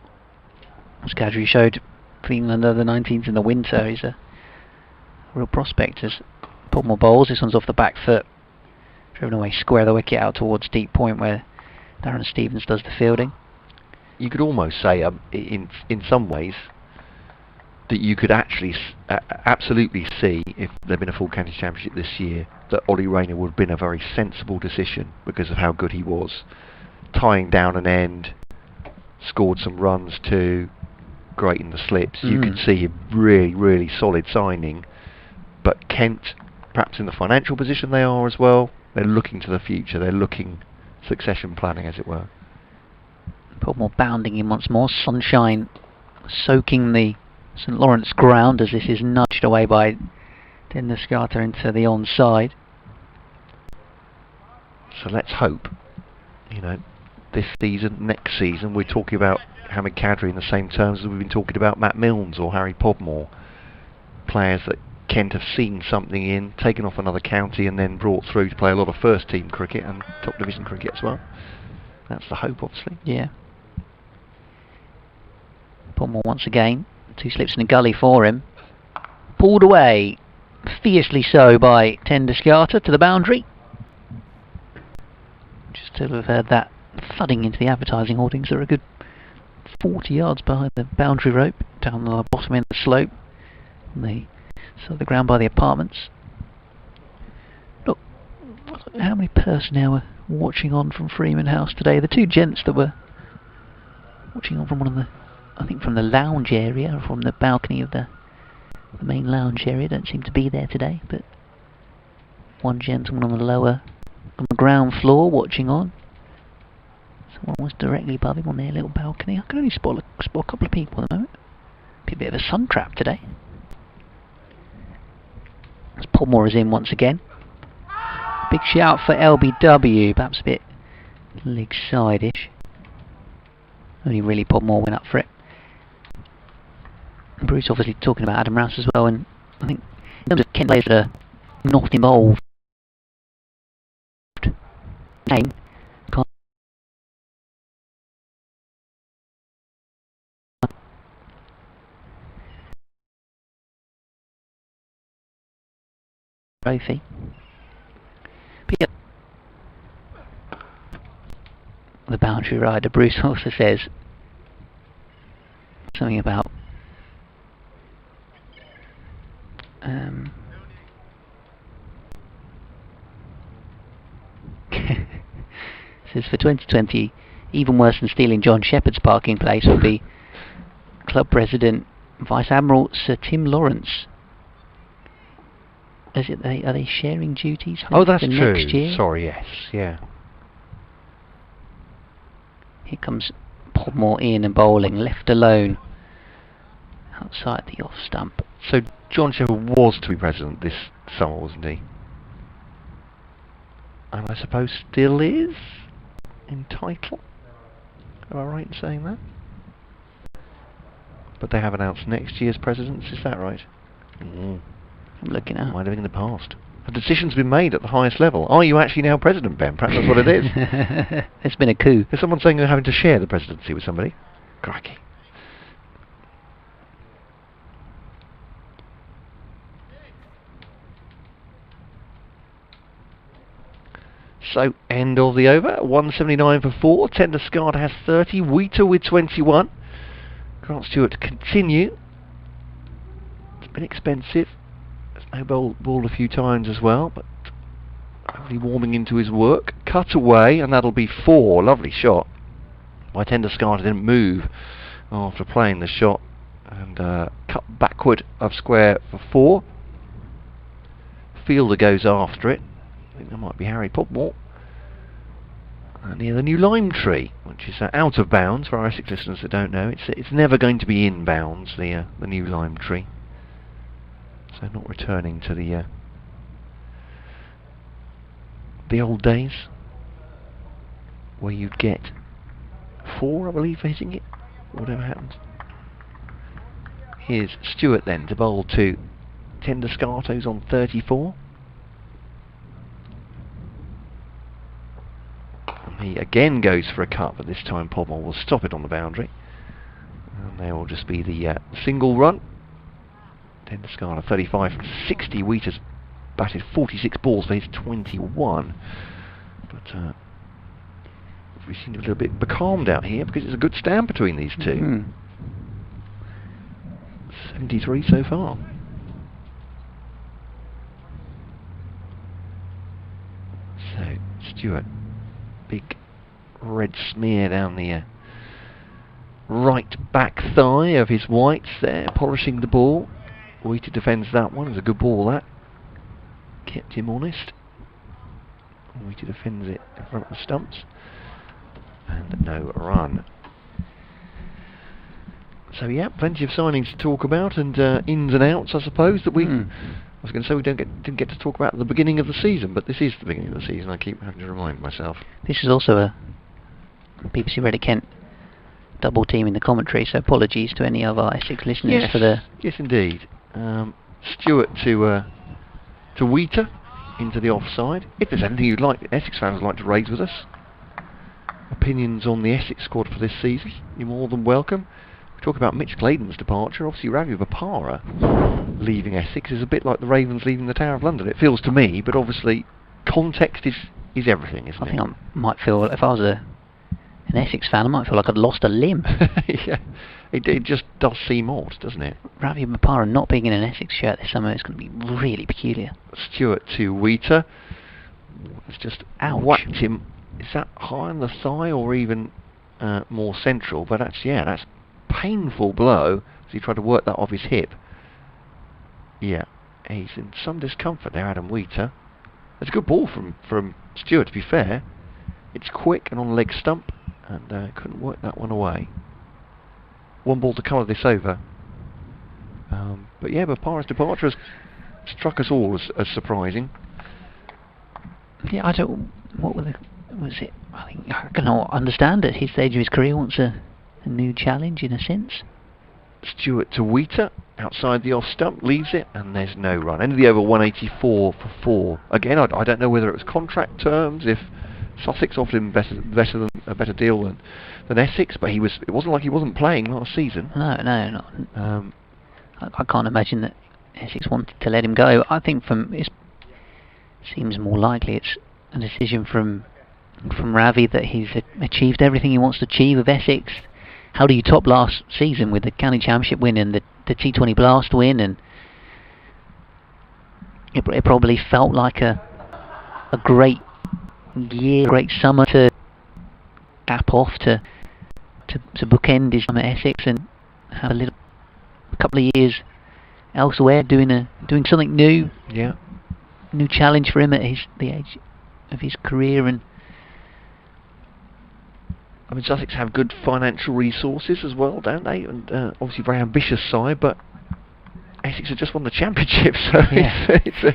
Speaker 2: as Kadri showed for England under the 19s in the winter, he's a real prospect. As Podmore bowls, this one's off the back foot, driven away square the wicket out towards deep point where Darren Stevens does the fielding.
Speaker 1: You could almost say, in some ways, that you could actually absolutely see, if there'd been a full county championship this year, that Ollie Rayner would have been a very sensible decision because of how good he was, tying down an end, scored some runs too, great in the slips. You could see a really, really solid signing. But Kent, perhaps in the financial position they are as well, they're looking to the future. They're looking succession planning, as it were.
Speaker 2: Podmore bounding in once more. Sunshine soaking the St Lawrence ground as this is nudged away by Tender Scarter into the onside.
Speaker 1: So let's hope, this season, next season, we're talking about Hamid Kadri in the same terms as we've been talking about Matt Milnes or Harry Podmore. Players that Kent have seen something in, taken off another county and then brought through to play a lot of first team cricket and top division cricket as well. That's the hope, obviously.
Speaker 2: Yeah. Podmore once again, 2 slips in the gully for him. Pulled away, fiercely so, by Tender Scarter to the boundary. Just to have heard that thudding into the advertising hoardings, they're a good 40 yards behind the boundary rope, down the bottom end of the slope. And they saw the ground by the apartments. Look, how many personnel were watching on from Freeman House today? The 2 gents that were watching on from one of the, I think from the lounge area, or from the balcony of the main lounge area, don't seem to be there today, but one gentleman on the lower on the ground floor watching on. Someone was directly above him on their little balcony. I can only spot a couple of people at the moment. Be a bit of a sun trap today. As Podmore is in once again. Big shout for LBW, perhaps a bit leg side-ish. Only really Podmore went up for it. And Bruce obviously talking about Adam Rouse as well, and I think in terms of Kent players that are not involved, name trophy. But yeah, the boundary rider Bruce also says something about says for 2020, even worse than stealing John Shepherd's parking place will be Club President Vice Admiral Sir Tim Lawrence. Are they sharing duties?
Speaker 1: Oh, that's
Speaker 2: for
Speaker 1: true.
Speaker 2: Next year?
Speaker 1: Sorry, yes, yeah.
Speaker 2: Here comes Podmore in and bowling, left alone outside the off stump.
Speaker 1: So John Shepherd was to be president this summer, wasn't he? And I suppose still is in title. Am I right in saying that? But they have announced next year's presidents, is that right?
Speaker 2: I'm looking at.
Speaker 1: Am I living in the past? A decision's been made at the highest level. Are you actually now president, Ben? Perhaps that's what it is.
Speaker 2: There's been a coup.
Speaker 1: Is someone saying you're having to share the presidency with somebody? Crikey. So, end of the over. 179 for 4. Tenderscard has 30. Wheater with 21. Grant Stewart to continue. It's been expensive. No ball a few times as well, but hopefully warming into his work. Cut away, and that'll be 4. Lovely shot by Tenderscard. Didn't move after playing the shot, and cut backward of square for 4. Fielder goes after it. I think that might be Harry Podmore. Near the new lime tree, which is out of bounds for our Essex listeners that don't know. It's never going to be in bounds, the new lime tree. So not returning to the old days where you'd get 4, I believe, for hitting it, whatever happens. Here's Stewart then to bowl to Tenderscard, who's on 34. And he again goes for a cut, but this time Podmore will stop it on the boundary. And there will just be the single run. Tenderscard 35 from 60. Wheater's batted 46 balls for his 21. But we seem to be a little bit becalmed out here because it's a good stand between these two. 73 so far. So Stewart, big red smear down the right back thigh of his whites there, polishing the ball. Wheater defends that one. It was a good ball, that. Kept him honest. Wheater defends it in front of the stumps. And no run. So yeah, plenty of signings to talk about, and ins and outs, I suppose, that we... I was going to say we didn't get to talk about at the beginning of the season, but this is the beginning of the season. I keep having to remind myself.
Speaker 2: This is also a BBC Radio Kent double team in the commentary, so apologies to any of our Essex listeners for the...
Speaker 1: Yes, indeed. Stewart to Wheater into the offside. If there's anything you'd like, Essex fans would like to raise with us, opinions on the Essex squad for this season, you're more than welcome. We talk about Mitch Clayton's departure. Obviously, Ravi Bopara leaving Essex is a bit like the Ravens leaving the Tower of London. It feels to me, but obviously, context is everything, isn't it?
Speaker 2: I think I might feel, if I was an Essex fan, I might feel like I'd lost a limb.
Speaker 1: Yeah, it just does seem odd, doesn't it?
Speaker 2: Ravi Bopara not being in an Essex shirt this summer is going to be really peculiar.
Speaker 1: Stewart to Wheater. It's just
Speaker 2: Ouch.
Speaker 1: Whacked him. Is that high on the thigh or even more central? But that's, yeah, that's painful blow as he tried to work that off his hip. Yeah, he's in some discomfort there, Adam Wheater. It's a good ball from Stewart, to be fair. It's quick and on the leg stump, and couldn't work that one away. One ball to colour this over. But yeah, Bopara's departure has struck us all as surprising.
Speaker 2: Yeah, I don't... What was it? I think I cannot understand at his stage of his career wants a new challenge in a sense.
Speaker 1: Stewart to Wheater, outside the off stump, leaves it, and there's no run. End of the over, 184 for 4. Again, I don't know whether it was contract terms, if Sussex offered him a better deal than Essex, but it wasn't like he wasn't playing last season.
Speaker 2: No, not. I can't imagine that Essex wanted to let him go. I think it seems more likely it's a decision from Ravi that he's achieved everything he wants to achieve with Essex. How do you top last season with the County Championship win and the T20 Blast win? And it probably felt like a great year, great summer to cap off, to bookend his time at Essex and have a couple of years elsewhere doing something new.
Speaker 1: Yeah.
Speaker 2: New challenge for him at the age of his career. And
Speaker 1: I mean, Sussex have good financial resources as well, don't they? And obviously very ambitious side, but Essex have just won the championship, so
Speaker 2: yeah.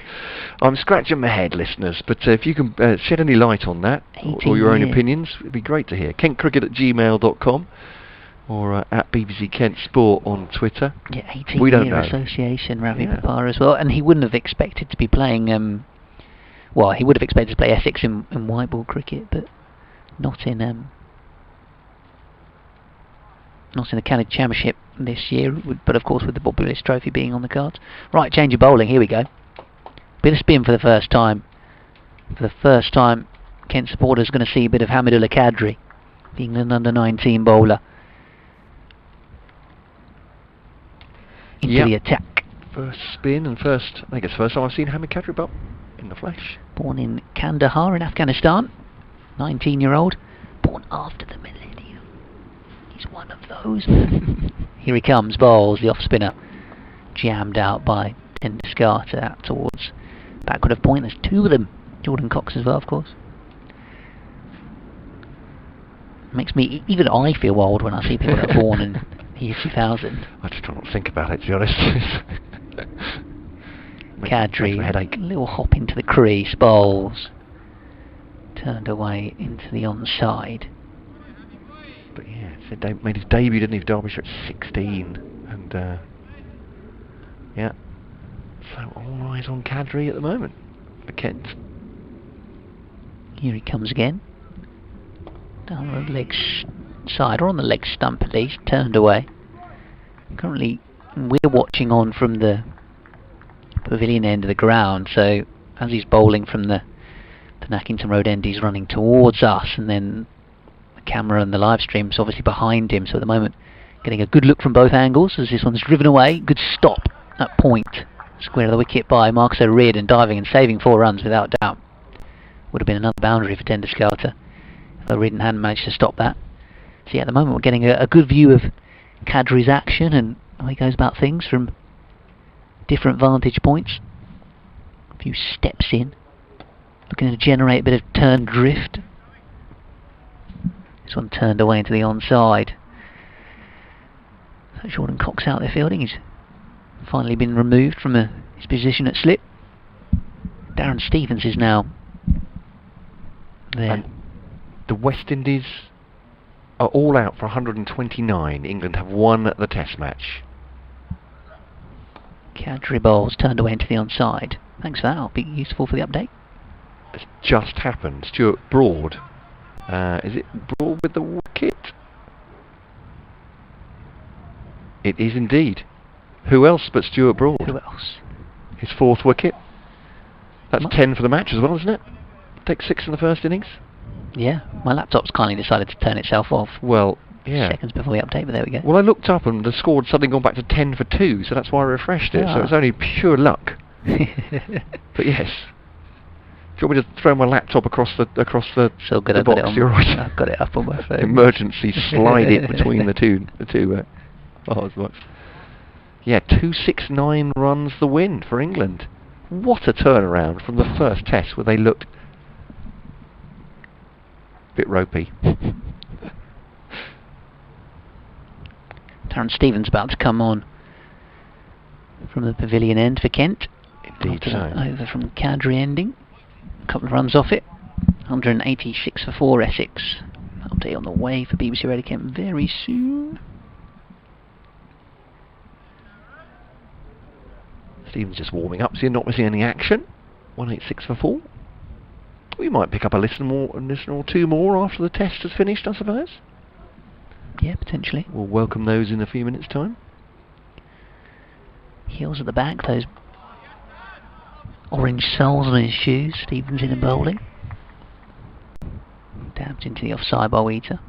Speaker 1: I'm scratching my head, listeners. But if you can shed any light on that, or your own opinions, it'd be great to hear. KentCricket@gmail.com or at BBC Kent Sport on Twitter.
Speaker 2: Yeah, 18
Speaker 1: we don't
Speaker 2: year
Speaker 1: know.
Speaker 2: association, Ravi Bopara as well, and he wouldn't have expected to be playing. Well, he would have expected to play Essex in white ball cricket, but not in the County Championship this year, but of course with the Bob Willis Trophy being on the cards. Right, change of bowling, here we go. Bit of spin for the first time. For the first time, Kent supporters are going to see a bit of Hamidullah Qadri, the England under-19 bowler, into the attack.
Speaker 1: First spin and I think it's the first time I've seen Hamid Qadri bowl in the flesh.
Speaker 2: Born in Kandahar in Afghanistan, 19-year-old, born after the millennium. He's one of those. Here he comes, bowls the off-spinner, jammed out by Tenduskarter out towards backward of point. There's two of them. Jordan Cox as well, of course. Makes me, even I feel old when I see people that are born in the year 2000.
Speaker 1: I just try not to think about it, to be honest.
Speaker 2: Qadri, little hop into the crease, bowls, turned away into the onside.
Speaker 1: But yeah, so made his debut, didn't he, for Derbyshire at 16, and yeah, so all eyes on Qadri at the moment for Kent.
Speaker 2: Here he comes again, down the leg side, or on the leg stump at least, turned away. Currently, we're watching on from the pavilion end of the ground, so as he's bowling from the Nackington Road end, he's running towards us, and then the camera and the live stream's obviously behind him, so at the moment getting a good look from both angles as this one's driven away. Good stop at point, square of the wicket by Marcus O'Riordan, diving and saving 4 runs without doubt. Would have been another boundary for Tenduskarter if O'Riordan hadn't managed to stop that. So yeah, at the moment we're getting a good view of Qadri's action and how he goes about things from different vantage points. A few steps in, looking to generate a bit of turn drift. This one turned away into the onside. So Jordan Cox out there fielding. He's finally been removed from his position at slip. Darren Stevens is now there.
Speaker 1: And the West Indies are all out for 129. England have won the Test match.
Speaker 2: Qadri bowls turned away into the onside. Thanks for that. That'll be useful for the update.
Speaker 1: It's just happened. Stuart Broad. Is it Broad with the wicket? It is indeed. Who else but Stuart Broad?
Speaker 2: Who else?
Speaker 1: His 4th wicket. That's 10 for the match as well, isn't it? Take 6 in the first innings.
Speaker 2: Yeah, my laptop's kindly decided to turn itself off.
Speaker 1: Well, yeah.
Speaker 2: Seconds before the update, but there we go.
Speaker 1: Well, I looked up and the score had suddenly gone back to 10 for 2, so that's why I refreshed it. So it's only pure luck. But yes. Do you want me to throw my laptop across the
Speaker 2: So good,
Speaker 1: the box? You're right.
Speaker 2: I've got it up on my phone.
Speaker 1: Emergency slide it between the two bars. Yeah, 269 runs the win for England. What a turnaround from the first test where they looked a bit ropey.
Speaker 2: Darren Stevens about to come on from the pavilion end for Kent.
Speaker 1: Indeed so.
Speaker 2: Over from Cadry ending. A couple of runs off it. 186 for 4 Essex. Update on the way for BBC Radio Kent very soon.
Speaker 1: Stevens just warming up, so you're not missing any action. 186 for 4. We might pick up a listen or two more after the test has finished, I suppose.
Speaker 2: Yeah, potentially.
Speaker 1: We'll welcome those in a few minutes' time.
Speaker 2: Heels at the back, those orange soles on his shoes. Stevens in and bowling. Dabbed into the offside by Wheater.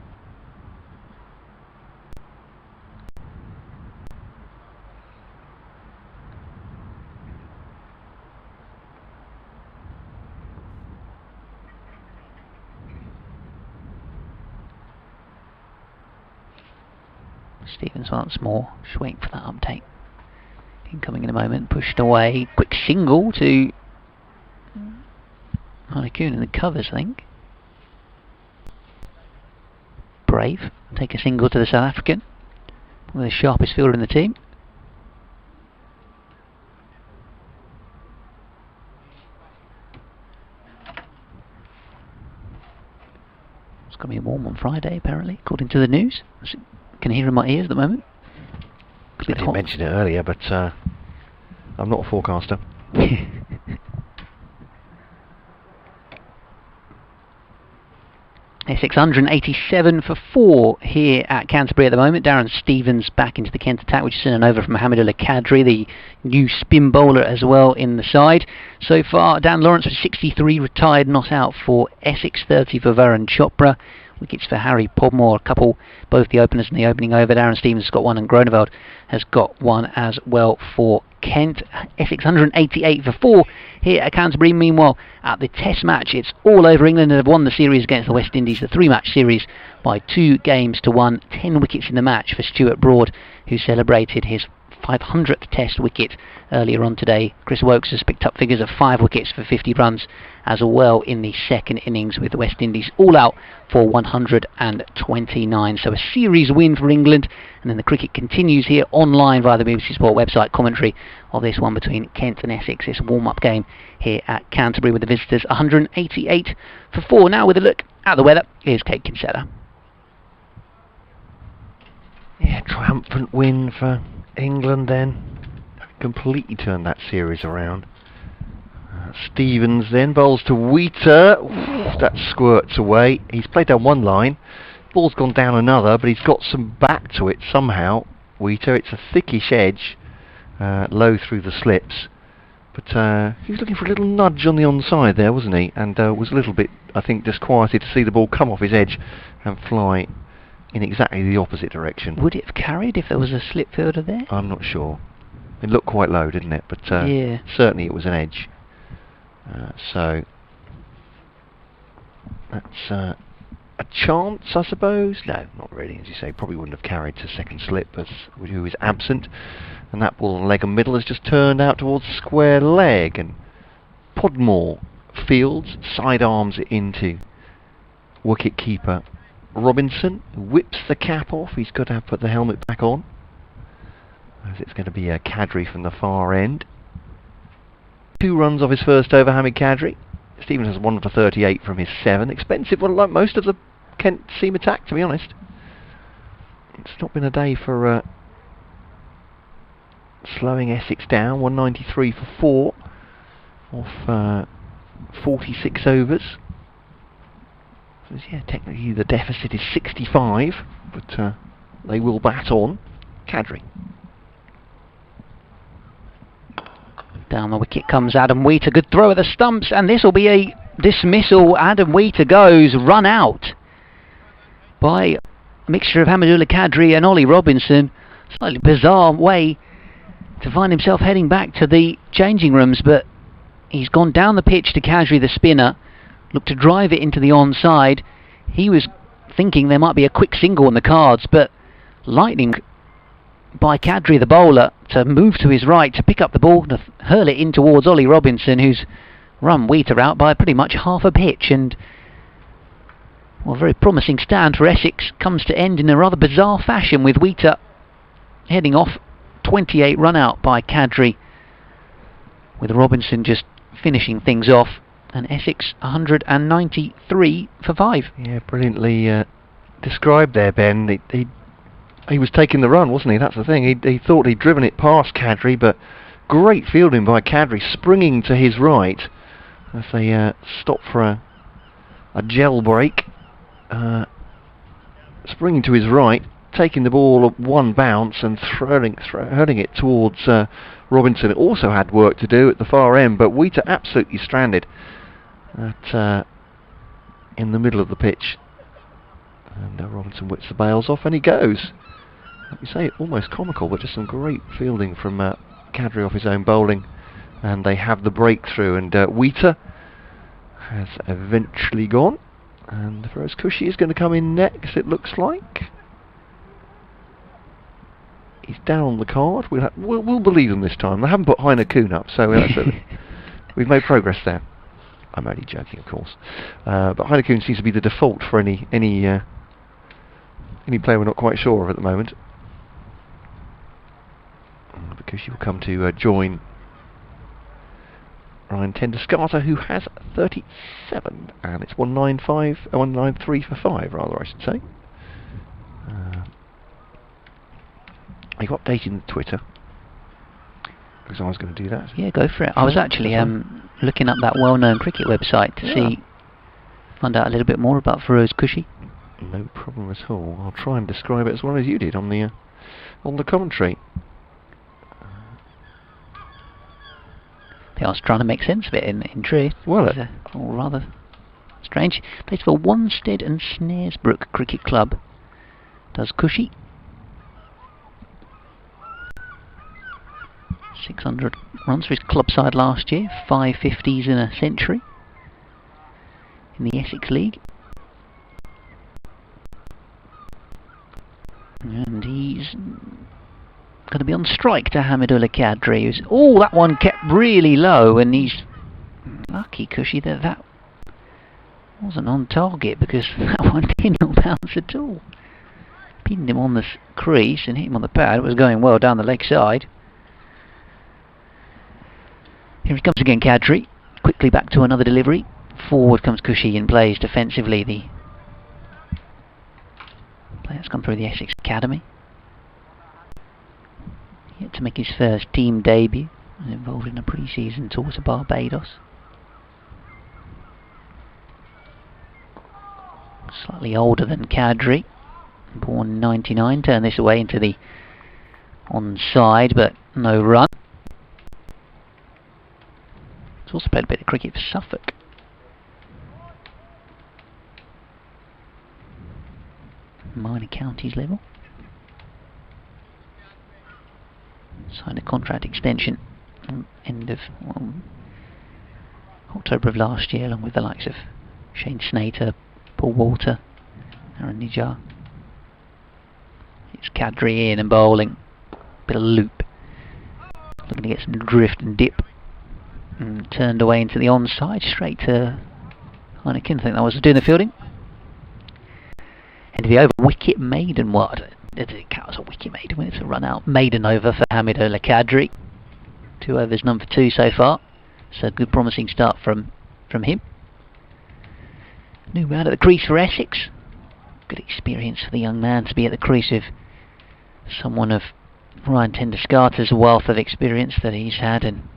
Speaker 2: Stevens once more, just waiting for that update. Incoming in a moment, pushed away, quick single to Harlequin in the covers, I think. Brave, take a single to the South African, one of the sharpest fielder in the team. It's going to be warm on Friday, apparently, according to the news. Can hear in my ears at the moment.
Speaker 1: I didn't mention it earlier, but I'm not a forecaster.
Speaker 2: Essex 187 for 4 here at Canterbury at the moment. Darren Stevens back into the Kent attack, which is in and over from Hamidullah Kadri, the new spin bowler as well in the side. So far, Dan Lawrence with 63 retired, not out for Essex, 30 for Varun Chopra. Wickets for Harry Podmore, a couple, both the openers in the opening over. Darren Stevens has got one and Groneveld has got one as well for Kent. Essex 188 for 4 here at Canterbury. Meanwhile, at the Test match, it's all over. England have won the series against the West Indies, the 3-match series, by 2 games to 1. 10 wickets in the match for Stuart Broad, who celebrated his 500th Test wicket earlier on today. Chris Wokes has picked up figures of 5 wickets for 50 runs as well in the second innings, with the West Indies all out for 129. So a series win for England, and then the cricket continues here online via the BBC Sport website. Commentary of this one between Kent and Essex, this warm-up game here at Canterbury with the visitors. 188 for 4. Now with a look at the weather, here's Kate Kinsella.
Speaker 1: Yeah, triumphant win for England then. Completely turned that series around. Stevens then bowls to Wheater. Ooh, that squirts away. He's played down one line. Ball's gone down another, but he's got some back to it somehow. Wheater, it's a thickish edge, low through the slips. But he was looking for a little nudge on the onside there, wasn't he? And was a little bit, I think, disquieted to see the ball come off his edge and fly in exactly the opposite direction.
Speaker 2: Would it have carried if there was a slip fielder there?
Speaker 1: I'm not sure. It looked quite low, didn't it? But
Speaker 2: yeah,
Speaker 1: certainly it was an edge. So that's a chance, I suppose. No, not really. As you say, probably wouldn't have carried to second slip, as who is absent. And that ball on leg and middle has just turned out towards square leg, and Podmore fields, sidearms it into wicket keeper Robinson, who whips the cap off. He's got to put the helmet back on, as it's going to be a Kadri from the far end. 2 runs off his first over, Hamid Kadri. Stevens has 1 for 38 from his 7. Expensive one, like most of the Kent seam attack, to be honest. It's not been a day for slowing Essex down. 193 for 4 off 46 overs. So yeah, technically the deficit is 65, but they will bat on. Kadri.
Speaker 2: Down the wicket comes Adam Wheater. Good throw at the stumps, and this will be a dismissal. Adam Wheater goes run out by a mixture of Hamidullah Kadri and Ollie Robinson. Slightly bizarre way to find himself heading back to the changing rooms, but he's gone down the pitch to Kadri, the spinner, looked to drive it into the onside. He was thinking there might be a quick single on the cards, but lightning by Cadry, the bowler, to move to his right, to pick up the ball, to hurl it in towards Ollie Robinson, who's run Wheater out by pretty much half a pitch. And, well, a very promising stand for Essex comes to end in a rather bizarre fashion, with Wheater heading off. 28 run out by Cadry, with Robinson just finishing things off, and Essex 193 for 5.
Speaker 1: Yeah, brilliantly described there, Ben. He was taking the run, wasn't he? That's the thing. He thought he'd driven it past Cadry, but great fielding by Cadry, springing to his right as they stopped for a gel break. Springing to his right, taking the ball at one bounce and hurling it towards Robinson. It also had work to do at the far end, but Wheater absolutely stranded in the middle of the pitch. And Robinson whips the bails off and he goes. Let me say, almost comical, but just some great fielding from Cadry off his own bowling. And they have the breakthrough, and Wheater has eventually gone. And Feroz Kushi is going to come in next, it looks like. He's down on the card. We'll believe them this time. They haven't put Heine Kuhn up, so we've made progress there. I'm only joking, of course. But Heine Kuhn seems to be the default for any player we're not quite sure of at the moment. Because she will come to join Ryan Tender-Scarter, who has 37, and it's 193 for 5, rather, I should say. Are you updating Twitter? Because I was going to do that.
Speaker 2: Yeah, go for it. I was actually looking up that well-known cricket website to find out a little bit more about Feroz Kushi.
Speaker 1: No problem at all. I'll try and describe it as well as you did on the commentary.
Speaker 2: I was trying to make sense of it in truth.
Speaker 1: Well,
Speaker 2: it's all rather strange. Plays for Wanstead and Snaresbrook Cricket Club. Does Kushi. 600 runs for his club side last year, 550s in a century in the Essex League. And he's going to be on strike to Hamidullah Kadri. Oh, that one kept really low, and he's lucky, Kushi, that wasn't on target, because that one didn't bounce at all. Pinned him on the crease and hit him on the pad. It was going well down the leg side. Here he comes again, Kadri. Quickly back to another delivery. Forward comes Kushi and plays defensively. The player's gone through the Essex Academy. Yet to make his first team debut, and involved in a pre-season tour to Barbados. Slightly older than Kadri, born 99, turned this away into the onside, but no run. He's also played a bit of cricket for Suffolk. Minor counties level. Signed a contract extension end of October of last year, along with the likes of Shane Snater, Paul Walter, Aaron Nijar. It's Kadri in and bowling. Bit of loop. Looking to get some drift and dip. And turned away into the onside, straight to Heineken. I think that was doing the fielding. And the over wicket maiden. What? Does it count as a wicket maiden when it's a run out? Maiden over for Hamidullah Kadri. 2 overs, none for 2 so far. So good promising start from him. New man at the crease for Essex. Good experience for the young man to be at the crease with someone of Ryan Tender-Scarter's wealth of experience that he's had, and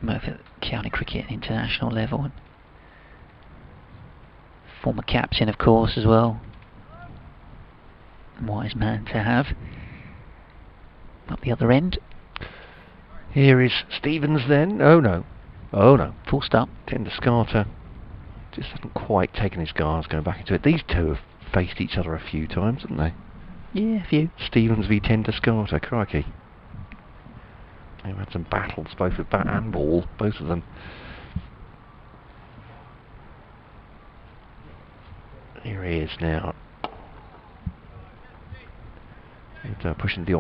Speaker 2: both at county cricket and international level. And former captain, of course, as well. Wise man to have. Up the other end.
Speaker 1: Here is Stevens then. Oh no. Oh no.
Speaker 2: Full stop.
Speaker 1: Tender-Scarter just hasn't quite taken his guards going back into it. These two have faced each other a few times, haven't they?
Speaker 2: Yeah, a few.
Speaker 1: Stevens v Tender-Scarter, crikey. They've had some battles, both with bat and ball, both of them. Here he is now. pushing the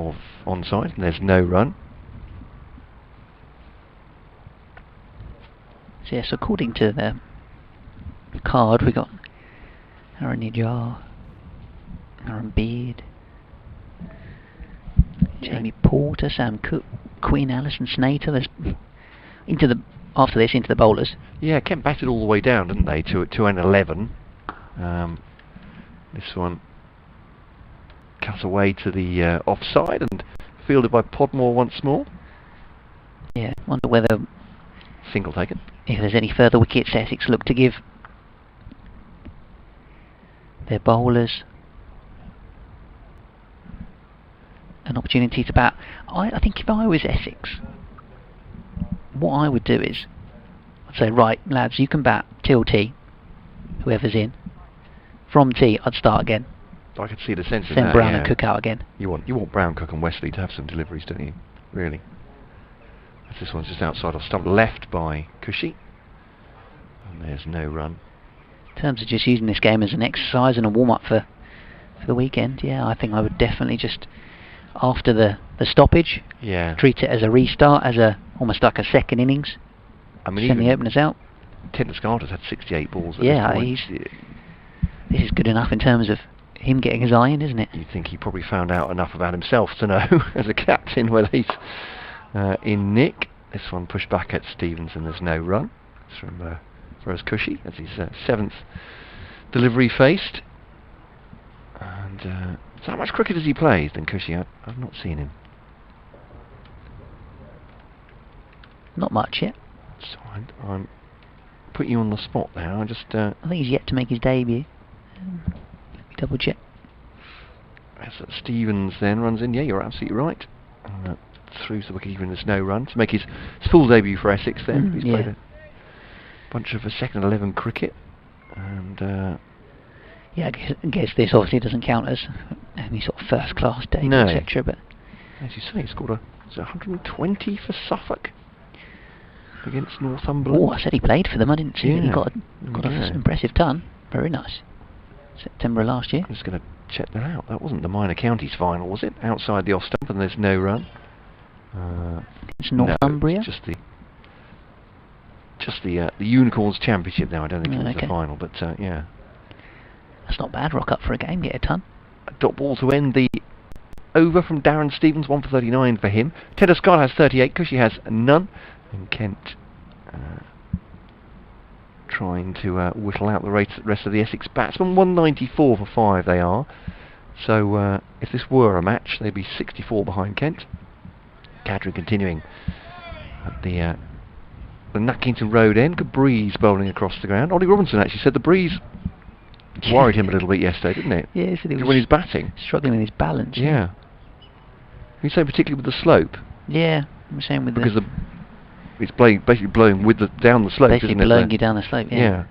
Speaker 1: onside, and there's no run.
Speaker 2: So yes, according to the card, we got Aaron Nijar, Aaron Beard, Jamie Porter, Sam Cook, Queen Alison Snater. There's after this into the bowlers.
Speaker 1: Yeah, Kent batted all the way down, didn't they, to an 11. This one cut away to the offside and fielded by Podmore once more.
Speaker 2: Yeah, wonder whether
Speaker 1: Single taken.
Speaker 2: If there's any further wickets Essex look to give their bowlers an opportunity to bat. I think if I was Essex, what I would do is I'd say, right lads, you can bat till tea, whoever's in. From tea I'd start again.
Speaker 1: I could see the sense in
Speaker 2: Send
Speaker 1: that.
Speaker 2: Brown
Speaker 1: yeah.
Speaker 2: and Cook out again.
Speaker 1: You want Brown, Cook and Wesley to have some deliveries, don't you? Really. This one's just outside of stump, left by Cushy. And there's no run.
Speaker 2: In terms of just using this game as an exercise and a warm-up for the weekend, yeah, I think I would definitely just, after the stoppage, treat it as a restart, as almost like a second innings.
Speaker 1: I mean,
Speaker 2: send the openers out.
Speaker 1: Tender's had 68 balls at this point.
Speaker 2: This is good enough in terms of him getting his eye in, isn't it?
Speaker 1: You'd think he probably found out enough about himself to know, as a captain, whether he's in nick. This one pushed back at Stevenson, there's no run. It's from Rose Cushy, as his 7th delivery faced. And so how much cricket has he played then, Cushy? I've not seen him.
Speaker 2: Not much yet.
Speaker 1: So I'm putting you on the spot there. I
Speaker 2: think he's yet to make his debut. Let me double check.
Speaker 1: As Stevens then runs in, yeah, you're absolutely right. Through the wicket, even there's no run to make his full debut for Essex. Then he's played a bunch of second 11 cricket, and
Speaker 2: yeah, I guess this obviously doesn't count as any sort of first class debut, etc. But
Speaker 1: as you say, he scored 120 for Suffolk against Northumberland.
Speaker 2: Oh, I said he played for them. I didn't see that he got an impressive ton. Very nice. September last year.
Speaker 1: I'm just going to check that out. That wasn't the Minor Counties final, was it? Outside the off stump, and there's no run.
Speaker 2: It's Northumbria.
Speaker 1: No, it's just the Unicorns Championship now. I don't think it was the final, but yeah.
Speaker 2: That's not bad. Rock up for a game, get a ton.
Speaker 1: A dot ball to end the over from Darren Stevens, 1 for 39 for him. Tedder Scott has 38, Cushy has none, and Kent trying to whittle out the rest of the Essex batsmen. 194 for 5 they are. So if this were a match, they'd be 64 behind Kent. Cadry continuing at the Nackington Road end. Good breeze bowling across the ground. Ollie Robinson actually said the breeze worried him a little bit yesterday, didn't it?
Speaker 2: Yeah, he said he was
Speaker 1: when he's batting.
Speaker 2: Struggling with his balance.
Speaker 1: Yeah. You say particularly with the slope?
Speaker 2: Yeah, I'm saying with
Speaker 1: because it's basically blowing down the slope,
Speaker 2: basically
Speaker 1: isn't it?
Speaker 2: Blowing you down the slope, yeah.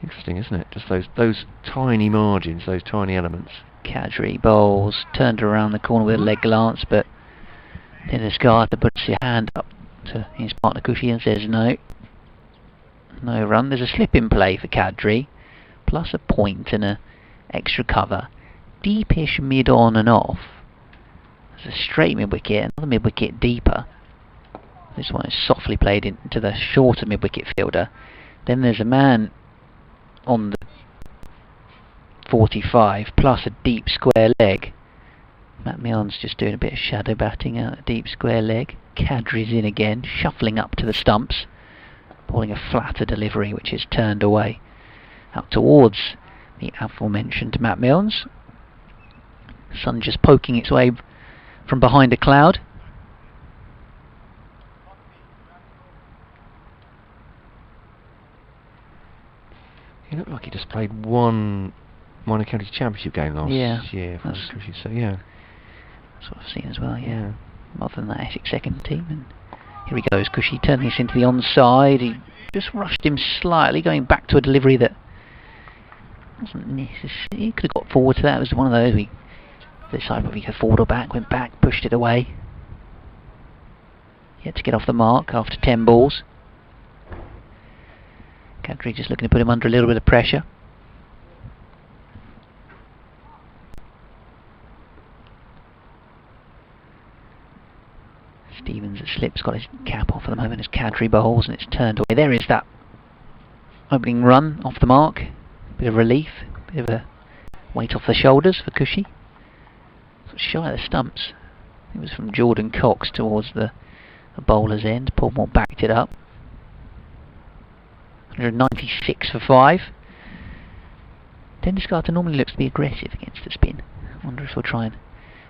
Speaker 1: Interesting, isn't it? Just those tiny margins, those tiny elements.
Speaker 2: Cadry bowls, turned around the corner with a leg glance, but then the Scarter puts your hand up to his partner Cushy and says no run. There's a slip in play for Cadry, plus a point and a extra cover. Deepish mid on and off. There's a straight mid wicket, another mid wicket deeper. This one is softly played into the shorter mid wicket fielder. Then there's a man on the 45 plus a deep square leg. Matt Milnes just doing a bit of shadow batting out a deep square leg. Cadry's in again, shuffling up to the stumps, bowling a flatter delivery which is turned away out towards the aforementioned Matt Milnes. Sun just poking its way from behind a cloud.
Speaker 1: He looked like he just played one Minor Counties Championship game last year. So yeah.
Speaker 2: That's what I've seen as well, yeah. Other than that Essex second team. And here he goes, Cushy turning this into the onside. He just rushed him slightly, going back to a delivery that wasn't necessary. He could have got forward to that. It was one of those we decided whether he could forward or back, went back, pushed it away. He had to get off the mark after 10 balls. Cadry just looking to put him under a little bit of pressure. Stevens at slip's got his cap off at the moment as Canterbury bowls, and it's turned away. There is that opening run off the mark. Bit of relief, bit of a weight off the shoulders for Cushy. Sort of shy of the stumps. It was from Jordan Cox towards the bowler's end. Paul Moore backed it up. 196 for 5. Dennis Carter normally looks to be aggressive against the spin. I wonder if he'll try and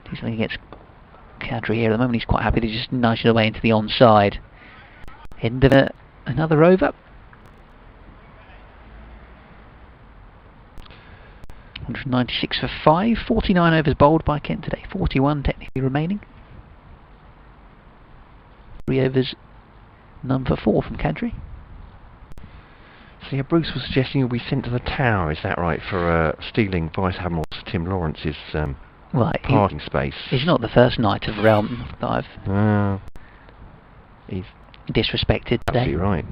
Speaker 2: do something against Canterbury here. At the moment he's quite happy to just nudge it away into the onside. End of another over. 196 for 5. 49 overs bowled by Kent today. 41 technically remaining. 3 overs, none for 4 from Canterbury.
Speaker 1: So yeah, Bruce was suggesting you'll be sent to the Tower, is that right, for stealing Vice Admiral Tim Lawrence's parking space?
Speaker 2: He's not the first Knight of the Realm that I've
Speaker 1: he's
Speaker 2: disrespected today.
Speaker 1: Absolutely right.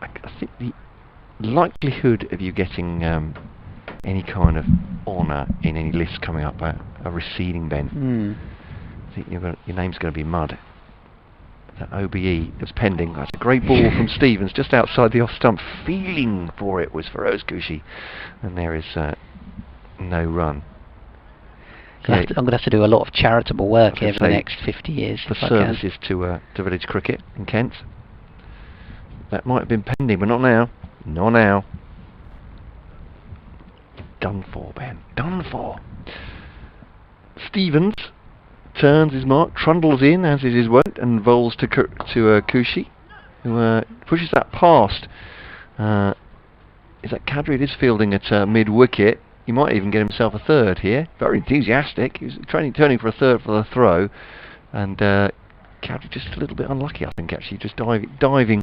Speaker 1: I think the likelihood of you getting any kind of honour in any list coming up are receding, Ben. I think your name's going to be mud. That OBE is pending. That's a great ball from Stevens just outside the off stump. Feeling for it was for Cushy, and there is no run.
Speaker 2: I'm going to have to do a lot of charitable work here for the next 50 years.
Speaker 1: For services to village cricket in Kent. That might have been pending, but not now. Not now. Done for, Ben. Done for. Stevens turns his mark, trundles in as is his wont, and bowls to Cushy, who pushes that past. Is that Cadry? It is fielding at mid-wicket. He might even get himself a third here. Very enthusiastic. He was turning for a third for the throw, and Cadry just a little bit unlucky, I think, actually, just diving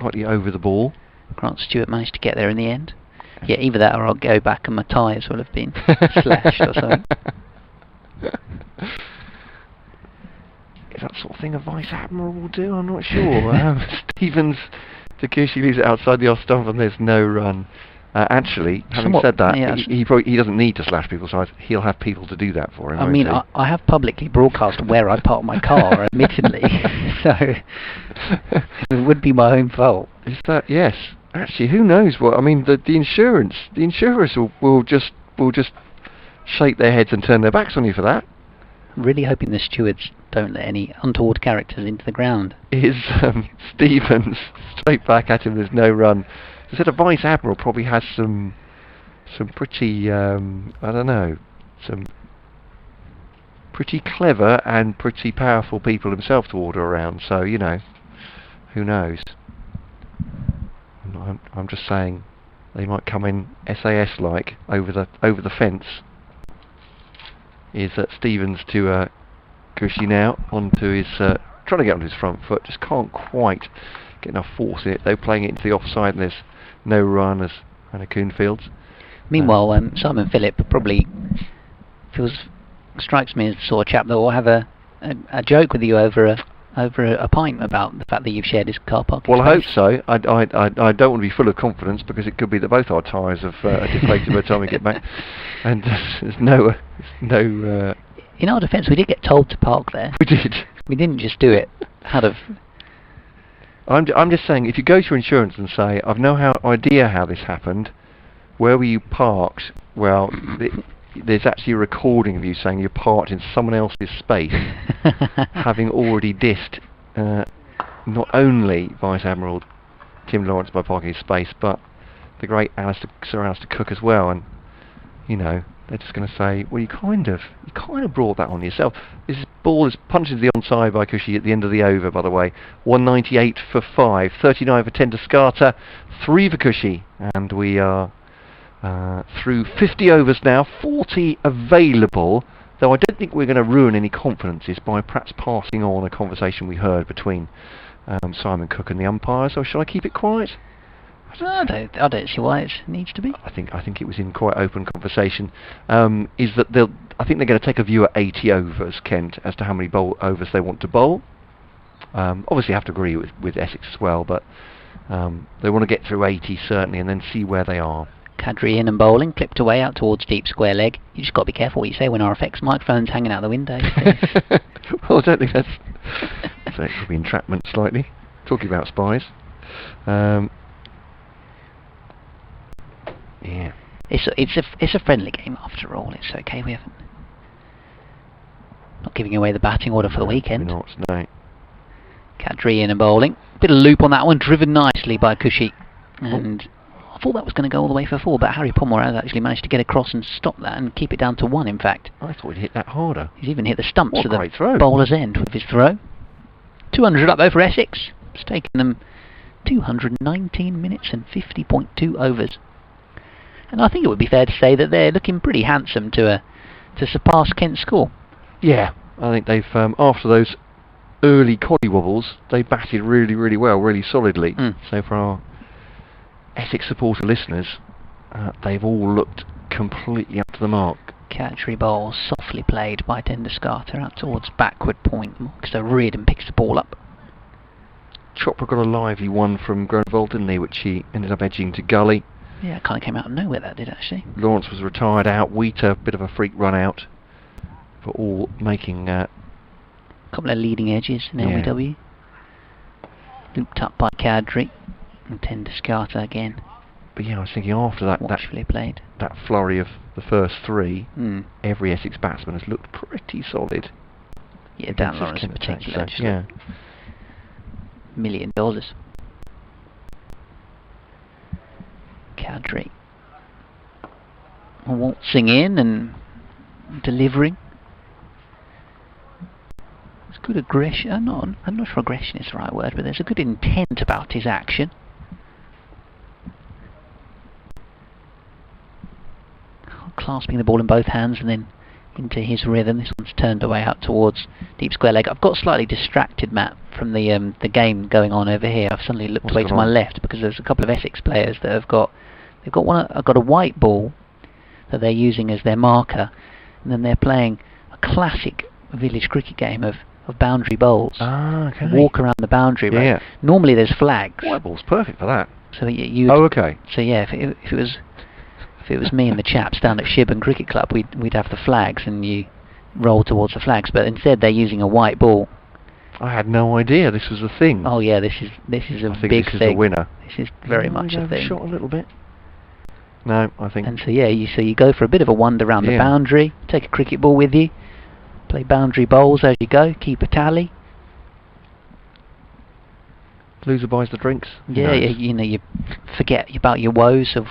Speaker 1: slightly over the ball.
Speaker 2: Grant Stewart managed to get there in the end. Yeah, either that or I'll go back and my tyres will have been slashed or something. Is that sort of thing a Vice Admiral will do? I'm not sure. Stevens to Cushy leaves it outside the off stump and there's no run. Actually, having said that, yeah, he doesn't need to slash people's tyres. He'll have people to do that for him. I mean, I have publicly broadcast where I park my car, admittedly, so it would be my own fault.
Speaker 1: Is that, yes? Actually, who knows what? I mean, the insurers will just shake their heads and turn their backs on you for that.
Speaker 2: Really hoping the stewards don't let any untoward characters into the ground.
Speaker 1: Is Stevens straight back at him? There's no run. I said a Vice Admiral probably has some pretty I don't know, some pretty clever and pretty powerful people himself to order around. So you know, who knows? I'm just saying they might come in SAS like over the fence. Is Stevens to Cushy now onto his trying to get onto his front foot, just can't quite get enough force in it. They're playing it into the offside and there's no run as Hannah Coonfields.
Speaker 2: Meanwhile, Simon Phillip probably strikes me as the sort of chap that will have a joke with you over a pint about the fact that you've shared his car park.
Speaker 1: Well, I hope so. I don't want to be full of confidence because it could be that both our tyres have deflated by the time we get back, and there's no.
Speaker 2: In our defence, we did get told to park there.
Speaker 1: We did.
Speaker 2: We didn't just do it out of.
Speaker 1: I'm just saying, if you go to insurance and say, I've no idea how this happened, where were you parked? Well, there's actually a recording of you saying you parked in someone else's space, having already dissed not only Vice Admiral Tim Lawrence by parking his space, but the great Sir Alistair Cook as well. And you know, they're just going to say, well, you kind of brought that on yourself. This ball is punched into the onside by Cushy at the end of the over, by the way. 198 for 5, 39 for 10 to Scarter, 3 for Cushy, and we are through 50 overs now, 40 available, though I don't think we're going to ruin any confidences by perhaps passing on a conversation we heard between Simon Cook and the umpires, or shall I keep it quiet?
Speaker 2: I don't see why it needs to be.
Speaker 1: I think it was in quite open conversation. Is that I think they're going to take a view at 80 overs, Kent, as to how many overs they want to bowl. Obviously, have to agree with Essex as well, but they want to get through 80 certainly, and then see where they are.
Speaker 2: Kadri in and bowling, clipped away out towards deep square leg. You just got to be careful what you say when RFX microphone's hanging out the window.
Speaker 1: Well, I don't think that's... So it could be entrapment slightly. Talking about spies. Yeah.
Speaker 2: It's a friendly game after all. It's okay. We haven't not giving away the batting order for the weekend.
Speaker 1: Not, no.
Speaker 2: Kadri in and bowling. Bit of loop on that one, driven nicely by Cushy. And I thought that was going to go all the way for 4, but Harry Pomeroy has actually managed to get across and stop that and keep it down to 1, in fact.
Speaker 1: I thought he'd hit that harder.
Speaker 2: He's even hit the stumps of the
Speaker 1: throw.
Speaker 2: bowler's end with his throw. 200 up though for Essex. It's taken them 219 minutes and 50.2 overs. And I think it would be fair to say that they're looking pretty handsome to surpass Kent's score.
Speaker 1: Yeah, I think they've, after those early collywobbles, they batted really, really well, really solidly. So for our Essex supporter listeners, they've all looked completely up to the mark.
Speaker 2: Kadri bowls softly played by Denderscarter out towards backward point. So Reardon picks the ball up.
Speaker 1: Chopra got a lively one from Grunwald, didn't he, which he ended up edging to gully.
Speaker 2: Yeah, it kind of came out of nowhere, that did, actually.
Speaker 1: Lawrence was retired out. Wheater, bit of a freak run out. For all making... a
Speaker 2: couple of leading edges in LBW. Looped up by Kadri. And Denderscarter again.
Speaker 1: But yeah, I was thinking after that flurry of the first 3, every Essex batsman has looked pretty solid.
Speaker 2: Yeah, Dan Lawrence in particular.
Speaker 1: So, yeah.
Speaker 2: $1 million. Kadri waltzing in and delivering. There's good aggression. I'm not sure aggression is the right word, but there's a good intent about his action. Clasping the ball in both hands and then into his rhythm. This one's turned away out towards deep square leg. I've got slightly distracted, Matt, from the game going on over here. I've suddenly looked away to my left because there's a couple of Essex players that have got a white ball that they're using as their marker, and then they're playing a classic village cricket game of boundary bowls.
Speaker 1: Okay.
Speaker 2: Walk around the boundary.
Speaker 1: Yeah.
Speaker 2: Right? Normally there's flags.
Speaker 1: White ball's perfect for that.
Speaker 2: So you.
Speaker 1: Oh, okay.
Speaker 2: So yeah, if it was me and the chaps down at Shibburn Cricket Club, we'd have the flags and you roll towards the flags. But instead, they're using a white ball.
Speaker 1: I had no idea this was a thing.
Speaker 2: Oh yeah, this is a big thing.
Speaker 1: This is a winner.
Speaker 2: This is very much a thing.
Speaker 1: Shot a little bit. No, I think.
Speaker 2: And so yeah, you go for a bit of a wander around the boundary. Take a cricket ball with you. Play boundary bowls as you go. Keep a tally.
Speaker 1: Loser buys the drinks.
Speaker 2: Yeah, you forget about your woes of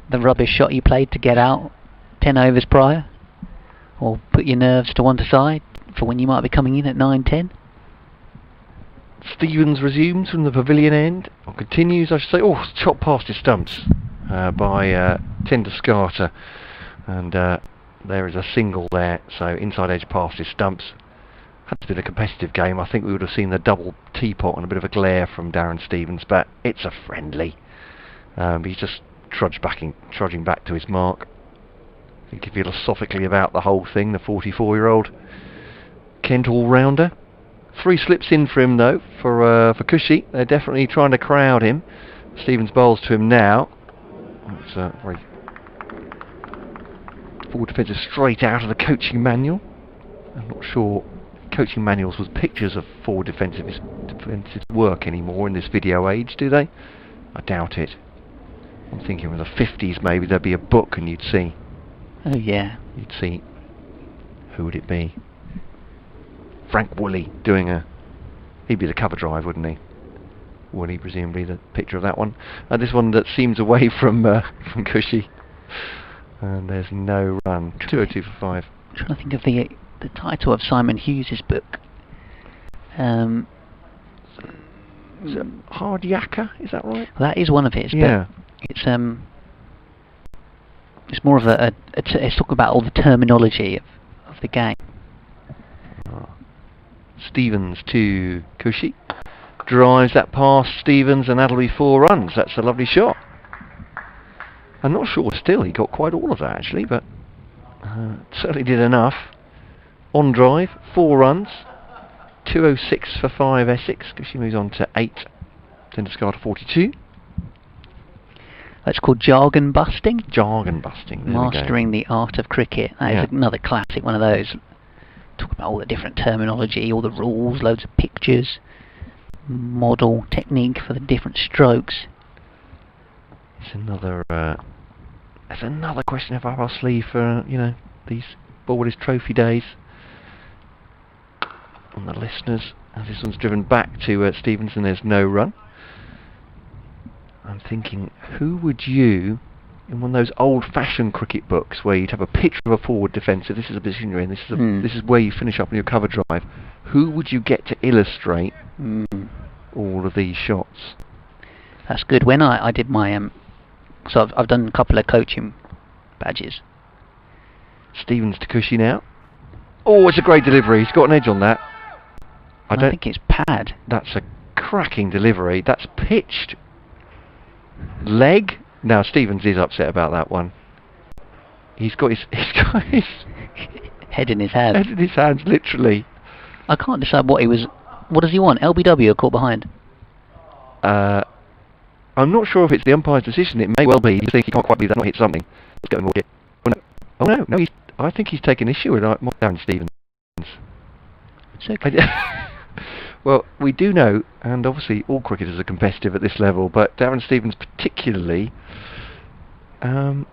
Speaker 2: the rubbish shot you played to get out 10 overs prior, or put your nerves to one side for when you might be coming in at 9-10.
Speaker 1: Stevens resumes from the pavilion end, or continues, I should say. Oh, chopped past his stumps by Denderscarter, and there is a single there. So inside edge past his stumps. Had to be a competitive game. I think we would have seen the double teapot and a bit of a glare from Darren Stevens, but it's a friendly. He's just trudging back to his mark. Thinking philosophically about the whole thing, the 44-year-old Kent all-rounder. 3 slips in for him though, for Cushy. They're definitely trying to crowd him. Stevens bowls to him now. It's very forward defensive straight out of the coaching manual. I'm not sure coaching manuals with pictures of forward defensive work anymore in this video age, do they? I doubt it. I'm thinking in the 50s maybe there'd be a book and you'd see.
Speaker 2: Oh yeah.
Speaker 1: You'd see. Who would it be? Frank Woolley doing he'd be the cover drive, wouldn't he? Woolley, presumably, the picture of that one. This one that seems away from Cushy. And there's no run. 202 for 5.
Speaker 2: I'm trying to think of the title of Simon Hughes' book.
Speaker 1: Is it Hard Yakka? Is that right?
Speaker 2: Well, that is one of his.
Speaker 1: Yeah.
Speaker 2: But it's more of it's talking about all the terminology of the game.
Speaker 1: Stevens to Cushy. Drives that past Stevens, and that'll be 4 runs. That's a lovely shot. I'm not sure still he got quite all of that actually, but certainly did enough. On drive, 4 runs. 206 for 5 Essex. Cushy moves on to 8. Denderscarter 42.
Speaker 2: That's called jargon busting.
Speaker 1: Jargon busting. There
Speaker 2: Mastering the art of cricket. That is another classic one of those. Talk about all the different terminology, all the rules, loads of pictures, model technique for the different strokes.
Speaker 1: It's another. That's another question up our sleeve for these Borders Trophy days. On the listeners, as this one's driven back to Stevenson, there's no run. I'm thinking, who would you, in one of those old-fashioned cricket books where you'd have a picture of a forward defender, this is a position you're in, this is where you finish up on your cover drive, who would you get to illustrate all of these shots?
Speaker 2: That's good. When I did my so I've done a couple of coaching badges.
Speaker 1: Stevens to Cushy now. Oh, it's a great delivery. He's got an edge on that. I don't
Speaker 2: think it's pad.
Speaker 1: That's a cracking delivery. That's pitched leg. Now Stevens is upset about that one. He's got his
Speaker 2: head in his hands.
Speaker 1: Head in his hands, literally.
Speaker 2: I can't decide what he was. What does he want? LBW or caught behind?
Speaker 1: I'm not sure if it's the umpire's decision. It may well be. You think he can't quite believe that not hit something. Let's go and watch it. Oh no! I think he's taken issue with Darren Stevens.
Speaker 2: It's okay.
Speaker 1: Well, we do know, and obviously all cricketers are competitive at this level, but Darren Stevens particularly, I'd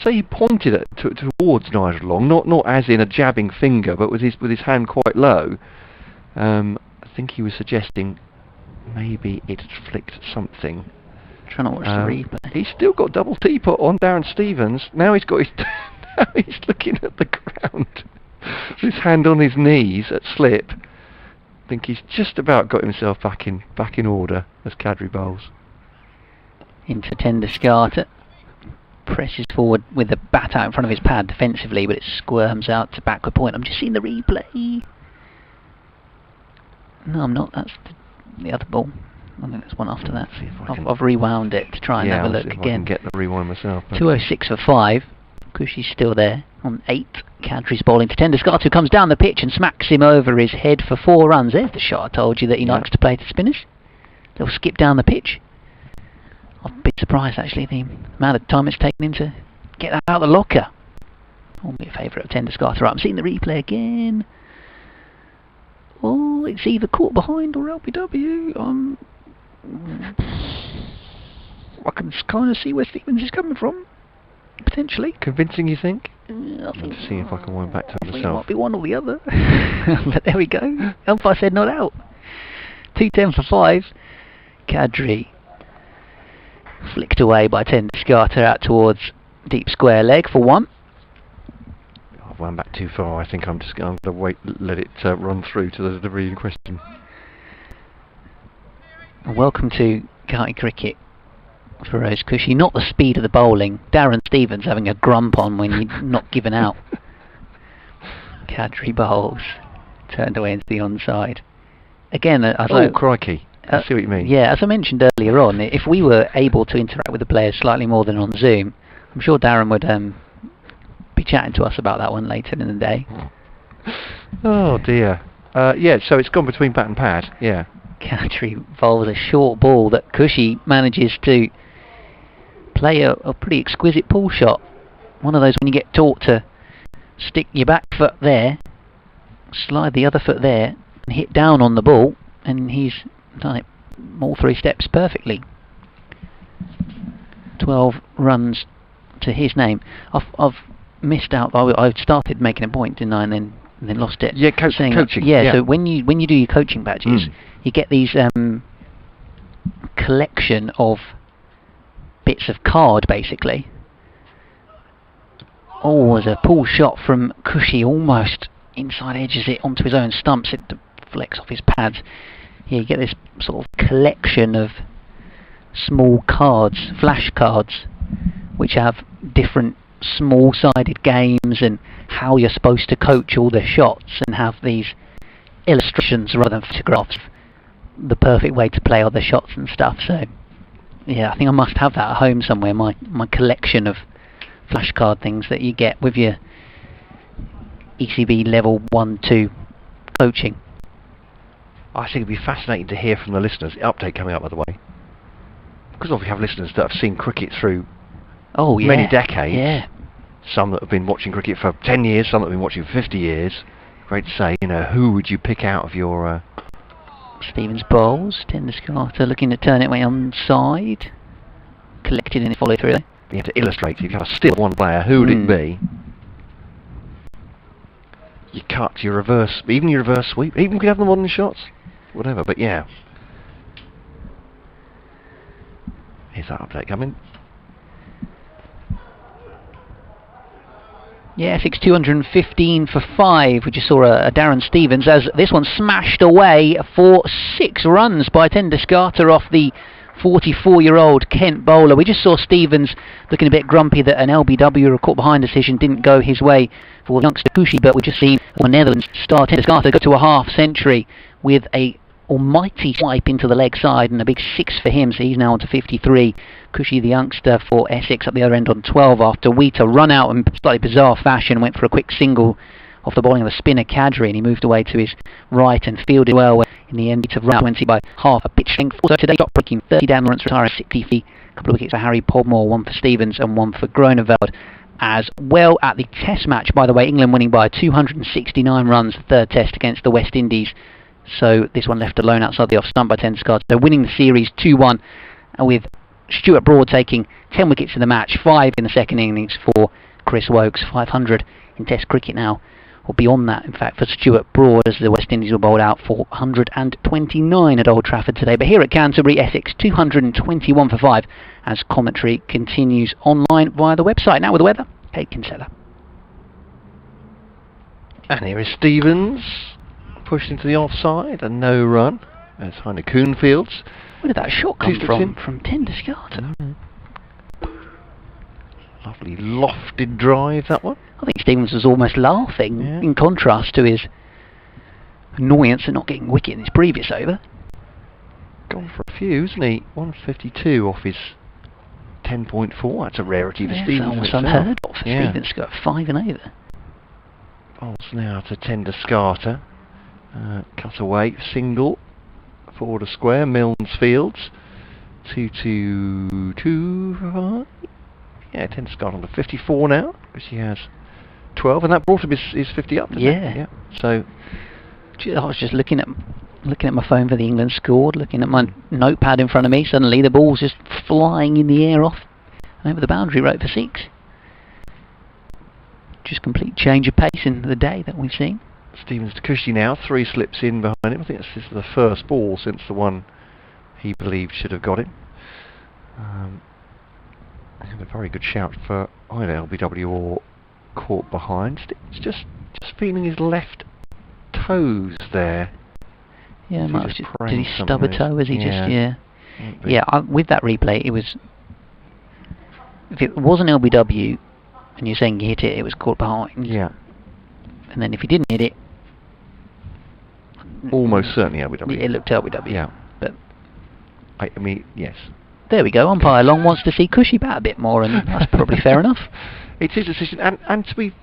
Speaker 1: say he pointed towards Nigel Long, not as in a jabbing finger, but with his hand quite low. I think he was suggesting maybe it had flicked something.
Speaker 2: Trying to watch the replay.
Speaker 1: He's still got double teapot on Darren Stevens. Now he's got his. Now he's looking at the ground. His hand on his knees at slip. I think he's just about got himself back in order as Cadbury bowls.
Speaker 2: Into tender Scarter. Presses forward with the bat out in front of his pad defensively, but it squirms out to backward point. I'm just seeing the replay. No, I'm not. That's the other ball. I think there's one after that. I've rewound it to try and have a look again. I can
Speaker 1: get the rewind myself.
Speaker 2: 206 for 5. Cushy's still there on 8. Cadbury's bowling to tender Scarter, who comes down the pitch and smacks him over his head for 4 runs. There's the shot I told you that he likes to play to spinners. They'll skip down the pitch. I've been surprised actually the amount of time it's taken him to get that out of the locker. Won't be a favourite of tender Scarter. I'm seeing the replay again. Oh, it's either caught behind or LBW. I can kind of see where Stevens is coming from. Potentially.
Speaker 1: Convincing, you think?
Speaker 2: I think.
Speaker 1: Let's see if I can wind back to
Speaker 2: myself.
Speaker 1: myself.
Speaker 2: It might be one or the other. But there we go. Umpire said not out. 210 for 5. Cadbury flicked away by tender Scarter out towards deep square leg for 1.
Speaker 1: I've wound back too far. I think I'm going to wait, let it run through to the delivery in question.
Speaker 2: Welcome to county cricket for Rose Cushy. Not the speed of the bowling. Darren Stevens having a grump on when you're not given out. Cadbury bowls. Turned away into the onside. Again,
Speaker 1: crikey. I see what you mean.
Speaker 2: Yeah, as I mentioned earlier on, if we were able to interact with the players slightly more than on Zoom, I'm sure Darren would be chatting to us about that one later in the day.
Speaker 1: Oh dear. Yeah, so it's gone between bat and pad. Yeah.
Speaker 2: Cadbury bowls a short ball that Cushy manages to play a pretty exquisite pull shot. One of those when you get taught to stick your back foot there, slide the other foot there, and hit down on the ball, and he's done it all 3 steps perfectly. 12 runs to his name. I've missed out. I started making a point, didn't I, and then lost it.
Speaker 1: Yeah, coaching.
Speaker 2: Yeah, so when you do your coaching badges, you get these collection of bits of card, basically. Oh, there's a pull shot from Cushy, almost inside edges it onto his own stumps. It deflects off his pads. Yeah, you get this sort of collection of small cards, flash cards, which have different small-sided games and how you're supposed to coach all the shots, and have these illustrations rather than photographs, the perfect way to play all the shots and stuff. So yeah, I think I must have that at home somewhere, my collection of flashcard things that you get with your ECB level 1-2 coaching.
Speaker 1: I think it'd be fascinating to hear from the listeners. Update coming up, by the way. because we have listeners that have seen cricket through
Speaker 2: Oh yeah.
Speaker 1: many decades.
Speaker 2: Yeah.
Speaker 1: Some that have been watching cricket for 10 years, some that have been watching for 50 years. Great to say, you know, who would you pick out of your...
Speaker 2: Stevens bowls, Tenduscarter looking to turn it way onside. Collected in the follow through.
Speaker 1: You have to illustrate, if you have a still one player, who would it be? You cut, your reverse, even your reverse sweep, even if you have the modern shots, whatever, but yeah. Here's that update coming.
Speaker 2: Yeah, Essex 215 for 5. We just saw a Darren Stevens as this one smashed away for 6 runs by Tenduscarter off the 44-year-old Kent bowler. We just saw Stevens looking a bit grumpy that an LBW or caught behind decision didn't go his way for youngster Cushy, but we just seen the Netherlands star Tenduscarter go to a half century with a almighty swipe into the leg side and a big 6 for him, so he's now on to 53. Cushy, the youngster for Essex, at the other end on 12 after Wheater run out in slightly bizarre fashion, went for a quick single off the bowling of the spinner Canterbury, and he moved away to his right and fielded well. In the end, Wheater round 20 by half a pitch length. Also today, top breaking 30 down, Lawrence retiring 63. A couple of wickets for Harry Podmore, one for Stevens and one for Groneveld. As well at the Test match, by the way, England winning by 269 runs, the third Test against the West Indies. So this one left alone outside the off stump by Tenduscarter. So winning the series 2-1, with Stuart Broad taking 10 wickets in the match, 5 in the second innings for Chris Wokes. 500 in Test cricket now, or beyond that, in fact, for Stuart Broad, as the West Indies were bowled out for 129 at Old Trafford today. But here at Canterbury, Essex 221 for 5, as commentary continues online via the website. Now with the weather, Kate Kinsella.
Speaker 1: And here is Stevens, pushed into the offside, a no run. As Heine Coonfields.
Speaker 2: Where did that shot come from Tenduscarter?
Speaker 1: Lovely lofted drive, that one.
Speaker 2: I think Stevens was almost laughing, in contrast to his annoyance at not getting a wicket in his previous over.
Speaker 1: Gone for a few, isn't he? 152 off his 10.4. That's a rarity for Stevens.
Speaker 2: Almost unheard of for Stevens. Got 5 and over.
Speaker 1: Bowls now to Tenduscarter. Cut away, single, forward a square, Milnes Fields, 2-2-2-5. Yeah, Tenduscarter on to 54 now, because he has 12, and that brought him his 50 up, didn't it? Yeah. So
Speaker 2: I was just looking at my phone for the England score, looking at my notepad in front of me. Suddenly the ball's just flying in the air off and over the boundary rope for 6. Just complete change of pace in the day that we've seen.
Speaker 1: Stevens to Cushy now, 3 slips in behind him. I think this is the first ball since the one he believed should have got him. A very good shout for either LBW or caught behind. It's just feeling his left toes there.
Speaker 2: Yeah, did he stub a toe? Was he with that replay, it was, if it wasn't LBW and you're saying he hit it, it was caught behind.
Speaker 1: Yeah.
Speaker 2: And then if he didn't hit it,
Speaker 1: almost certainly LBW.
Speaker 2: It looked LBW.
Speaker 1: Yeah.
Speaker 2: But
Speaker 1: I mean, yes.
Speaker 2: There we go. Umpire Long wants to see Cushy bat a bit more, and that's probably fair enough.
Speaker 1: It's his decision, and to be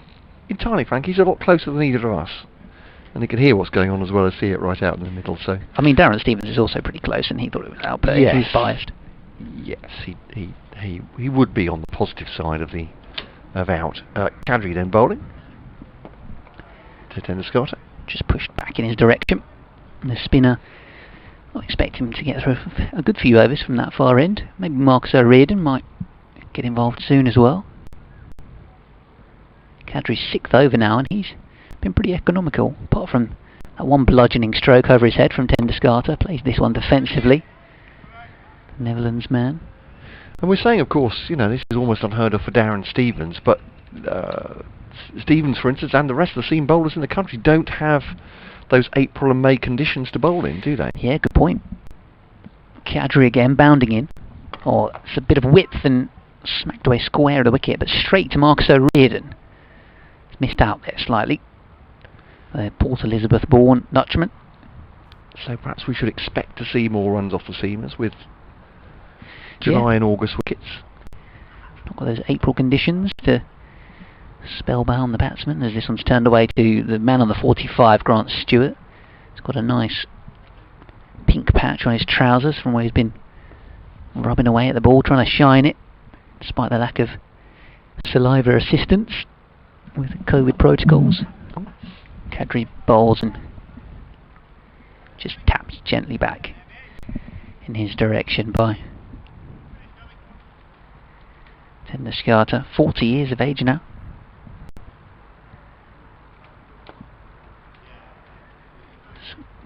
Speaker 1: entirely frank, he's a lot closer than either of us, and he can hear what's going on as well as see it right out in the middle. So
Speaker 2: I mean, Darren Stevens is also pretty close, and he thought it was out, but he's biased.
Speaker 1: Yes, he would be on the positive side of out. Canterbury then bowling to Tenduscarter.
Speaker 2: Just pushed back in his direction. And the spinner, I expect him to get through a good few overs from that far end. Maybe Marcus O'Riordan might get involved soon as well. Kadri's 6th over now, and he's been pretty economical, apart from that one bludgeoning stroke over his head from Tenduscarter. Plays this one defensively. The Netherlands man.
Speaker 1: And we're saying, of course, you know, this is almost unheard of for Darren Stevens, but Stevens, for instance, and the rest of the seam bowlers in the country don't have those April and May conditions to bowl in, do they?
Speaker 2: Yeah, good point. Kadri again, bounding in. It's a bit of width and smacked away square of the wicket, but straight to Marcus O'Riordan. He's missed out there slightly. Port Elizabeth born Dutchman.
Speaker 1: So perhaps we should expect to see more runs off the seamers with July and August wickets.
Speaker 2: Not got those April conditions to spellbound the batsman, as this one's turned away to the man on the 45, Grant Stewart. He's got a nice pink patch on his trousers from where he's been rubbing away at the ball, trying to shine it, despite the lack of saliva assistance with COVID protocols. Canterbury bowls and just taps gently back in his direction by Tendescata, 40 years of age now.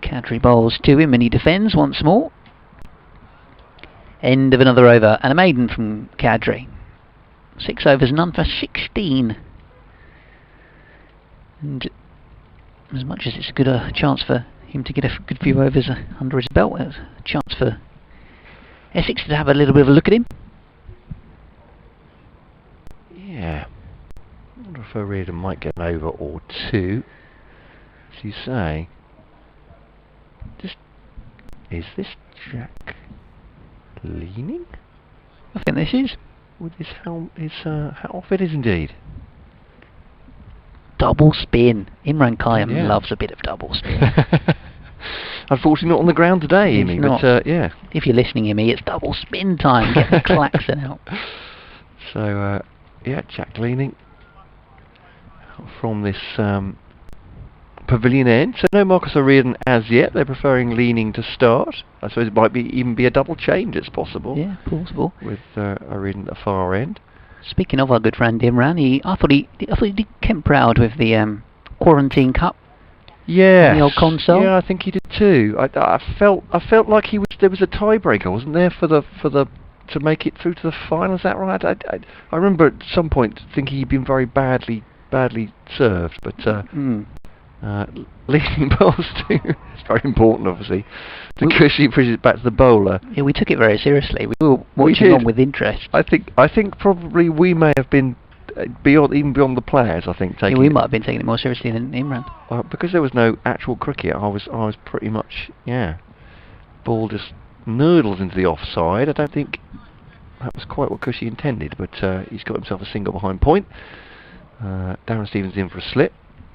Speaker 2: Canterbury bowls to him and he defends once more. End of another over and a maiden from Canterbury. 6 overs, none for 16. And as much as it's a good chance for him to get a good few overs under his belt, it's a chance for Essex to have a little bit of a look at him.
Speaker 1: Yeah. I wonder if O'Riordan might get an over or two. As you say. Is this Jack leaning?
Speaker 2: I think this is.
Speaker 1: With his helm, his hat off, it is indeed.
Speaker 2: Double spin. Imran Kayam
Speaker 1: Yeah.
Speaker 2: loves a bit of double spin.
Speaker 1: Unfortunately not on the ground today,
Speaker 2: He's
Speaker 1: Amy,
Speaker 2: not.
Speaker 1: but yeah.
Speaker 2: If you're listening, Amy, it's double spin time. Get the klaxon out.
Speaker 1: So, yeah, Jack leaning from this pavilion end. So no Marcus O'Riordan as yet. They're preferring leaning to start. I suppose it might even be a double change. It's possible.
Speaker 2: Yeah, possible.
Speaker 1: With O'Riordan at the far end.
Speaker 2: Speaking of our good friend Imran, I thought he did Kent proud with the Quarantine Cup.
Speaker 1: Yeah.
Speaker 2: The old console.
Speaker 1: Yeah, I think he did too. I felt like there was a tiebreaker, wasn't there, for the to make it through to the final? Is that right? I remember at some point thinking he'd been very badly served, but leading bowls too. It's very important, obviously. To cushy pushes it back to the bowler.
Speaker 2: Yeah, we took it very seriously. We were watching on with interest.
Speaker 1: I think probably we may have been beyond the players. I think taking.
Speaker 2: Yeah, we might have been taking it more seriously than Imran.
Speaker 1: Because there was no actual cricket. I was pretty much ball just noodles into the offside. I don't think that was quite what Cushy intended, but he's got himself a single behind point. Darren Stevens in for a slip.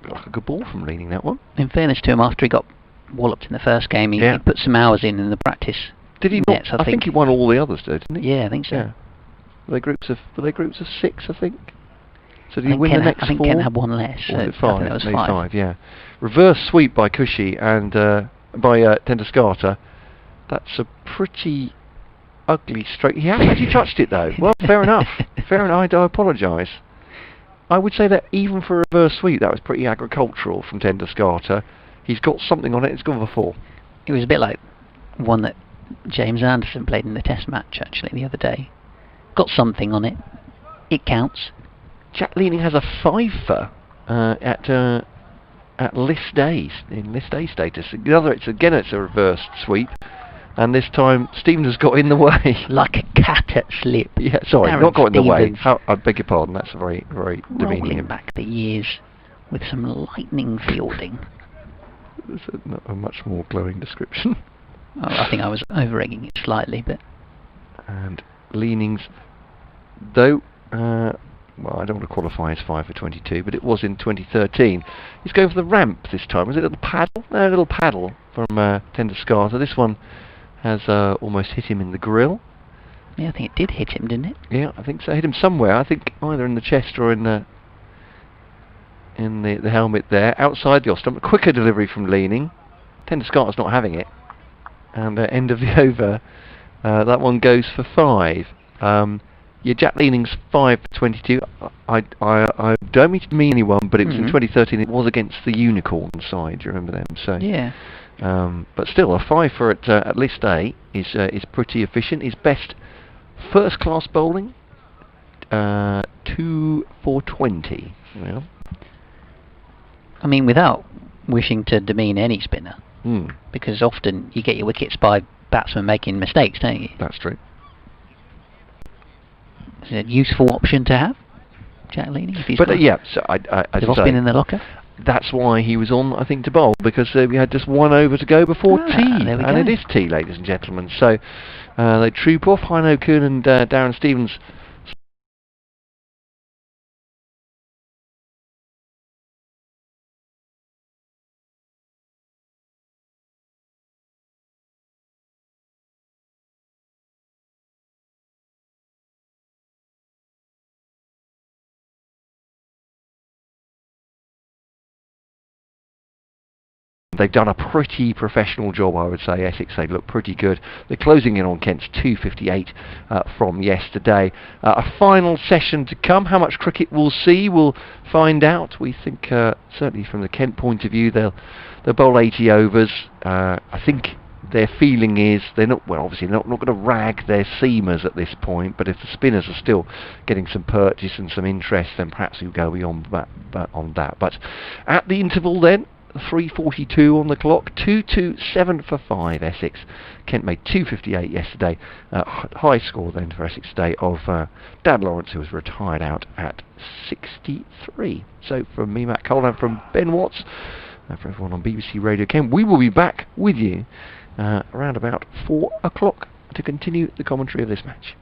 Speaker 1: Like a good ball from leaning that one.
Speaker 2: In fairness to him, after he got walloped in the first game, he put some hours in the practice.
Speaker 1: Did he
Speaker 2: nets,
Speaker 1: not? I think he won all the others, didn't he?
Speaker 2: Yeah, I think so.
Speaker 1: Yeah. Were they groups of 6? I think. So did he win the next 4?
Speaker 2: I think Ken had one less. So
Speaker 1: or was it 5?
Speaker 2: I think that was
Speaker 1: Maybe
Speaker 2: 5.
Speaker 1: 5. Yeah. Reverse sweep by Cushy and by Tendescata. That's a pretty ugly stroke. He hasn't actually touched it though. Well, fair enough. Fair enough. I apologise. I would say that even for a reverse sweep, that was pretty agricultural from Tendescata. He's got something on it. It's gone for 4.
Speaker 2: It was a bit like one that James Anderson played in the Test match actually the other day. Got something on it. It counts.
Speaker 1: Jack Leaning has a 5-fer at list A, in list A status. It's a reverse sweep, and this time Stevens has got in the way.
Speaker 2: Like a cat at slip.
Speaker 1: Yeah, sorry,
Speaker 2: Darren
Speaker 1: not got in the way.
Speaker 2: Stevens.
Speaker 1: I beg your pardon. That's very, very demeaning.
Speaker 2: Rolling back the years with some lightning fielding.
Speaker 1: That's a much more glowing description.
Speaker 2: Oh, I think I was over-egging it slightly, but.
Speaker 1: And Leanings, though. Well, I don't want to qualify as 5 for 22, but it was in 2013. He's going for the ramp this time. Was it a little paddle? No, a little paddle from Tendescata. This one has almost hit him in the grill.
Speaker 2: Yeah, I think it did hit him, didn't it?
Speaker 1: Yeah, I think so. Hit him somewhere. I think either in the chest or in the helmet there. Outside the off stump. A quicker delivery from Leaning. Tendescata's not having it. And end of the over. That one goes for 5. Yeah, Jack Leaning's 5 for 22. I don't mean to mean anyone, but it was in 2013. It was against the Unicorn side. Do you remember them? So
Speaker 2: yeah.
Speaker 1: But still, a 5 for at least A is pretty efficient. His best first-class bowling, 2 for 20. Yeah.
Speaker 2: I mean, without wishing to demean any spinner, because often you get your wickets by batsmen making mistakes, don't you?
Speaker 1: That's true.
Speaker 2: Is it a useful option to have, Jack Leaning? If he's
Speaker 1: but yeah, so I'd say
Speaker 2: been in the locker.
Speaker 1: That's why he was on, I think, to bowl, because we had just 1 over to go before tea, and it is tea, ladies and gentlemen. So they troop off. Heino Kuhn and Darren Stevens They've done a pretty professional job, I would say. Essex, they look pretty good. They're closing in on Kent's 258 from yesterday. A final session to come. How much cricket we'll see, we'll find out. We think, certainly from the Kent point of view, they'll bowl 80 overs. I think their feeling is they're not, well, obviously not going to rag their seamers at this point, but if the spinners are still getting some purchase and some interest, then perhaps we'll go beyond that, on that. But at the interval then, 3:42 on the clock, 2-2-7 for 5 Essex. Kent made 258 yesterday. High score then for Essex today of Dan Lawrence, who was retired out at 63. So from me, Matt Cole, and from Ben Watts, and for everyone on BBC Radio Kent, we will be back with you around about 4 o'clock to continue the commentary of this match.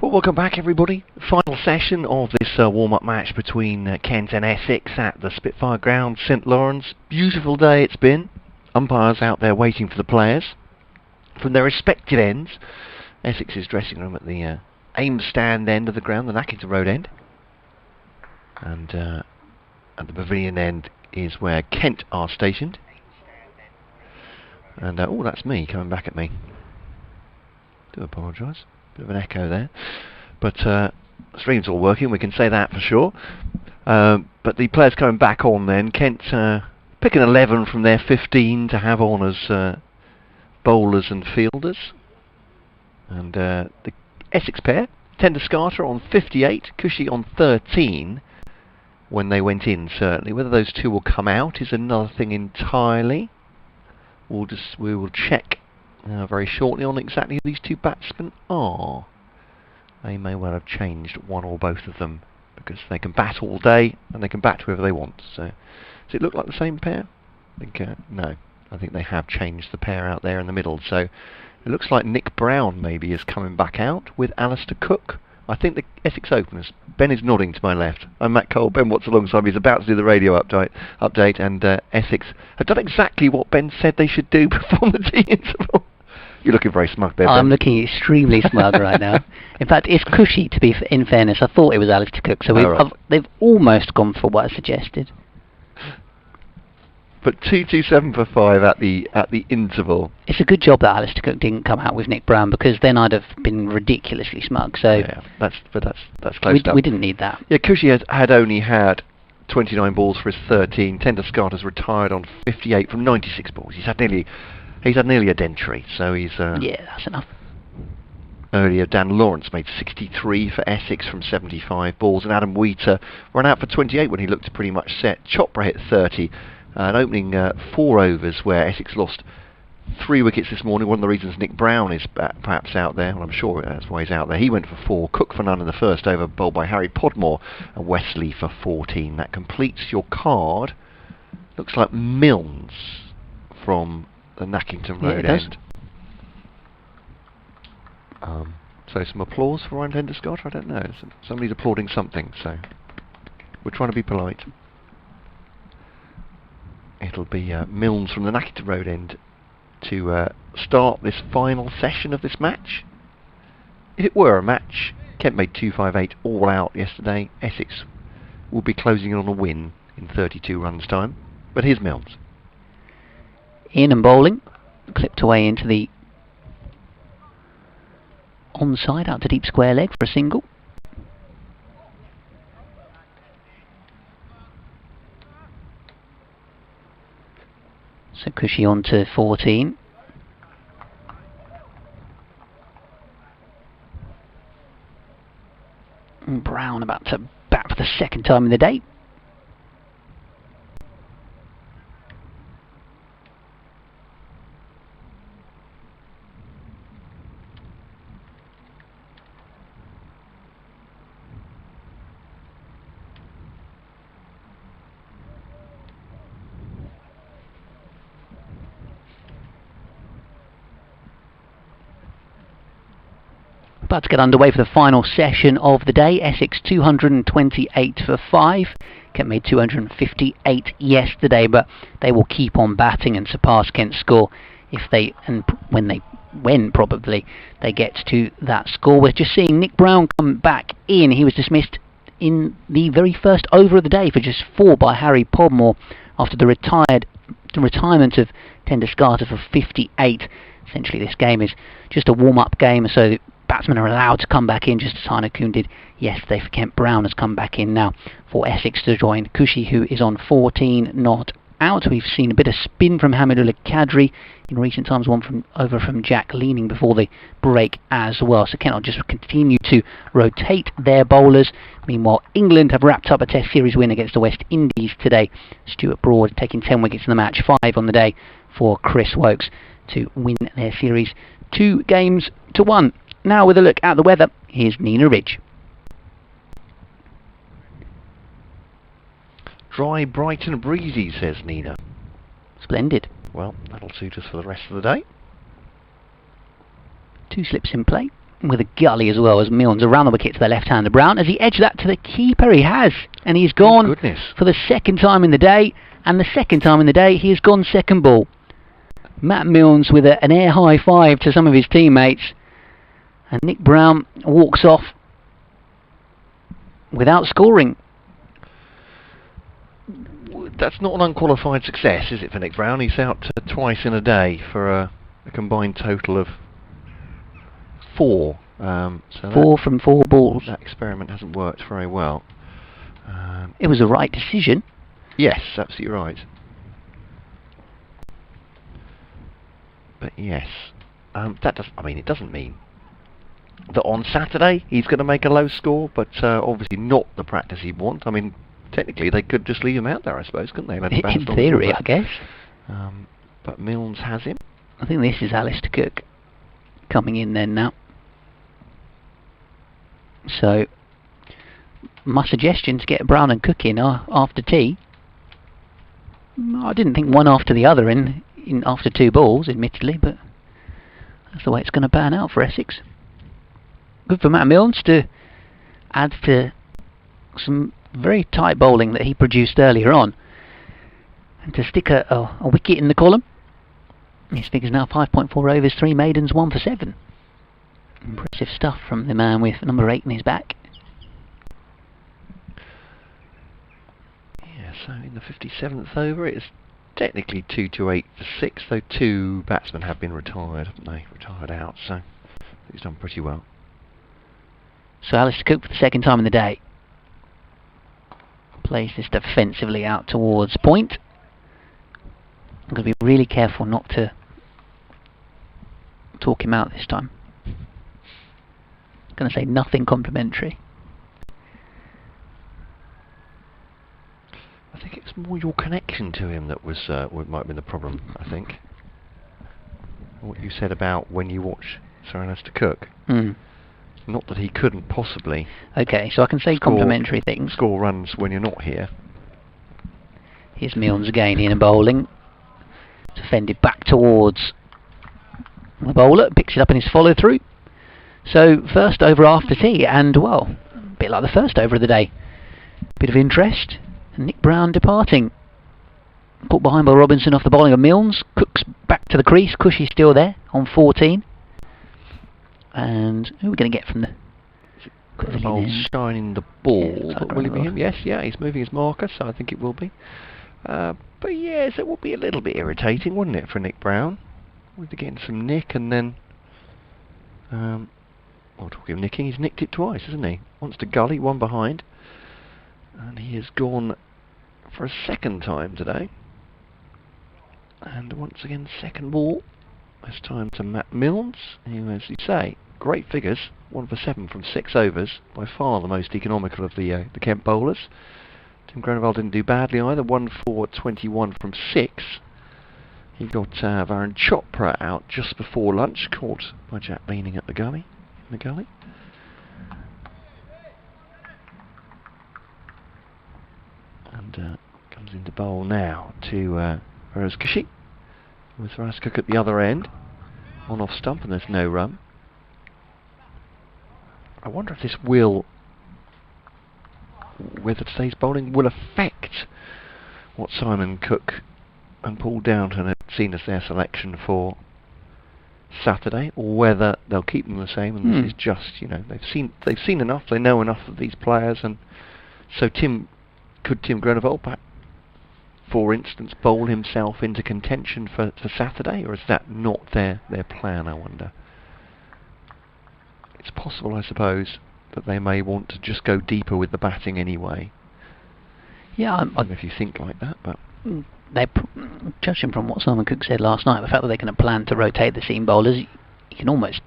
Speaker 1: Well, welcome back everybody. Final session of this warm-up match between Kent and Essex at the Spitfire Ground, St Lawrence. Beautiful day it's been. Umpires out there waiting for the players from their respective ends. Essex's dressing room at the aim stand end of the ground, the Nackington Road end. And at the pavilion end is where Kent are stationed. And, oh, that's me coming back at me. Do apologise. Bit of an echo there, but stream's all working, we can say that for sure. But the players coming back on then. Kent picking 11 from their 15 to have on as bowlers and fielders. And the Essex pair, Tender Scarter on 58, Cushy on 13 when they went in, certainly. Whether those two will come out is another thing entirely. We will check very shortly on exactly who these two batsmen are. They may well have changed one or both of them, because they can bat all day and they can bat whoever they want. So, does it look like the same pair? I think no. I think they have changed the pair out there in the middle. So it looks like Nick Brown maybe is coming back out with Alistair Cook. I think the Essex openers. Ben is nodding to my left. I'm Matt Cole. Ben Watts alongside me. He's about to do the radio update, and Essex have done exactly what Ben said they should do before the tea interval. You're looking very smug there, Ben.
Speaker 2: I'm looking extremely smug right now. In fact, it's Cushy, to be in fairness. I thought it was Alistair Cook, so they've almost gone for what I suggested.
Speaker 1: But 227 for 5 at the interval.
Speaker 2: It's a good job that Alistair Cook didn't come out with Nick Brown, because then I'd have been ridiculously smug. So
Speaker 1: yeah, that's close enough.
Speaker 2: We didn't need that.
Speaker 1: Yeah, Cushy had only had 29 balls for his 13. Tender Scarter's retired on 58 from 96 balls. He's had nearly a century, so he's
Speaker 2: yeah, that's enough.
Speaker 1: Earlier, Dan Lawrence made 63 for Essex from 75 balls, and Adam Wheater ran out for 28 when he looked pretty much set. Chopra hit 30. An opening 4 overs where Essex lost 3 wickets this morning. One of the reasons Nick Brown is perhaps out there, well, I'm sure that's why he's out there. He went for 4, Cook for none in the first over, bowled by Harry Podmore, and Wesley for 14. That completes your card. Looks like Milnes from the Nackington Road end. So some applause for Ryan Tender Scarter? I don't know. Somebody's applauding something, so we're trying to be polite. It'll be Milnes from the Nackington Road end to start this final session of this match. If it were a match, Kent made 258 all out yesterday. Essex will be closing in on a win in 32 runs time. But here's Milnes.
Speaker 2: In and bowling, clipped away into the onside, out to deep square leg for a single. So Cushy on to 14. And Brown about to bat for the second time in the day. About to get underway for the final session of the day. Essex 228 for 5. Kent made 258 yesterday, but they will keep on batting and surpass Kent's score if they, and when probably they get to that score. We're just seeing Nick Brown come back in. He was dismissed in the very first over of the day for just 4 by Harry Podmore after the retirement of Tender Scarter for 58. Essentially, this game is just a warm-up game, so batsmen are allowed to come back in just as Hannah Kuhn did yesterday for Kent. Brown has come back in now for Essex to join Cushy, who is on 14 not out. We've seen a bit of spin from Hamidullah Qadri in recent times, one over from Jack Leaning before the break as well. So Kent will just continue to rotate their bowlers. Meanwhile, England have wrapped up a Test Series win against the West Indies today. Stuart Broad taking 10 wickets in the match, 5 on the day for Chris Wokes to win their series 2 games to 1. Now with a look at the weather, here's Nina Ridge.
Speaker 1: Dry, bright and breezy, says Nina.
Speaker 2: Splendid.
Speaker 1: Well, that'll suit us for the rest of the day.
Speaker 2: 2 slips in play. with a gully as well as Milnes around the wicket to the left-hander. Brown, has he edged that to the keeper? He has, and he's gone for the second time in the day, and the second time in the day he has gone second ball. Matt Milnes with an air high five to some of his teammates, and Nick Brown walks off without scoring.
Speaker 1: That's not an unqualified success, is it, for Nick Brown? He's out twice in a day for a combined total of 4. So
Speaker 2: 4 from 4 balls.
Speaker 1: That experiment hasn't worked very well.
Speaker 2: It was the right decision.
Speaker 1: Yes, absolutely right. But yes, it doesn't mean that on Saturday he's going to make a low score, but obviously not the practice he'd want. I mean, technically they could just leave him out there, I suppose, couldn't they?
Speaker 2: In theory, I guess.
Speaker 1: But Milnes has him.
Speaker 2: I think this is Alistair Cook coming in then now. So, my suggestion to get Brown and Cook in after tea. I didn't think one after the other in after 2 balls, admittedly, but that's the way it's going to pan out for Essex. Good for Matt Milnes to add to some very tight bowling that he produced earlier on, and to stick a wicket in the column. His figures now 5.4 overs, 3 maidens, 1 for 7. Impressive stuff from the man with number 8 in his back.
Speaker 1: Yeah, so in the 57th over it's technically 2 to 8 for 6, though 2 batsmen have been retired, haven't they? Retired out, so he's done pretty well.
Speaker 2: So Alistair Cook for the second time in the day plays this defensively out towards point. I'm going to be really careful not to talk him out this time. I'm going to say nothing complimentary.
Speaker 1: I think it's more your connection to him that was what might have been the problem, I think. What you said about when you watch Sir Alistair Cook. Not that he couldn't possibly.
Speaker 2: Okay, so I can say complimentary things.
Speaker 1: Score runs when you're not here.
Speaker 2: Here's Milnes again in bowling. Defended back towards the bowler. Picks it up in his follow through. So first over after tea, and well, a bit like the first over of the day. Bit of interest. And Nick Brown departing. Put behind by Robinson off the bowling of Milnes. Cook's back to the crease. Cushy's still there on 14. And who are we going to get from the
Speaker 1: shining the ball? Will it be him? Yes, yeah, he's moving his marker, so I think it will be. But yes, it would be a little bit irritating, wouldn't it, for Nick Brown? We'll be getting some nick, and then talking of nicking, he's nicked it twice, hasn't he? Once to gully, one behind, and he has gone for a second time today. And once again, second ball. This time to Matt Milnes, who, as you say, great figures, 1 for 7 from 6 overs, by far the most economical of the Kent bowlers. Tim Groenewald didn't do badly either, 1 for 21 from 6. He got Varun Chopra out just before lunch, caught by Jack leaning at the gully. And comes into bowl now to Feroz Kashi, with Alistair Cook at the other end, on off stump, and there's no run. I wonder if this whether today's bowling will affect what Simon Cook and Paul Downton have seen as their selection for Saturday, or whether they'll keep them the same, and this is just, they've seen enough, they know enough of these players, and so could Tim Groenewald, for instance, bowl himself into contention for Saturday, or is that not their plan, I wonder? It's possible, I suppose, that they may want to just go deeper with the batting anyway.
Speaker 2: Yeah,
Speaker 1: I don't know if you think like that, but
Speaker 2: judging from what Simon Cook said last night, the fact that they're going to plan to rotate the seam bowlers, you can almost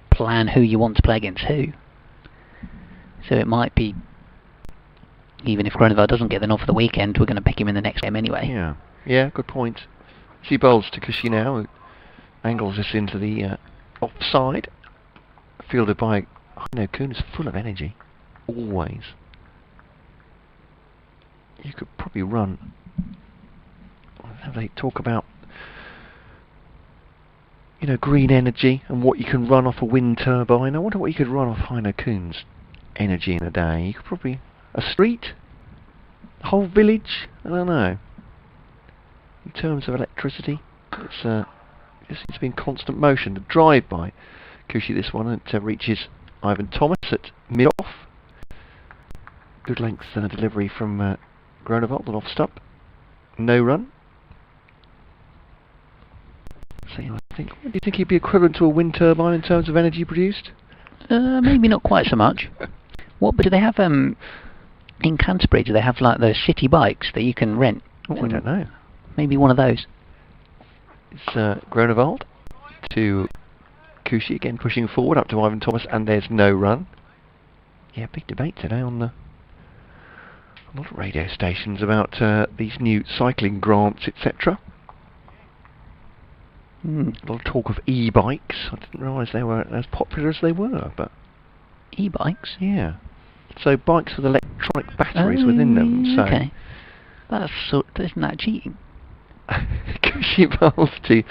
Speaker 2: plan who you want to play against who. So it might be, even if Groenewald doesn't get the nod for the weekend, we're going to pick him in the next game anyway.
Speaker 1: Yeah, good point. She bowls to Cushy now, who angles this into the offside. Fielded by, Kuhn is full of energy, always. You could probably run. They talk about you know, green energy and what you can run off a wind turbine. I wonder what you could run off Heino Kuhn's energy in a day. You could probably a street, a whole village. I don't know. In terms of electricity, it seems to be in constant motion. The drive by Cushy this one, and it reaches Ivan Thomas at mid-off. Good length delivery from Groenewold and off stump. No run. So I think, do you think he'd be equivalent to a wind turbine in terms of energy produced?
Speaker 2: Maybe not quite so much. What? But do they have in Canterbury? Do they have like those city bikes that you can rent?
Speaker 1: Oh, I don't know.
Speaker 2: Maybe one of those.
Speaker 1: It's Groenewold to Cushy again, pushing forward up to Ivan Thomas, and there's no run. Yeah, big debate today on a lot of radio stations about these new cycling grants, etc. A lot of talk of e-bikes. I didn't realise they were as popular as they were, but
Speaker 2: e-bikes?
Speaker 1: Yeah. So bikes with electronic batteries within them. So
Speaker 2: okay. Isn't that cheating?
Speaker 1: Cushy bowls to.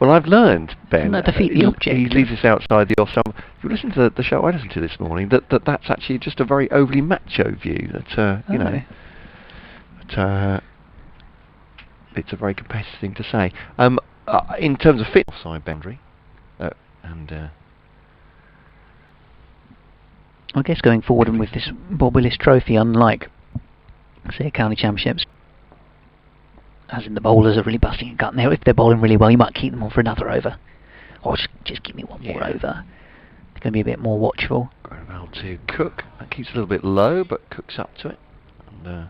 Speaker 1: Well, I've learned, Ben.
Speaker 2: Doesn't that defeat the object?
Speaker 1: He leaves us outside the off-stump. If you listen to the show I listened to this morning, that's actually just a very overly macho view. That you know, that, it's a very competitive thing to say. In terms of fit side boundary, and
Speaker 2: I guess going forward and with this Bob Willis Trophy, unlike say county championships, as in the bowlers are really busting a gut now. If they're bowling really well, you might keep them on for another over, or just give me one more over. It's going to be a bit more watchful.
Speaker 1: Groenewold to Cook. That keeps it a little bit low, but Cook's up to it, and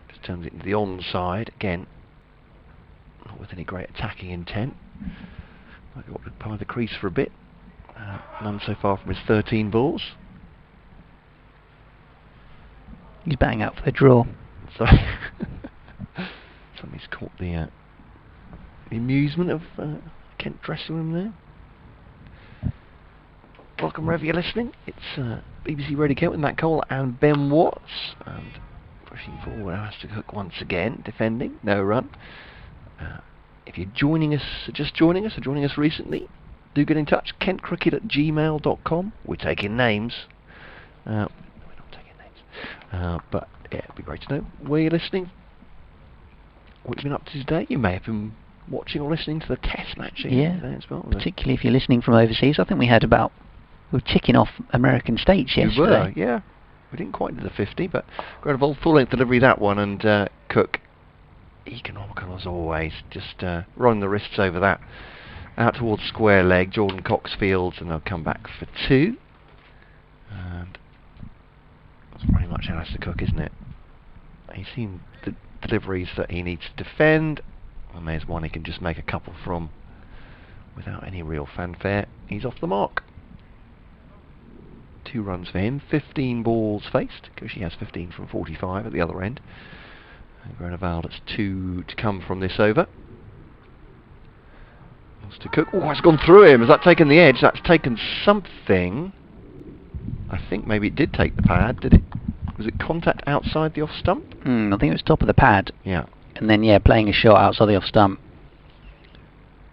Speaker 1: just turns it into the onside again. Not with any great attacking intent. Might go up by the crease for a bit. None so far from his 13 balls.
Speaker 2: He's batting out for the draw.
Speaker 1: So somebody's caught the amusement of Kent dressing room there. Welcome wherever you're listening. It's BBC Radio Kent with Matt Cole and Ben Watts. And pushing forward, has to Cook once again, defending, no run. If you're joining us, just joining us, or joining us recently, do get in touch. kentcricket@gmail.com. We're taking names. We're not taking names. But yeah, it'd be great to know where you're listening, what you've been up to today. You may have been watching or listening to the test match today as well.
Speaker 2: Particularly if you're listening from overseas. I think we were ticking off American states yesterday.
Speaker 1: We were, yeah. We didn't quite do the 50, but Groenewold full length delivery that one, and Cook, economical as always, just running the wrists over that. Out towards square leg, Jordan Coxfields, and they'll come back for 2. And that's pretty much Alistair Cook, isn't it? He's seen the deliveries that he needs to defend, and there's one he can just make a couple from without any real fanfare. He's off the mark. 2 runs for him, 15 balls faced, because she has 15 from 45 at the other end. Groenewold, it's 2 to come from this over. Wants to Cook. Oh, it's gone through him. Has that taken the edge? That's taken something. I think maybe it did take the pad, did it? Was it contact outside the off stump?
Speaker 2: I think it was top of the pad.
Speaker 1: Yeah.
Speaker 2: And then, playing a shot outside the off stump.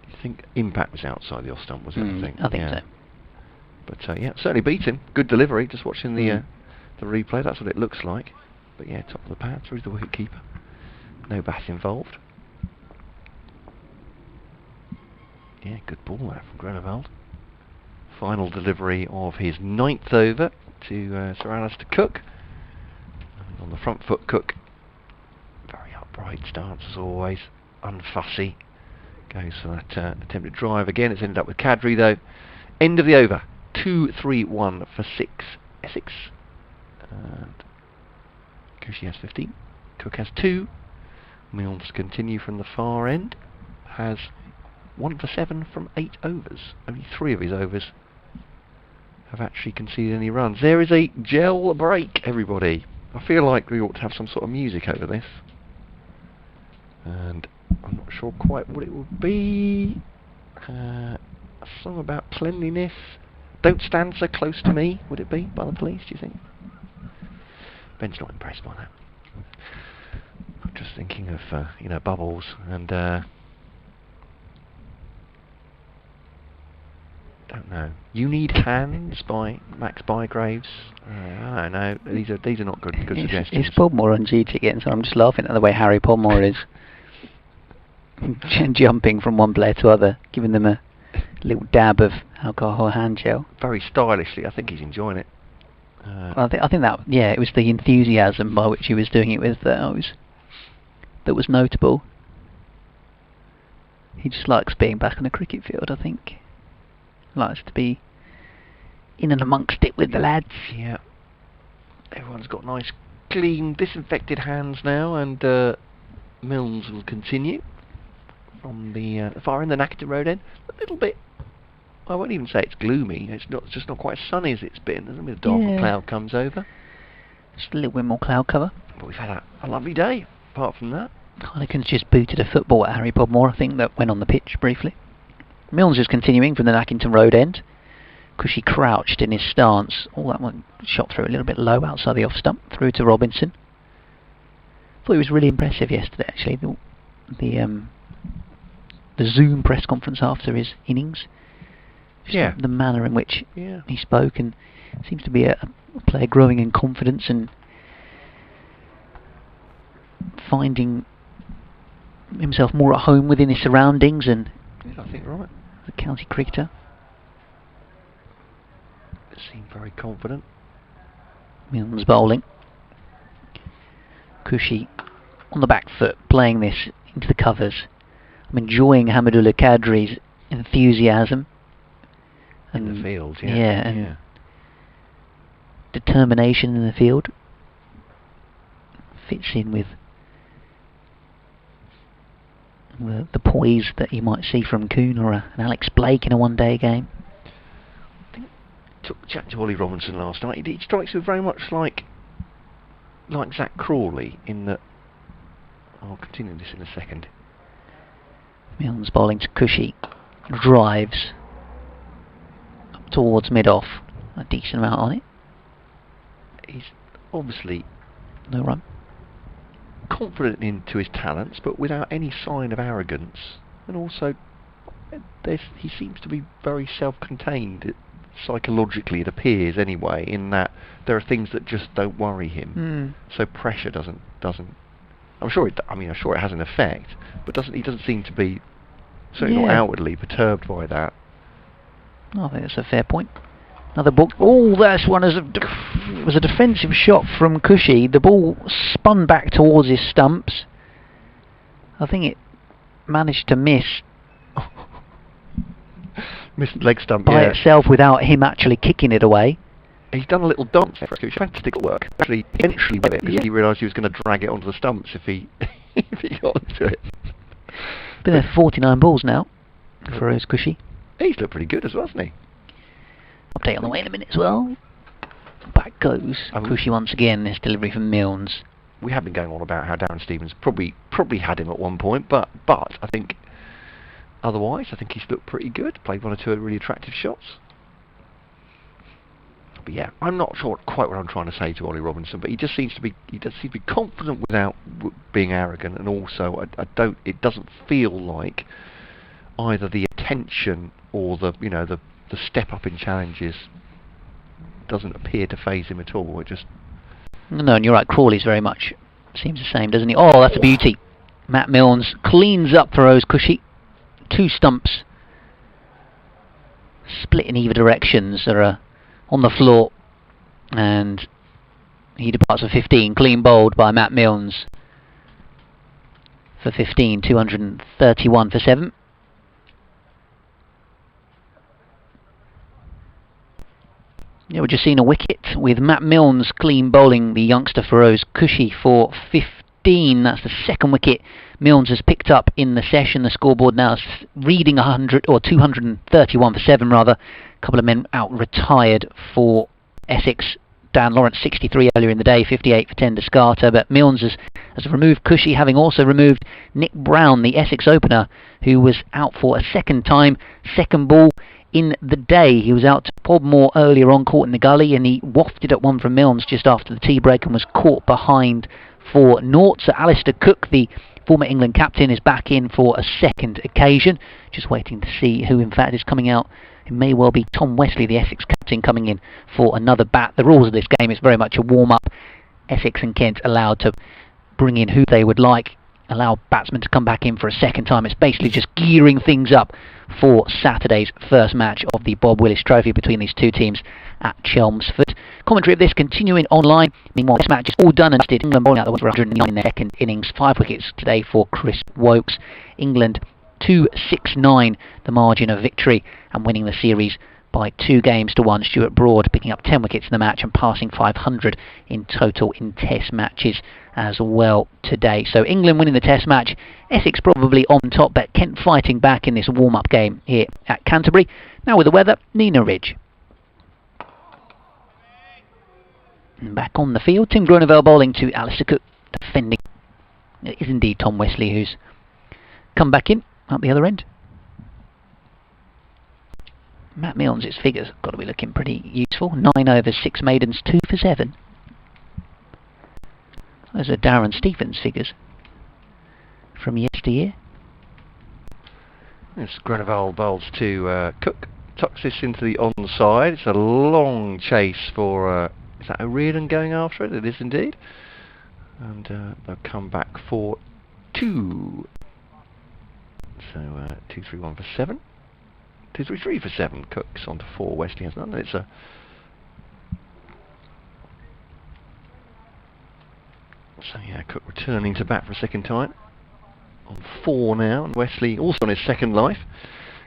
Speaker 1: You think impact was outside the off stump, was it?
Speaker 2: I think so.
Speaker 1: But yeah, certainly beat him. Good delivery. Just watching the replay, that's what it looks like. But yeah, top of the pad through the wicket keeper. No bat involved. Yeah, good ball there from Groenewold. Final delivery of his 9th over to Sir Alistair Cook. And on the front foot, Cook, very upright stance as always, unfussy. Goes for that attempted drive again. It's ended up with Cadry though. End of the over. 2-3-1 for 6. Essex. And Cushy has 15. Cook has 2. Milnes continue from the far end. Has 1 for 7 from 8 overs. Only 3 of his overs have actually conceded any runs. There is a gel break, everybody. I feel like we ought to have some sort of music over this. And I'm not sure quite what it will be. A song about cleanliness. Don't stand so close to me, would it be, by the police, do you think? Ben's not impressed by that. I'm just thinking of, bubbles and don't know. You Need Hands by Max Bygraves. I don't know. These are not good suggestions.
Speaker 2: It's Podmore on duty again, so I'm just laughing at the way Harry Podmore is jumping from one player to other, giving them a little dab of alcohol hand gel.
Speaker 1: Very stylishly, I think he's enjoying it.
Speaker 2: I think that, yeah, it was the enthusiasm by which he was doing it with that was notable. He just likes being back on a cricket field, I think. Likes to be in and amongst it with the lads.
Speaker 1: Yeah. Everyone's got nice, clean, disinfected hands now, and Milnes will continue from the far end, the Nackerton Road end. A little bit, I won't even say it's gloomy. It's just not quite as sunny as it's been. There's a bit of dark cloud comes over.
Speaker 2: Just a little bit more cloud cover.
Speaker 1: But we've had a lovely day, apart from that.
Speaker 2: Heineken's just booted a football at Harry Podmore, I think, that went on the pitch briefly. Milnes is continuing from the Nackington Road end. Cushy crouched in his stance. All that one shot through a little bit low outside the off stump, through to Robinson. Thought he was really impressive yesterday, actually. The Zoom press conference after his innings. Just the manner in which he spoke, and seems to be a player growing in confidence and finding himself more at home within his surroundings, and
Speaker 1: I think right.
Speaker 2: The county cricketer.
Speaker 1: Seemed very confident.
Speaker 2: Milnes bowling. Cushy on the back foot, playing this into the covers. I'm enjoying Hamidullah Qadri's enthusiasm.
Speaker 1: In the field,
Speaker 2: and determination in the field. Fits in with the poise that you might see from Kuhn or an Alex Blake in a one-day game.
Speaker 1: I think chat to Ollie Robinson last night. He strikes me very much like Zach Crawley in that. I'll continue this in a second.
Speaker 2: Milnes bowling to Cushy, drives up towards mid-off, a decent amount on it.
Speaker 1: He's obviously
Speaker 2: no run.
Speaker 1: Confident into his talents, but without any sign of arrogance, and also he seems to be very self-contained. Psychologically, it appears anyway, in that there are things that just don't worry him. So pressure doesn't. I'm sure it has an effect, but he doesn't seem to be, certainly not outwardly, perturbed by that.
Speaker 2: I think that's a fair point. Another ball. Oh, that's one was a defensive shot from Cushy. The ball spun back towards his stumps. I think it managed to miss.
Speaker 1: Missed leg stump
Speaker 2: by itself without him actually kicking it away.
Speaker 1: He's done a little dance for Cushy. Fantastic work. Actually, eventually with it, because he realised he was going to drag it onto the stumps if he got onto it.
Speaker 2: Been there 49 balls now for Rose Cushy.
Speaker 1: He's looked pretty good as well, hasn't he?
Speaker 2: Update on the way in a minute as well. Back goes Cushy once again. This delivery from Milnes.
Speaker 1: We have been going on about how Darren Stevens probably had him at one point, but I think otherwise I think he's looked pretty good. Played one or two really attractive shots. But yeah, I'm not sure quite what I'm trying to say to Ollie Robinson, but he seems to be confident without being arrogant, and also it doesn't feel like either the attention or the step up in challenges doesn't appear to faze him at all. It just
Speaker 2: no, and you're right. Crawley's very much seems the same, doesn't he? Oh, that's a beauty. Matt Milnes cleans up for Rose Cushy. 2 stumps split in either directions are on the floor, and he departs for 15. Clean bowled by Matt Milnes for 15. 231 for 7. Yeah, we've just seen a wicket with Matt Milnes clean bowling the youngster Feroz Cushy for 15. That's the second wicket Milnes has picked up in the session. The scoreboard now reading 231 for 7 rather. A couple of men out retired for Essex. Dan Lawrence 63 earlier in the day, 58 for 10 to Scarter, but Milnes has removed Cushy, having also removed Nick Brown, the Essex opener, who was out for a second time. Second ball in the day. He was out to Podmore earlier on, caught in the gully, and he wafted at one from Milnes just after the tea break and was caught behind for naught. So Alistair Cook, the former England captain, is back in for a second occasion. Just waiting to see who in fact is coming out. It may well be Tom Wesley, the Essex captain, coming in for another bat. The rules of this game is very much a warm-up. Essex and Kent allowed to bring in who they would like, allow batsmen to come back in for a second time. It's basically just gearing things up for Saturday's first match of the Bob Willis Trophy between these two teams at Chelmsford. Commentary of this continuing online. Meanwhile, this match is all done and dusted. England bowling out the 109 in their second innings. 5 wickets today for Chris Wokes. England 2-6-9 the margin of victory and winning the series by 2-1. Stuart Broad picking up 10 wickets in the match and passing 500 in total in Test matches as well today. So England winning the Test match, Essex probably on top, but Kent fighting back in this warm-up game here at Canterbury. Now with the weather, Nina Ridge. And back on the field, Tim Groeneveld bowling to Alistair Cook, defending. It is indeed Tom Wesley who's come back in up the other end. Matt Milnes' figures got to be looking pretty useful. 9 overs, 6 maidens, 2 for 7. Those are Darren Stephens' figures from yesteryear.
Speaker 1: Yes, Groeneveld bowls to Cook. Tucks this into the onside. It's a long chase for... is that O'Riordan going after it? It is indeed. And they'll come back for 2. So 2-3-1 for 7. 2-3-3 for 7. Cook's on to 4. Wesley has none. And it's a... So yeah, Cook returning to bat for a second time. On 4 now. And Wesley also on his second life.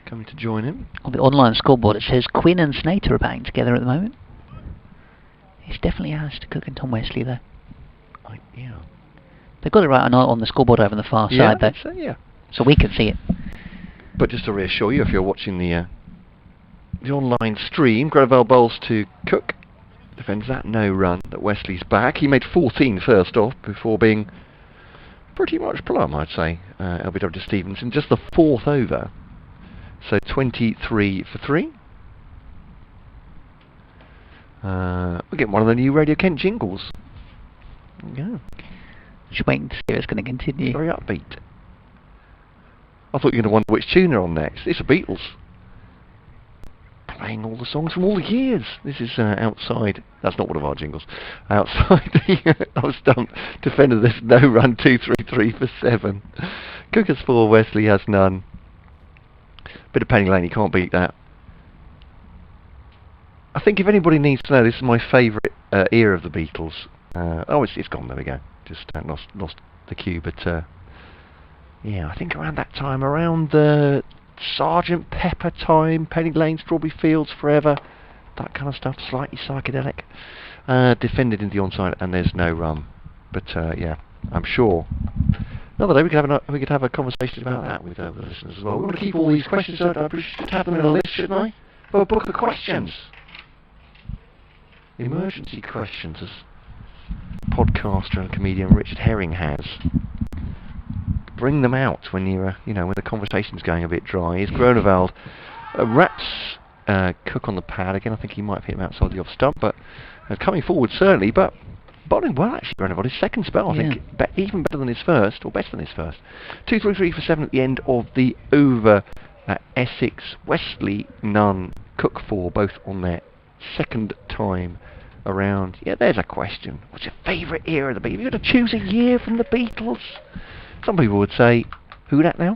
Speaker 1: Coming to join him.
Speaker 2: On the online scoreboard it says Quinn and Snater are batting together at the moment. It's definitely Alistair Cook and Tom Wesley though.
Speaker 1: Yeah.
Speaker 2: They've got it right on the scoreboard over on the far side though.
Speaker 1: So, yeah.
Speaker 2: So we can see it.
Speaker 1: But just to reassure you, if you're watching the online stream, Groeneveld bowls to Cook. Defends that, no run. That Wesley's back. He made 14 first off before being pretty much plumb, I'd say. LBW to Stevenson, just the 4th over. So 23 for 3. We're getting one of the new Radio Kent jingles. There we go.
Speaker 2: Just waiting to see if it's going to continue.
Speaker 1: Very upbeat. I thought you were going to wonder which tune they're on next. It's the Beatles. Playing all the songs from all the years. This is outside. That's not one of our jingles. Outside the I was stumped. Defender this no run 2-3-3 for 7. Cook has 4. Wesley has none. Bit of Penny Lane. You can't beat that. I think if anybody needs to know, this is my favourite era of the Beatles. Oh, it's gone. There we go. Just lost the cue, but yeah, I think around that time, around the Sergeant Pepper time, Penny Lane, Strawberry Fields Forever, that kind of stuff, slightly psychedelic. Defended into the onside, and there's no run. But yeah, I'm sure another day we could have a conversation about that with the listeners as well. We want to keep all these questions, so I should have them in a list, shouldn't I? For a book of questions. Emergency questions, as podcaster and comedian Richard Herring has. Bring them out when you're, when the conversation's going a bit dry. Is Groeneveld wraps Cook on the pad again? I think he might have hit him outside the off stump, but coming forward certainly. But bowling well actually, Groeneveld. His second spell, I think, even better than his first, or better than his first. 2-3-3 for 7 at the end of the over. Essex, Wesley none, Cook 4, both on their second time around. Yeah, there's a question. What's your favourite era of the Beatles? If you had to choose a year from the Beatles, some people would say, who that now?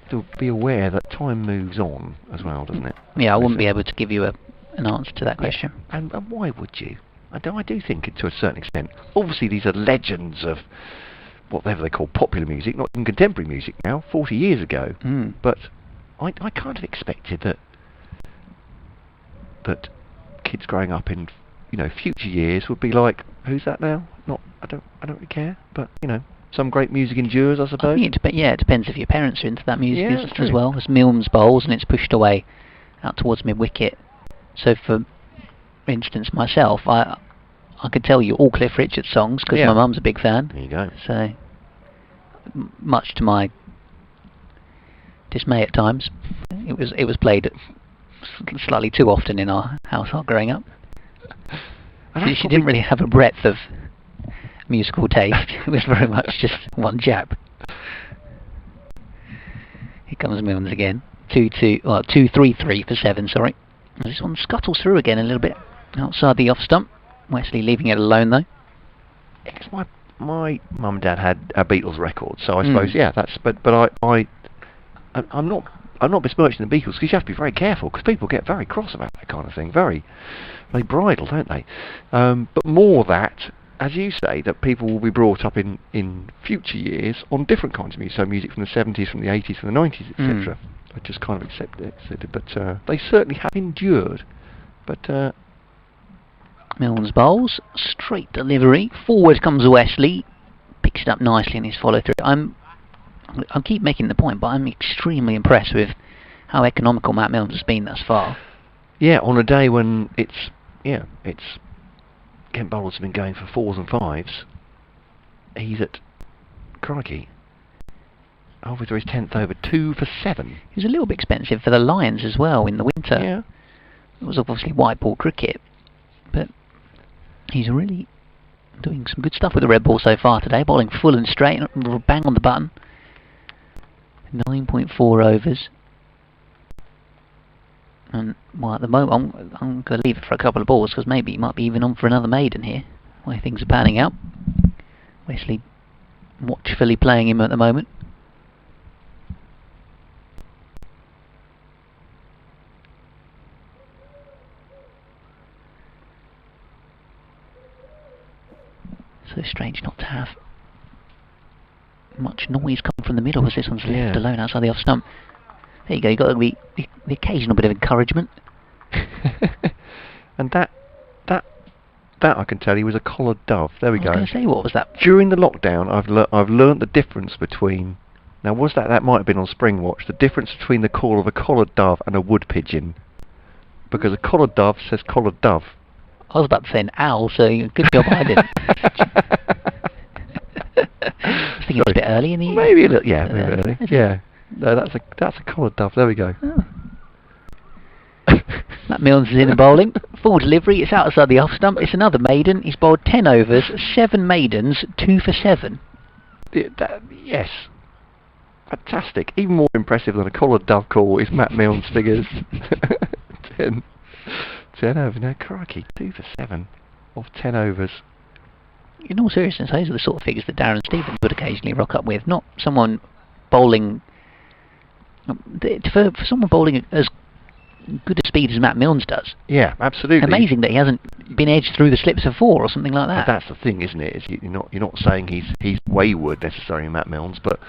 Speaker 1: To be aware that time moves on as well, doesn't it?
Speaker 2: Yeah, I wouldn't be able to give you an answer to that question.
Speaker 1: And why would you? I do think it to a certain extent. Obviously, these are legends of whatever they call popular music, not even contemporary music now, 40 years ago. But I kind of expected that kids growing up in future years would be like, who's that now? I don't really care, but some great music endures, I suppose.
Speaker 2: I think it depends if your parents are into that music as well. As Milnes bowls and it's pushed away out towards mid-wicket. So for instance, myself, I could tell you all Cliff Richard songs because my mum's a big fan.
Speaker 1: There you go.
Speaker 2: So much to my dismay at times, it was played slightly too often in our household growing up. She didn't really have a breadth of musical taste. It was very much just one jab. Here comes Milnes again. 2-3-3 for 7, sorry. This one scuttles through again a little bit outside the off stump. Wesley leaving it alone though.
Speaker 1: It's my mum and dad had a Beatles record, so I suppose that's. But I'm not besmirching the Beatles, because you have to be very careful, because people get very cross about that kind of thing. They bridle, don't they? But more that, as you say, that people will be brought up in future years on different kinds of music, so music from the 70s, from the 80s, from the 90s, etc. I just kind of accept it, but they certainly have endured. But
Speaker 2: Milnes bowls, straight delivery, forward comes Wesley, picks it up nicely in his follow through. I keep making the point, but I'm extremely impressed with how economical Matt Milnes has been thus far.
Speaker 1: Yeah, on a day when it's Kent bowlers have been going for 4s and 5s. He's at, crikey, halfway through his 10th over, 2 for 7.
Speaker 2: He was a little bit expensive for the Lions as well in the winter.
Speaker 1: Yeah.
Speaker 2: It was obviously white ball cricket, but he's really doing some good stuff with the red ball so far today, bowling full and straight, bang on the button. 9.4 overs. And well, at the moment, I'm going to leave it for a couple of balls, because maybe he might be even on for another maiden here, the way things are panning out. Wesley watchfully playing him at the moment. So strange not to have much noise come from the middle, as this one's left alone outside the off stump. There you go, you've got the occasional bit of encouragement.
Speaker 1: And that I can tell you was a collared dove. There we go.
Speaker 2: I was going to say, what was that?
Speaker 1: During the lockdown, I've learnt the difference between, now was that might have been on Spring Watch, the difference between the call of a collared dove and a wood pigeon. Because a collared dove says collared dove.
Speaker 2: I was about to say an owl, so good job I didn't. I think it's a bit early in the...
Speaker 1: Maybe a little, maybe early. Yeah. No, that's a collared dove. There we go.
Speaker 2: Oh. Matt Milnes is in the bowling. Full delivery. It's outside the off stump. It's another maiden. He's bowled 10 overs, 7 maidens, 2 for 7.
Speaker 1: Yes. Fantastic. Even more impressive than a collared dove call is Matt Milnes' figures. 10 overs. Now, crikey, 2 for 7 off 10 overs.
Speaker 2: In all seriousness, those are the sort of figures that Darren Stevens would occasionally rock up with. Not someone bowling... For someone bowling as good a speed as Matt Milnes does.
Speaker 1: Yeah, absolutely.
Speaker 2: Amazing that he hasn't been edged through the slips of 4 or something like that.
Speaker 1: That's the thing, isn't it? You're not saying he's wayward necessarily, Matt Milnes, but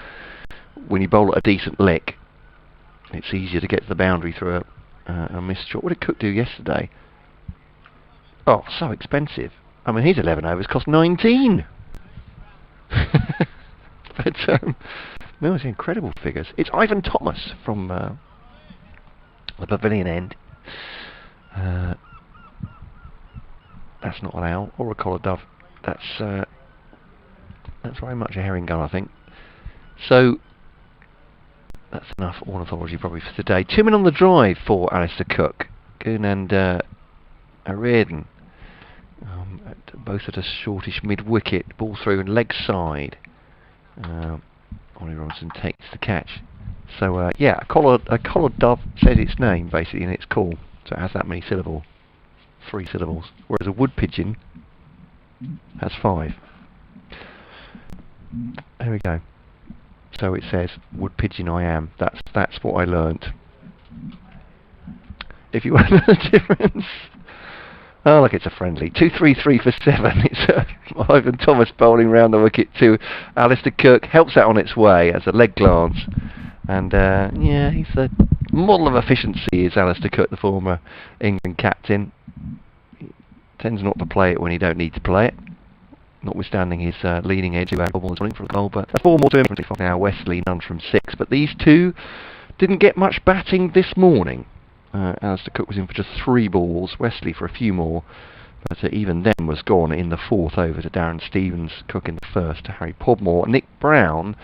Speaker 1: when you bowl at a decent lick, it's easier to get to the boundary through a missed shot. What did Cook do yesterday? Oh, so expensive. I mean, his 11 overs cost 19. But Milnes, incredible figures. It's Ivan Thomas from the pavilion end. That's not an owl or a collared dove. That's very much a herring gun, I think. So that's enough ornithology probably for today. 2 men on the drive for Alistair Cook. Goon and Reardon. Both at a shortish mid-wicket. Ball through and leg side. Ollie Robinson takes the catch. So a collared dove says its name basically in its call. So it has that many syllables. 3 syllables. Whereas a wood pigeon has 5. There we go. So it says, wood pigeon I am. That's what I learnt. If you want to know the difference. Oh, look, it's a friendly. 2-3-3 for 7. It's Ivan Thomas bowling round the wicket to Alistair Cook. Helps that on its way as a leg glance. And, he's the model of efficiency, is Alistair Cook, the former England captain. He tends not to play it when he don't need to play it. Notwithstanding his leading edge, who had more than for a goal. But that's 4 more to him. Now Wesley, none from 6. But these two didn't get much batting this morning. Alistair Cook was in for just 3 balls, Wesley for a few more, but even then was gone in the 4th over to Darren Stevens, Cook in the 1st to Harry Podmore. Nick Brown,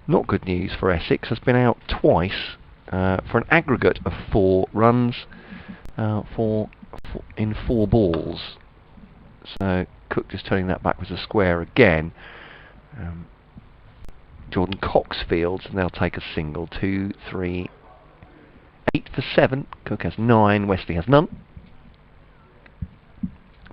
Speaker 1: not good news for Essex, has been out twice for an aggregate of 4 runs in 4 balls. So Cook just turning that back was a square again. Jordan Cox fields, and they'll take a single. 2, 3, 8 for 7. Cook has 9. Wesley has none.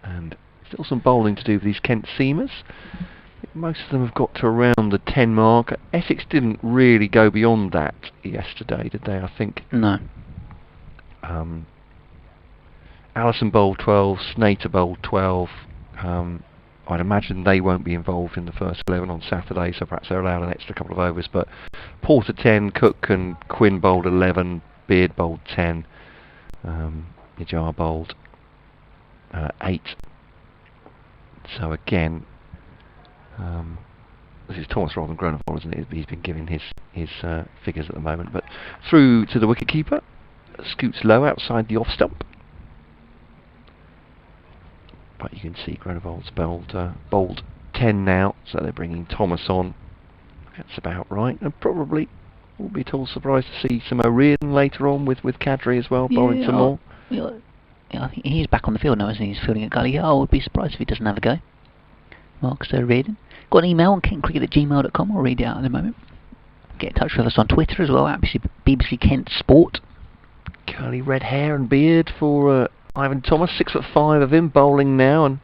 Speaker 1: And still some bowling to do with these Kent seamers. I think most of them have got to around the 10 mark. Essex didn't really go beyond that yesterday, did they? I think.
Speaker 2: No.
Speaker 1: Allison bowled 12. Snater bowled 12. I'd imagine they won't be involved in the first 11 on Saturday, so perhaps they're allowed an extra couple of overs. But Porter 10, Cook and Quinn bowled 11, Beard bowled 10, Nijar bowled 8. So again, this is Thomas rather than Groenewald, isn't it? He's been giving his figures at the moment. But through to the wicket keeper, scoots low outside the off stump. But you can see Groenewald's bowled 10 now, so they're bringing Thomas on. That's about right, and probably won't be at all surprised to see some O'Riordan later on with Cadry as well, bowling some more.
Speaker 2: Yeah, I think he's back on the field now, isn't he? He's fielding at gully. I would be surprised if he doesn't have a go. Marcus O'Riordan. Got an email on kentcricket@gmail.com. I'll read it out in a moment. Get in touch with us on Twitter as well, at BBC Kent Sport.
Speaker 1: Curly red hair and beard for Ivan Thomas, 6'5" of him, bowling now, and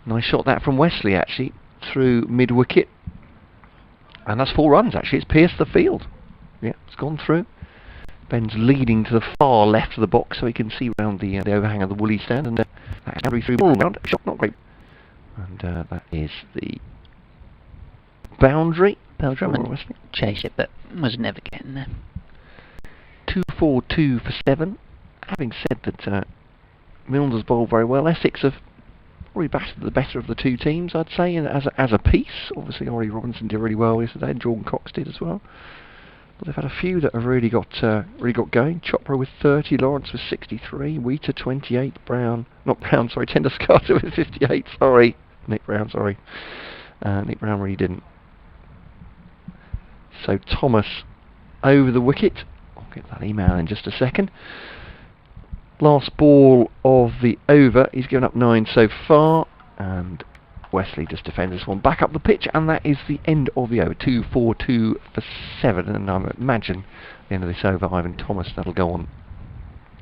Speaker 1: nice shot that from Wesley actually, through mid-wicket. And that's 4 runs actually, it's pierced the field. Yeah, it's gone through. Ben's leading to the far left of the box so he can see round the overhang of the woolly stand, and that's Cadry through all round, shot not great. And that is the boundary.
Speaker 2: Belgium chase it, but was never getting there.
Speaker 1: 2-4-2 for 7. Having said that Milnes has bowled very well, Essex have probably batted the better of the two teams, I'd say, as a piece. Obviously, Ori Robinson did really well yesterday, and Jordan Cox did as well. But they've had a few that have really got going. Chopra with 30, Lawrence with 63, Wheater 28, Tenderskata with 58. Sorry, Nick Brown. Sorry, Nick Brown really didn't. So Thomas over the wicket. I'll get that email in just a second. Last ball of the over. He's given up 9 so far, and Wesley just defends this one back up the pitch, and that is the end of the over. 2-4-2 for 7, and I imagine at the end of this over, Ivan Thomas, that'll go on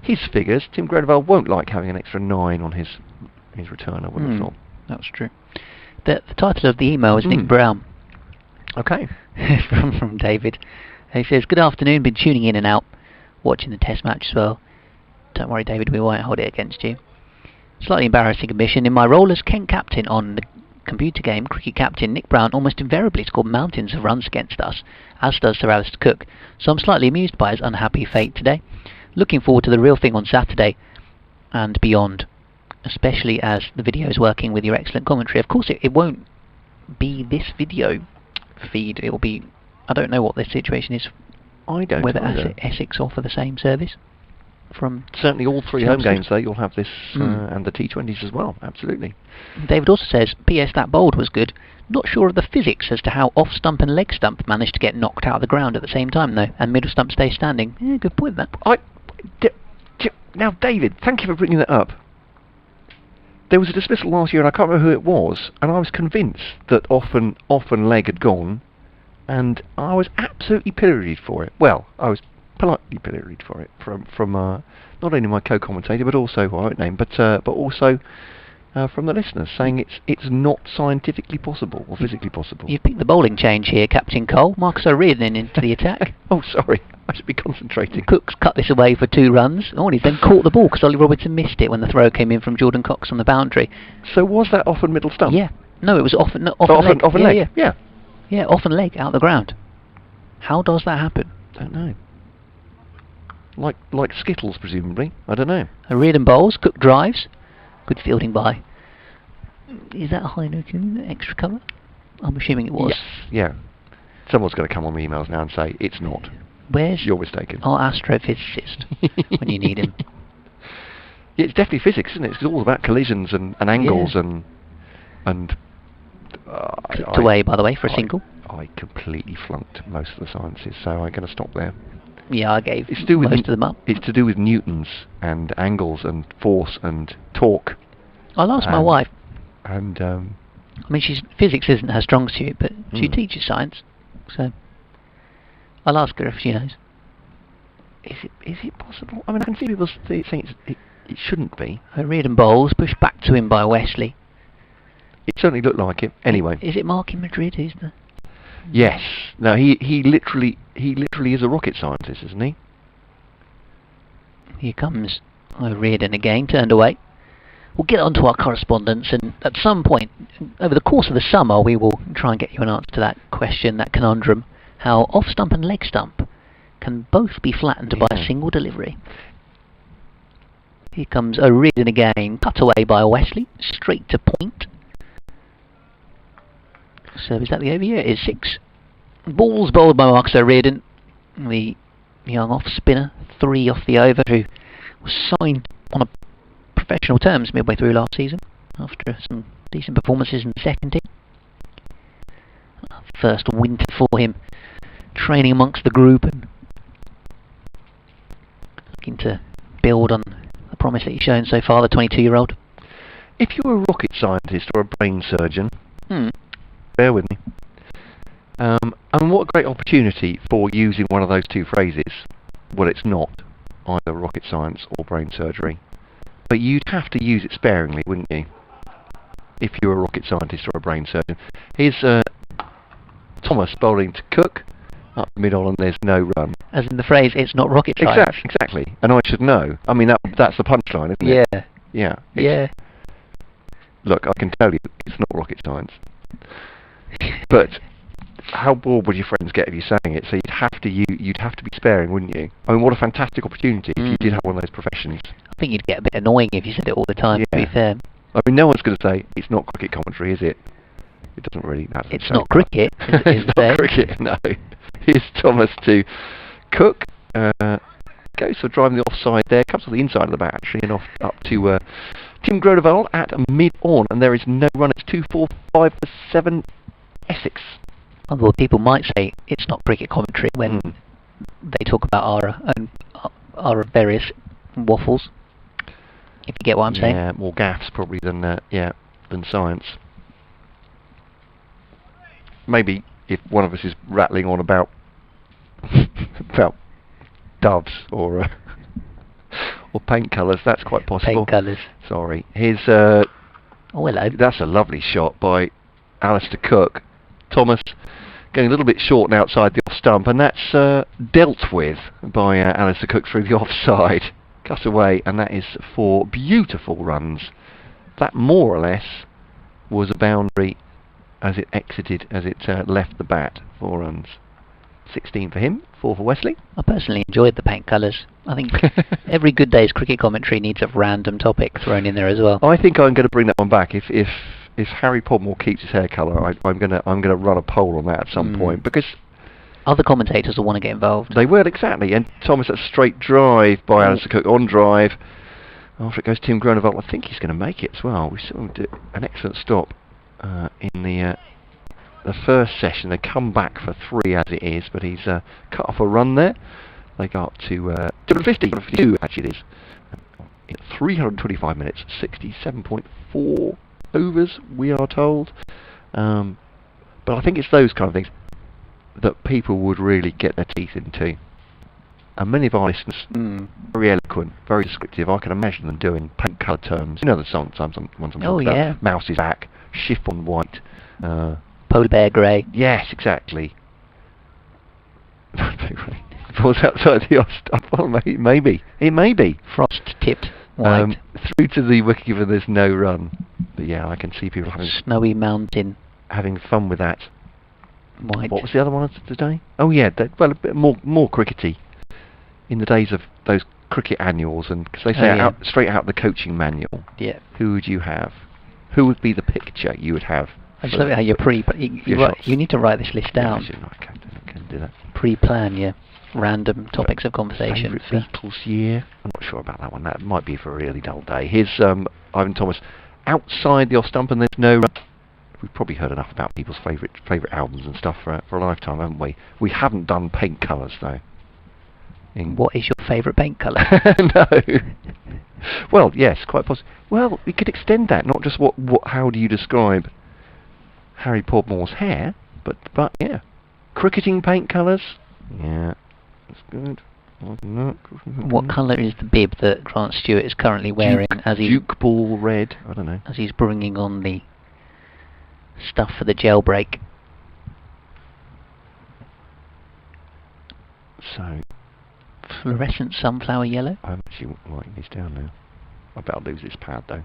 Speaker 1: his figures. Tim Groenewald won't like having an extra 9 on his return, I would have thought.
Speaker 2: That's true. The title of the email is Nick Brown.
Speaker 1: Okay.
Speaker 2: from David. He says, "Good afternoon, been tuning in and out, watching the test match as well. Don't worry, David, we won't hold it against you. Slightly embarrassing admission. In my role as Kent captain on the computer game Cricket Captain, Nick Brown almost invariably scored mountains of runs against us, as does Sir Alistair Cook, so I'm slightly amused by his unhappy fate today. Looking forward to the real thing on Saturday and beyond, especially as the video is working with your excellent commentary. Of course, it won't be this video feed. It will be, I don't know what the situation is.
Speaker 1: I don't
Speaker 2: whether
Speaker 1: either.
Speaker 2: Essex offer the same service. From
Speaker 1: certainly all 3 home games though, you'll have this and the T20s as well, absolutely.
Speaker 2: David also says, PS, that bowled was good. Not sure of the physics as to how off stump and leg stump managed to get knocked out of the ground at the same time though, and middle stump stays standing. Yeah, good point that.
Speaker 1: Now David, thank you for bringing that up. There was a dismissal last year and I can't remember who it was, and I was convinced that off and leg had gone, and I was absolutely pilloried for it. Well, I was politely pilloried for it from not only my co-commentator but also, I won't name, but also from the listeners, saying it's not scientifically possible or physically possible.
Speaker 2: You've picked the bowling change here, Captain Cole. Marcus O'Riordan into the attack.
Speaker 1: Oh, sorry, I should be concentrating.
Speaker 2: Cook's cut this away for 2 runs. Oh, and he's then caught the ball because Ollie Robertson missed it when the throw came in from Jordan Cox on the boundary.
Speaker 1: So was that off and middle stump?
Speaker 2: Yeah. No, it was off and leg.
Speaker 1: Off and leg. Yeah.
Speaker 2: Yeah, off and leg out the ground. How does that happen?
Speaker 1: Don't know. Like Skittles, presumably. I don't know.
Speaker 2: O'Riordan bowls, Cook drives. Good fielding by. Is that a high note extra cover? I'm assuming it was.
Speaker 1: Yes. Yeah. Someone's going to come on the emails now and say it's not.
Speaker 2: Where's
Speaker 1: You're mistaken.
Speaker 2: our astrophysicist when you need him?
Speaker 1: Yeah, it's definitely physics, isn't it? It's all about collisions and angles and.
Speaker 2: Clipped away, by the way, for a single.
Speaker 1: I completely flunked most of the sciences, so I'm going to stop there.
Speaker 2: Yeah, I gave
Speaker 1: most of
Speaker 2: them up.
Speaker 1: It's to do with newtons and angles and force and torque.
Speaker 2: I'll ask my wife.
Speaker 1: And
Speaker 2: I mean, physics isn't her strong suit, but she teaches science, so I'll ask her if she knows.
Speaker 1: is it possible? I mean, I can see people saying it shouldn't be.
Speaker 2: O'Riordan bowls, pushed back to him by Wesley.
Speaker 1: It certainly looked like it. Anyway.
Speaker 2: Is it Mark in Madrid? Who's the...
Speaker 1: Yes. No, he literally is a rocket scientist, isn't he?
Speaker 2: Here comes O'Riordan again, turned away. We'll get on to our correspondence, and at some point over the course of the summer we will try and get you an answer to that question, that conundrum, how off stump and leg stump can both be flattened by a single delivery. Here comes O'Riordan again, cut away by Wesley, straight to point. So is that the over? Yeah, it is 6. Balls bowled by Marcus O'Riordan, the young off spinner, 3 off the over, who was signed on a professional terms midway through last season after some decent performances in the second team. First winter for him, training amongst the group and looking to build on the promise that he's shown so far, the 22-year-old.
Speaker 1: If you're a rocket scientist or a brain surgeon, bear with me. And what a great opportunity for using one of those two phrases. Well, it's not either rocket science or brain surgery. But you'd have to use it sparingly, wouldn't you? If you're a rocket scientist or a brain surgeon. Here's Thomas bowling to Cook. Up the middle, and there's no run.
Speaker 2: As in the phrase, it's not rocket science.
Speaker 1: Exactly. And I should know. I mean, that's the punchline, isn't it?
Speaker 2: Yeah.
Speaker 1: Yeah. Look, I can tell you, it's not rocket science. But how bored would your friends get if you're saying it? So you'd have to be sparing, wouldn't you? I mean, what a fantastic opportunity if you did have one of those professions.
Speaker 2: I think you'd get a bit annoying if you said it all the time, to be fair.
Speaker 1: I mean, no one's going to say, it's not cricket commentary, is it? It doesn't really...
Speaker 2: It's not cricket,
Speaker 1: it's not cricket, no. Here's Thomas to Cook. Goes for driving the offside there. Comes to the inside of the bat, actually, and up to Tim Grodeval at mid-on. And there is no run. It's 2, 4, 5 for 7... Essex.
Speaker 2: Well, people might say it's not cricket commentary when they talk about our various waffles. If you get what I'm saying.
Speaker 1: Yeah, more gaffes probably than science. Maybe if one of us is rattling on about doves or paint colours, that's quite possible.
Speaker 2: Paint colours.
Speaker 1: Sorry. Here's
Speaker 2: oh, hello.
Speaker 1: That's a lovely shot by Alistair Cook. Thomas going a little bit short and outside the off stump, and that's dealt with by Alistair Cook through the offside. Cut away, and that is 4 beautiful runs. That more or less was a boundary as it left the bat. 4 runs. 16 for him, 4 for Wesley.
Speaker 2: I personally enjoyed the paint colours. I think every good day's cricket commentary needs a random topic thrown in there as well.
Speaker 1: I think I'm going to bring that one back. If Harry Podmore keeps his hair colour, I'm going to run a poll on that at some point, because
Speaker 2: other commentators will want to get involved.
Speaker 1: They will, exactly. And Thomas, a straight drive by Alistair Cook on drive. After it goes Tim Groneval, I think he's going to make it as well. We saw him do an excellent stop in the first session. They come back for 3 as it is, but he's cut off a run there. They go up to 252 actually it is. 325 minutes, 67.4 overs, we are told. But I think it's those kind of things that people would really get their teeth into. And many of our listeners, very eloquent, very descriptive. I can imagine them doing paint colour terms. You know the sometimes ones I'm talking about. Mouse's back, chiffon white,
Speaker 2: polar bear grey.
Speaker 1: Yes, exactly. Falls outside the off stump. Well, maybe. It may be.
Speaker 2: Frost tipped white.
Speaker 1: Through to the wicket given there's no run. But yeah, I can see people having...
Speaker 2: Snowy mountain.
Speaker 1: Having fun with that.
Speaker 2: White.
Speaker 1: What was the other one today? Oh yeah, well, a bit more crickety. In the days of those cricket annuals, and because they say straight out the coaching manual.
Speaker 2: Yeah.
Speaker 1: Who would you have? Who would be the picture you would have?
Speaker 2: I just love it how you're you need to write this list down.
Speaker 1: Yeah, I can do that.
Speaker 2: Pre-plan, random topics of conversation.
Speaker 1: Favourite Beatles year? I'm not sure about that one. That might be for a really dull day. Here's Ivan Thomas outside the off stump, and there's no run. We've probably heard enough about people's favourite albums and stuff for a lifetime, haven't we? We haven't done paint colours though.
Speaker 2: What is your favourite paint colour?
Speaker 1: No. Well, yes, quite possible. Well, we could extend that, not just what how do you describe Harry Podmore's hair, but yeah. Cricketing paint colours? Yeah, that's good.
Speaker 2: What colour is the bib that Grant Stewart is currently wearing
Speaker 1: Duke ball red, I don't know.
Speaker 2: As he's bringing on the stuff for the jailbreak?
Speaker 1: So,
Speaker 2: fluorescent sunflower yellow.
Speaker 1: I'm actually writing this down now. I bet I'll lose this pad though.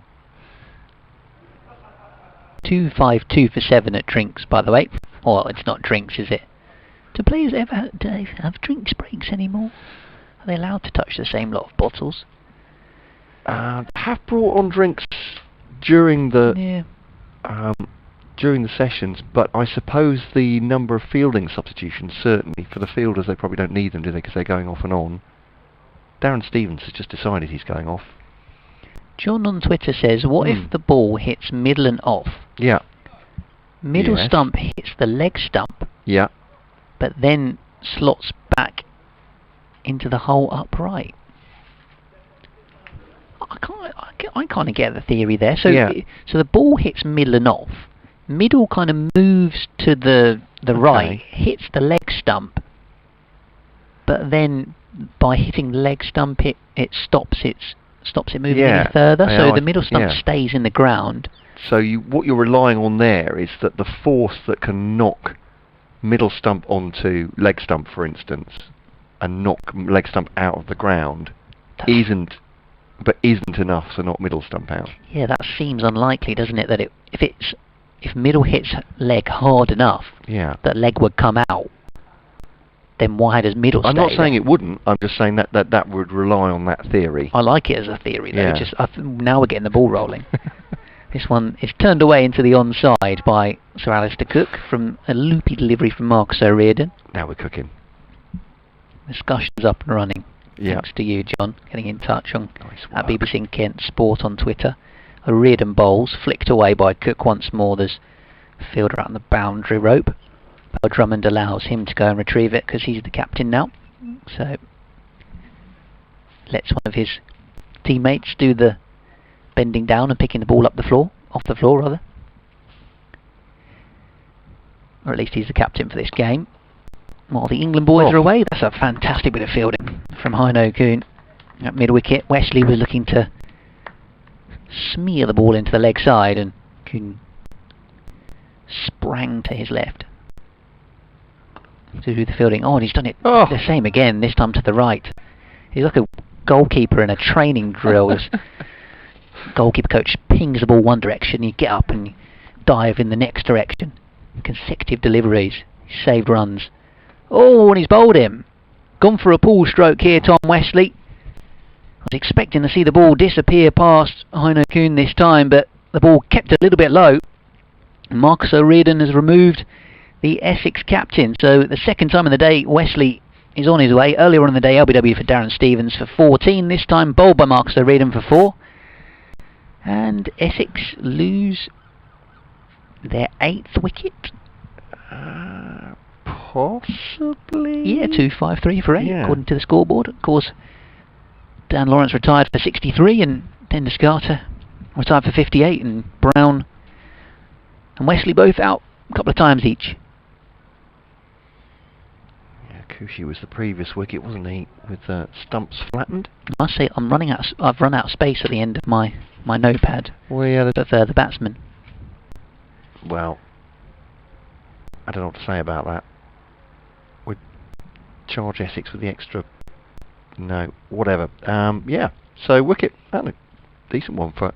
Speaker 2: 252 for 7 at drinks, by the way. Well, it's not drinks, is it? Do players ever do they have drinks breaks anymore? Are they allowed to touch the same lot of bottles?
Speaker 1: Have brought on drinks during the sessions, but I suppose the number of fielding substitutions, certainly for the fielders, they probably don't need them, do they? Because they're going off and on. Darren Stevens has just decided he's going off.
Speaker 2: John on Twitter says, what if the ball hits middle and off?
Speaker 1: Yeah.
Speaker 2: Middle stump hits the leg stump.
Speaker 1: Yeah.
Speaker 2: But then slots back into the hole upright. I kind of get the theory there. So, so the ball hits middle and off. Middle kind of moves to the right, hits the leg stump. But then by hitting the leg stump, it stops it moving any further. So the middle stump stays in the ground.
Speaker 1: So what you're relying on there is that the force that can knock middle stump onto leg stump, for instance, and knock leg stump out of the ground isn't enough to knock middle stump out. Yeah,
Speaker 2: that seems unlikely, doesn't it? That if middle hits leg hard enough, that leg would come out. Then why does middle stay?
Speaker 1: I'm not saying it wouldn't. I'm just saying that would rely on that theory.
Speaker 2: I like it as a theory, though. Now we're getting the ball rolling. This one is turned away into the onside by Sir Alistair Cook from a loopy delivery from Marcus O'Riordan.
Speaker 1: Now we're cooking.
Speaker 2: Discussion's up and running. Thanks to you, John, getting in touch on at BBC Kent Sport on Twitter. O'Riordan bowls, flicked away by Cook once more. There's a fielder out on the boundary rope. But Drummond allows him to go and retrieve it because he's the captain now. So lets one of his teammates do the bending down and picking the ball off the floor rather. Or at least he's the captain for this game. While the England boys are away, that's a fantastic bit of fielding from Heino Kuhn at mid-wicket. Wesley was looking to smear the ball into the leg side and Kuhn sprang to his left to do the fielding. Oh, and he's done it the same again, this time to the right. He's like a goalkeeper in a training drill. Goalkeeper coach pings the ball one direction, you get up and you dive in the next direction. Consecutive deliveries, saved runs. Oh, and he's bowled him. Gone for a pull stroke here, Tom Wesley. I was expecting to see the ball disappear past Heino Kuhn this time, but the ball kept a little bit low. Marcus O'Riordan has removed the Essex captain. So the second time in the day, Wesley is on his way. Earlier on in the day, LBW for Darren Stevens for 14. This time bowled by Marcus O'Riordan for 4. And Essex lose their 8th wicket.
Speaker 1: Possibly.
Speaker 2: Yeah, 253 for 8, according to the scoreboard. Of course, Dan Lawrence retired for 63, and Dennis Carter retired for 58, and Brown and Wesley both out a couple of times each.
Speaker 1: Yeah, Kushi was the previous wicket, wasn't he? With stumps flattened.
Speaker 2: I must say, I've run out of space at the end of my notepad.
Speaker 1: Well, yeah,
Speaker 2: the batsman.
Speaker 1: Well, I don't know what to say about that. Would charge Essex with the extra. No, whatever. Yeah. So wicket, and a decent one for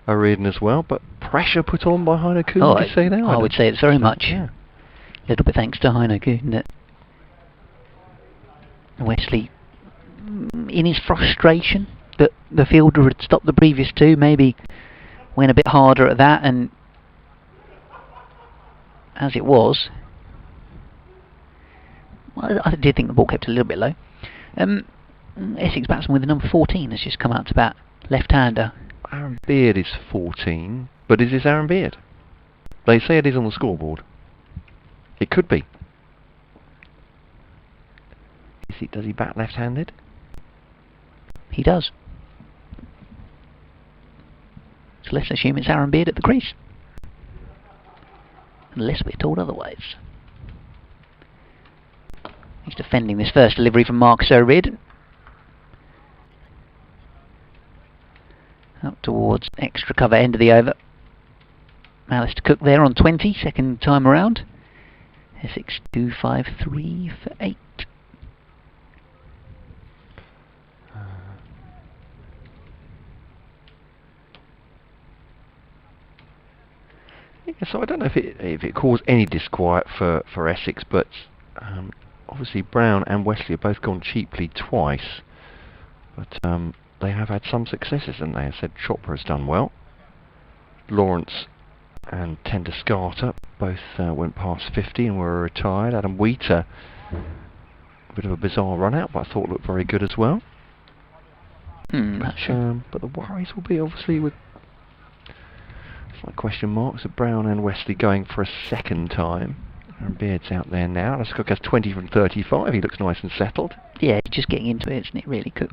Speaker 1: O'Riordan as well, but pressure put on by Heino Kuhn. Would you say that?
Speaker 2: I would say it's very much. A little bit thanks to Heino Kuhn that Wesley, in his frustration that the fielder had stopped the previous 2, maybe went a bit harder at that, and as it was, well, I did think the ball kept a little bit low. Essex batsman with the number 14 has just come out to bat, left-hander.
Speaker 1: Aaron Beard is 14, but is this Aaron Beard? They say it is on the scoreboard. It could be. Does he bat left-handed?
Speaker 2: He does. So let's assume it's Aaron Beard at the crease. Unless we're told otherwise. He's defending this first delivery from Mark Sorid. Up towards extra cover end of the over. Malice to Cook there on 20, second time around. Essex 253 for 8.
Speaker 1: Yeah, so I don't know if it caused any disquiet for Essex, but obviously Brown and Wesley have both gone cheaply twice, but they have had some successes, and they have said Chopper has done well. Lawrence and Tender Scarter both went past 50 and were retired. Adam Wheater, a bit of a bizarre run out, but I thought looked very good as well. But the worries will be obviously with slight question marks of Brown and Wesley going for a second time. And Beard's out there now. Let's Cook has 20 from 35. He looks nice and settled.
Speaker 2: Yeah, just getting into it, isn't it? Really Cook.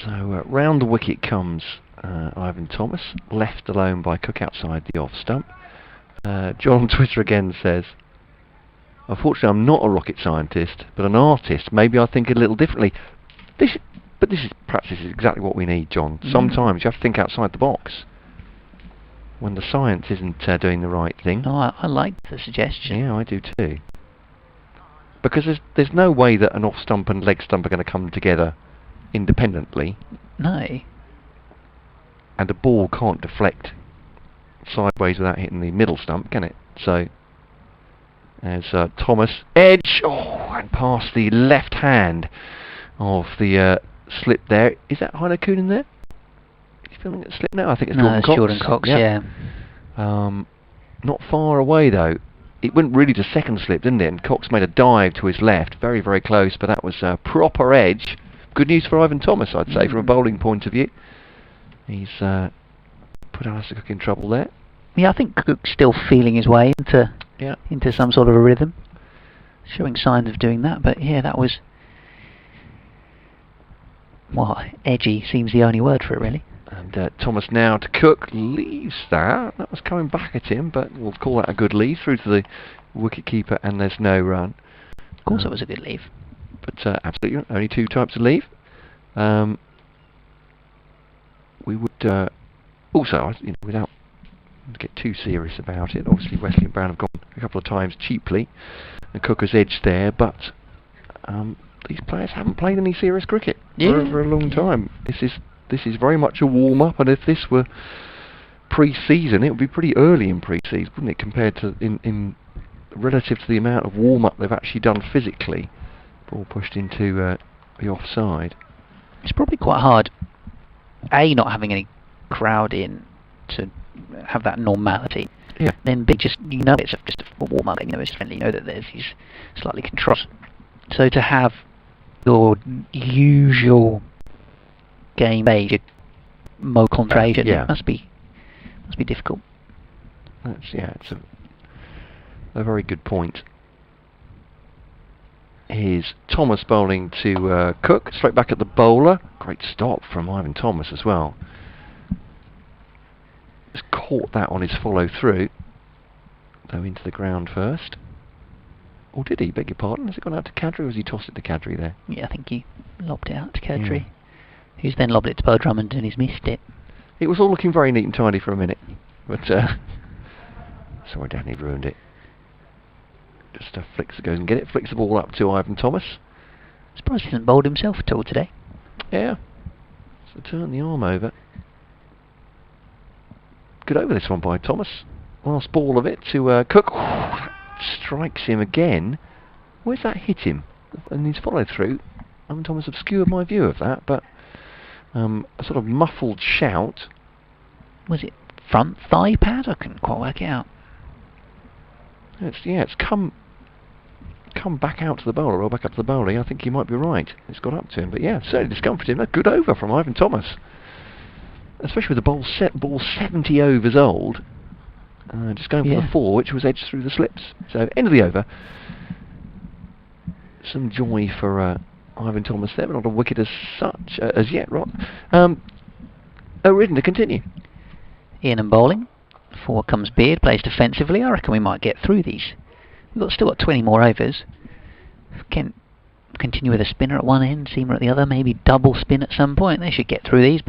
Speaker 1: So round the wicket comes Ivan Thomas, left alone by Cook outside the off stump. John on Twitter again says, unfortunately I'm not a rocket scientist, but an artist. Maybe I think a little differently. Perhaps this is exactly what we need, John. Sometimes you have to think outside the box when the science isn't doing the right thing.
Speaker 2: Oh, I like the suggestion.
Speaker 1: Yeah, I do too. Because there's no way that an off stump and leg stump are going to come together independently.
Speaker 2: No.
Speaker 1: And the ball can't deflect sideways without hitting the middle stump, can it? So, as Thomas, edge, and past the left hand of the slip there. Is that Heinekun in there? He's filming it slip now? I think it's Jordan Cox.
Speaker 2: Jordan Cox, yeah.
Speaker 1: Not far away though. It went really to second slip, didn't it? And Cox made a dive to his left. Very, very close, but that was a proper edge. Good news for Ivan Thomas, I'd say, from a bowling point of view. He's put Alistair Cook in trouble there.
Speaker 2: Yeah, I think Cook's still feeling his way into some sort of a rhythm. Showing signs of doing that, but yeah, that was... Well, edgy seems the only word for it, really.
Speaker 1: And Thomas now to Cook, leaves that. That was coming back at him, but we'll call that a good leave through to the wicket-keeper, and there's no run.
Speaker 2: Of course it was a good leave.
Speaker 1: But absolutely, only two types of leave. We would also, without to get too serious about it, obviously Wesley and Brown have gone a couple of times cheaply, and Cook has edged there, but these players haven't played any serious cricket for a long time. This is very much a warm-up, and if this were pre-season, it would be pretty early in pre-season, wouldn't it, compared to in relative to the amount of warm-up they've actually done physically. Ball pushed into the offside.
Speaker 2: It's probably quite hard, A, not having any crowd in to have that normality.
Speaker 1: Yeah.
Speaker 2: Then B, just it's just a warm-up, it's friendly, that there's these slightly controlled. So to have your usual game age, more concentration, it must be difficult.
Speaker 1: It's a very good point. Here's Thomas bowling to Cook, straight back at the bowler. Great stop from Ivan Thomas as well. Just caught that on his follow through, though into the ground first. Or did he? Beg your pardon. Has it gone out to Cadry, or has he tossed it to Cadry there?
Speaker 2: Yeah, I think he lobbed it out to Cadry. Who's then lobbed it to Bo Drummond, and he's missed it.
Speaker 1: It was all looking very neat and tidy for a minute, but sorry, Danny ruined it. Just flicks it, goes and get it, flicks the ball up to Ivan Thomas.
Speaker 2: Surprised he hasn't bowled himself at all today.
Speaker 1: Yeah. So turn the arm over. Good over this one by Thomas. Last ball of it to Cook. Strikes him again. Where's that hit him? And he's followed through. Ivan Thomas obscured my view of that, but a sort of muffled shout.
Speaker 2: Was it front thigh pad? I couldn't quite work it out.
Speaker 1: It's come back out to the bowler, or back up to the bowler. I think you might be right. It's got up to him, but yeah, certainly discomforted him. A good over from Ivan Thomas, especially with the ball 70 overs old. Just going for the 4, which was edged through the slips. So end of the over. Some joy for Ivan Thomas there, but not a wicket as such as yet, right? Ridden to continue.
Speaker 2: In and bowling. Forward comes Beard, plays defensively. I reckon we might get through these. Still got 20 more overs. Kent continue with a spinner at one end, seamer at the other, maybe double spin at some point. They should get through these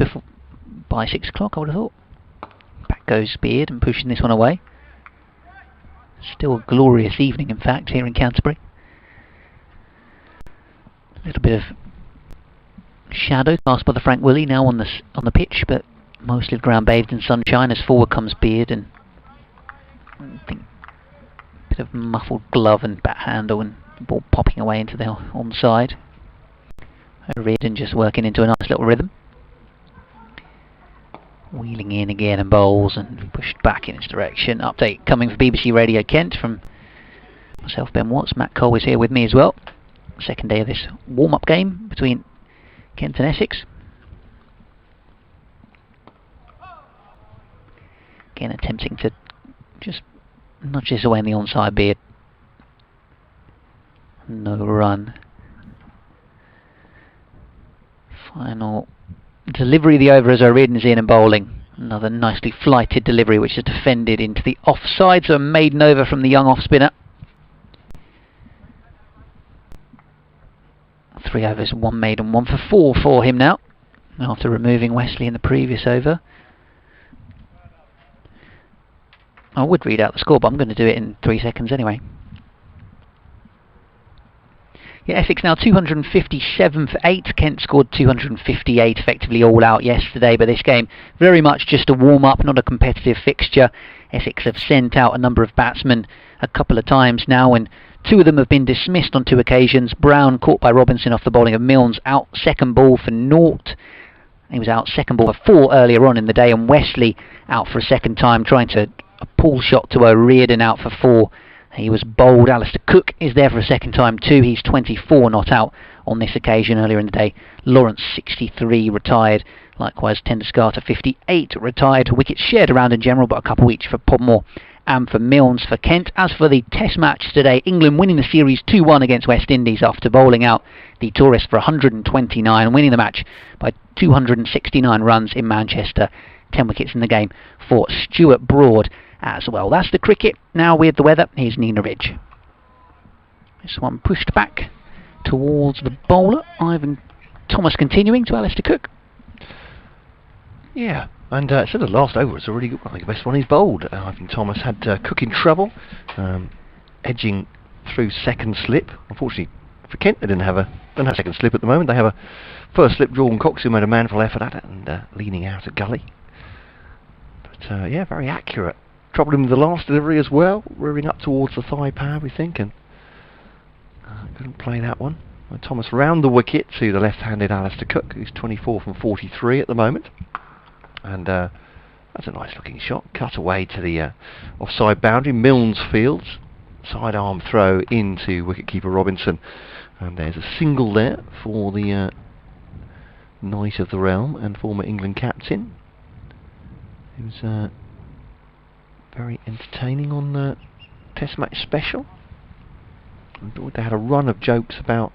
Speaker 2: by 6 o'clock, I would have thought. Back goes Beard and pushing this one away. Still a glorious evening, in fact, here in Canterbury. A little bit of shadow cast by the Frank Willie now on the pitch, but mostly the ground bathed in sunshine as forward comes Beard, and I think a bit of muffled glove and bat handle and the ball popping away into the onside. Reardon just working into a nice little rhythm. Wheeling in again and bowls and pushed back in its direction. Update coming for BBC Radio Kent from myself, Ben Watts. Matt Cole is here with me as well. Second day of this warm-up game between Kent and Essex. Again attempting to just nudge this away in the onside, Beard. No run. Final delivery of the over as O'Riordan is in and bowling. Another nicely flighted delivery which is defended into the offside, so a maiden over from the young off-spinner. 3 overs, 1 maiden, 1 for 4 for him now, after removing Wesley in the previous over. I would read out the score, but I'm going to do it in 3 seconds anyway. Yeah, Essex now 257 for 8. Kent scored 258, effectively all out yesterday, but this game very much just a warm-up, not a competitive fixture. Essex have sent out a number of batsmen a couple of times now, and 2 of them have been dismissed on 2 occasions. Brown caught by Robinson off the bowling of Milnes, out second ball for naught. He was out second ball for 4 earlier on in the day, and Wesley out for a second time, trying to a pull shot to O'Riordan out for 4. He was bowled. Alistair Cook is there for a second time too. He's 24 not out on this occasion earlier in the day. Lawrence 63 retired. Likewise Tenderscarter 58 retired. Wickets shared around in general, but a couple each for Podmore and for Milnes for Kent. As for the test match today, England winning the series 2-1 against West Indies after bowling out the tourists for 129, winning the match by 269 runs in Manchester. 10 wickets in the game for Stuart Broad as well. That's the cricket. Now with the weather, here's Nina Ridge. This one pushed back towards the bowler. Ivan Thomas continuing to Alistair Cook.
Speaker 1: Yeah, and so the last over was a really good one. I think the best one he's bowled. Ivan Thomas had Cook in trouble, edging through second slip. Unfortunately for Kent, they don't have second slip at the moment. They have a first slip. Jordan Cox, who made a manful effort at it and leaning out at gully. But yeah, very accurate. Troubled him with the last delivery as well, rearing up towards the thigh pad, we think, and couldn't play that one. And Thomas round the wicket to the left-handed Alistair Cook, who's 24 from 43 at the moment. And that's a nice-looking shot. Cut away to the offside boundary. Milnes fields. Side-arm throw into wicket-keeper Robinson. And there's a single there for the Knight of the Realm and former England captain. He was very entertaining on the Test Match Special. They had a run of jokes about...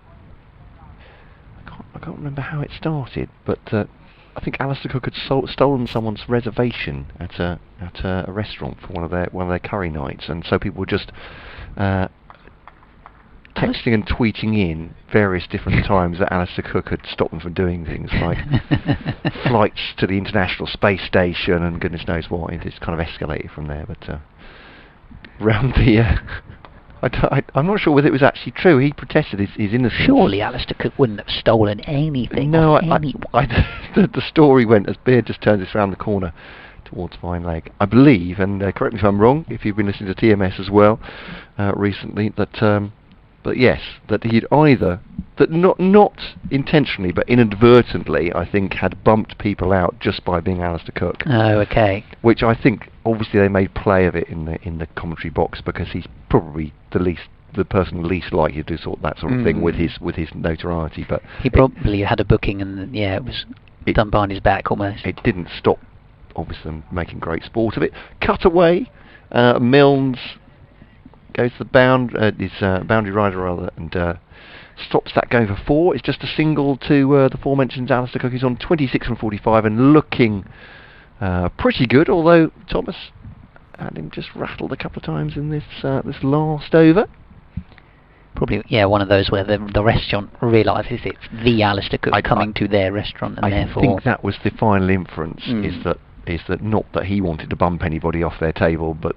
Speaker 1: I can't remember how it started, but I think Alistair Cook had stolen someone's reservation at a restaurant for one of their curry nights, and so people were just texting and tweeting in various different times that Alistair Cook had stopped them from doing things like flights to the International Space Station and goodness knows what. It's kind of escalated from there, but round the... I'm not sure whether it was actually true. He protested his innocence.
Speaker 2: Surely Alistair Cook wouldn't have stolen anything.
Speaker 1: No,
Speaker 2: the
Speaker 1: story went as Beard just turns this round the corner towards Fine Leg. I believe, and correct me if I'm wrong, if you've been listening to TMS as well recently, that but yes, that he'd either, that not intentionally, but inadvertently, I think, had bumped people out just by being Alistair Cook.
Speaker 2: Oh, okay.
Speaker 1: Which I think, obviously, they made play of it in the commentary box because he's probably the person least likely to do that sort of thing with his notoriety. But
Speaker 2: he probably had a booking, and yeah, it was done behind his back almost.
Speaker 1: It didn't stop, obviously, them making great sport of it. Cut away, Milnes goes to the boundary rider rather, and stops that going for 4. It's just a single to the aforementioned Alistair Cook, who's on 26 from 45 and looking pretty good, although Thomas had him just rattled a couple of times in this this last over.
Speaker 2: Probably, yeah, one of those where the restaurant realises it's the Alistair Cook coming to their restaurant, and therefore...
Speaker 1: I think that was the final inference, is that not that he wanted to bump anybody off their table, but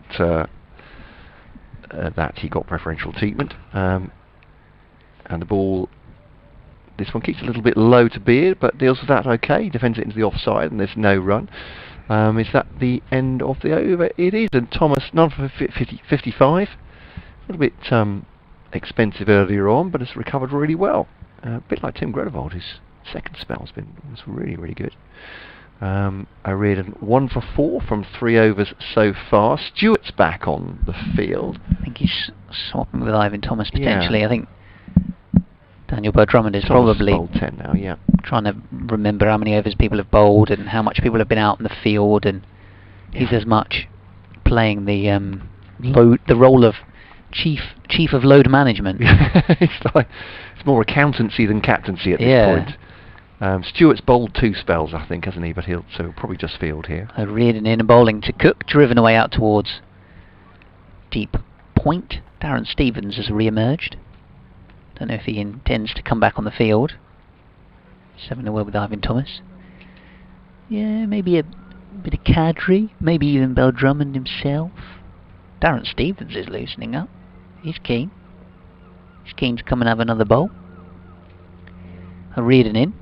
Speaker 1: that he got preferential treatment. And the ball, this one keeps a little bit low to Beard, but deals with that okay, defends it into the offside, and there's no run. Is that the end of the over? It is, and Thomas, none for 55. A little bit expensive earlier on, but has recovered really well. A bit like Tim Grenevald, whose second spell was really, really good. O'Riordan 1 for 4 from 3 overs so far. Stewart's back on the field.
Speaker 2: I think he's swapping with Ivan Thomas potentially.
Speaker 1: Yeah.
Speaker 2: I think Daniel Bird-Drummond is
Speaker 1: Thomas
Speaker 2: probably
Speaker 1: bowled 10 now, yeah.
Speaker 2: Trying to remember how many overs people have bowled and how much people have been out in the field, and he's as much playing the role of chief of load management.
Speaker 1: It's more accountancy than captaincy at this point. Stewart's bowled 2 spells, I think, hasn't he? But he'll probably just field here.
Speaker 2: O'Riordan in and bowling to Cook, driven away out towards deep point. Darren Stevens has re-emerged. Don't know if he intends to come back on the field. He's having a word with Ivan Thomas. Yeah, maybe a bit of Kadri, maybe even Bird-Drummond himself. Darren Stevens is loosening up. He's keen. He's keen to come and have another bowl. O'Riordan in.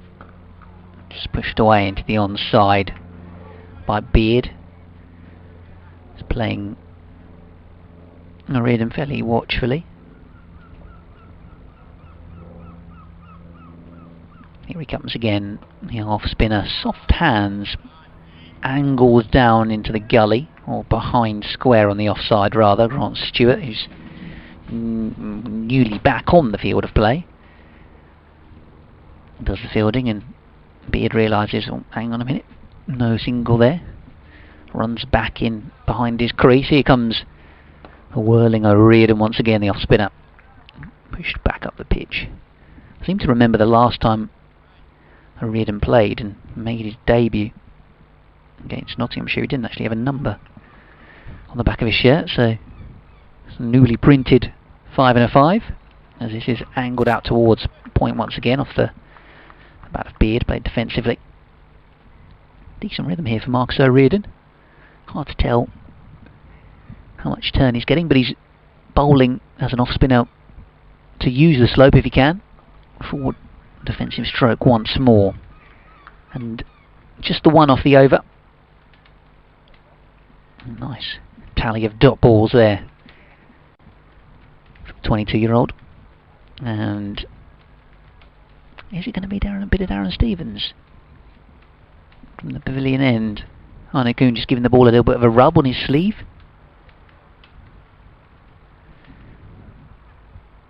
Speaker 2: Just pushed away into the onside by Beard. He's playing O'Riordan fairly watchfully. Here he comes again, the half spinner, soft hands, angles down into the gully, or behind square on the offside rather. Grant Stewart, who's newly back on the field of play, does the fielding, and Beard realises, oh, hang on a minute, no single there. Runs back in behind his crease. Here comes a whirling O'Riordan once again, the off spinner, pushed back up the pitch. I seem to remember the last time O'Riordan played and made his debut against Nottinghamshire, he didn't actually have a number on the back of his shirt, so it's a newly printed 5 and a 5, as this is angled out towards point once again off the bat of Beard, played defensively. Decent rhythm here for Marcus O'Riordan. Hard to tell how much turn he's getting, but he's bowling as an off spinner to use the slope if he can. Forward defensive stroke once more, and just the one off the over. Nice tally of dot balls there for the 22-year-old. And is it going to be a bit of Darren Stevens from the pavilion end? Arne Kuhn just giving the ball a little bit of a rub on his sleeve.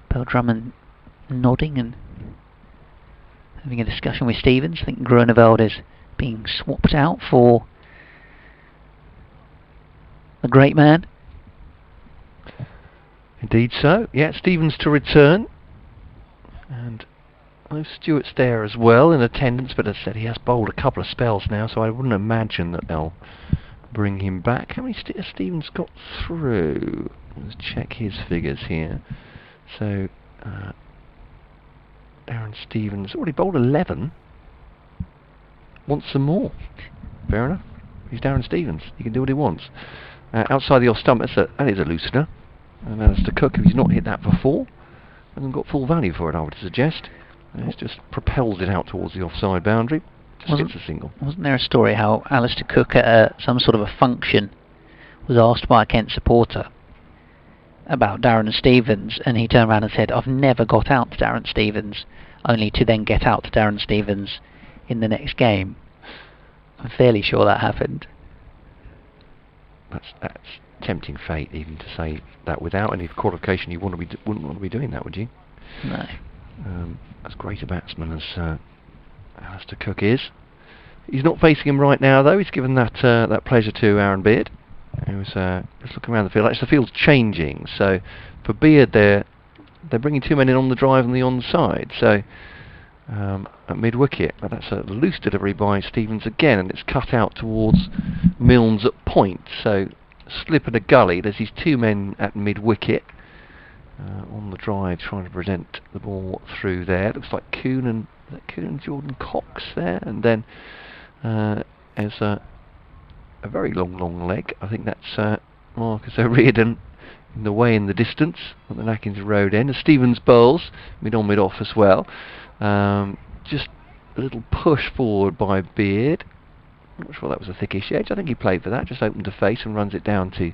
Speaker 2: Bird-Drummond nodding and having a discussion with Stevens. I think Groeneveld is being swapped out for the great man.
Speaker 1: Indeed so. Yeah, Stevens to return. And Stewart's there as well in attendance, but as I said, he has bowled a couple of spells now, so I wouldn't imagine that they'll bring him back. How many has Stevens got through? Let's check his figures here. So, Darren Stevens already bowled 11. Wants some more. Fair enough. He's Darren Stevens. He can do what he wants. Outside the off stump, that is a loosener. And Alistair Cook, if he's not hit that before, hasn't got full value for it, I would suggest. It's just propels it out towards the offside boundary. Just gets a single.
Speaker 2: Wasn't there a story how Alistair Cook at some sort of a function was asked by a Kent supporter about Darren Stevens, and he turned around and said, I've never got out to Darren Stevens, only to then get out to Darren Stevens in the next game. I'm fairly sure that happened.
Speaker 1: That's tempting fate, even to say that without any qualification. You wouldn't want to be doing that, would you?
Speaker 2: No.
Speaker 1: As great a batsman as Alistair Cook is, he's not facing him right now, though. He's given that pleasure to Aaron Beard, who's just looking around the field. Actually, the field's changing, so for Beard there, they're bringing 2 men in on the drive and the onside. So at mid-wicket, but that's a loose delivery by Stevens again, and it's cut out towards Milnes at point. So slip and a gully. There's these 2 men at mid-wicket on the drive, trying to present the ball through there. It looks like Kuhn and Jordan Cox there, and then as a very long leg. I think that's Marcus O'Riordan in the way in the distance at the Nackington Road end. Stevens bowls mid on mid off as well. Just a little push forward by Beard. I'm not sure that was a thickish edge. I think he played for that. Just opened to face and runs it down to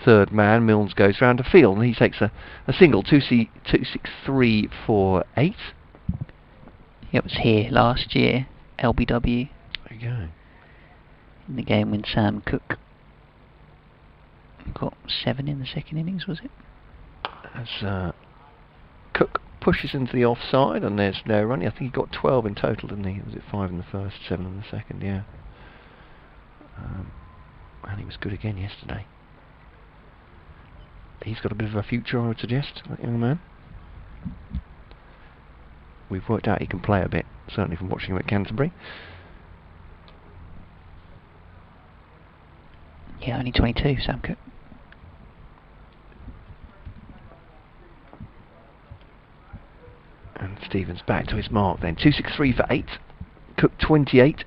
Speaker 1: third man. Milnes goes round to field and he takes a single. 2-6-3 for 8.
Speaker 2: It was here last year. LBW.
Speaker 1: There you go.
Speaker 2: In the game when Sam Cook got 7 in the second innings, was it?
Speaker 1: As Cook pushes into the offside and there's no run. I think he got 12 in total, didn't he? Was it 5 in the first, 7 in the second? Yeah. And he was good again yesterday. He's got a bit of a future, I would suggest, that young man. We've worked out he can play a bit, certainly from watching him at Canterbury.
Speaker 2: Yeah, only 22, Sam Cook.
Speaker 1: And Stevens back to his mark then. 2-6-3 for 8. Cook 28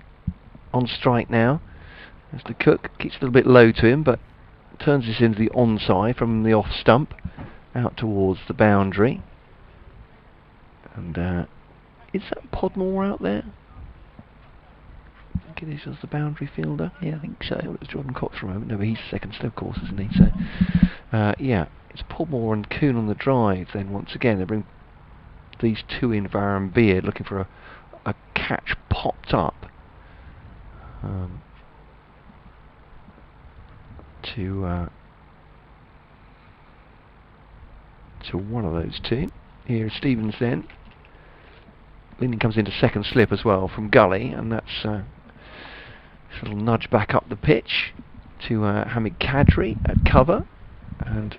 Speaker 1: on strike now. As the Cook keeps a little bit low to him, but turns this into the onside from the off stump out towards the boundary. And is that Podmore out there? I think it is as the boundary fielder.
Speaker 2: Yeah, I think so.
Speaker 1: It was Jordan Cox for a moment. No, but he's second step course, isn't he? So yeah, it's Podmore and Kuhn on the drive. Then once again they bring these 2 in for Aaron Beard, looking for a catch popped up to one of those 2. Here is Stevens then. Linden comes into second slip as well from Gully, and that's a little nudge back up the pitch to Hamid Kadri at cover, and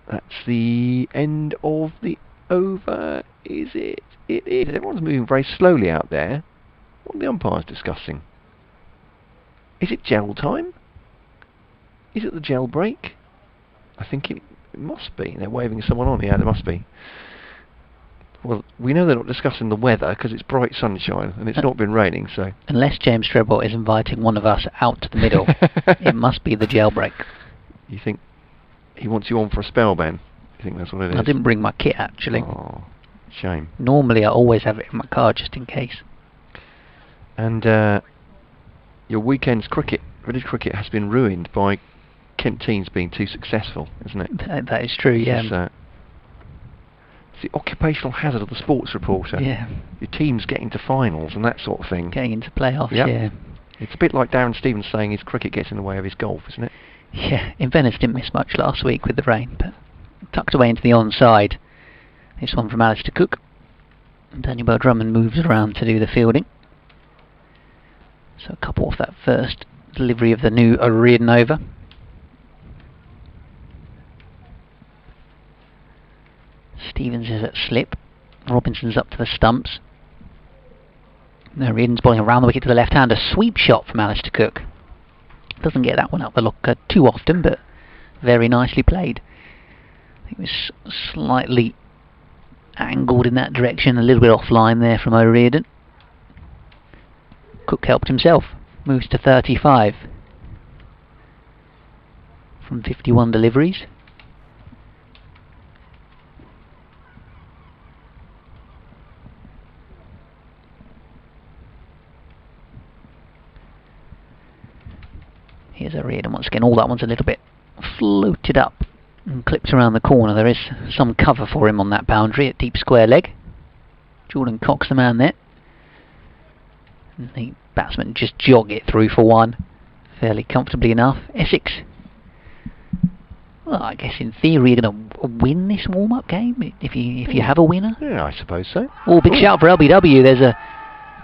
Speaker 1: that's the end of the over. Is it? It is. Everyone's moving very slowly out there. What are the umpires discussing? Is it gel time? Is it the gel break? I think it must be. They're waving someone on. Yeah, there must be. Well, we know they're not discussing the weather because it's bright sunshine and it's not been raining, so...
Speaker 2: Unless James Trebot is inviting one of us out to the middle, it must be the jailbreak.
Speaker 1: You think he wants you on for a spell, Ben? You think that's what it is?
Speaker 2: I didn't bring my kit, actually.
Speaker 1: Oh, shame.
Speaker 2: Normally I always have it in my car just in case.
Speaker 1: And your weekend's cricket, village cricket, has been ruined by Kent teams being too successful, isn't it?
Speaker 2: That is true, yeah.
Speaker 1: It's the occupational hazard of the sports reporter.
Speaker 2: Yeah.
Speaker 1: Your team's getting to finals and that sort of thing.
Speaker 2: Getting into playoffs,
Speaker 1: yep.
Speaker 2: Yeah.
Speaker 1: It's a bit like Darren Stevens saying his cricket gets in the way of his golf, isn't it?
Speaker 2: Yeah, Inverness didn't miss much last week with the rain, but tucked away into the onside. This one from Alistair Cook. And Daniel Bell Drummond moves around to do the fielding. So a couple off that first delivery of the new O'Riordan over. Stevens is at slip. Robinson's up to the stumps. O'Riordan's bowling around the wicket to the left hand. A sweep shot from Alistair Cook. Doesn't get that one up the locker too often, but very nicely played. I think it was slightly angled in that direction, a little bit offline there from O'Riordan. Cook helped himself. Moves to 35 from 51 deliveries. Here's O'Riordan once again. All that one's a little bit floated up and clipped around the corner. There is some cover for him on that boundary at deep square leg. Jordan Cox the man there. And the batsman just jog it through for 1 fairly comfortably enough. Essex, well, I guess in theory you're going to win this warm-up game if you have a winner.
Speaker 1: Yeah, I suppose so.
Speaker 2: Oh, big shout for LBW. There's a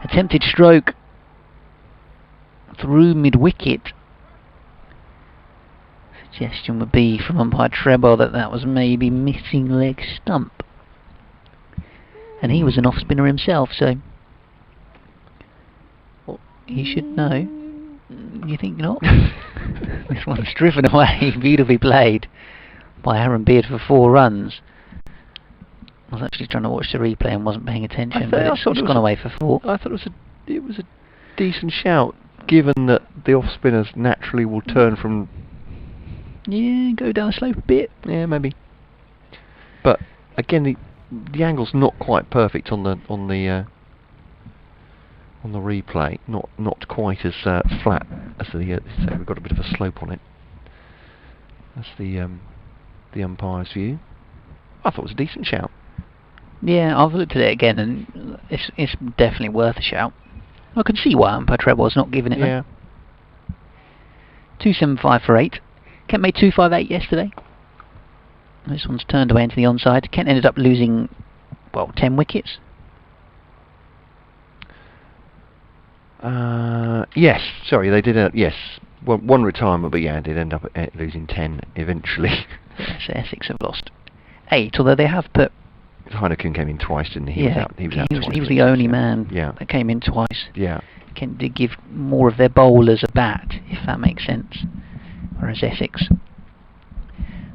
Speaker 2: attempted stroke through mid-wicket. Suggestion would be from umpire Treble that was maybe missing leg stump. And he was an off-spinner himself, so he should know. You think not? This one's driven away, beautifully played by Aaron Beard for 4 runs. I was actually trying to watch the replay and wasn't paying attention, but it's gone away for 4.
Speaker 1: I thought it was a decent shout, given that the off-spinners naturally will turn from...
Speaker 2: Yeah, go down the slope a bit.
Speaker 1: Yeah, maybe. But again, the angle's not quite perfect on the replay. Not quite as flat as the. So we've got a bit of a slope on it. That's the umpire's view. I thought it was a decent shout.
Speaker 2: Yeah, I've looked at it again, and it's definitely worth a shout. I can see why umpire Treble's not giving it.
Speaker 1: Yeah.
Speaker 2: 275 for 8. Kent made 258 yesterday. This one's turned away into the onside. Kent ended up losing, 10 wickets.
Speaker 1: Yes, sorry, they did. Yes, one retirement, but yeah, did end up losing 10 eventually.
Speaker 2: Yes, Essex have lost 8, although they have put.
Speaker 1: Heineken came in twice, didn't he?
Speaker 2: Yeah, he was the only man that came in twice.
Speaker 1: Yeah.
Speaker 2: Kent did give more of their bowlers a bat, if that makes sense. Whereas Essex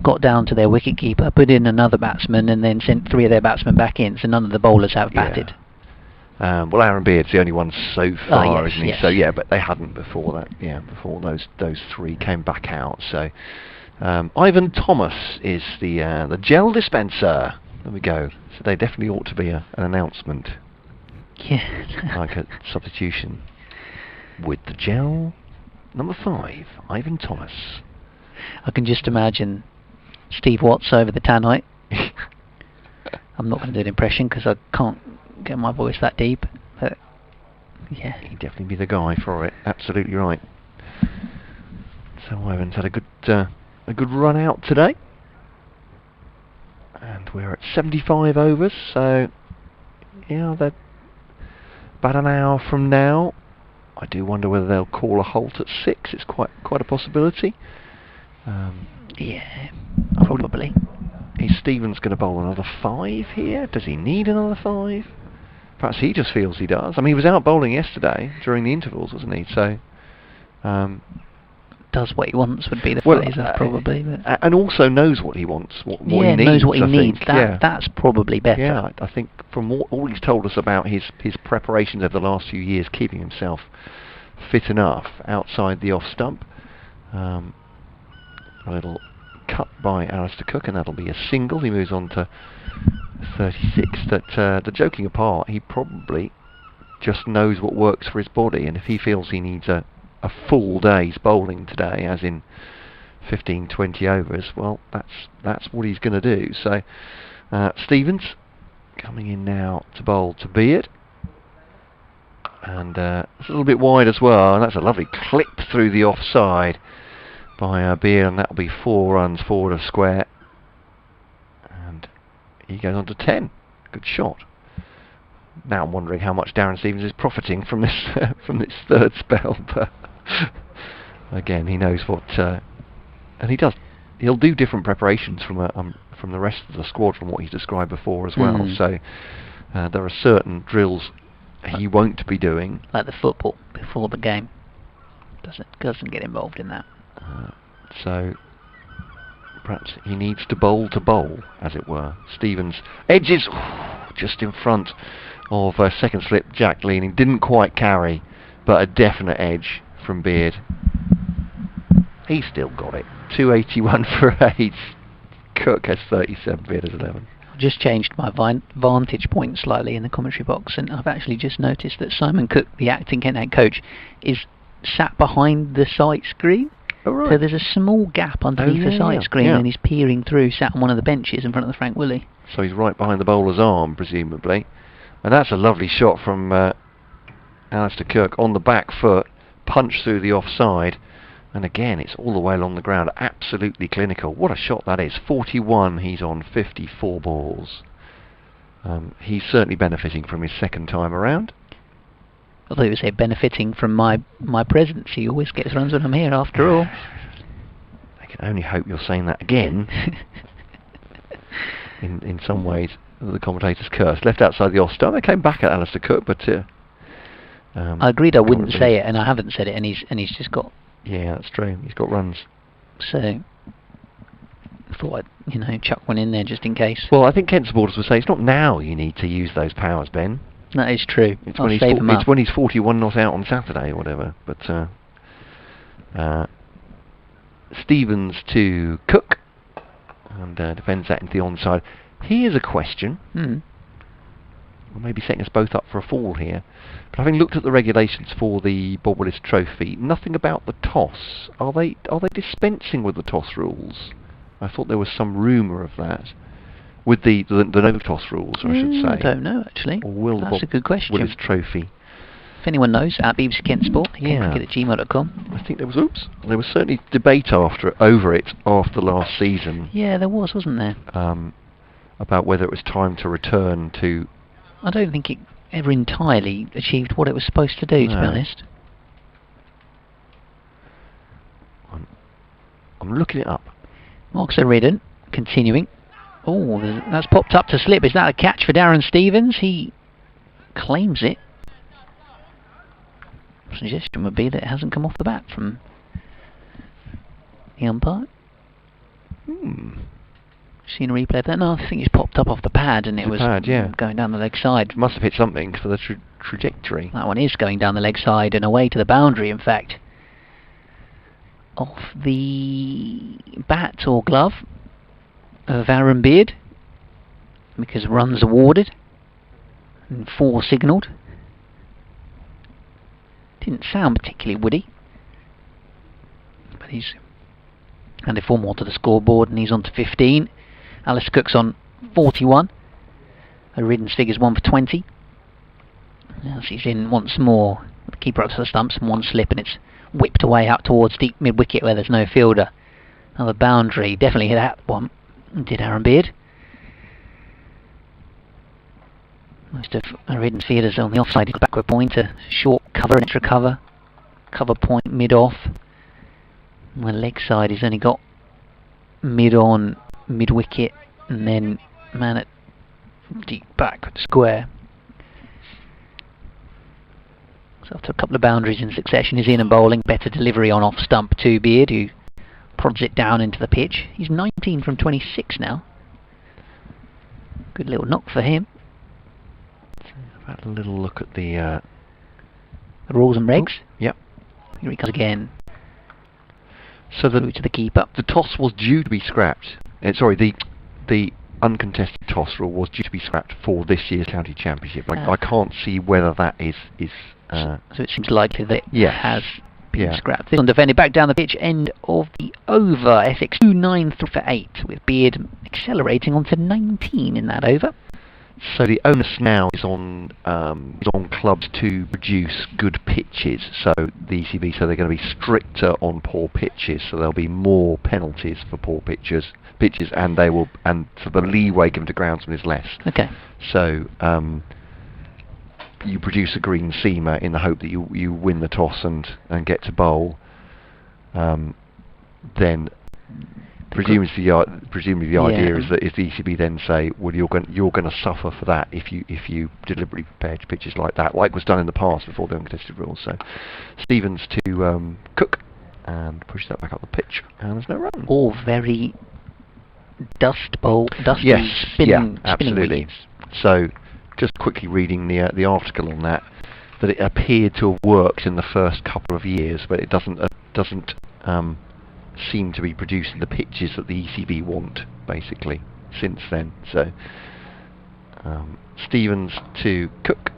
Speaker 2: got down to their wicketkeeper, put in another batsman, and then sent 3 of their batsmen back in, so none of the bowlers have batted.
Speaker 1: Well, Aaron Beard's the only one so far,
Speaker 2: yes,
Speaker 1: isn't he?
Speaker 2: yes.
Speaker 1: So yeah, but they hadn't before that. Yeah, before those 3 came back out. So Ivan Thomas is the gel dispenser. There we go. So they definitely ought to be an announcement.
Speaker 2: Yeah.
Speaker 1: Like a substitution with the gel. Number 5, Ivan Thomas.
Speaker 2: I can just imagine Steve Watts over the tannoy. I'm not going to do an impression because I can't get my voice that deep. But yeah,
Speaker 1: He'd definitely be the guy for it. Absolutely right. So Ivan's had a good run out today, and we're at 75 overs. So yeah, they're about an hour from now. I do wonder whether they'll call a halt at 6. It's quite a possibility.
Speaker 2: Yeah, probably.
Speaker 1: Is Stevens going to bowl another 5 here? Does he need another 5? Perhaps he just feels he does. I mean, he was out bowling yesterday during the intervals, wasn't he? So
Speaker 2: does what he wants would be the phrase, probably. But
Speaker 1: and also knows what he wants, what he needs.
Speaker 2: Knows what he needs.
Speaker 1: Think.
Speaker 2: That's probably better.
Speaker 1: Yeah, I think from all he's told us about his preparations over the last few years, keeping himself fit enough outside the off stump. A little cut by Alistair Cook, and that'll be a single. He moves on to 36. That the joking apart, he probably just knows what works for his body, and if he feels he needs a full day's bowling today, as in 15-20 overs, well, that's what he's going to do. So Stevens coming in now to bowl to Beard, and it's a little bit wide as well, and that's a lovely clip through the offside by Beard, and that'll be 4 runs forward of square, and he goes on to 10. Good shot. Now I'm wondering how much Darren Stevens is profiting from this from this third spell, but again, he knows what, and he does. He'll do different preparations from the rest of the squad from what he's described before as well. So there are certain drills he won't be doing,
Speaker 2: like the football before the game. Doesn't get involved in that.
Speaker 1: So perhaps he needs to bowl, as it were. Stevens edges just in front of second slip Jack Leaning. Didn't quite carry, but a definite edge from Beard. He still got it. 281 for 8. Cook has 37, Beard has 11.
Speaker 2: I've just changed my vantage point slightly in the commentary box, and I've actually just noticed that Simon Cook, the acting Kent head coach, is sat behind the sight screen.
Speaker 1: Oh, right.
Speaker 2: So there's a small gap underneath the sight screen, and he's peering through, sat on one of the benches in front of the Frank Willie.
Speaker 1: So he's right behind the bowler's arm, presumably. And that's a lovely shot from Alistair Cook on the back foot, punch through the offside, and again it's all the way along the ground. Absolutely clinical. What a shot that is. 41, he's on 54 balls. He's certainly benefiting from his second time around.
Speaker 2: Although he was benefiting from my presence. He always gets runs when I'm here, after all.
Speaker 1: They can only hope you're saying that again. in some ways, the commentator's curse. Left outside the off stump. They came back at Alistair Cook, but
Speaker 2: I agreed I wouldn't say it, and I haven't said it, and he's just got.
Speaker 1: Yeah, that's true. He's got runs.
Speaker 2: So I thought I'd chuck one in there just in case.
Speaker 1: Well, I think Kent supporters would say it's not now you need to use those powers, Ben.
Speaker 2: That is true.
Speaker 1: It's
Speaker 2: I'll
Speaker 1: when
Speaker 2: save them up.
Speaker 1: It's when he's 41 not out on Saturday or whatever. But Stevens to Cook, and defends that into the onside. Here's a question. Well, maybe setting us both up for a fall here. But having looked at the regulations for the Bob Willis Trophy, nothing about the toss. Are they dispensing with the toss rules? I thought there was some rumour of that. With the no toss rules, I should say.
Speaker 2: I don't know, actually.
Speaker 1: Or will
Speaker 2: That's
Speaker 1: the
Speaker 2: a good question.
Speaker 1: Willis Trophy?
Speaker 2: If anyone knows, at BBC Kent Sport, cricket@gmail.com.
Speaker 1: I think there was certainly debate over it after last season.
Speaker 2: Yeah, there wasn't there?
Speaker 1: About whether it was time to return to.
Speaker 2: I don't think it ever entirely achieved what it was supposed to do, to be honest.
Speaker 1: I'm looking it up.
Speaker 2: Marks O'Riordan, continuing. Oh, that's popped up to slip. Is that a catch for Darren Stevens? He claims it. Suggestion would be that it hasn't come off the bat from the umpire. Seen a replay of that? No, I think it's popped up off the pad, and it was going down the leg side.
Speaker 1: Must have hit something for the trajectory.
Speaker 2: That one is going down the leg side and away to the boundary, in fact. Off the bat or glove of Aaron Beard, because runs awarded and 4 signalled. Didn't sound particularly woody, but he's added 4 more to the scoreboard, and he's on to 15. Alistair Cook's on 41. O'Riordan's figure's 1 for 20. As he's in once more, the keeper up to the stumps and 1 slip, and it's whipped away out towards deep mid wicket where there's no fielder. Another boundary, definitely hit that one. Did Aaron Beard. Most of O'Riordan's fielders on the offside. He's got backward point, a short cover, an extra cover. Cover point mid off. On the leg side, he's only got mid on, mid wicket, and then man at deep backward square. So after a couple of boundaries in succession, he's in and bowling. Better delivery on off stump to Beard, who prods it down into the pitch. He's 19 from 26 now. Good little knock for him.
Speaker 1: Have a little look at the
Speaker 2: rules and regs.
Speaker 1: Yep.
Speaker 2: Here he comes again.
Speaker 1: So
Speaker 2: through to the keeper.
Speaker 1: The toss was due to be scrapped. Sorry, the uncontested toss rule was due to be scrapped for this year's county championship. I can't see whether that is.
Speaker 2: So it seems likely that it has been scrapped. This one defended back down the pitch, end of the over. Essex 2-9 for 8, with Beard accelerating onto 19 in that over.
Speaker 1: So the onus now is on clubs to produce good pitches. So the ECB, so they're going to be stricter on poor pitches. So there'll be more penalties for poor pitches, and so the leeway given to groundsmen is less.
Speaker 2: Okay.
Speaker 1: So you produce a green seamer in the hope that you win the toss and get to bowl. Then. Presumably the idea is that if the ECB then say, well, you're going to suffer for that if you deliberately prepare pitches like that, like was done in the past before the uncontested rules. So Stevens to Cook, and push that back up the pitch, and there's no run.
Speaker 2: All very dusty, spinning wickets.
Speaker 1: So just quickly reading the article on that it appeared to have worked in the first couple of years, but it doesn't seem to be producing the pitches that the ECB want, basically, since then. So Stevens to Cook,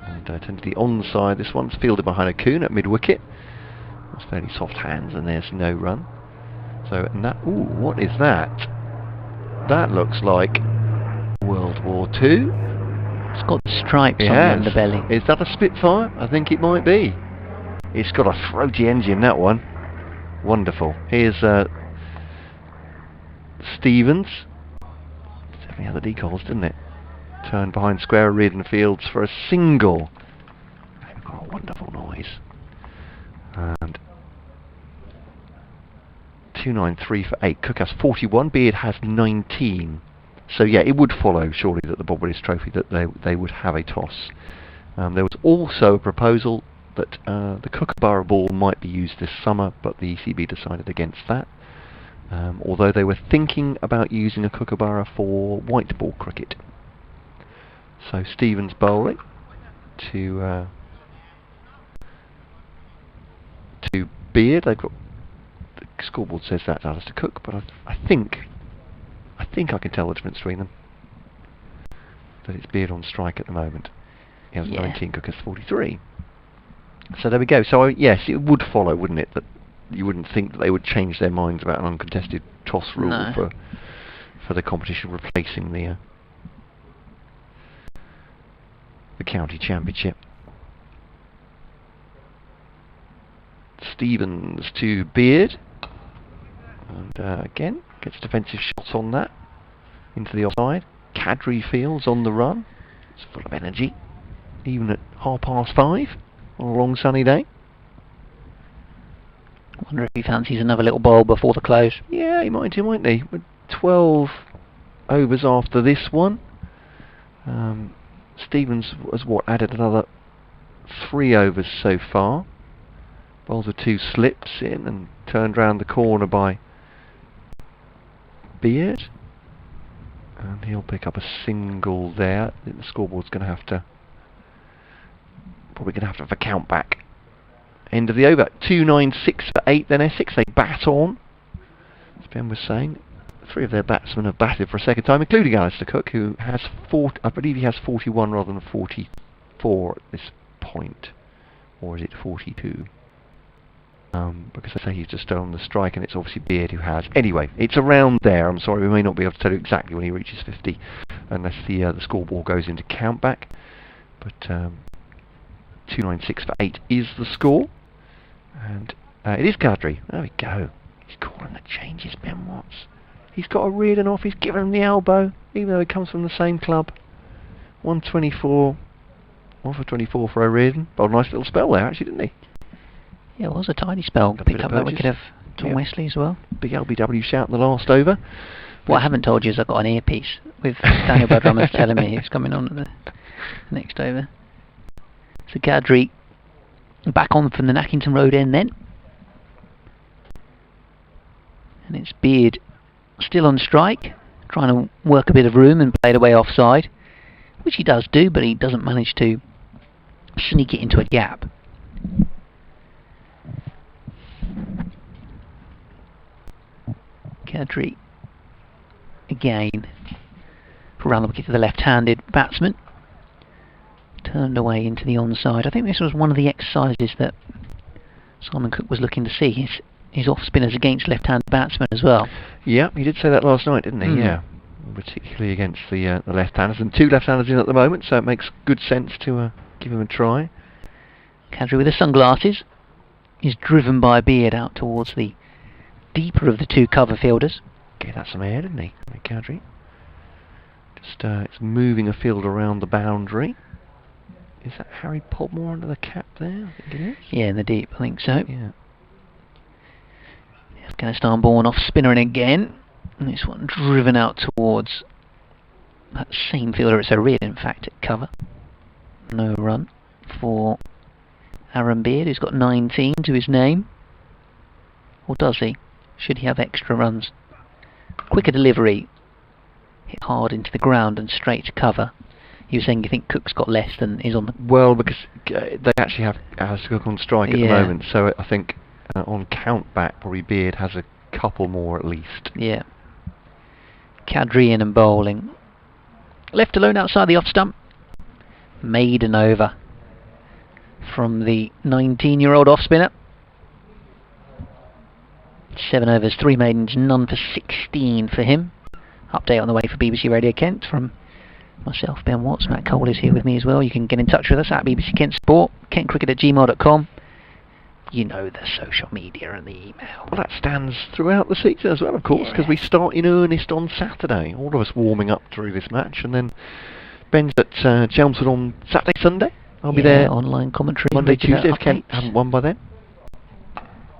Speaker 1: and tend to the onside. This one's fielded behind a Coon at mid wicket. That's fairly soft hands, and there's no run. So what is that? That looks like World War II.
Speaker 2: It's got stripes on the underbelly.
Speaker 1: Is that a Spitfire? I think it might be. It's got a throaty engine, that one. Wonderful. Here's Stevens. Definitely had the decals, didn't it? Turned behind square of Reardon Fields for a single. They've got a wonderful noise. And 293 for 8. Cook has 41. Beard has 19. So yeah, it would follow surely that the Bob Willis Trophy that they would have a toss. There was also a proposal that the Kookaburra ball might be used this summer, but the ECB decided against that. Although they were thinking about using a Kookaburra for white ball cricket. So Stevens bowling to Beard. They've got, the scoreboard says that's Alistair Cook, but I think I can tell the difference between them. That it's Beard on strike at the moment. He has 19, Cook has 43. So there we go. So yes, it would follow, wouldn't it, that you wouldn't think that they would change their minds about an uncontested toss rule for the competition replacing the county championship. Stevens to Beard, and again gets defensive shots on that into the offside. Cadry fields on the run. It's full of energy, even at 5:30 on a long sunny day.
Speaker 2: Wonder if he fancies another little bowl before the close.
Speaker 1: Yeah, he might do, mightn't he? With 12 overs after this one. Stevens has added another 3 overs so far. Bowls with 2 slips in and turned round the corner by Beard. And he'll pick up a single there. I think the scoreboard's going to have to have a count back. End of the over. 296 for 8 then Essex. They bat on. As Ben was saying, 3 of their batsmen have batted for a second time, including Alistair Cook, who has I believe he has 41 rather than 44 at this point. Or is it 42? Because I say he's just on the strike, and it's obviously Beard who has. Anyway, it's around there. I'm sorry, we may not be able to tell you exactly when he reaches 50, unless the scoreboard goes into countback. But 296 for 8 is the score, and it is Cadry. There we go. He's calling the changes, Ben Watts. He's got a Reardon off. He's given him the elbow, even though he comes from the same club. 124, 1 for 24 for O'Riordan. But a nice little spell there, actually, didn't he?
Speaker 2: Yeah, it was a tidy spell. Picked up that wicket of Tom Wesley as well.
Speaker 1: Big LBW shout in the last over.
Speaker 2: What I haven't told you is I've got an earpiece with Daniel Bowdrummers telling me who's coming on at the next over. So Cadry back on from the Nackington Road end then. And it's Beard still on strike, trying to work a bit of room and play it away offside, which he does do, but he doesn't manage to sneak it into a gap. Cadry again around the wicket to the left-handed batsman, turned away into the onside. I think this was one of the exercises that Simon Cook was looking to see, his off-spinners against left-handed batsmen as well. Yeah,
Speaker 1: he did say that last night, didn't he? Yeah, particularly against the left-handers, and 2 left-handers in at the moment, so it makes good sense to give him a try.
Speaker 2: Cadry with the sunglasses is driven by Beard out towards the deeper of the 2 cover fielders.
Speaker 1: Gave that some air, didn't he, Cadry? Just it's moving a field around the boundary. Is that Harry Podmore under the cap there? I think it is.
Speaker 2: Yeah, in the deep, I think so.
Speaker 1: Yeah.
Speaker 2: Afghanistan born off spinnering again. And this one driven out towards that same fielder. It's O'Riordan, in fact, at cover. No run for Aaron Beard, who's got 19 to his name. Or does he? Should he have extra runs? Quicker delivery. Hit hard into the ground and straight to cover. You were saying you think Cook's got less than is on the...
Speaker 1: Well, because they actually have Alistair Cook on strike at the moment, so I think on count back, probably Beard has a couple more at least.
Speaker 2: Yeah. Cadry in and bowling. Left alone outside the off stump. Maiden over from the 19-year-old off-spinner. 7 overs, 3 maidens, none for 16 for him. Update on the way for BBC Radio Kent from myself, Ben Watts. Matt Cole is here with me as well. You can get in touch with us at BBC Kent Sport, kentcricket@gmail.com. You know, the social media and the email.
Speaker 1: Well, that stands throughout the season as well, of course, because we start in earnest on Saturday. All of us warming up through this match, and then Ben's at Chelmsford on Saturday, Sunday. I'll be there.
Speaker 2: Online commentary.
Speaker 1: Monday, Tuesday, if Kent haven't won by then.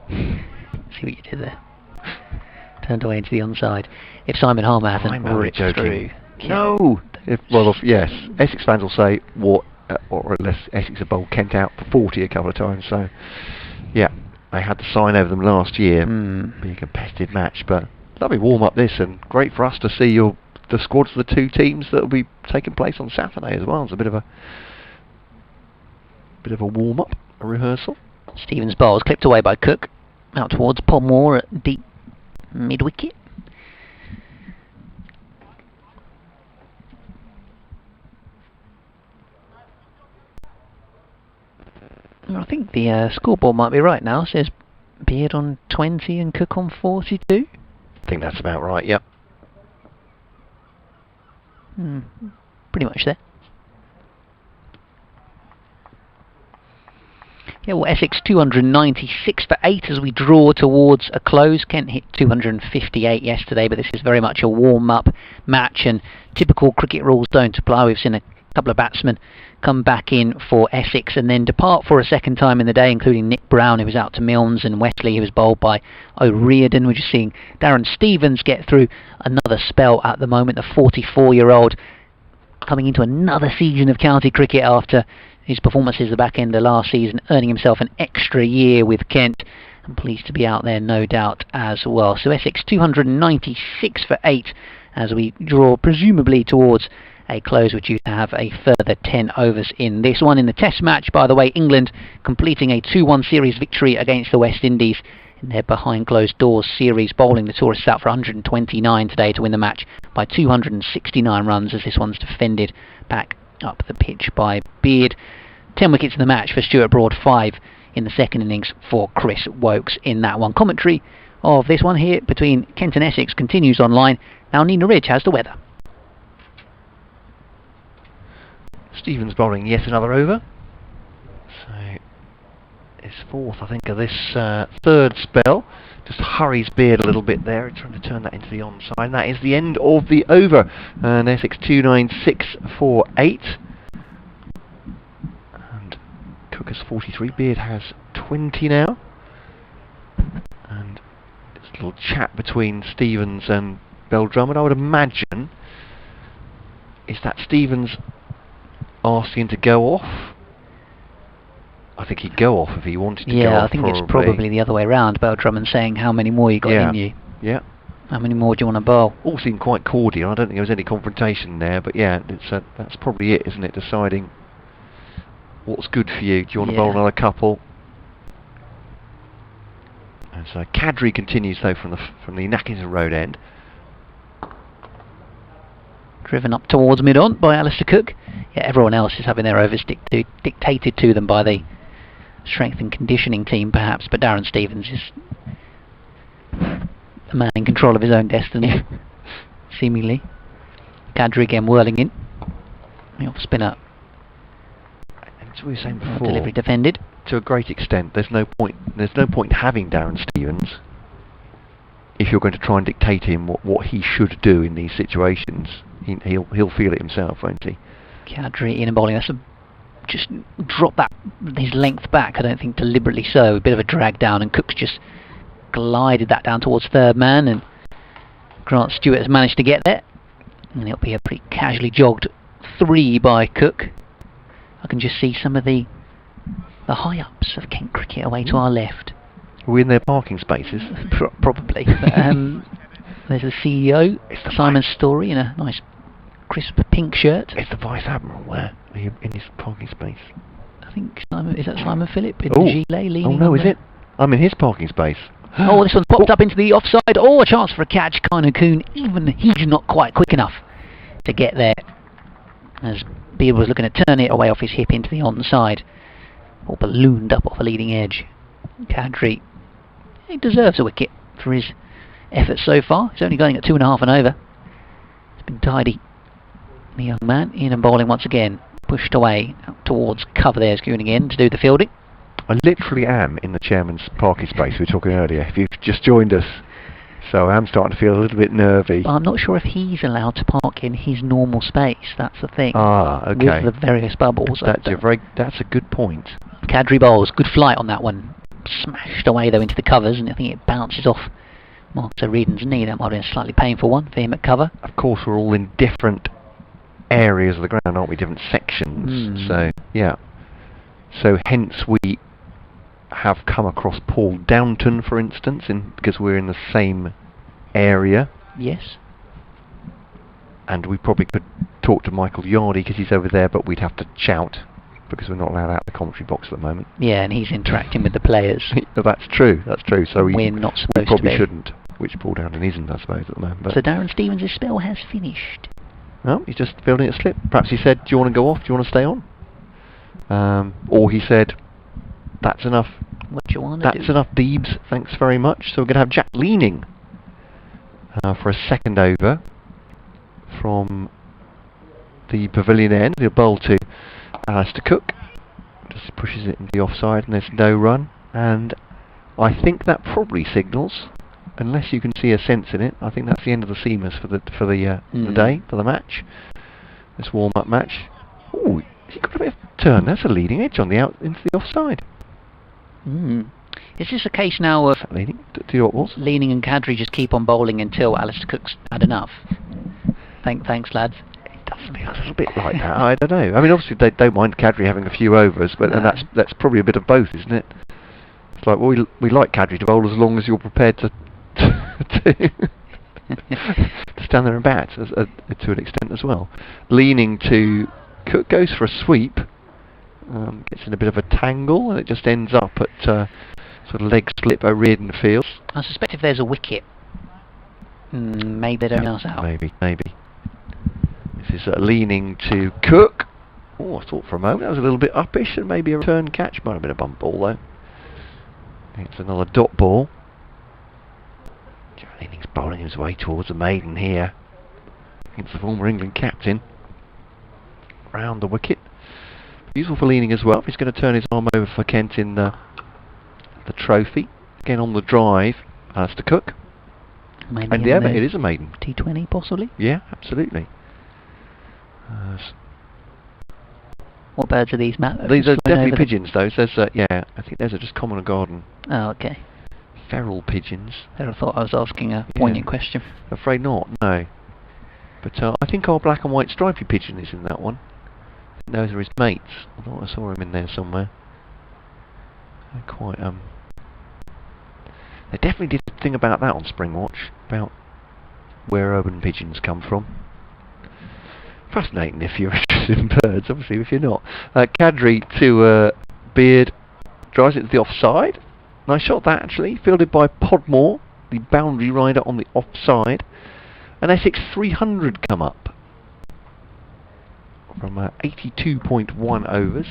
Speaker 2: See what you did there. Turned away into the onside. If Simon Harmer hasn't ripped through...
Speaker 1: No! Yes. Essex fans will say, what, or unless Essex have bowled Kent out for 40 a couple of times, so... Yeah, they had the sign over them last year, being a competitive match, but lovely warm-up this, and great for us to see the squads of the two teams that will be taking place on Saturday as well. It's a bit of a warm-up, a rehearsal.
Speaker 2: Stevens' bowls clipped away by Cook, out towards Podmore at deep mid-wicket. I think the scoreboard might be right now. It says Beard on 20 and Cook on 42.
Speaker 1: I think that's about right, yep.
Speaker 2: Pretty much there. Yeah, well, Essex 296 for 8 as we draw towards a close. Kent hit 258 yesterday, but this is very much a warm-up match, and typical cricket rules don't apply. We've seen a couple of batsmen come back in for Essex and then depart for a second time in the day, including Nick Brown, who was out to Milnes, and Wesley, who was bowled by O'Riordan. We're just seeing Darren Stevens get through another spell at the moment, the 44-year-old coming into another season of county cricket after his performances at the back end of last season, earning himself an extra year with Kent. I'm pleased to be out there, no doubt, as well. So Essex 296 for 8 as we draw presumably towards a close. We're due to have a further 10 overs in this one. In the test match, by the way, England completing a 2-1 series victory against the West Indies in their behind closed doors series, bowling the tourists out for 129 today to win the match by 269 runs as this one's defended back up the pitch by Beard. 10 wickets in the match for Stuart Broad, 5 in the second innings for Chris Wokes in that one. Commentary of this one here between Kent and Essex continues online. Now Nina Ridge has the weather.
Speaker 1: Stevens bowling yet another over. So it's fourth, I think, of this third spell. Just hurries Beard a little bit there, trying to turn that into the onside. And that is the end of the over. And Essex 296 for 8. And Cook has 43. Beard has 20 now. And it's a little chat between Stevens and Beldrum. I would imagine is that Stevens asking to go off. I think he'd go off if he wanted to go off.
Speaker 2: Yeah, I think it's probably the other way round. Beldrum saying, how many more you got in you?
Speaker 1: Yeah.
Speaker 2: How many more do you want to bowl?
Speaker 1: All seemed quite cordial. I don't think there was any confrontation there, but yeah, that's probably it, isn't it? Deciding what's good for you. Do you want to bowl another couple? And so Cadry continues though from the Nackington Road end.
Speaker 2: Driven up towards mid-on by Alistair Cook. Yeah, everyone else is having their overs dictated to them by the strength and conditioning team, perhaps, but Darren Stevens is a man in control of his own destiny, seemingly. Cadry again whirling in. The off spinner.
Speaker 1: As we were saying before,
Speaker 2: delivery defended.
Speaker 1: To a great extent, there's no point having Darren Stevens if you're going to try and dictate him what he should do in these situations. He'll feel it himself, won't he?
Speaker 2: Cadry in and bowling. That's just drop his length back. I don't think deliberately so. A bit of a drag down, and Cook's just glided that down towards third man, and Grant Stewart has managed to get there. And it'll be a pretty casually jogged 3 by Cook. I can just see some of the high ups of Kent cricket away to our left.
Speaker 1: Are we in their parking spaces?
Speaker 2: Probably. There's the CEO, Simon Story, in a nice crisp pink shirt.
Speaker 1: Is the Vice Admiral there? Are you in his parking space?
Speaker 2: I think is that Simon Phillip in the gilet leaning?
Speaker 1: Oh no, is it? I'm in his parking space.
Speaker 2: Oh, this one's popped up into the offside. Oh, a chance for a catch. Kainu Kuhn, even he's not quite quick enough to get there. As Beard was looking to turn it away off his hip into the onside. Or ballooned up off the leading edge. Cadry, he deserves a wicket for his efforts so far. He's only going at 2.5 and over. It's been tidy. The young man in and bowling once again. Pushed away out towards cover. There's Kuhn again to do the fielding.
Speaker 1: I literally am in the chairman's parking space we were talking earlier, if you've just joined us. So I am starting to feel a little bit nervy.
Speaker 2: I'm not sure if he's allowed to park in his normal space. That's the thing.
Speaker 1: Ah, okay.
Speaker 2: With the various bubbles.
Speaker 1: That's a good point.
Speaker 2: Cadry bowls. Good flight on that one. Smashed away though into the covers, and I think it bounces off Mark, so Reedon's knee, that might be a slightly painful one for him at cover.
Speaker 1: Of course, we're all in different areas of the ground, aren't we? Different sections. So, yeah. So, hence we have come across Paul Downton, for instance, because we're in the same area.
Speaker 2: Yes.
Speaker 1: And we probably could talk to Michael Yardy because he's over there, but we'd have to shout because we're not allowed out of the commentary box at the moment.
Speaker 2: Yeah, and he's interacting with the players.
Speaker 1: That's true. That's true. So
Speaker 2: we're not supposed
Speaker 1: we probably
Speaker 2: to be.
Speaker 1: Shouldn't, which Paul Downton isn't, I suppose, at the moment. But
Speaker 2: so Darren Stevens' spell has finished.
Speaker 1: No, he's just building a slip. Perhaps he said, "Do you want to go off? Do you want to stay on?" Or he said, "That's enough.
Speaker 2: What do you want to do?
Speaker 1: That's enough, Deebs. Thanks very much." So we're going to have Jack leaning for a second over from the pavilion end. He'll bowl to Alistair Cook. Just pushes it into the offside, and there's no run. And I think that probably signals, unless you can see a sense in it, I think that's the end of the seamers for the day, for the match. This warm-up match. Oh, he got a bit of turn. That's a leading edge on the out into the offside.
Speaker 2: Is this a case now of
Speaker 1: leaning? Do you know what it was?
Speaker 2: Leaning and Kadri just keep on bowling until Alistair Cook's had enough? Thanks, lads.
Speaker 1: It does feel a little bit like that. I don't know. I mean, obviously they don't mind Kadri having a few overs, but and that's probably a bit of both, isn't it? It's like, well, we like Kadri to bowl as long as you're prepared to stand there and bat to an extent as well. Leaning to Cook, goes for a sweep, gets in a bit of a tangle, and it just ends up at sort of leg slip O'Riordan fields.
Speaker 2: I suspect if there's a wicket, maybe they don't pass out.
Speaker 1: Maybe. This is leaning to Cook. Oh, I thought for a moment that was a little bit uppish and maybe a return catch. Might have been a bump ball though. It's another dot ball. Leaning's bowling his way towards the maiden here. Against the former England captain. Round the wicket. Useful for Leaning as well. He's going to turn his arm over for Kent in the trophy. Again on the drive, Alistair Cook.
Speaker 2: Maybe
Speaker 1: and yeah, it is a maiden.
Speaker 2: T20 possibly?
Speaker 1: Yeah, absolutely.
Speaker 2: What birds are these, Matt?
Speaker 1: These are definitely pigeons though. So yeah, I think those are just common and garden.
Speaker 2: Oh, okay.
Speaker 1: Feral pigeons.
Speaker 2: I thought I was asking a poignant question.
Speaker 1: Afraid not, no. But I think our black and white stripy pigeon is in that one. Those are his mates. I thought I saw him in there somewhere. They're quite They definitely did a thing about that on Spring Watch, about where urban pigeons come from. Fascinating if you're interested in birds, obviously if you're not. Kadri to Beard, drives it to the offside. Nice shot that actually, fielded by Podmore, the boundary rider on the offside. An Essex 300 come up from 82.1 overs.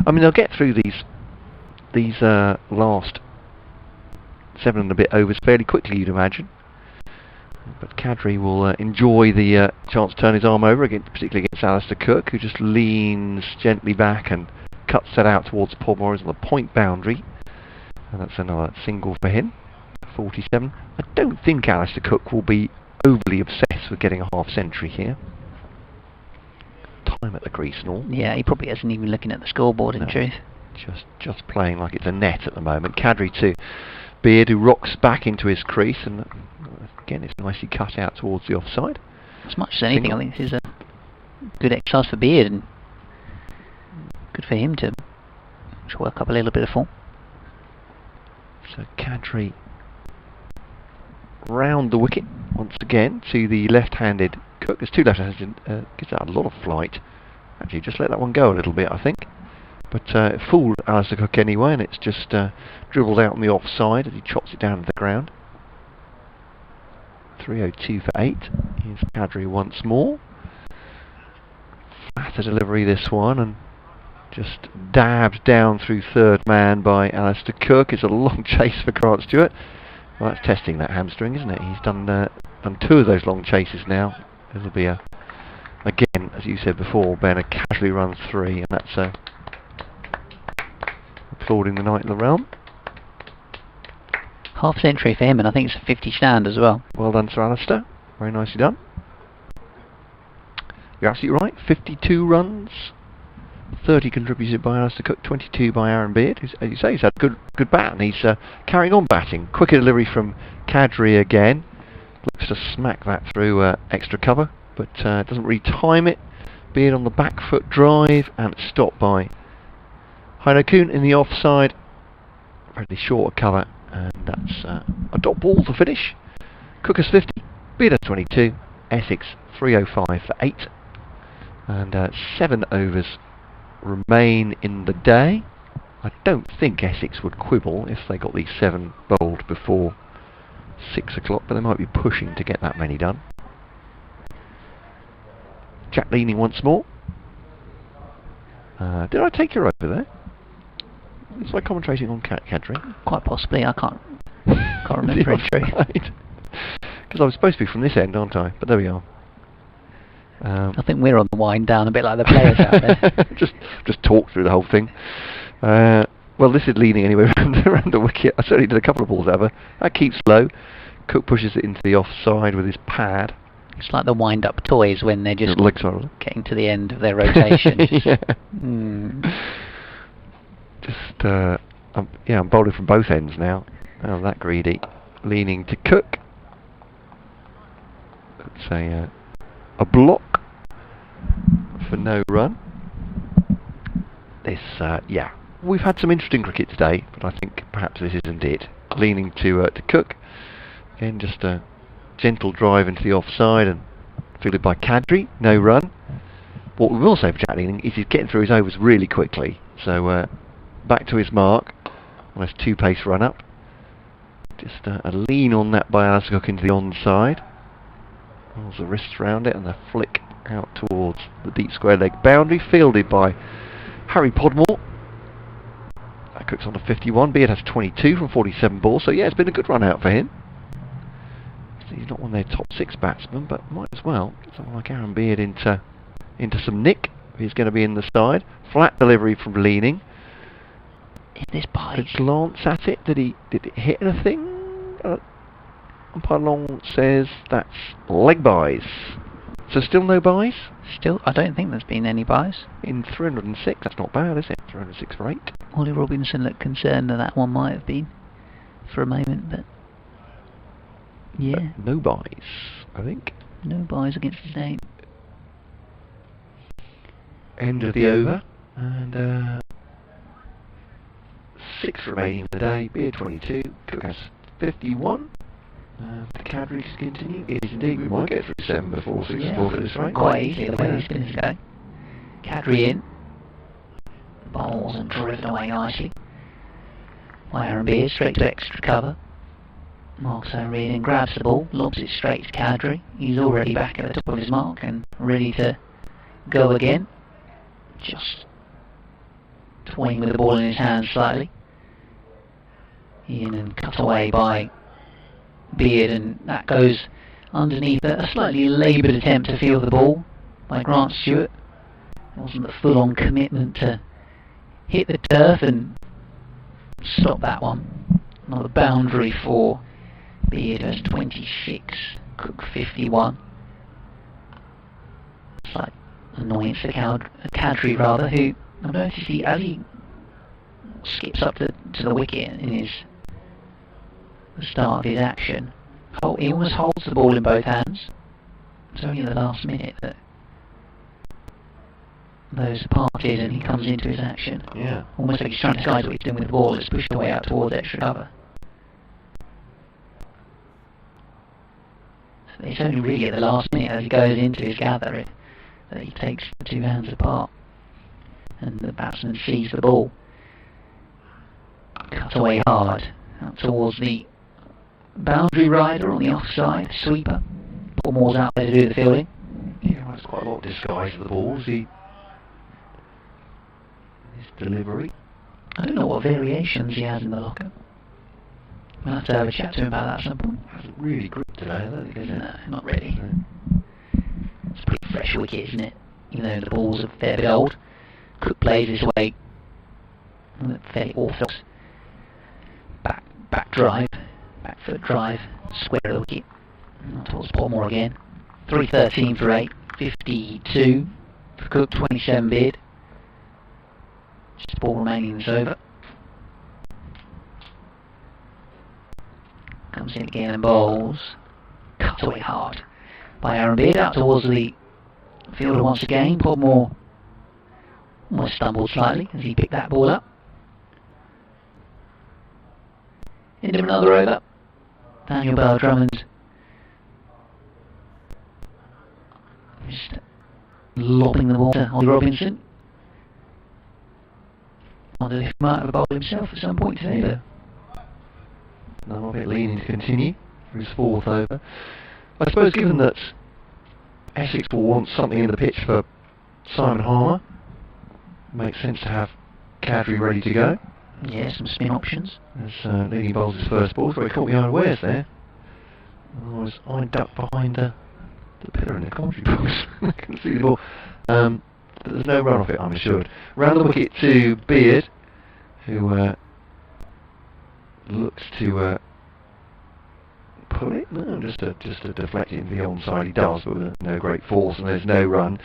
Speaker 1: I mean, they'll get through these last 7 and a bit overs fairly quickly, you'd imagine. But Kadri will enjoy the chance to turn his arm over, particularly against Alistair Cook, who just leans gently back and cuts that out towards Podmore on the point boundary. And that's another single for him, 47. I don't think Alistair Cook will be overly obsessed with getting a half century here. Time at the crease and all.
Speaker 2: Yeah, he probably isn't even looking at the scoreboard in truth.
Speaker 1: Just playing like it's a net at the moment. Kadri to Beard, who rocks back into his crease, and again it's nicely cut out towards the offside.
Speaker 2: As much as anything, I think this is a good exercise for Beard and good for him to work up a little bit of form.
Speaker 1: So Kadri round the wicket once again to the left-handed Cook. There's two left-handed, gives out a lot of flight. Actually, just let that one go a little bit, I think. But it fooled Alistair Cook anyway, and it's just dribbled out on the offside as he chops it down to the ground. 302 for 8. Here's Kadri once more. Flatter delivery this one, and just dabbed down through third man by Alistair Cook. It's a long chase for Grant Stewart. Well, that's testing that hamstring, isn't it? He's done 2 of those long chases now. It'll be again, as you said before, Ben, a casually run 3, and that's applauding the Knight in the realm.
Speaker 2: Half century for him, and I think it's a 50 stand as well.
Speaker 1: Well done, Sir Alistair. Very nicely done. You're absolutely right. 52 runs, 30 contributed by Alistair Cook, 22 by Aaron Beard, who's, as you say, he's had a good bat, and he's carrying on batting. Quicker delivery from Cadry again. Looks to smack that through extra cover, but doesn't really time it. Beard on the back foot drive, and it's stopped by Heinokun in the offside. Fairly shorter cover, and that's a dot ball to finish. Cook has 50, Beard has 22, Essex 305 for 8, and 7 overs remain in the day. I don't think Essex would quibble if they got these 7 bowled before 6 o'clock, but they might be pushing to get that many done. Jack leaning once more. Did I take your over there? Was I concentrating on Cadry?
Speaker 2: Quite possibly. I can't remember it.
Speaker 1: Because I was supposed to be from this end, aren't I? But there we are.
Speaker 2: I think we're on the wind down a bit like the players out there.
Speaker 1: just talk through the whole thing. Well, this is leaning anyway around the wicket. I certainly did a couple of balls over. That keeps low. Cook pushes it into the offside with his pad.
Speaker 2: It's like the wind-up toys when they're just getting to the end of their rotation.
Speaker 1: Yeah. I'm bowling from both ends now. Oh, that greedy. Leaning to Cook. Let's say a block for no run. This, we've had some interesting cricket today, but I think perhaps this isn't it. Leaning to Cook. Again, just a gentle drive into the offside and fielded by Cadry. No run. What we will say for Jack Leaning is he's getting through his overs really quickly. So back to his mark on his 2-pace run up. Just a lean on that by Alistair Cook into the onside. Pulls the wrists round it and a flick out towards the deep square leg boundary, fielded by Harry Podmore. Cook's on a 51. Beard has 22 from 47 balls, so yeah, it's been a good run out for him. He's not one of their top 6 batsmen, but might as well get someone like Aaron Beard into some nick if he's going to be in the side. Flat delivery from Leaning.
Speaker 2: In this bite.
Speaker 1: A glance at it. Did it hit anything? Umpire Long says that's leg buys. So still no buys?
Speaker 2: Still, I don't think there's been any buys.
Speaker 1: In 306, that's not bad, is it? 306 for 8.
Speaker 2: Ollie Robinson looked concerned that one might have been for a moment, but yeah.
Speaker 1: But no buys, I think.
Speaker 2: No buys against his name.
Speaker 1: End of the over, and 6 remaining in the day. Beard 22, Cook has 51. The Cadry to continue. It is indeed. We might get through 7 before 6 o'clock at this rate.
Speaker 2: Quite easily the way these spinners go. Cadry in. Ball wasn't driven away nicely. By Aaron Beard, straight to extra cover. Marks O'Reilly grabs the ball, lobs it straight to Cadry. He's already back at the top of his mark and ready to go again. Just toying with the ball in his hand slightly. In and cut away by Beard, and that goes underneath a slightly laboured attempt to field the ball by Grant Stewart. It wasn't a full-on commitment to hit the turf and stop that one. Another boundary for Beard, has 26, Cook 51. Slight annoyance for Cadry rather, who I noticed as he skips up to the wicket in the start of his action, he almost holds the ball in both hands. It's only at the last minute that those parties and he comes into his action.
Speaker 1: Yeah.
Speaker 2: Almost like he's trying to disguise what he's doing with the ball. It's pushed away out towards extra cover. So it's only really at the last minute as he goes into his gather that he takes the 2 hands apart and the batsman sees the ball. Cut away hard out towards the boundary rider on the offside, sweeper. Podmore's out there to do the fielding.
Speaker 1: Yeah, that's quite a lot of disguise of the balls. His delivery.
Speaker 2: I don't know what variations he has in the locker. We'll have to have a chat to him about that at some point.
Speaker 1: Hasn't really gripped today, I don't think, is it?
Speaker 2: No, not really. It's a pretty fresh wicket, isn't it? Even though the ball's a fair bit old. Cook plays his way fairly orthodox back drive, back foot drive, square of the wicket. Towards Podmore again. 313 for 8, 52 for Cook, 27 Beard. Just ball remaining in this over. Comes in again and bowls. Cut away hard by Aaron Beard out towards the fielder once again. Podmore almost stumbled slightly as he picked that ball up. Into another over. Daniel Bell-Drummond just lobbing the ball to Ollie Robinson. Wonder if he might have a bowl himself at some point today, but
Speaker 1: no, a bit leaning to continue for his fourth over. I suppose given that Essex will want something in the pitch for Simon Harmer, makes sense to have Cadry ready to go.
Speaker 2: Yeah, some spin options.
Speaker 1: As Leading bowls his first ball, where he caught me unawares there. I ducked behind the pillar in the commentary box. I couldn't see the ball. There's no run off it, I'm assured. Round the wicket to Beard, who looks to pull it. No, just to deflect it into the onside. He does, but with no great force, and there's no run.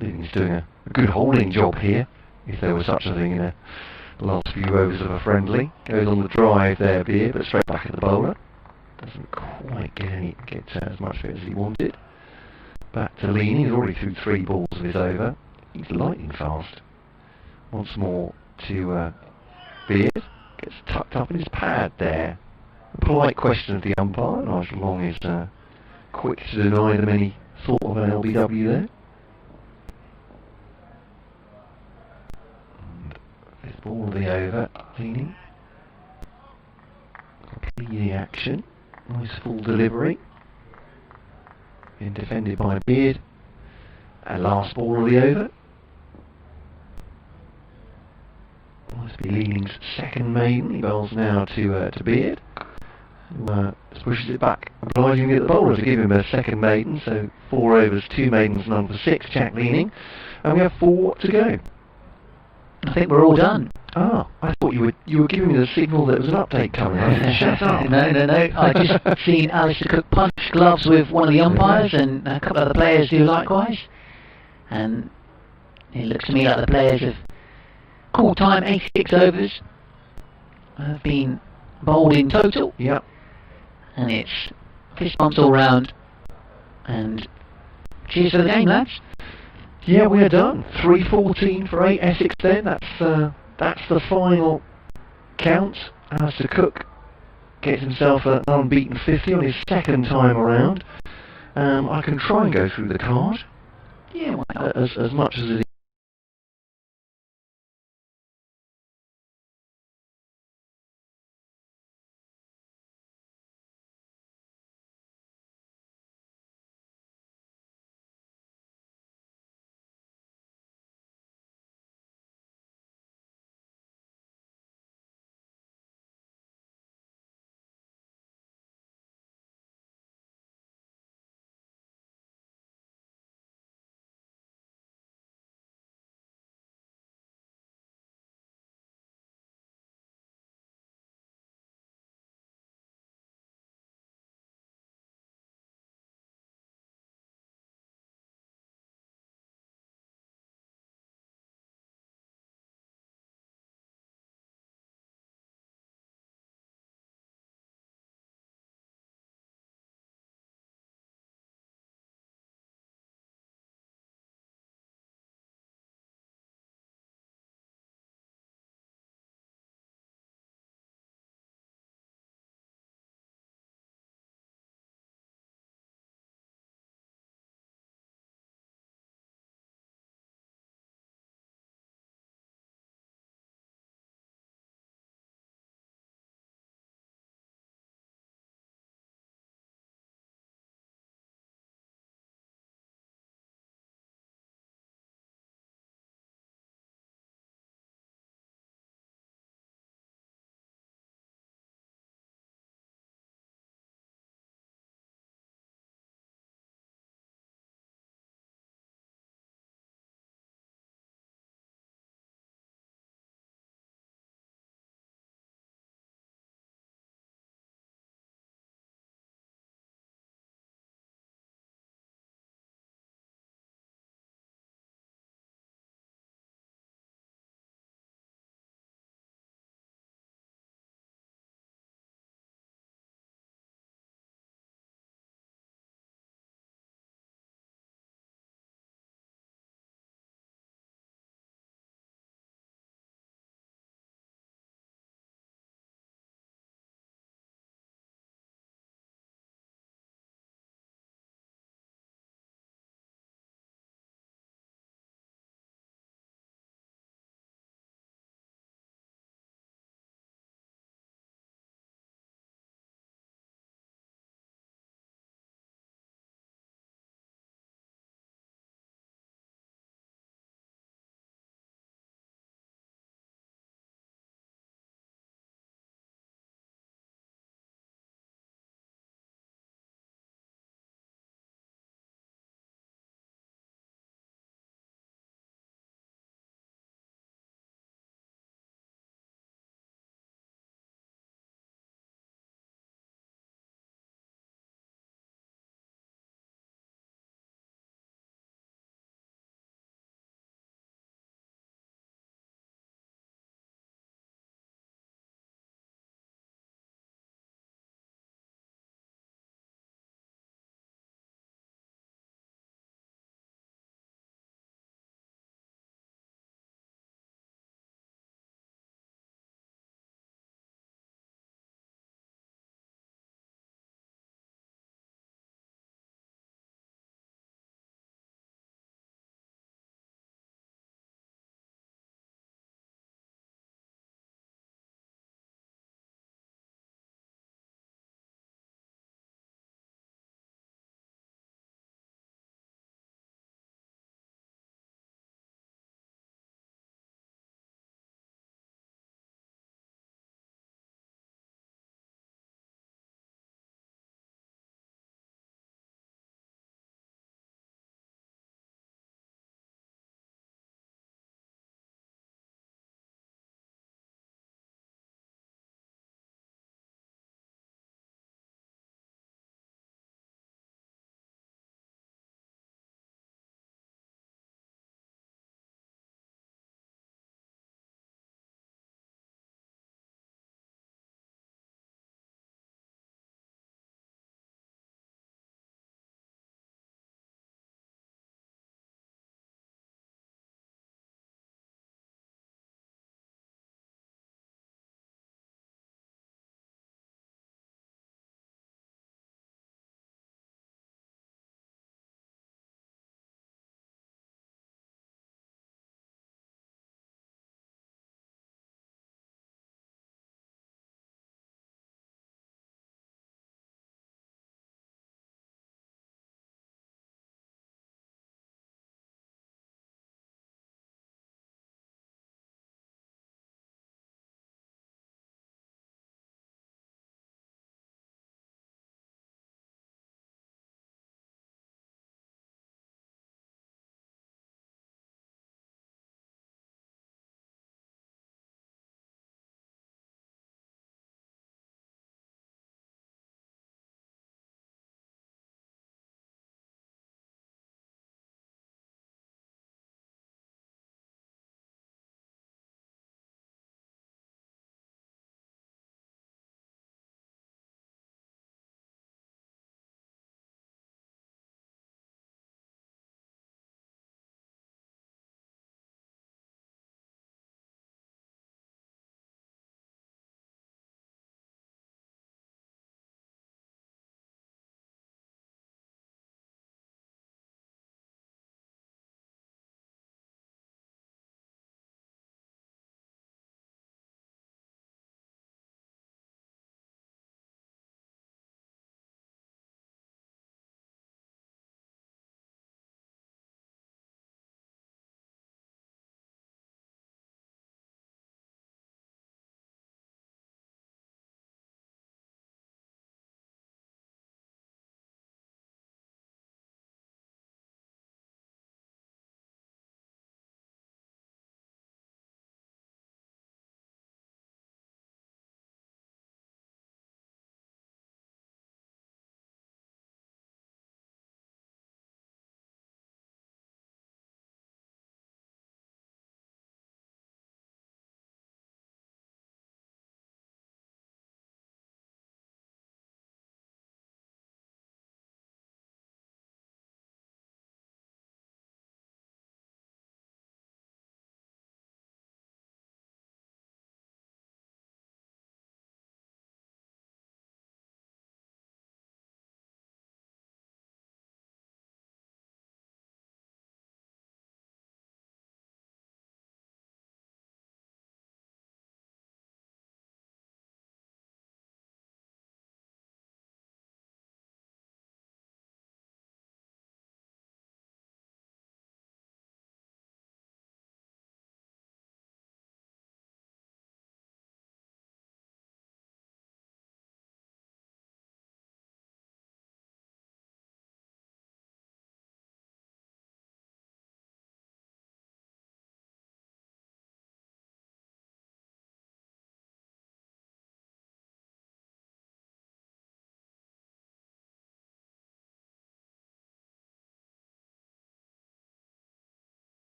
Speaker 1: He's doing a good holding job here, if there was such a thing in the last few overs of a friendly. Goes on the drive there, Beard, but straight back at the bowler. Doesn't quite get as much of it as he wanted. Back to Lean. He's already threw 3 balls of his over. He's lightning fast. Once more to Beard. Gets tucked up in his pad there. A polite question of the umpire. Nigel Long is quick to deny them any thought of an LBW there. And fifth ball of the over. Leaning. Complete the action. Nice full delivery. Being defended by Beard. And last ball of the over. Must be Leaning's second maiden. He bowls now to Beard, who just pushes it back, obliging the bowler to give him a second maiden. So 4 overs, 2 maidens, none for 6. Jack Leaning, and we have 4 to go.
Speaker 2: I think we're all done.
Speaker 1: Ah, I thought you were giving me the signal that there was an update coming. Shut up.
Speaker 2: No. I just seen Alistair Cook punch gloves with one of the umpires, and a couple of the players do likewise. And it looks to me like the players have called time. 86 overs have been bowled in total.
Speaker 1: Yep.
Speaker 2: And it's fist bumps all round. And cheers for the game, lads.
Speaker 1: Yeah, we're done. 314 for 8 Essex then. That's the final count. Alistair Cook gets himself an unbeaten 50 on his second time around. I can try and go through the card.
Speaker 2: Yeah, why not?
Speaker 1: As much as it